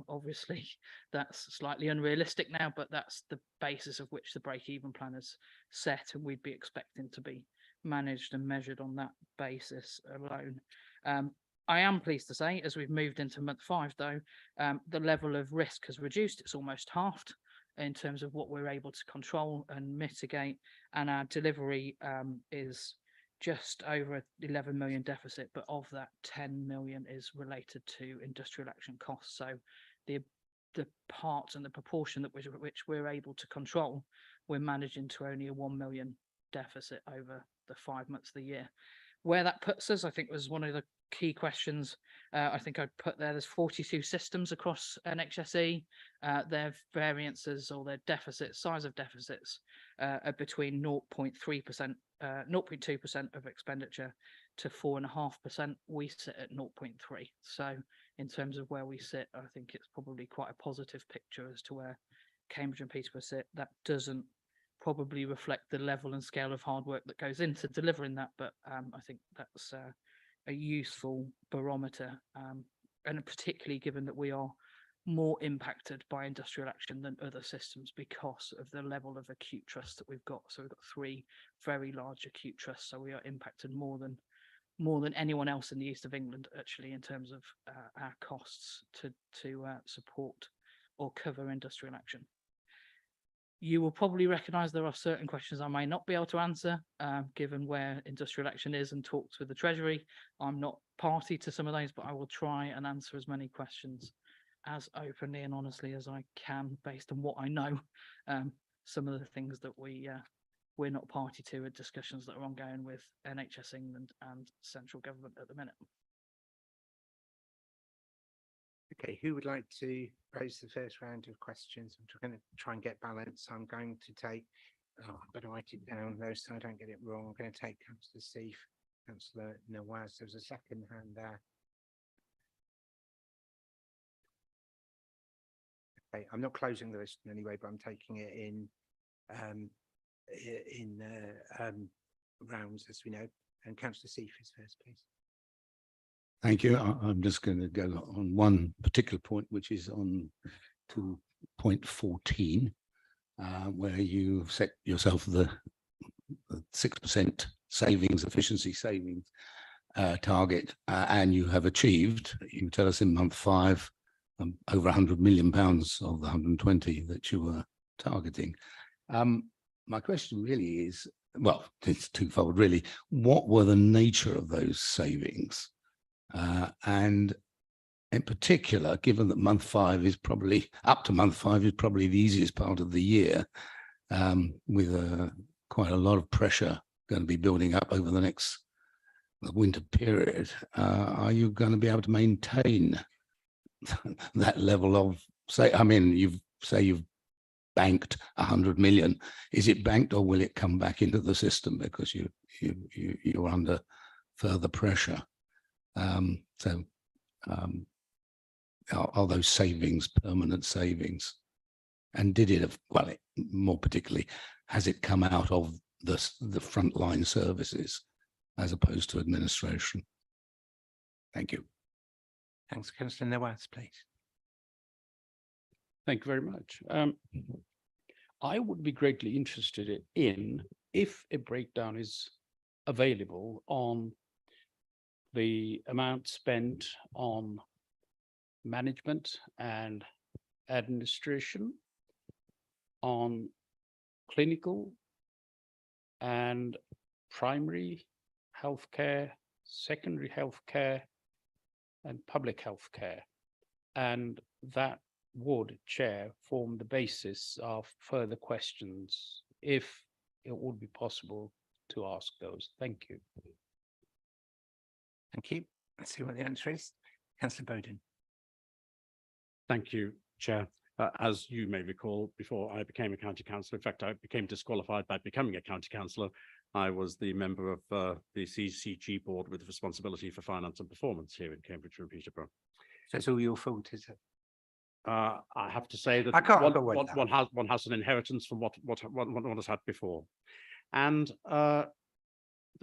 Obviously, that's slightly unrealistic now, but that's the basis of which the break-even plan is set, and we'd be expecting to be managed and measured on that basis alone. I am pleased to say, as we've moved into month 5, though, the level of risk has reduced. It's almost halved in terms of what we're able to control and mitigate, and our delivery is just over 11 million deficit, but of that 10 million is related to industrial action costs. So the parts and the proportion that which we're able to control, we're managing to only a 1 million deficit over the 5 months of the year. Where that puts us, I think, was one of the key questions. I think I'd put there's 42 systems across NHSE. Their variances or their deficits, size of deficits, are between 0.3%, 0.2% of expenditure to 4.5%. We sit at 0.3. So in terms of where we sit, I think it's probably quite a positive picture as to where Cambridge and Peterborough sit. That doesn't probably reflect the level and scale of hard work that goes into delivering that, but I think that's a useful barometer, and particularly given that we are more impacted by industrial action than other systems because of the level of acute trust that we've got. So we've got 3 very large acute trusts, so we are impacted more than anyone else in the east of England, actually, in terms of our costs to support or cover industrial action. You will probably recognise there are certain questions I may not be able to answer, given where industrial action is and talks with the Treasury. I'm not party to some of those, but I will try and answer as many questions as openly and honestly as I can, based on what I know. Some of the things that we're not party to are discussions that are ongoing with NHS England and central government at the minute. Okay, who would like to raise the first round of questions? I'm going to try and get balance. I'm going to take, I better write it down though so I don't get it wrong. I'm going to take Councillor Steve, Councillor Nawaz. There's a second hand there. Okay, I'm not closing the list in any way, but I'm taking it in rounds, as we know. And Councillor Steve is first, please. Thank you. I'm just going to go on one particular point, which is on to point 14, where you set yourself the 6% savings, efficiency savings target, and you have achieved, you tell us in month 5, over £100 million of the 120 that you were targeting. My question really is, well, it's twofold really. What were the nature of those savings? And in particular, given that month 5 is probably, up to month 5 is probably the easiest part of the year, with quite a lot of pressure going to be building up over the next winter period, are you going to be able to maintain that level of, say, I mean, you've banked 100 million. Is it banked, or will it come back into the system because you're under further pressure? Are those savings permanent savings? And did it, well, more particularly, has it come out of the frontline services as opposed to administration? Thank you. Thanks, Councillor Nawaz, please. Thank you very much. I would be greatly interested in if a breakdown is available on the amount spent on management and administration, on clinical and primary healthcare, secondary healthcare, and public healthcare. And that would, Chair, form the basis of further questions if it would be possible to ask those. Thank you. Thank you. Let's see what the answer is. Councillor Bowden. Thank you, Chair. As you may recall, before I became a county councillor, in fact, I became disqualified by becoming a county councillor. I was the member of the CCG board with responsibility for finance and performance here in Cambridge and Peterborough. So it's all your fault, is it? I have to say that one has an inheritance from what one has had before. And there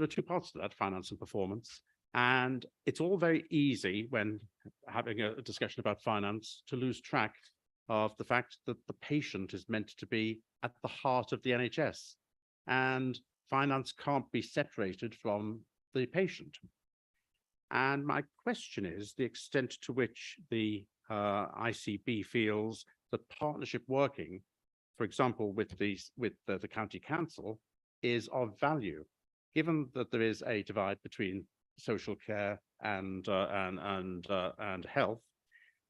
are 2 parts to that, finance and performance. And it's all very easy when having a discussion about finance to lose track of the fact that the patient is meant to be at the heart of the NHS, and finance can't be separated from the patient. And my question is the extent to which the ICB feels that partnership working, for example, with the county council, is of value, given that there is a divide between social care and health.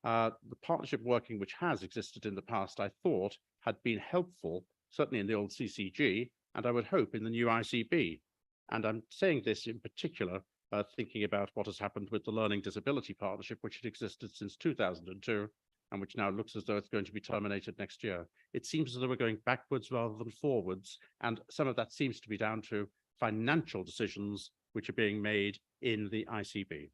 The partnership working which has existed in the past, I thought, had been helpful, certainly in the old CCG, and I would hope in the new ICB. And I'm saying this in particular, thinking about what has happened with the Learning Disability Partnership, which had existed since 2002, and which now looks as though it's going to be terminated next year. It seems as though we're going backwards rather than forwards, and some of that seems to be down to financial decisions which are being made in the ICB.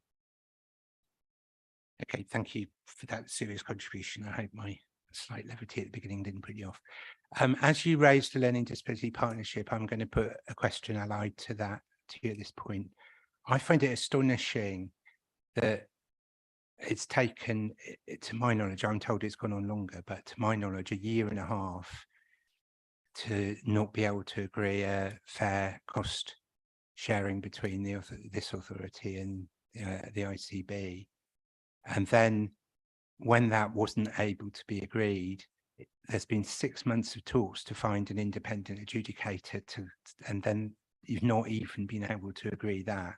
Okay, thank you for that serious contribution. I hope my slight levity at the beginning didn't put you off. As you raised the Learning Disability Partnership, I'm going to put a question allied to that to you at this point. I find it astonishing that it's taken, to my knowledge, I'm told it's gone on longer, but to my knowledge, 1.5 years to not be able to agree a fair cost sharing between this authority and the ICB. And then when that wasn't able to be agreed, there's been 6 months of talks to find an independent adjudicator and then you've not even been able to agree that.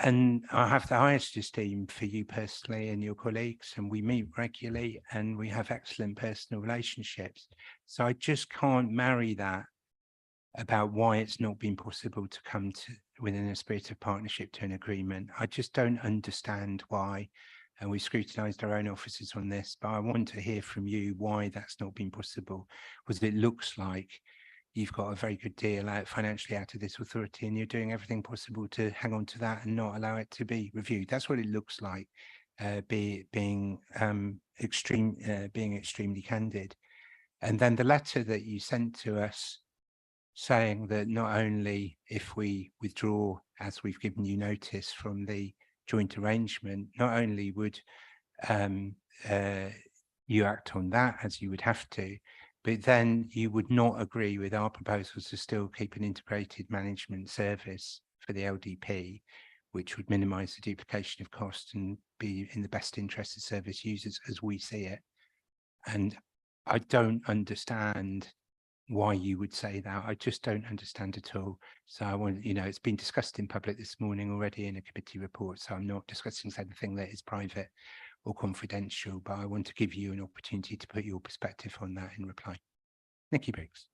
And I have the highest esteem for you personally and your colleagues, and we meet regularly and we have excellent personal relationships. So I just can't marry that about why it's not been possible to come to within a spirit of partnership to an agreement. I just don't understand why, and we scrutinised our own offices on this, but I want to hear from you why that's not been possible, because it looks like you've got a very good deal financially out of this authority and you're doing everything possible to hang on to that and not allow it to be reviewed. That's what it looks like, being extremely candid. And then the letter that you sent to us saying that not only if we withdraw, as we've given you notice from the joint arrangement, not only would you act on that as you would have to, but then you would not agree with our proposals to still keep an integrated management service for the LDP, which would minimise the duplication of costs and be in the best interest of service users as we see it. And I don't understand why you would say that. I just don't understand at all. So I want, it's been discussed in public this morning already in a committee report, so I'm not discussing anything that is private or confidential, but I want to give you an opportunity to put your perspective on that in reply. Nikki Briggs.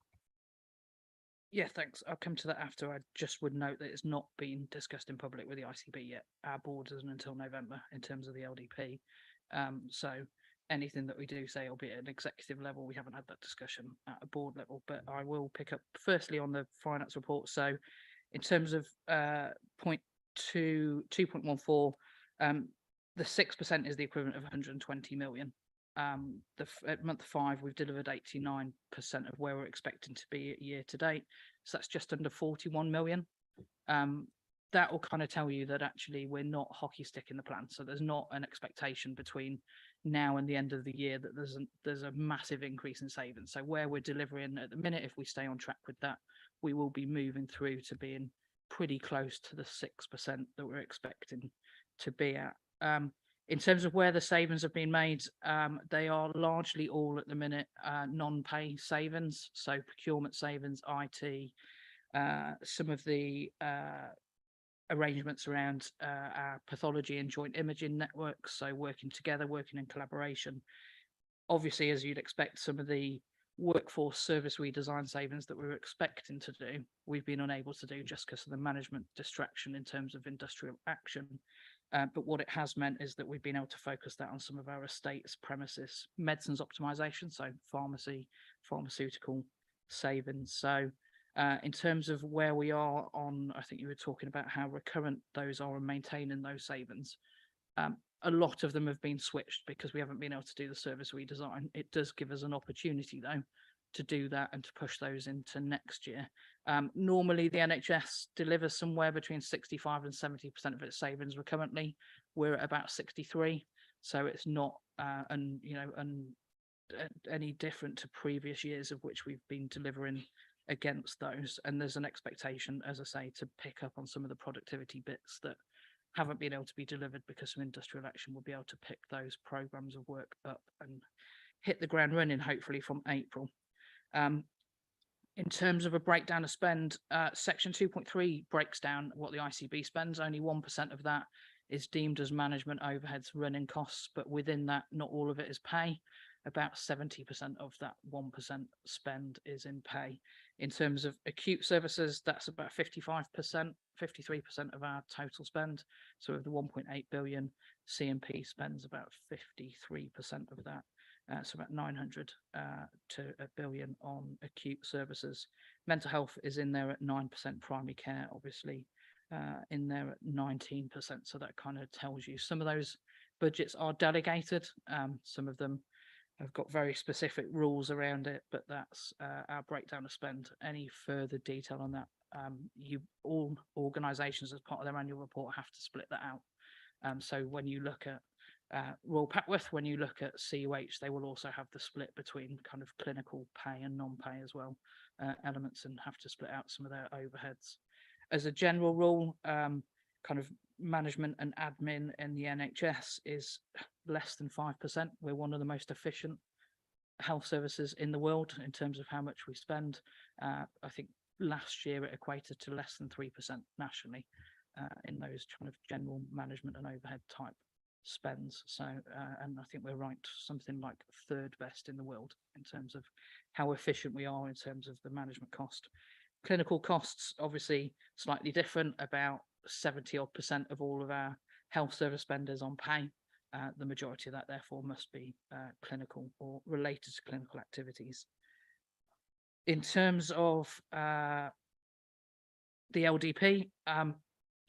Yeah, thanks. I'll come to that after. I just would note that it's not been discussed in public with the ICB yet. Our board isn't until November in terms of the LDP. So anything that we do say, albeit at an executive level, we haven't had that discussion at a board level, but I will pick up firstly on the finance report. So in terms of point 2.14, the 6% is the equivalent of 120 million. At month 5, we've delivered 89% of where we're expecting to be year to date. So that's just under 41 million. That will kind of tell you that actually we're not hockey stick in the plan. So there's not an expectation between now and the end of the year that there's a massive increase in savings. So where we're delivering at the minute, if we stay on track with that, we will be moving through to being pretty close to the 6% that we're expecting to be at. In terms of where the savings have been made, they are largely all at the minute non-pay savings, so procurement savings, IT, some of the arrangements around our pathology and joint imaging networks, so working together, working in collaboration. Obviously, as you'd expect, some of the workforce service redesign savings that we were expecting to do, we've been unable to do just because of the management distraction in terms of industrial action. But what it has meant is that we've been able to focus that on some of our estates, premises, medicines optimization, so pharmacy, pharmaceutical savings. So in terms of where we are on, I think you were talking about how recurrent those are and maintaining those savings. A lot of them have been switched because we haven't been able to do the service redesign. It does give us an opportunity, though, to do that and to push those into next year. Normally, the NHS delivers somewhere between 65 and 70% of its savings recurrently. We're at about 63, so it's not any different to previous years of which we've been delivering against those. And there's an expectation, as I say, to pick up on some of the productivity bits that haven't been able to be delivered because of industrial action. We'll be able to pick those programs of work up and hit the ground running, hopefully from April. In terms of a breakdown of spend, section 2.3 breaks down what the ICB spends. Only 1% of that is deemed as management overheads, running costs, but within that, not all of it is pay. About 70% of that 1% spend is in pay. In terms of acute services, that's about 55%, 53% of our total spend. So of the 1.8 billion, CMP spends about 53% of that. So about 900 to a billion on acute services. Mental health is in there at 9%, primary care, obviously, in there at 19%. So that kind of tells you some of those budgets are delegated. Some of them have got very specific rules around it, but that's our breakdown of spend. Any further detail on that, all organisations as part of their annual report have to split that out. So when you look at Royal Papworth, when you look at CUH, they will also have the split between kind of clinical pay and non-pay as well elements, and have to split out some of their overheads. As a general rule, kind of management and admin in the NHS is less than 5%. We're one of the most efficient health services in the world in terms of how much we spend. I think last year it equated to less than 3% nationally in those kind of general management and overhead type spends. So, and I think we're ranked something like third best in the world in terms of how efficient we are in terms of the management cost. Clinical costs, obviously slightly different. About 70% of all of our health service spend is on pay. The majority of that, therefore, must be clinical or related to clinical activities. In terms of the LDP,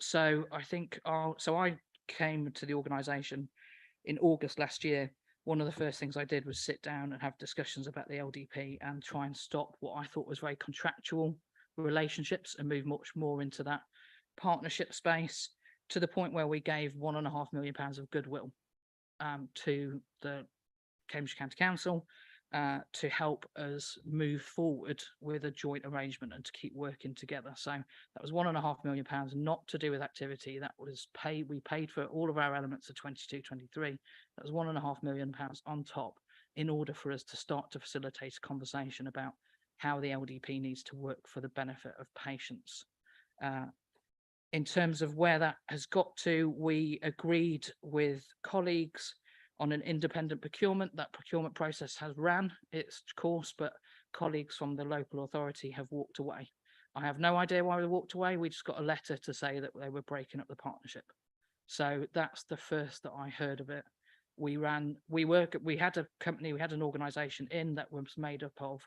so I think I came to the organisation in August last year. One of the first things I did was sit down and have discussions about the LDP and try and stop what I thought was very contractual relationships and move much more into that partnership space, to the point where we gave £1.5 million of goodwill to the Cambridge County Council to help us move forward with a joint arrangement and to keep working together. So that was £1.5 million, not to do with activity. That was paid. We paid for all of our elements of 22-23. That was £1.5 million on top, in order for us to start to facilitate a conversation about how the LDP needs to work for the benefit of patients. In terms of where that has got to, we agreed with colleagues on an independent procurement. That procurement process has ran its course, but colleagues from the local authority have walked away. I have no idea why they walked away. We just got a letter to say that they were breaking up the partnership. So that's the first that I heard of it. We had a company, we had an organisation in that was made up of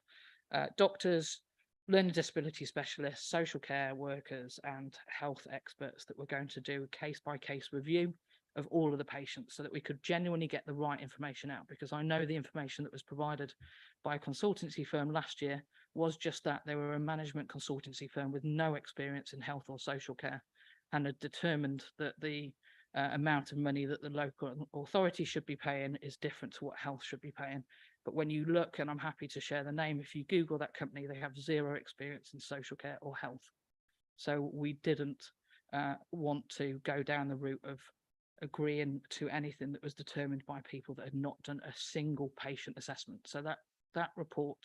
doctors, learning disability specialists, social care workers and health experts that were going to do a case-by-case review of all of the patients, so that we could genuinely get the right information out. Because I know the information that was provided by a consultancy firm last year was just that. They were a management consultancy firm with no experience in health or social care, and had determined that the amount of money that the local authority should be paying is different to what health should be paying. But when you look, and I'm happy to share the name, if you Google that company, they have zero experience in social care or health. So we didn't want to go down the route of agreeing to anything that was determined by people that had not done a single patient assessment. So that report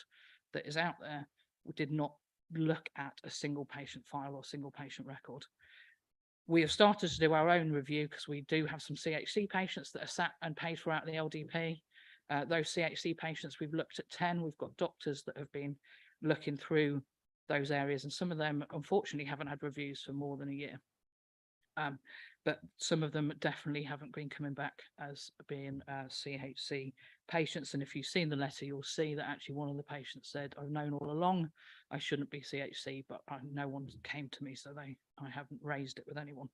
that is out there did not look at a single patient file or single patient record. We have started to do our own review, because we do have some CHC patients that are sat and paid for out the LDP. Those CHC patients, we've looked at 10. We've got doctors that have been looking through those areas, and some of them unfortunately haven't had reviews for more than a year. But some of them definitely haven't been coming back as being CHC patients. And if you've seen the letter, you'll see that actually one of the patients said, "I've known all along I shouldn't be CHC, but no one came to me, so I haven't raised it with anyone."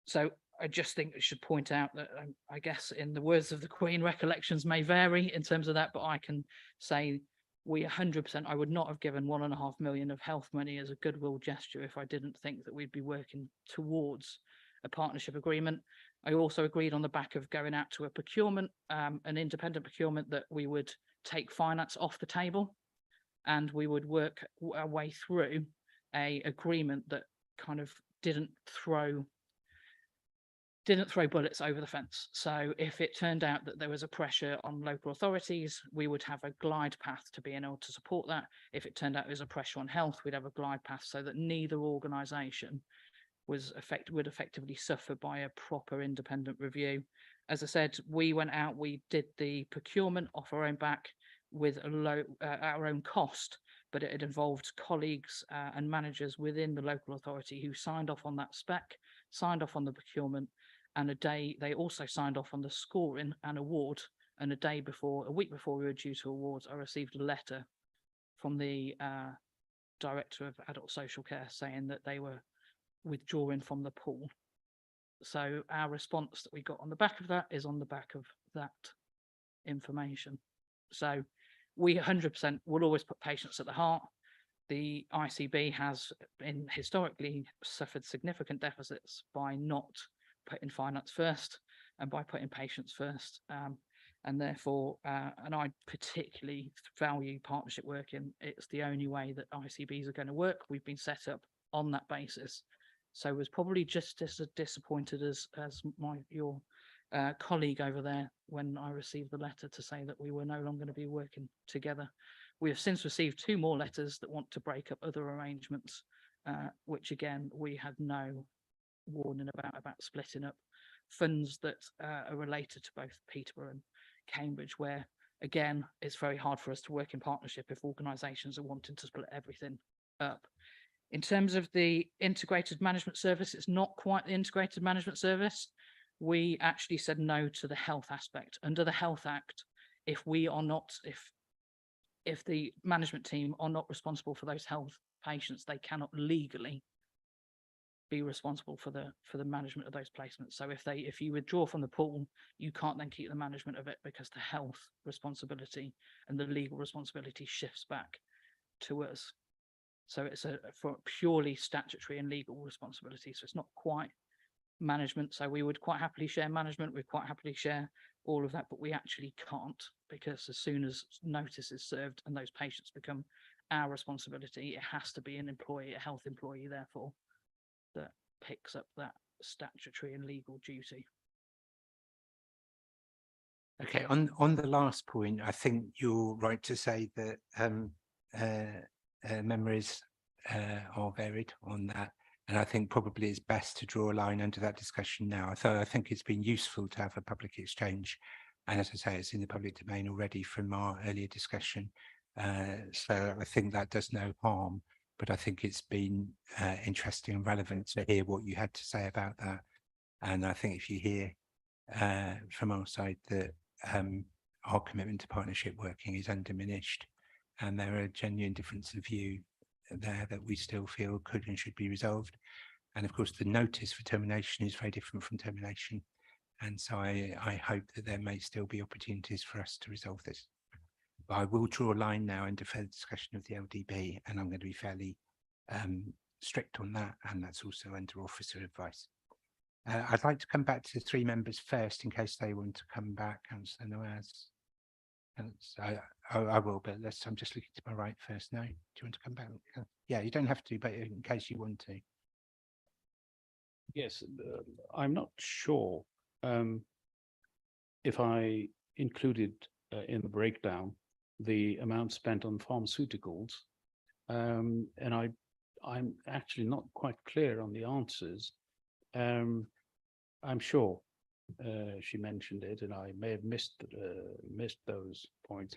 So I just think I should point out that I guess, in the words of the Queen, recollections may vary in terms of that, but I can say we 100%, I would not have given £1.5 million of health money as a goodwill gesture if I didn't think that we'd be working towards a partnership agreement. I also agreed on the back of going out to a procurement, an independent procurement, that we would take finance off the table, and we would work our way through a agreement that kind of didn't throw bullets over the fence. So if it turned out that there was a pressure on local authorities, we would have a glide path to being able to support that. If it turned out there was a pressure on health, we'd have a glide path, so that neither organisation would effectively suffer by a proper independent review. As I said, we went out, we did the procurement off our own back with our own cost, but it had involved colleagues and managers within the local authority who signed off on that spec, signed off on the procurement, and they also signed off on the scoring and award. And a week before we were due to awards, I received a letter from the Director of Adult Social Care saying that they were withdrawing from the pool. So our response that we got on the back of that is on the back of that information. So we 100% will always put patients at the heart. The ICB has been historically suffered significant deficits by not putting finance first and by putting patients first. And therefore, and I particularly value partnership working. It's the only way that ICBs are going to work. We've been set up on that basis. So I was probably just as disappointed as your colleague over there when I received the letter to say that we were no longer going to be working together. We have since received 2 more letters that want to break up other arrangements, which again, we had no warning about splitting up funds that are related to both Peterborough and Cambridge, where again, it's very hard for us to work in partnership if organisations are wanting to split everything up. In terms of the integrated management service, it's not quite the integrated management service. We actually said no to the health aspect. Under the Health Act, if the management team are not responsible for those health patients, they cannot legally be responsible for the management of those placements. So if you withdraw from the pool, you can't then keep the management of it because the health responsibility and the legal responsibility shifts back to us. So it's for purely statutory and legal responsibility. So it's not quite management. So we would quite happily share management. We'd quite happily share all of that, but we actually can't, because as soon as notice is served and those patients become our responsibility, it has to be an employee, a health employee, therefore, that picks up that statutory and legal duty. Okay, on the last point, I think you're right to say that memories are varied on that. And I think probably it's best to draw a line under that discussion now. So I think it's been useful to have a public exchange. And as I say, it's in the public domain already from our earlier discussion. So I think that does no harm, but I think it's been interesting and relevant to hear what you had to say about that. And I think if you hear from our side that our commitment to partnership working is undiminished, and there are genuine differences of view there that we still feel could and should be resolved. And of course, the notice for termination is very different from termination. And so I hope that there may still be opportunities for us to resolve this. But I will draw a line now and defer the discussion of the LDB, and I'm going to be fairly strict on that, and that's also under officer advice. I'd like to come back to the 3 members first in case they want to come back. Councillor Noaz. I will, but I'm just looking to my right first now. Do you want to come back? Yeah, you don't have to, but in case you want to. Yes, I'm not sure if I included in the breakdown the amount spent on pharmaceuticals, and I'm actually not quite clear on the answers. I'm sure she mentioned it, and I may have missed those points.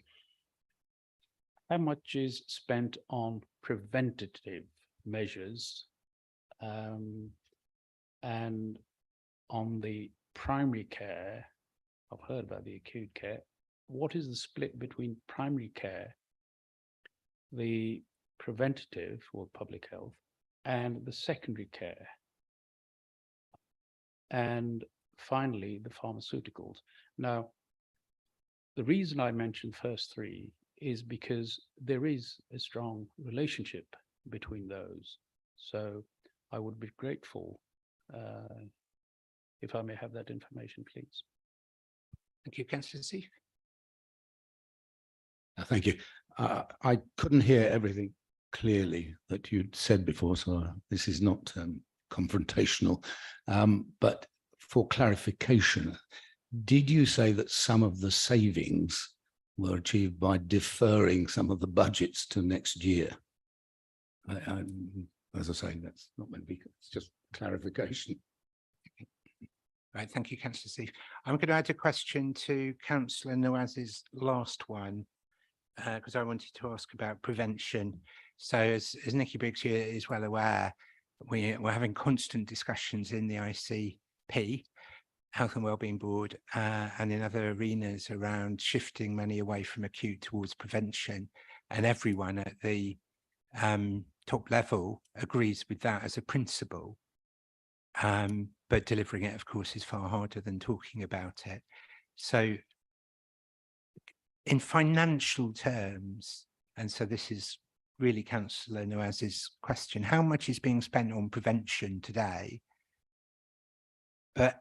How much is spent on preventative measures, and on the primary care? I've heard about the acute care. What is the split between primary care, the preventative or public health, and the secondary care? And finally, the pharmaceuticals. Now, the reason I mentioned first 3 is because there is a strong relationship between those. So I would be grateful if I may have that information, please. Thank you, Councillor Seif. Thank you. I couldn't hear everything clearly that you'd said before, so this is not confrontational. But for clarification, did you say that some of the savings were achieved by deferring some of the budgets to next year? As I say, that's not meant to be, it's just clarification. Right, thank you, Councillor Seif. I'm going to add a question to Councillor Noaz's last one, because I wanted to ask about prevention. So as Nikki Briggs here is well aware, we're having constant discussions in the ICP, Health and Wellbeing Board, and in other arenas around shifting money away from acute towards prevention. And everyone at the top level agrees with that as a principle. But delivering it, of course, is far harder than talking about it. So in financial terms, and so this is really Councillor Noaz's question, how much is being spent on prevention today? But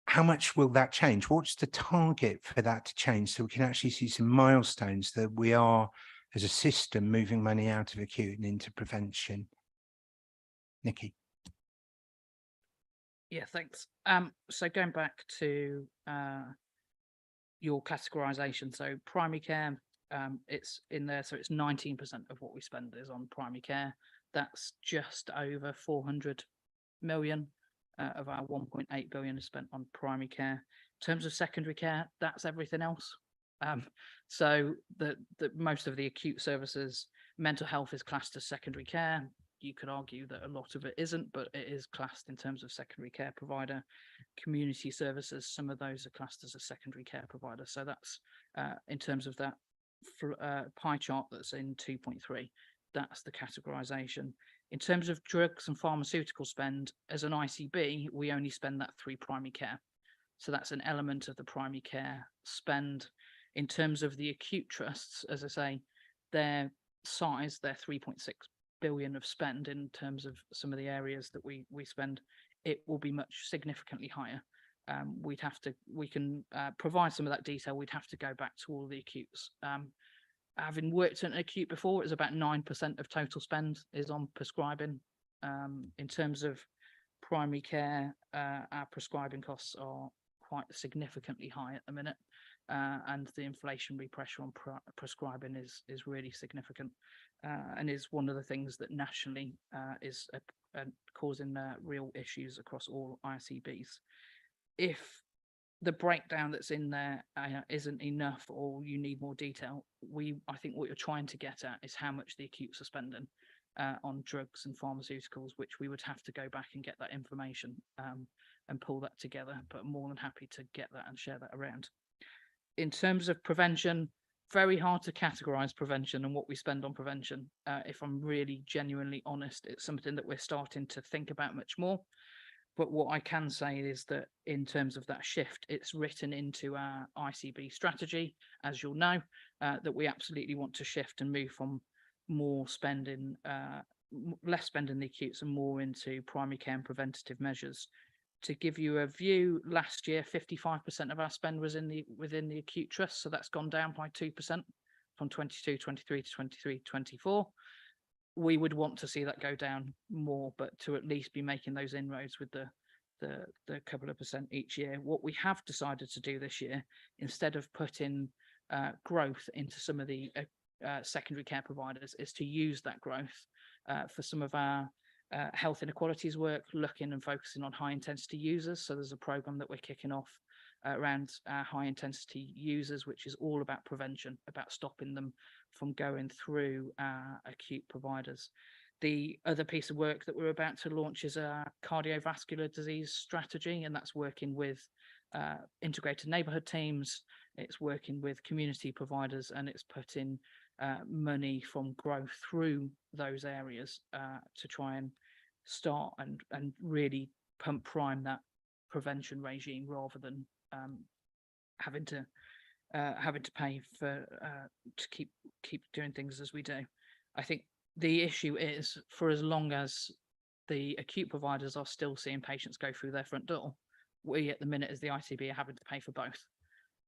how much will that change? What's the target for that to change so we can actually see some milestones that we are, as a system, moving money out of acute and into prevention? Nikki. Yeah, thanks. So going back to your categorization, so primary care, it's in there, so it's 19% of what we spend is on primary care. That's just over 400 million of our 1.8 billion is spent on primary care. In terms of secondary care, that's everything else. So the most of the acute services, mental health is classed as secondary care. You could argue that a lot of it isn't, but it is classed in terms of secondary care provider. Community services, some of those are classed as a secondary care provider. So that's in terms of that pie chart that's in 2.3, that's the categorization. In terms of drugs and pharmaceutical spend, as an ICB, we only spend that through primary care. So that's an element of the primary care spend. In terms of the acute trusts, as I say, their size, they're 3.6 billion of spend in terms of some of the areas that we spend. It will be much significantly higher. We can provide some of that detail. We'd have to go back to all the acutes. Having worked in an acute before, it's about 9% of total spend is on prescribing. In terms of primary care, our prescribing costs are quite significantly high at the minute, and the inflationary pressure on prescribing is really significant, and is one of the things that nationally is causing real issues across all ICBs. If the breakdown that's in there isn't enough, or you need more detail, I think what you're trying to get at is how much the acutes are spending on drugs and pharmaceuticals, which we would have to go back and get that information and pull that together, but I'm more than happy to get that and share that around. In terms of prevention, very hard to categorize prevention and what we spend on prevention. If I'm really genuinely honest, it's something that we're starting to think about much more. But what I can say is that in terms of that shift, it's written into our ICB strategy, as you'll know, that we absolutely want to shift and move from more spending, less spending the acutes and more into primary care and preventative measures. To give you a view, last year, 55% of our spend was within the acute trust. So that's gone down by 2% from 22, 23 to 23, 24. We would want to see that go down more, but to at least be making those inroads with the couple of percent each year. What we have decided to do this year, instead of putting growth into some of the secondary care providers, is to use that growth for some of our health inequalities work, looking and focusing on high intensity users. So there's a program that we're kicking off around high intensity users, which is all about prevention, about stopping them from going through acute providers. The other piece of work that we're about to launch is a cardiovascular disease strategy, and that's working with integrated neighbourhood teams. It's working with community providers, and it's putting money from growth through those areas to try and start and really pump prime that prevention regime, rather than having to pay for to keep doing things as we do. I think the issue is, for as long as the acute providers are still seeing patients go through their front door, we at the minute as the ICB are having to pay for both,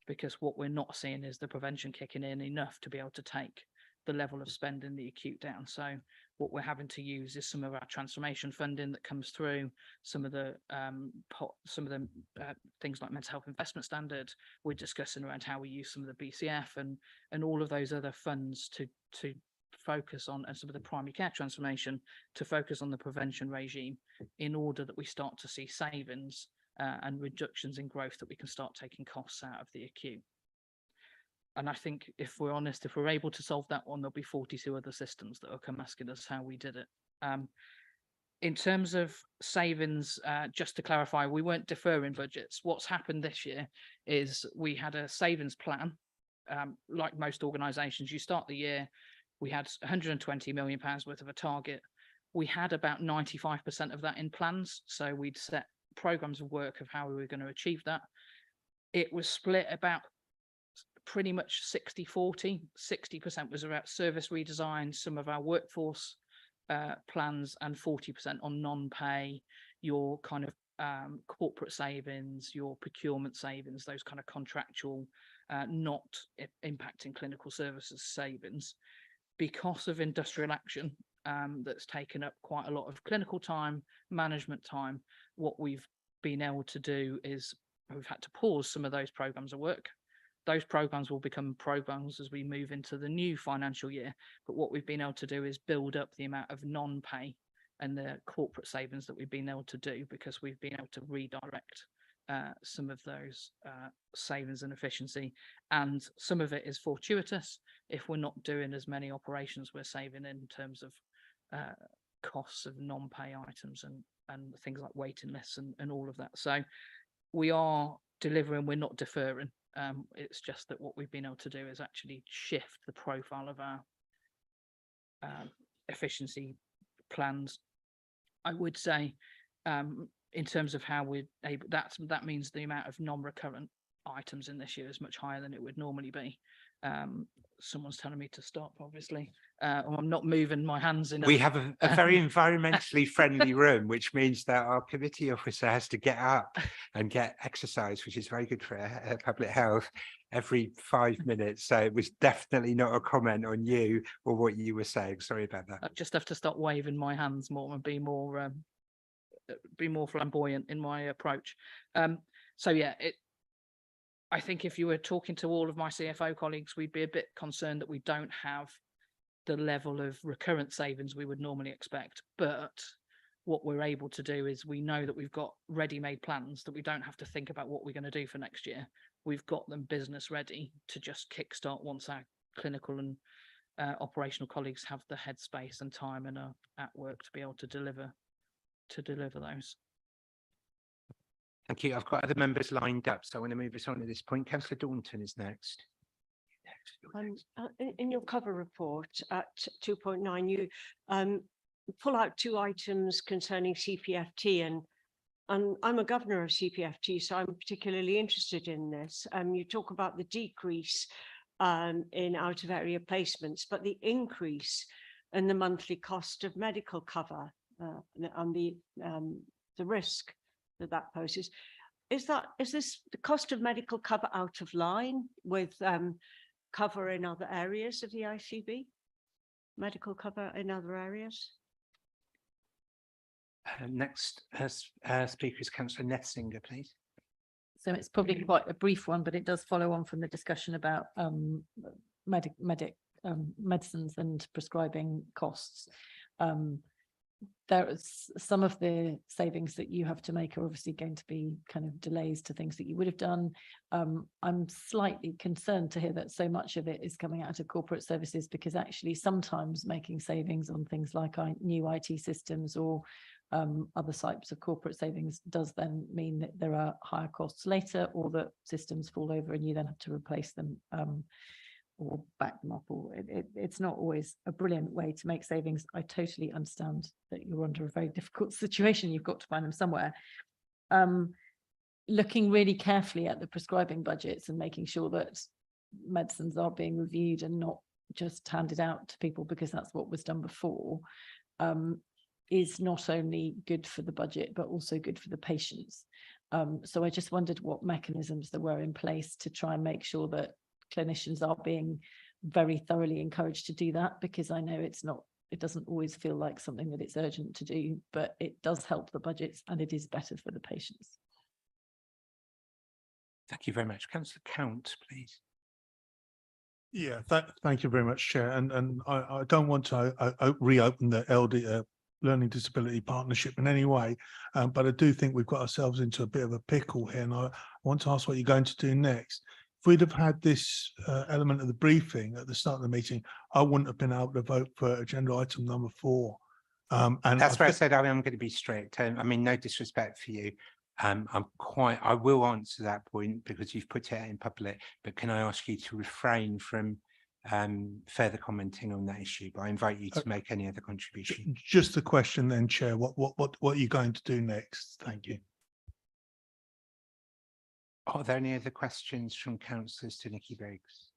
because what we're not seeing is the prevention kicking in enough to be able to take the level of spend in the acute down. So what we're having to use is some of our transformation funding that comes through, some of the things like mental health investment standard. We're discussing around how we use some of the BCF and all of those other funds to focus on, and some of the primary care transformation to focus on the prevention regime, in order that we start to see savings and reductions in growth, that we can start taking costs out of the acute. and I think if we're honest, if we're able to solve that one, there'll be 42 other systems that will come asking us how we did it. In terms of savings, just to clarify, we weren't deferring budgets. What's happened this year is we had a savings plan. Like most organisations, you start the year, we had £120 million worth of a target. We had about 95% of that in plans. So we'd set programmes of work of how we were going to achieve that. It was split about pretty much 60-40. 60% was about service redesign, some of our workforce plans, and 40% on non-pay, your kind of corporate savings, your procurement savings, those kind of contractual, not impacting clinical services savings. Because of industrial action that's taken up quite a lot of clinical time, management time, what we've been able to do is we've had to pause some of those programs of work. Those programs will become programs as we move into the new financial year. But what we've been able to do is build up the amount of non-pay and the corporate savings that we've been able to do, because we've been able to redirect some of those savings and efficiency. And some of it is fortuitous. If we're not doing as many operations, we're saving in terms of costs of non-pay items and things like waiting lists and all of that. So we are delivering, we're not deferring. It's just that what we've been able to do is actually shift the profile of our efficiency plans. I would say in terms of how we're able, that means the amount of non-recurrent items in this year is much higher than it would normally be. Someone's telling me to stop, obviously. I'm not moving my hands in. We have a very environmentally friendly room, which means that our committee officer has to get up and get exercise, which is very good for public health, every 5 minutes. So it was definitely not a comment on you or what you were saying. Sorry about that. I just have to stop waving my hands more and be more flamboyant in my approach. So yeah, I think if you were talking to all of my CFO colleagues, we'd be a bit concerned that we don't have the level of recurrent savings we would normally expect. But what we're able to do is we know that we've got ready-made plans, that we don't have to think about what we're going to do for next year. We've got them business ready to just kickstart once our clinical and operational colleagues have the headspace and time and are at work to be able to deliver those. Thank you. I've got other members lined up, so I want to move us on to this point. Councillor Daunton is next. In your cover report at 2.9, you pull out 2 items concerning CPFT, and I'm a governor of CPFT, so I'm particularly interested in this. You talk about the decrease in out-of-area placements, but the increase in the monthly cost of medical cover and the risk that poses. Is this the cost of medical cover out of line with cover in other areas of the ICB? Medical cover in other areas? Next speaker is Councillor Nethsinger, please. So it's probably quite a brief one, but it does follow on from the discussion about medicines and prescribing costs. There is some of the savings that you have to make are obviously going to be kind of delays to things that you would have done. I'm slightly concerned to hear that so much of it is coming out of corporate services, because actually sometimes making savings on things like new IT systems or other types of corporate savings does then mean that there are higher costs later, or that systems fall over and you then have to replace them or back them up, or it's not always a brilliant way to make savings. I totally understand that you're under a very difficult situation. You've got to find them somewhere. Looking really carefully at the prescribing budgets and making sure that medicines are being reviewed and not just handed out to people because that's what was done before, is not only good for the budget, but also good for the patients. So I just wondered what mechanisms there were in place to try and make sure that clinicians are being very thoroughly encouraged to do that, because I know it doesn't always feel like something that it's urgent to do, but it does help the budgets and it is better for the patients. Thank you very much. Councillor Count, please. Yeah, thank you very much, Chair. And I don't want to reopen the LD Learning Disability Partnership in any way, but I do think we've got ourselves into a bit of a pickle here, and I want to ask what you're going to do next. we'd have had this element of the briefing at the start of the meeting, I wouldn't have been able to vote for agenda item number 4. And That's why I said I'm going to be strict. I mean, no disrespect for you. I will answer that point because you've put it in public, but can I ask you to refrain from further commenting on that issue? But I invite you to make any other contribution. Just a question then, Chair, what are you going to do next? Thank you. Are there any other questions from councillors to Nikki Briggs?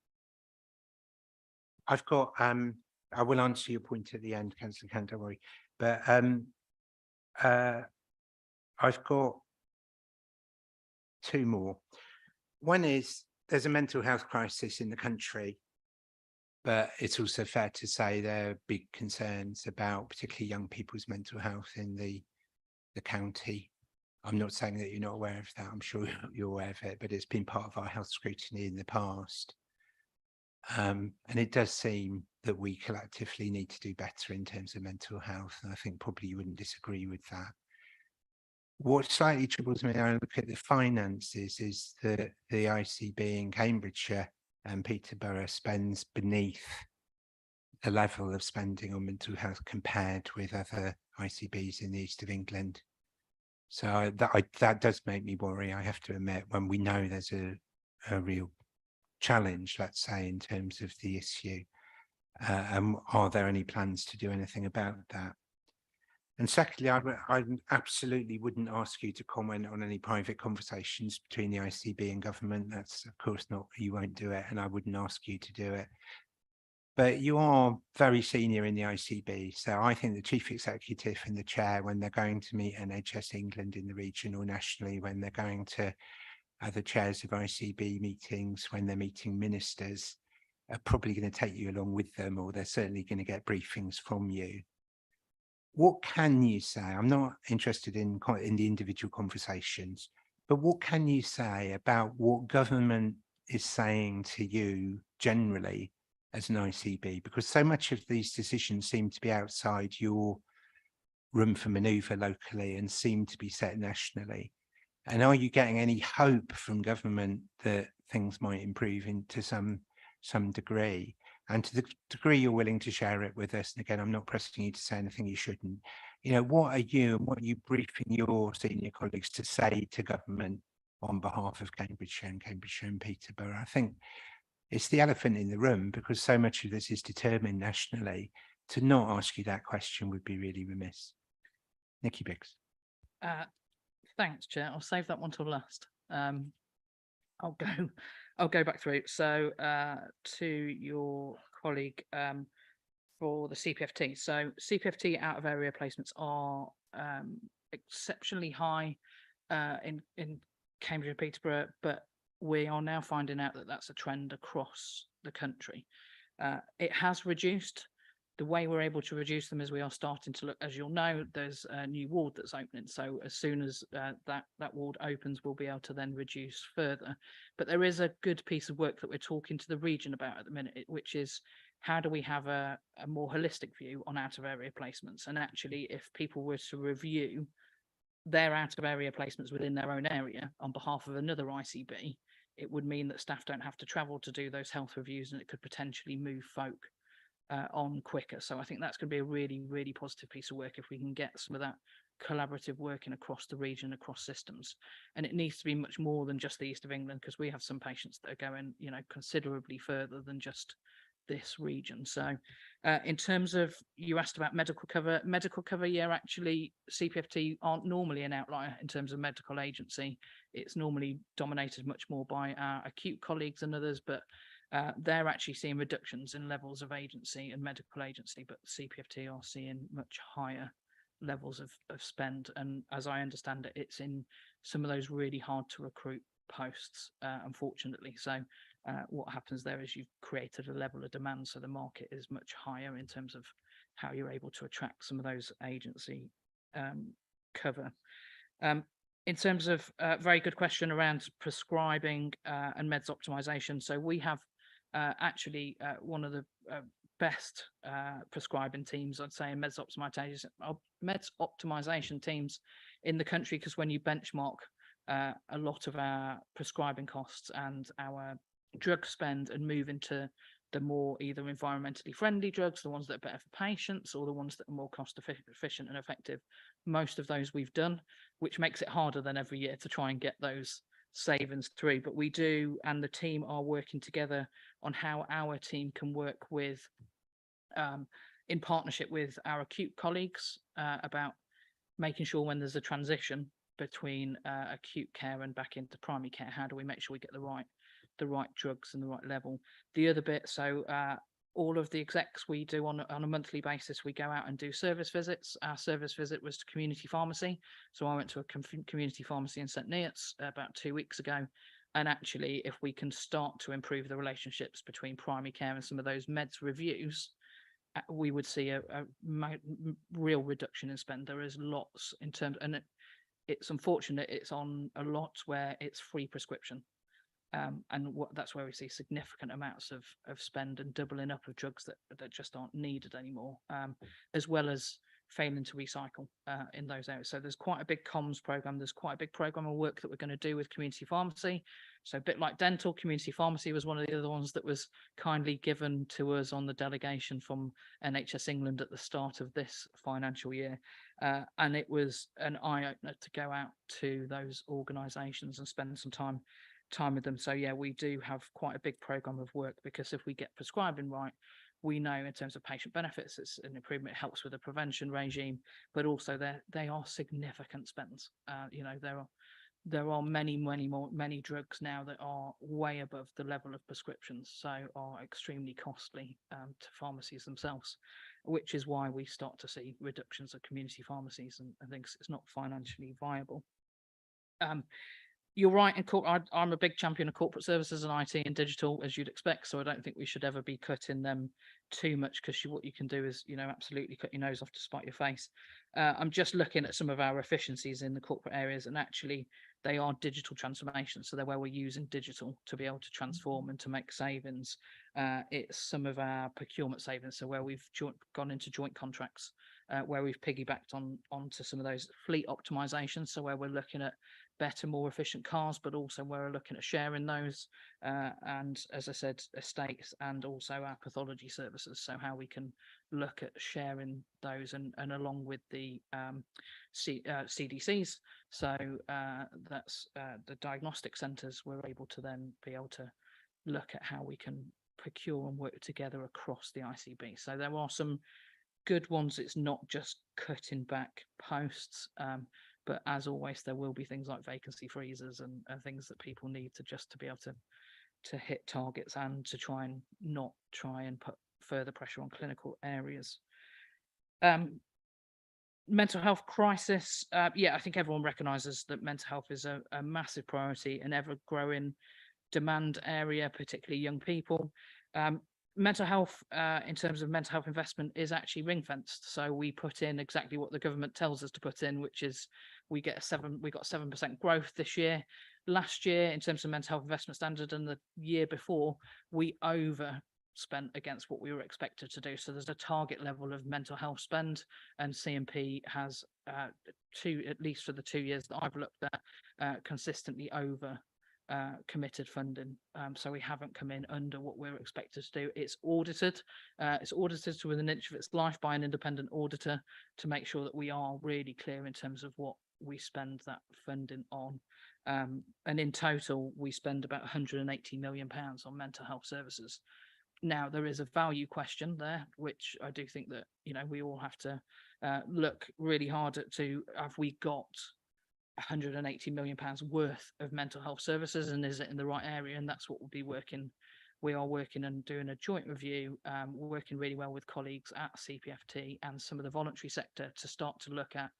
I've got, I will answer your point at the end, Councillor Kent, don't worry. But I've got 2 more. One is there's a mental health crisis in the country, but it's also fair to say there are big concerns about particularly young people's mental health in the county. I'm not saying that you're not aware of that. I'm sure you're aware of it, but it's been part of our health scrutiny in the past. And it does seem that we collectively need to do better in terms of mental health. And I think probably you wouldn't disagree with that. What slightly troubles me when I look at the finances is that the ICB in Cambridgeshire and Peterborough spends beneath the level of spending on mental health compared with other ICBs in the east of England. So that does make me worry, I have to admit, when we know there's a real challenge, let's say, in terms of the issue. Are there any plans to do anything about that? And secondly, I absolutely wouldn't ask you to comment on any private conversations between the ICB and government. That's of course not, you won't do it, and I wouldn't ask you to do it. But you are very senior in the ICB, so I think the chief executive and the chair, when they're going to meet NHS England in the region or nationally, when they're going to the chairs of ICB meetings, when they're meeting ministers, are probably going to take you along with them, or they're certainly going to get briefings from you. What can you say? I'm not interested in the individual conversations, but what can you say about what government is saying to you generally as an ICB? Because so much of these decisions seem to be outside your room for manoeuvre locally and seem to be set nationally. And are you getting any hope from government that things might improve into some degree? And to the degree you're willing to share it with us, and again, I'm not pressing you to say anything you shouldn't, you know, what are you briefing your senior colleagues to say to government on behalf of Cambridgeshire and Peterborough? I think it's the elephant in the room, because so much of this is determined nationally. To not ask you that question would be really remiss. Nikki Biggs. Thanks, Chair. I'll save that one till last. I'll go back through. So to your colleague for the CPFT. So CPFT out of area placements are exceptionally high in Cambridge and Peterborough, but we are now finding out that that's a trend across the country. It has reduced. The way we're able to reduce them is we are starting to look, as you'll know, there's a new ward that's opening. So as soon as that ward opens, we'll be able to then reduce further. But there is a good piece of work that we're talking to the region about at the minute, which is how do we have a more holistic view on out of area placements? And actually, if people were to review their out of area placements within their own area on behalf of another ICB, it would mean that staff don't have to travel to do those health reviews, and it could potentially move folk on quicker. So I think that's going to be a really, really positive piece of work if we can get some of that collaborative working across the region, across systems. And it needs to be much more than just the east of England, because we have some patients that are going, you know, considerably further than just this region. So in terms of, you asked about medical cover, yeah, actually CPFT aren't normally an outlier in terms of medical agency. It's normally dominated much more by our acute colleagues and others, but they're actually seeing reductions in levels of agency and medical agency, but CPFT are seeing much higher levels of spend. And as I understand it, it's in some of those really hard to recruit posts, unfortunately. So what happens there is you've created a level of demand, so the market is much higher in terms of how you're able to attract some of those agency cover. In terms of very good question around prescribing and meds optimization. So we have actually one of the best prescribing teams, I'd say, in meds optimization teams in the country, because when you benchmark a lot of our prescribing costs and our drug spend and move into the more either environmentally friendly drugs, the ones that are better for patients, or the ones that are more cost efficient and effective. Most of those we've done, which makes it harder than every year to try and get those savings through. But we do, and the team are working together on how our team can work with, in partnership with our acute colleagues, about making sure when there's a transition between acute care and back into primary care, how do we make sure we get the right drugs and the right level. The other bit, so all of the execs we do on a monthly basis, we go out and do service visits. Our service visit was to community pharmacy. So I went to a community pharmacy in St Neots about 2 weeks ago. And actually, if we can start to improve the relationships between primary care and some of those meds reviews, we would see a real reduction in spend. There is lots in terms, and it's unfortunate, it's on a lot where it's free prescription. And that's where we see significant amounts of spend and doubling up of drugs that just aren't needed anymore, as well as failing to recycle in those areas. So there's quite a big comms program. There's quite a big program of work that we're going to do with community pharmacy. So a bit like dental, community pharmacy was one of the other ones that was kindly given to us on the delegation from NHS England at the start of this financial year. And it was an eye-opener to go out to those organisations and spend some time with them. So yeah, we do have quite a big program of work, because if we get prescribing right, we know in terms of patient benefits, it's an improvement. It helps with the prevention regime, but also they are significant spends. You know, there are many drugs now that are way above the level of prescriptions, so are extremely costly to pharmacies themselves, which is why we start to see reductions of community pharmacies and things. It's not financially viable. You're right, I'm a big champion of corporate services and IT and digital, as you'd expect. So I don't think we should ever be cutting them too much, because what you can do is, you know, absolutely cut your nose off to spite your face. I'm just looking at some of our efficiencies in the corporate areas, and actually they are digital transformations. So they're where we're using digital to be able to transform and to make savings. It's some of our procurement savings. So where we've gone into joint contracts, where we've piggybacked onto some of those fleet optimizations. So where we're looking at better, more efficient cars, but also we're looking at sharing those, and as I said, estates, and also our pathology services. So how we can look at sharing those, and along with the CDCs. So that's the diagnostic centres. We're able to then be able to look at how we can procure and work together across the ICB. So there are some good ones. It's not just cutting back posts. But as always, there will be things like vacancy freezers and things that people need to be able to hit targets, and to try and put further pressure on clinical areas. Mental health crisis. Yeah, I think everyone recognises that mental health is a massive priority, an ever-growing demand area, particularly young people. Mental health, in terms of mental health investment, is actually ring-fenced. So we put in exactly what the government tells us to put in, which is we got 7% growth this year. Last year, in terms of mental health investment standard, and the year before, we overspent against what we were expected to do. So there's a target level of mental health spend, and CMP has at least for the 2 years that I've looked at, consistently over committed funding. So we haven't come in under what we're expected to do. It's audited to within an inch of its life by an independent auditor, to make sure that we are really clear in terms of what we spend that funding on. And in total, we spend about £180 million on mental health services. Now, there is a value question there, which I do think that, you know, we all have to look really hard at. Have we got £180 million worth of mental health services, and is it in the right area? And that's what we'll be working. We are working and doing a joint review. We're working really well with colleagues at CPFT and some of the voluntary sector to start to look at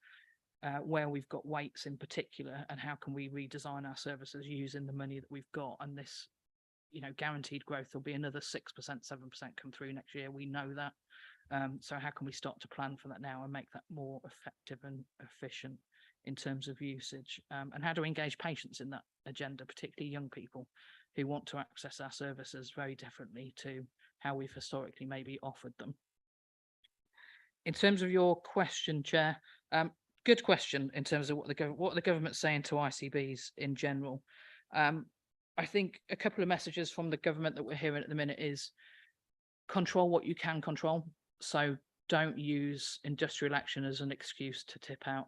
where we've got weights in particular, and how can we redesign our services using the money that we've got. And this, you know, guaranteed growth will be another 6%, 7% come through next year. We know that. So how can we start to plan for that now and make that more effective and efficient in terms of usage, and how to engage patients in that agenda, particularly young people who want to access our services very differently to how we've historically maybe offered them. In terms of your question, Chair, good question in terms of what the government's saying to ICBs in general. I think a couple of messages from the government that we're hearing at the minute is control what you can control. So don't use industrial action as an excuse to tip out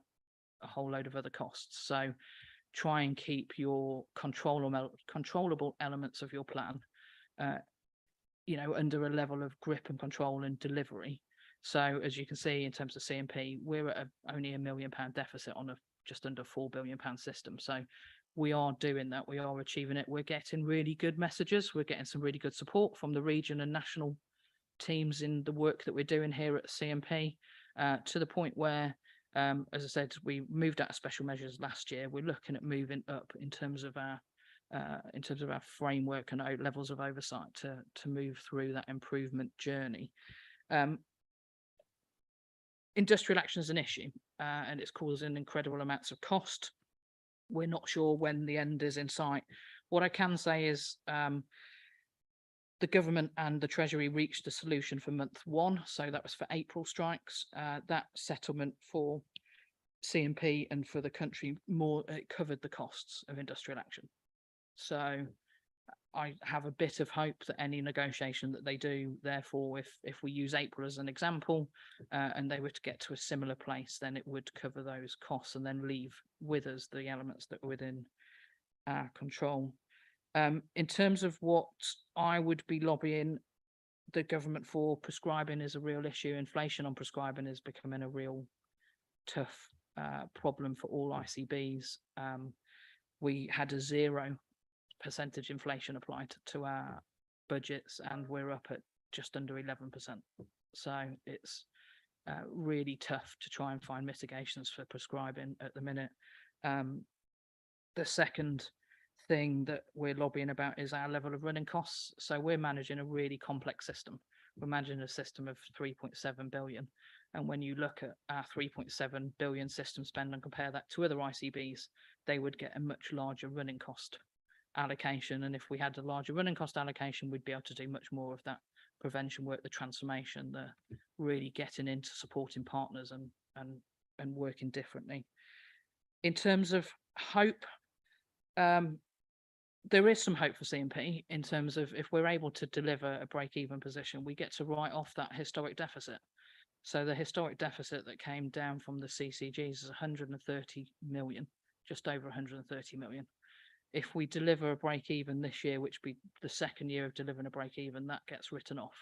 a whole load of other costs. So try and keep your controllable elements of your plan, under a level of grip and control and delivery. So as you can see, in terms of CMP, we're at only £1 million deficit on a just under £4 billion system. So we are doing that. We are achieving it. We're getting really good messages. We're getting some really good support from the region and national teams in the work that we're doing here at CMP, to the point where, as I said, we moved out of special measures last year. We're looking at moving up in terms of our framework and levels of oversight to move through that improvement journey. Industrial action is an issue, and it's causing incredible amounts of cost. We're not sure when the end is in sight. What I can say is the government and the Treasury reached a solution for month 1. So that was for April strikes. That settlement for CMP and for the country it covered the costs of industrial action. So I have a bit of hope that any negotiation that they do, therefore, if we use April as an example, and they were to get to a similar place, then it would cover those costs and then leave with us the elements that are within our control. In terms of what I would be lobbying the government for, prescribing is a real issue. Inflation on prescribing is becoming a real tough problem for all ICBs. We had a 0% inflation applied to our budgets, and we're up at just under 11%. So it's really tough to try and find mitigations for prescribing at the minute. The second thing that we're lobbying about is our level of running costs. So we're managing a really complex system. We're managing a system of 3.7 billion. And when you look at our 3.7 billion system spend and compare that to other ICBs, they would get a much larger running cost allocation. And if we had a larger running cost allocation, we'd be able to do much more of that prevention work, the transformation, the really getting into supporting partners and working differently. In terms of hope, there is some hope for CMP in terms of if we're able to deliver a break-even position, we get to write off that historic deficit. So the historic deficit that came down from the CCGs is 130 million, just over 130 million. If we deliver a break-even this year, which be the second year of delivering a break-even, that gets written off.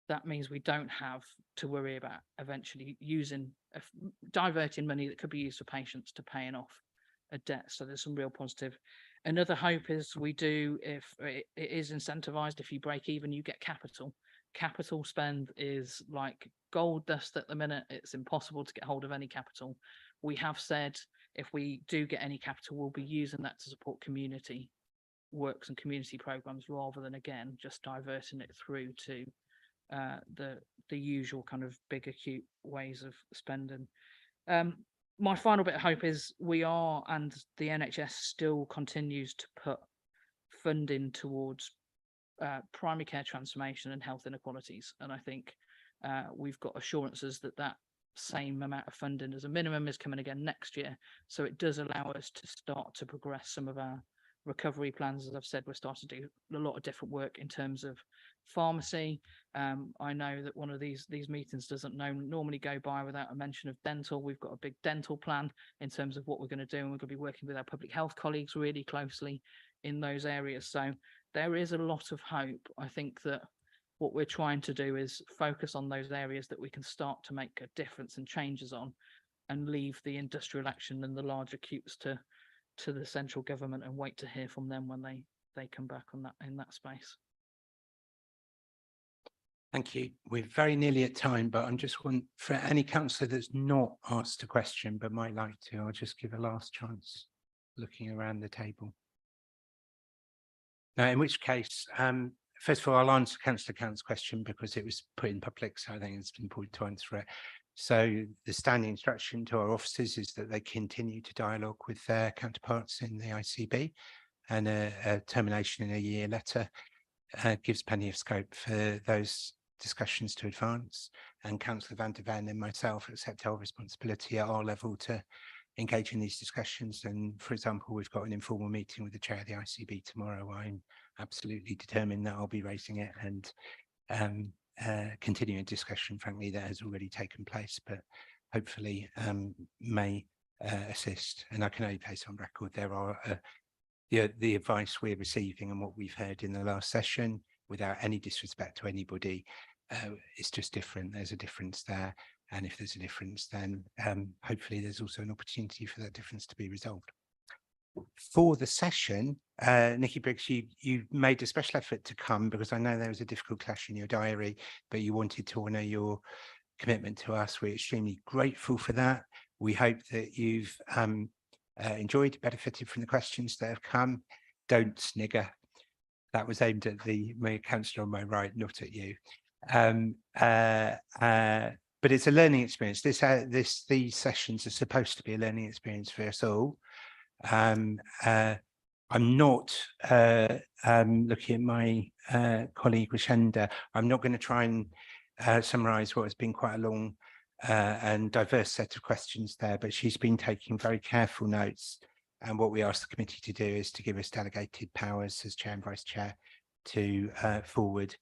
That means we don't have to worry about eventually diverting money that could be used for patients to paying off a debt. So there's some real positive. Another hope is if it is incentivized, if you break even, you get capital. Capital spend is like gold dust at the minute. It's impossible to get hold of any capital. We have said if we do get any capital, we'll be using that to support community works and community programs rather than, again, just diverting it through to the usual kind of big acute ways of spending. My final bit of hope is we are, and the NHS still continues to put funding towards primary care transformation and health inequalities. And I think we've got assurances that that same amount of funding as a minimum is coming again next year. So it does allow us to start to progress some of our recovery plans. As I've said, we're starting to do a lot of different work in terms of pharmacy. I know that one of these meetings doesn't normally go by without a mention of dental. We've got a big dental plan in terms of what we're going to do, and we're going to be working with our public health colleagues really closely in those areas. So there is a lot of hope. I think that what we're trying to do is focus on those areas that we can start to make a difference and changes on, and leave the industrial action and the large acutes to the central government and wait to hear from them when they come back on that in that space. Thank you. We're very nearly at time, but I'm just one for any councillor that's not asked a question but might like to, I'll just give a last chance looking around the table. Now, in which case, first of all, I'll answer Councillor Cant's question because it was put in public, so I think it's important to answer it. So the standing instruction to our officers is that they continue to dialogue with their counterparts in the ICB, and a termination in a year letter gives plenty of scope for those discussions to advance. And Councillor Van der Ven and myself accept our responsibility at our level to engage in these discussions. And for example, we've got an informal meeting with the chair of the ICB tomorrow. I'm absolutely determined that I'll be raising it and continuing a discussion, frankly, that has already taken place, but hopefully may assist. And I can only place on record there are the advice we're receiving and what we've heard in the last session, without any disrespect to anybody, it's just different. There's a difference there. And if there's a difference, then hopefully there's also an opportunity for that difference to be resolved. For the session, Nikki Briggs, you made a special effort to come because I know there was a difficult clash in your diary, but you wanted to honour your commitment to us. We're extremely grateful for that. We hope that you've enjoyed, benefited from the questions that have come. Don't snigger. That was aimed at the councillor on my right, not at you. But it's a learning experience. These sessions are supposed to be a learning experience for us all. I'm not looking at my colleague Rashenda. I'm not going to try and summarise what has been quite a long and diverse set of questions there, but she's been taking very careful notes. And what we ask the committee to do is to give us delegated powers as chair and vice chair to forward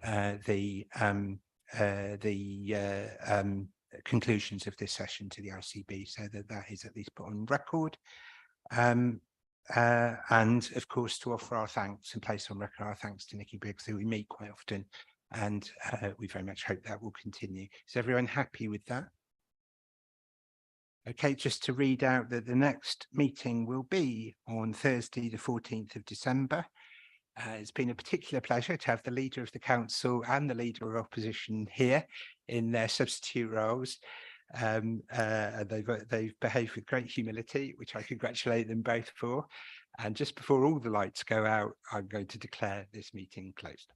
the conclusions of this session to the ICB, so that is at least put on record. And of course, to offer our thanks and place on record our thanks to Nikki Briggs, who we meet quite often, and we very much hope that will continue. Is everyone happy with that? Okay, just to read out that the next meeting will be on Thursday, the 14th of December. It's been a particular pleasure to have the leader of the council and the leader of opposition here in their substitute roles. They've behaved with great humility, which I congratulate them both for. And just before all the lights go out, I'm going to declare this meeting closed.